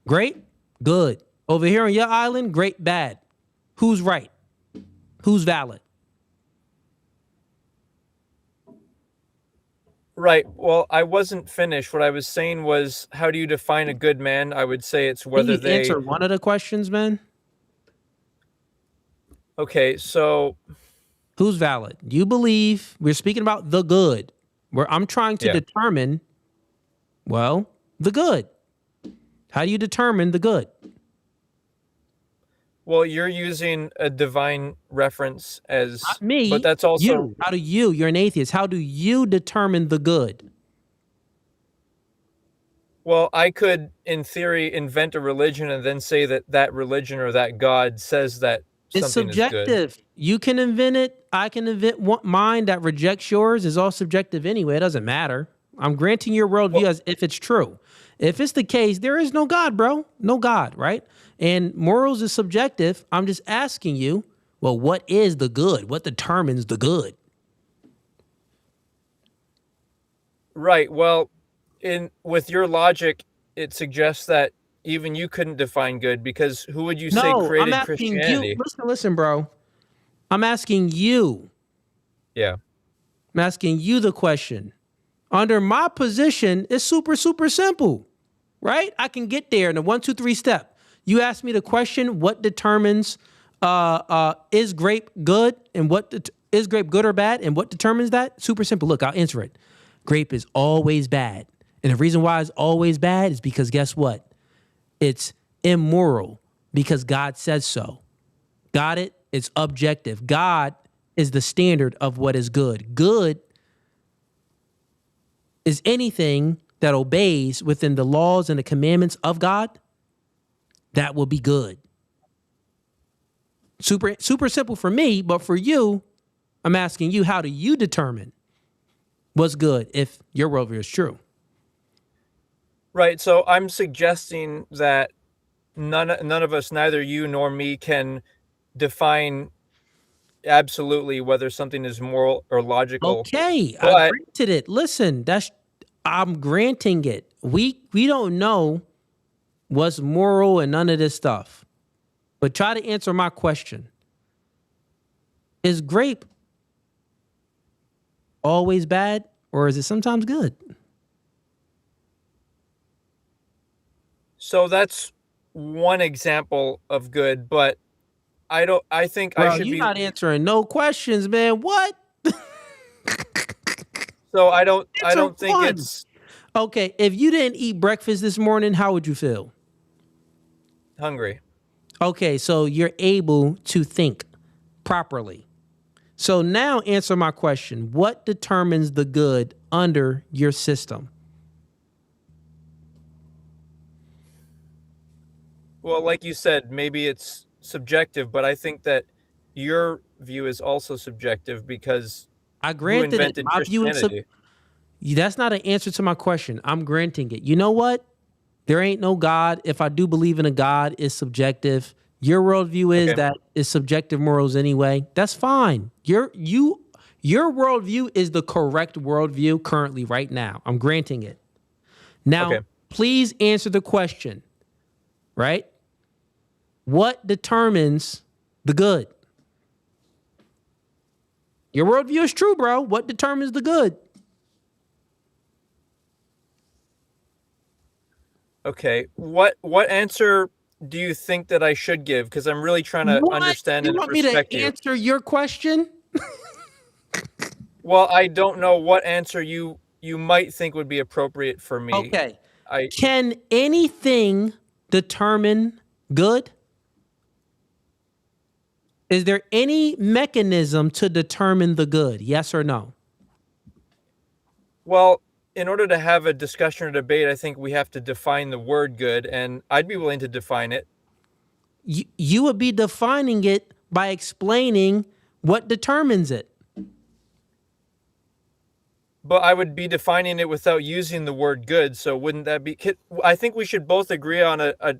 great, good. Over here on your island, great, bad. Who's right? Who's valid? Right. Well, I wasn't finished. What I was saying was, how do you define a good man? I would say it's whether Can you answer one of the questions, man? Okay, so who's valid? You believe we're speaking about the good, where I'm trying to determine Well, the good. How do you determine the good? Well, you're using a divine reference as Not me. but that's also you. How do you? You're an atheist. How do you determine the good? well, I could, in theory, invent a religion and then say that that religion or that God says that It's something is good. subjective. You can invent it. I can invent mine that rejects yours. Is all subjective anyway. It doesn't matter. I'm granting your worldview as if it's true. If it's the case, there is no God, bro. No God, right? And morals is subjective. I'm just asking you, well, what is the good? What determines the good? Right. Well, with your logic, it suggests that even you couldn't define good because who would you say No, I'm created asking Christianity? you. Listen, bro. I'm asking you. Yeah. I'm asking you the question. Under my position, it's super, super simple, right? I can get there in a 1, 2, 3 step. You asked me the question, what determines is grape good and is grape good or bad and what determines that? Super simple. Look, I'll answer it. Grape is always bad. And the reason why it's always bad is because guess what? It's immoral because God says so. Got it? It's objective. God is the standard of what is good. Good is anything that obeys within the laws and the commandments of God. That will be good. Super, super simple for me, but for you, I'm asking you, how do you determine what's good if your worldview is true? Right. So I'm suggesting that none of us, neither you nor me, can define absolutely whether something is moral or logical. Okay, I But granted it. Listen, I'm granting it. We don't know what's moral and none of this stuff. But try to answer my question. Is grape always bad or is it sometimes good? so that's one example of good, but I think Bro, I should you're be not answering no questions, man. What? so I don't think one. it's Okay, if you didn't eat breakfast this morning, how would you feel? hungry. Okay, so you're able to think properly. So now answer my question. What determines the good under your system? Well, like you said, maybe it's subjective, but I think that your view is also subjective because I who granted it. invented My view is Christianity? that's not an answer to my question. I'm granting it. You know what? There ain't no God. If I do believe in a God, it's subjective. Your worldview is that it's subjective morals anyway. That's fine. Your worldview is the correct worldview currently right now. I'm granting it. Now, please answer the question, right? What determines the good? Your worldview is true, bro. What determines the good? Okay. What answer do you think that I should give? Because I'm really trying to understand You and want me respect to you. answer your question? Well, I don't know what answer you might think would be appropriate for me. Okay. Can anything determine good? Is there any mechanism to determine the good? Yes or no? Well, in order to have a discussion or debate, I think we have to define the word good, and I'd be willing to define it. You would be defining it by explaining what determines it. But I would be defining it without using the word good, so wouldn't that be... I think we should both agree on a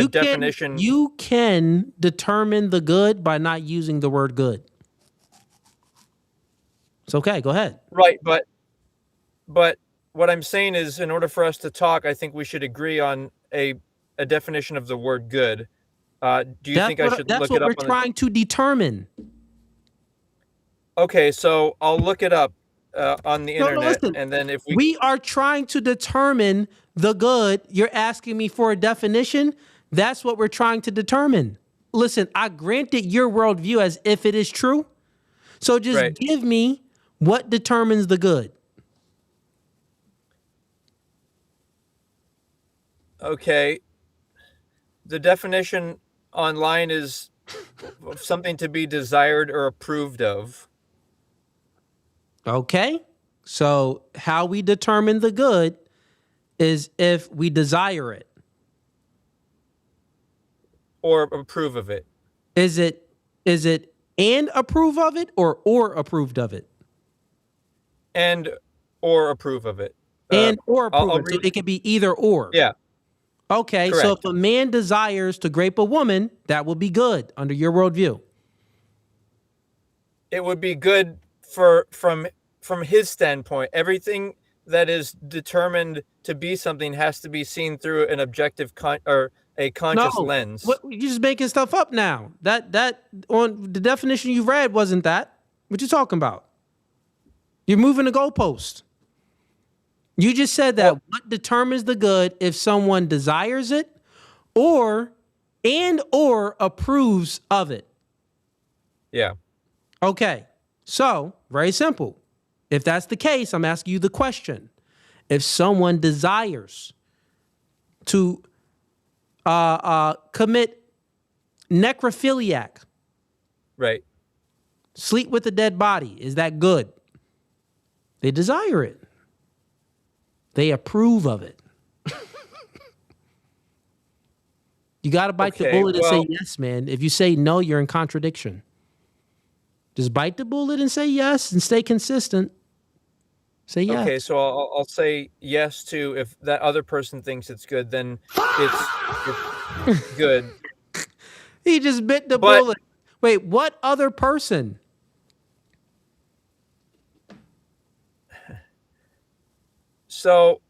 definition. You can determine the good by not using the word good. It's okay. Go ahead. Right, but what I'm saying is, in order for us to talk, I think we should agree on a definition of the word good. Do you think I should look it up? That's what we're trying to determine. Okay, so I'll look it up on the internet, listen. and then if we are trying to determine the good, you're asking me for a definition. That's what we're trying to determine. Listen, I granted your worldview as if it is true. So just give me what determines the good. Okay. The definition online is something to be desired or approved of. Okay. So how we determine the good is if we desire it. Or approve of it. Is it and approve of it or approved of it? And or approve of it. And or approve I'll it. So it could be either or. Yeah. Okay. Correct. So if a man desires to grape a woman, that will be good under your worldview. It would be good from his standpoint. Everything that is determined to be something has to be seen through an objective or a conscious lens. What, you're just making stuff up now. That on the definition you read wasn't that. What you talking about? You're moving the goalpost. You just said that what determines the good if someone desires it or approves of it. Yeah. Okay. So, very simple. If that's the case, I'm asking you the question. If someone desires to commit necrophiliac, right, sleep with a dead body, is that good? They desire it. They approve of it. You got to bite the bullet and say yes, man. If you say no, you're in contradiction. Just bite the bullet and say yes and stay consistent. Say yes. Okay, so I'll say yes to if that other person thinks it's good, then it's good. He just bit the bullet. Wait, what other person? So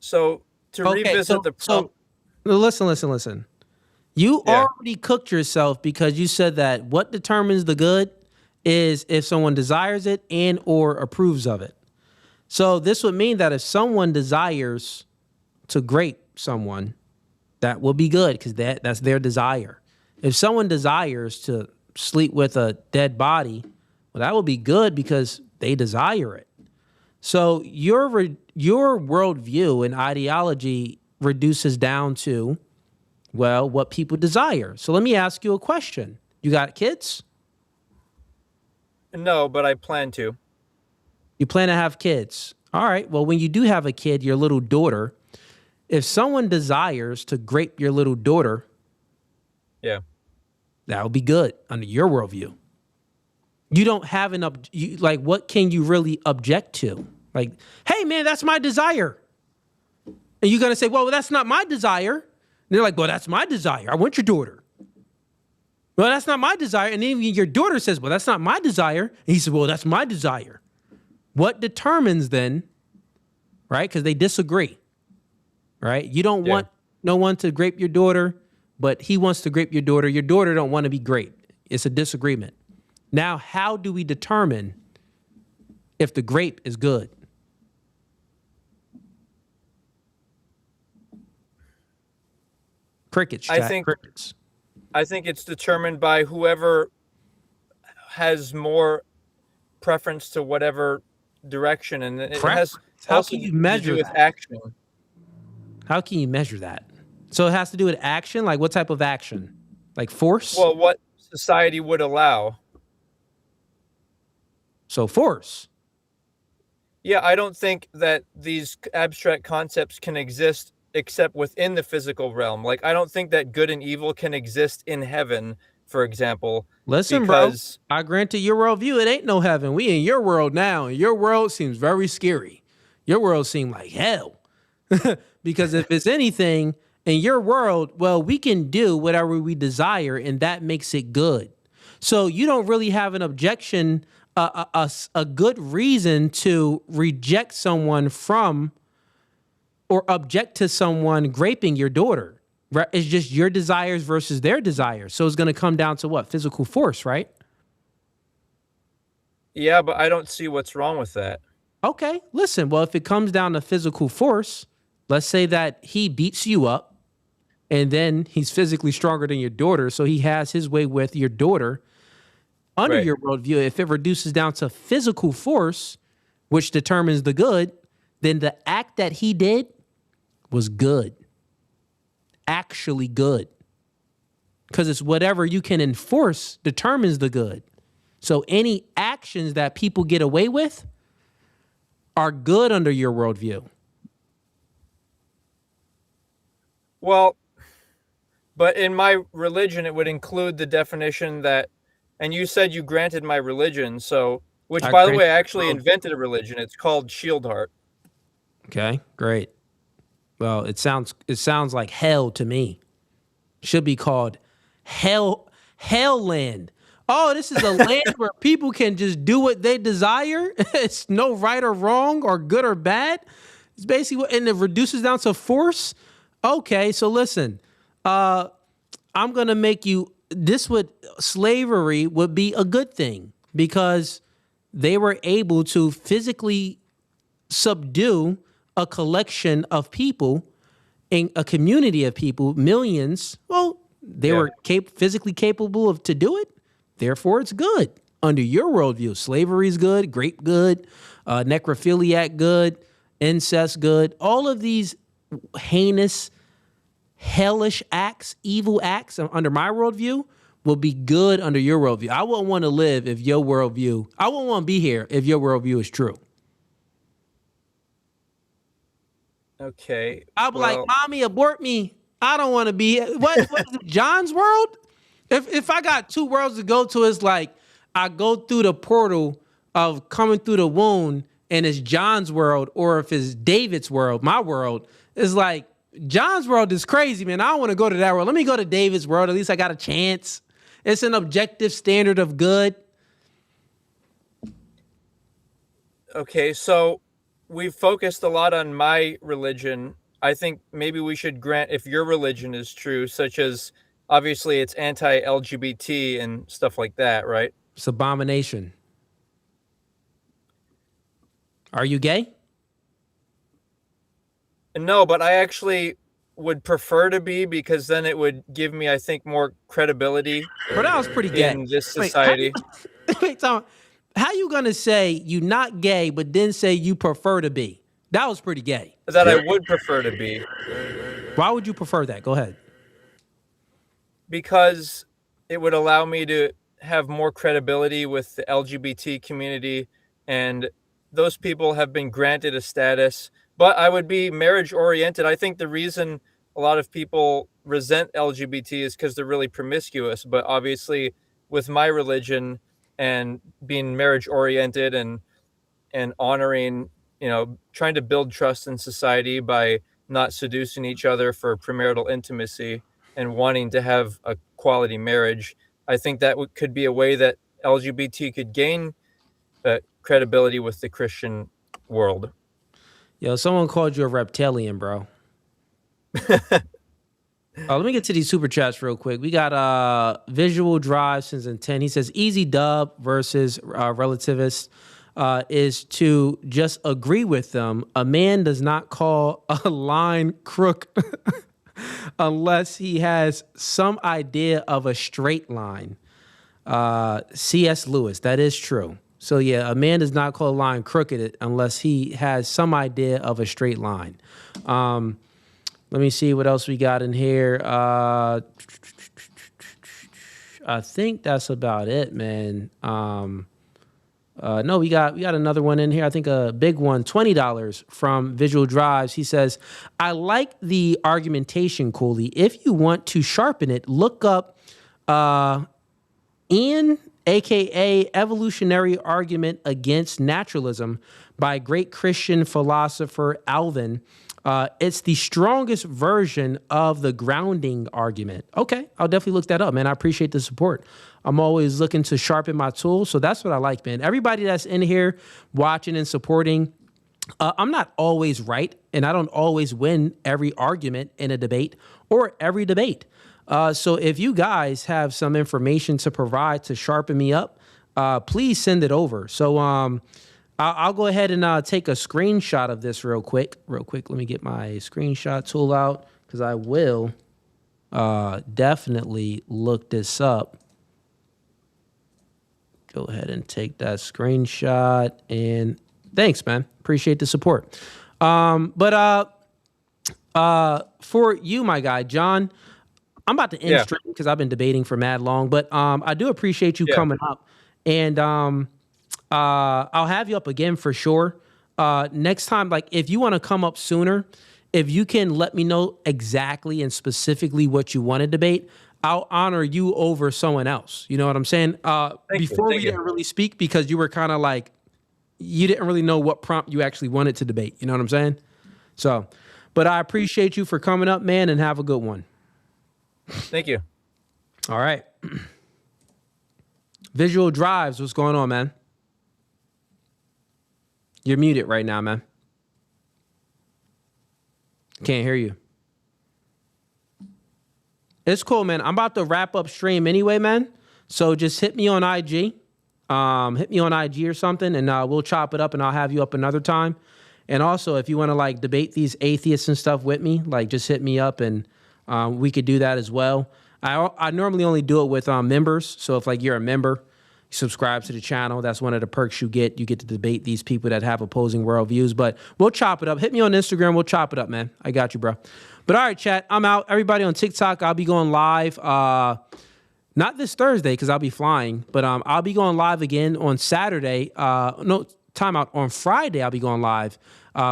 to revisit the so listen. You already cooked yourself because you said that what determines the good is if someone desires it and or approves of it. So this would mean that if someone desires to grape someone, that will be good because that's their desire. If someone desires to sleep with a dead body, well, that will be good because they desire it. So your worldview and ideology reduces down to, well, what people desire. So let me ask you a question. You got kids? No, but I plan to. You plan to have kids. All right. Well, when you do have a kid, your little daughter, if someone desires to grape your little daughter, yeah, that would be good under your worldview. You don't have what can you really object to? Like, hey, man, that's my desire. And you're going to say, well, that's not my desire. And they're like, well, that's my desire. I want your daughter. Well, that's not my desire. And then your daughter says, well, that's not my desire. And he said, well, that's my desire. What determines then, right? Because they disagree, right? You don't want no one to grape your daughter, but he wants to grape your daughter. Your daughter don't want to be graped. It's a disagreement. Now, how do we determine if the grape is good? Crickets, chat. Crickets. I think it's determined by whoever has more preference to whatever direction, and it has also to do with action. How can you measure that? So it has to do with action? Like what type of action? Like force? Well, what society would allow. So force. Yeah, I don't think that these abstract concepts can exist except within the physical realm. Like, I don't think that good and evil can exist in heaven, for example. Listen, bro, I granted your worldview, it ain't no heaven. We in your world now, and your world seems very scary. Your world seems like hell. Because if it's anything in your world, well, we can do whatever we desire, and that makes it good. So you don't really have an objection, a good reason to reject someone from or object to someone graping your daughter. Right? It's just your desires versus their desires. So it's going to come down to what? Physical force, right? Yeah, but I don't see what's wrong with that. Okay, listen. Well, if it comes down to physical force, let's say that he beats you up and then he's physically stronger than your daughter, so he has his way with your daughter. Under your worldview, if it reduces down to physical force, which determines the good, then the act that he did was good. Actually good. Because it's whatever you can enforce determines the good. So any actions that people get away with are good under your worldview. Well, but in my religion, it would include the definition that, and you said you granted my religion, so, which, by the way, I actually invented a religion. It's called Shieldheart. Okay, great. Well, it sounds like hell to me. Should be called Hell Land. Oh, this is a land where people can just do what they desire. It's no right or wrong or good or bad. It's basically what, and it reduces down to force. Okay, so listen, I'm gonna make you. Slavery would be a good thing because they were able to physically subdue a collection of people, in a community of people, millions. Well, they were physically capable to do it. Therefore, it's good. Under your worldview, slavery is good, grape good, necrophiliac good, incest good. All of these heinous, hellish acts, evil acts under my worldview will be good under your worldview. I wouldn't want to live if your worldview, I wouldn't want to be here if your worldview is true. Okay. I'll be like, mommy, abort me. I don't want to be here. What is it, John's world? If I got two worlds to go to, it's like I go through the portal of coming through the womb and it's John's world, or if it's David's world, my world, it's like John's world is crazy, man. I don't want to go to that world. Let me go to David's world. At least I got a chance. It's an objective standard of good. Okay, so we've focused a lot on my religion. I think maybe we should grant, if your religion is true, such as obviously it's anti-LGBT and stuff like that, right? It's abomination. Are you gay? No, but I actually would prefer to be, because then it would give me, I think, more credibility. But that was pretty gay. In this society. Wait, Tom, how you gonna say you not gay, but then say you prefer to be? That was pretty gay. That I would prefer to be. Why would you prefer that? Go ahead. Because it would allow me to have more credibility with the LGBT community, and those people have been granted a status, but I would be marriage oriented. I think the reason a lot of people resent LGBT is because they're really promiscuous, but obviously with my religion and being marriage oriented and honoring, trying to build trust in society by not seducing each other for premarital intimacy and wanting to have a quality marriage, I think that could be a way that LGBT could gain credibility with the Christian world. Yo, someone called you a reptilian, bro. Let me get to these super chats real quick. We got Visual Drive since in 10. He says easy dub versus relativist is to just agree with them. A man does not call a line crook unless he has some idea of a straight line. C.S. Lewis, that is true. So yeah, a man does not call a line crooked unless he has some idea of a straight line. Let me see what else we got in here. I think that's about it, man. No, we got another one in here. I think a big one, $20 from Visual Drives. He says, I like the argumentation, Cooley. If you want to sharpen it, look up Ian, aka Evolutionary Argument Against Naturalism by great Christian philosopher Alvin. It's the strongest version of the grounding argument. Okay, I'll definitely look that up, man. I appreciate the support. I'm always looking to sharpen my tools, so that's what I like, man. Everybody that's in here watching and supporting, I'm not always right, and I don't always win every argument in a debate or every debate. So if you guys have some information to provide to sharpen me up, please send it over. So I'll go ahead and take a screenshot of this real quick. Let me get my screenshot tool out because I will definitely look this up. Go ahead and take that screenshot, and thanks, man. Appreciate the support. For you, my guy, John, I'm about to end stream because I've been debating for mad long, but I do appreciate you coming up, and I'll have you up again for sure. Next time, like if you want to come up sooner, if you can let me know exactly and specifically what you want to debate, I'll honor you over someone else. You know what I'm saying? Before we didn't really speak because you were kind of like, you didn't really know what prompt you actually wanted to debate. You know what I'm saying? So, but I appreciate you for coming up, man, and have a good one. Thank you. All right. Visual Drives, what's going on, man? You're muted right now, man. Can't hear you. It's cool, man. I'm about to wrap up stream anyway, man. So just hit me on IG. Hit me on IG or something, and we'll chop it up, and I'll have you up another time. And also, if you want to like debate these atheists and stuff with me, like just hit me up, and we could do that as well. I normally only do it with members. So if like you're a member, subscribe to the channel. That's one of the perks you get. You get to debate these people that have opposing worldviews. But we'll chop it up. Hit me on Instagram. We'll chop it up, man. I got you, bro. But all right, chat. I'm out. Everybody on TikTok, I'll be going live. Not this Thursday because I'll be flying, but I'll be going live again on Saturday. No, timeout. On Friday, I'll be going live.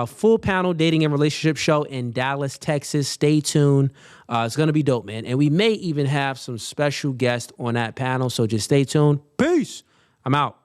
Full panel dating and relationship show in Dallas, Texas. Stay tuned. It's going to be dope, man. And we may even have some special guests on that panel. So just stay tuned. Peace. I'm out.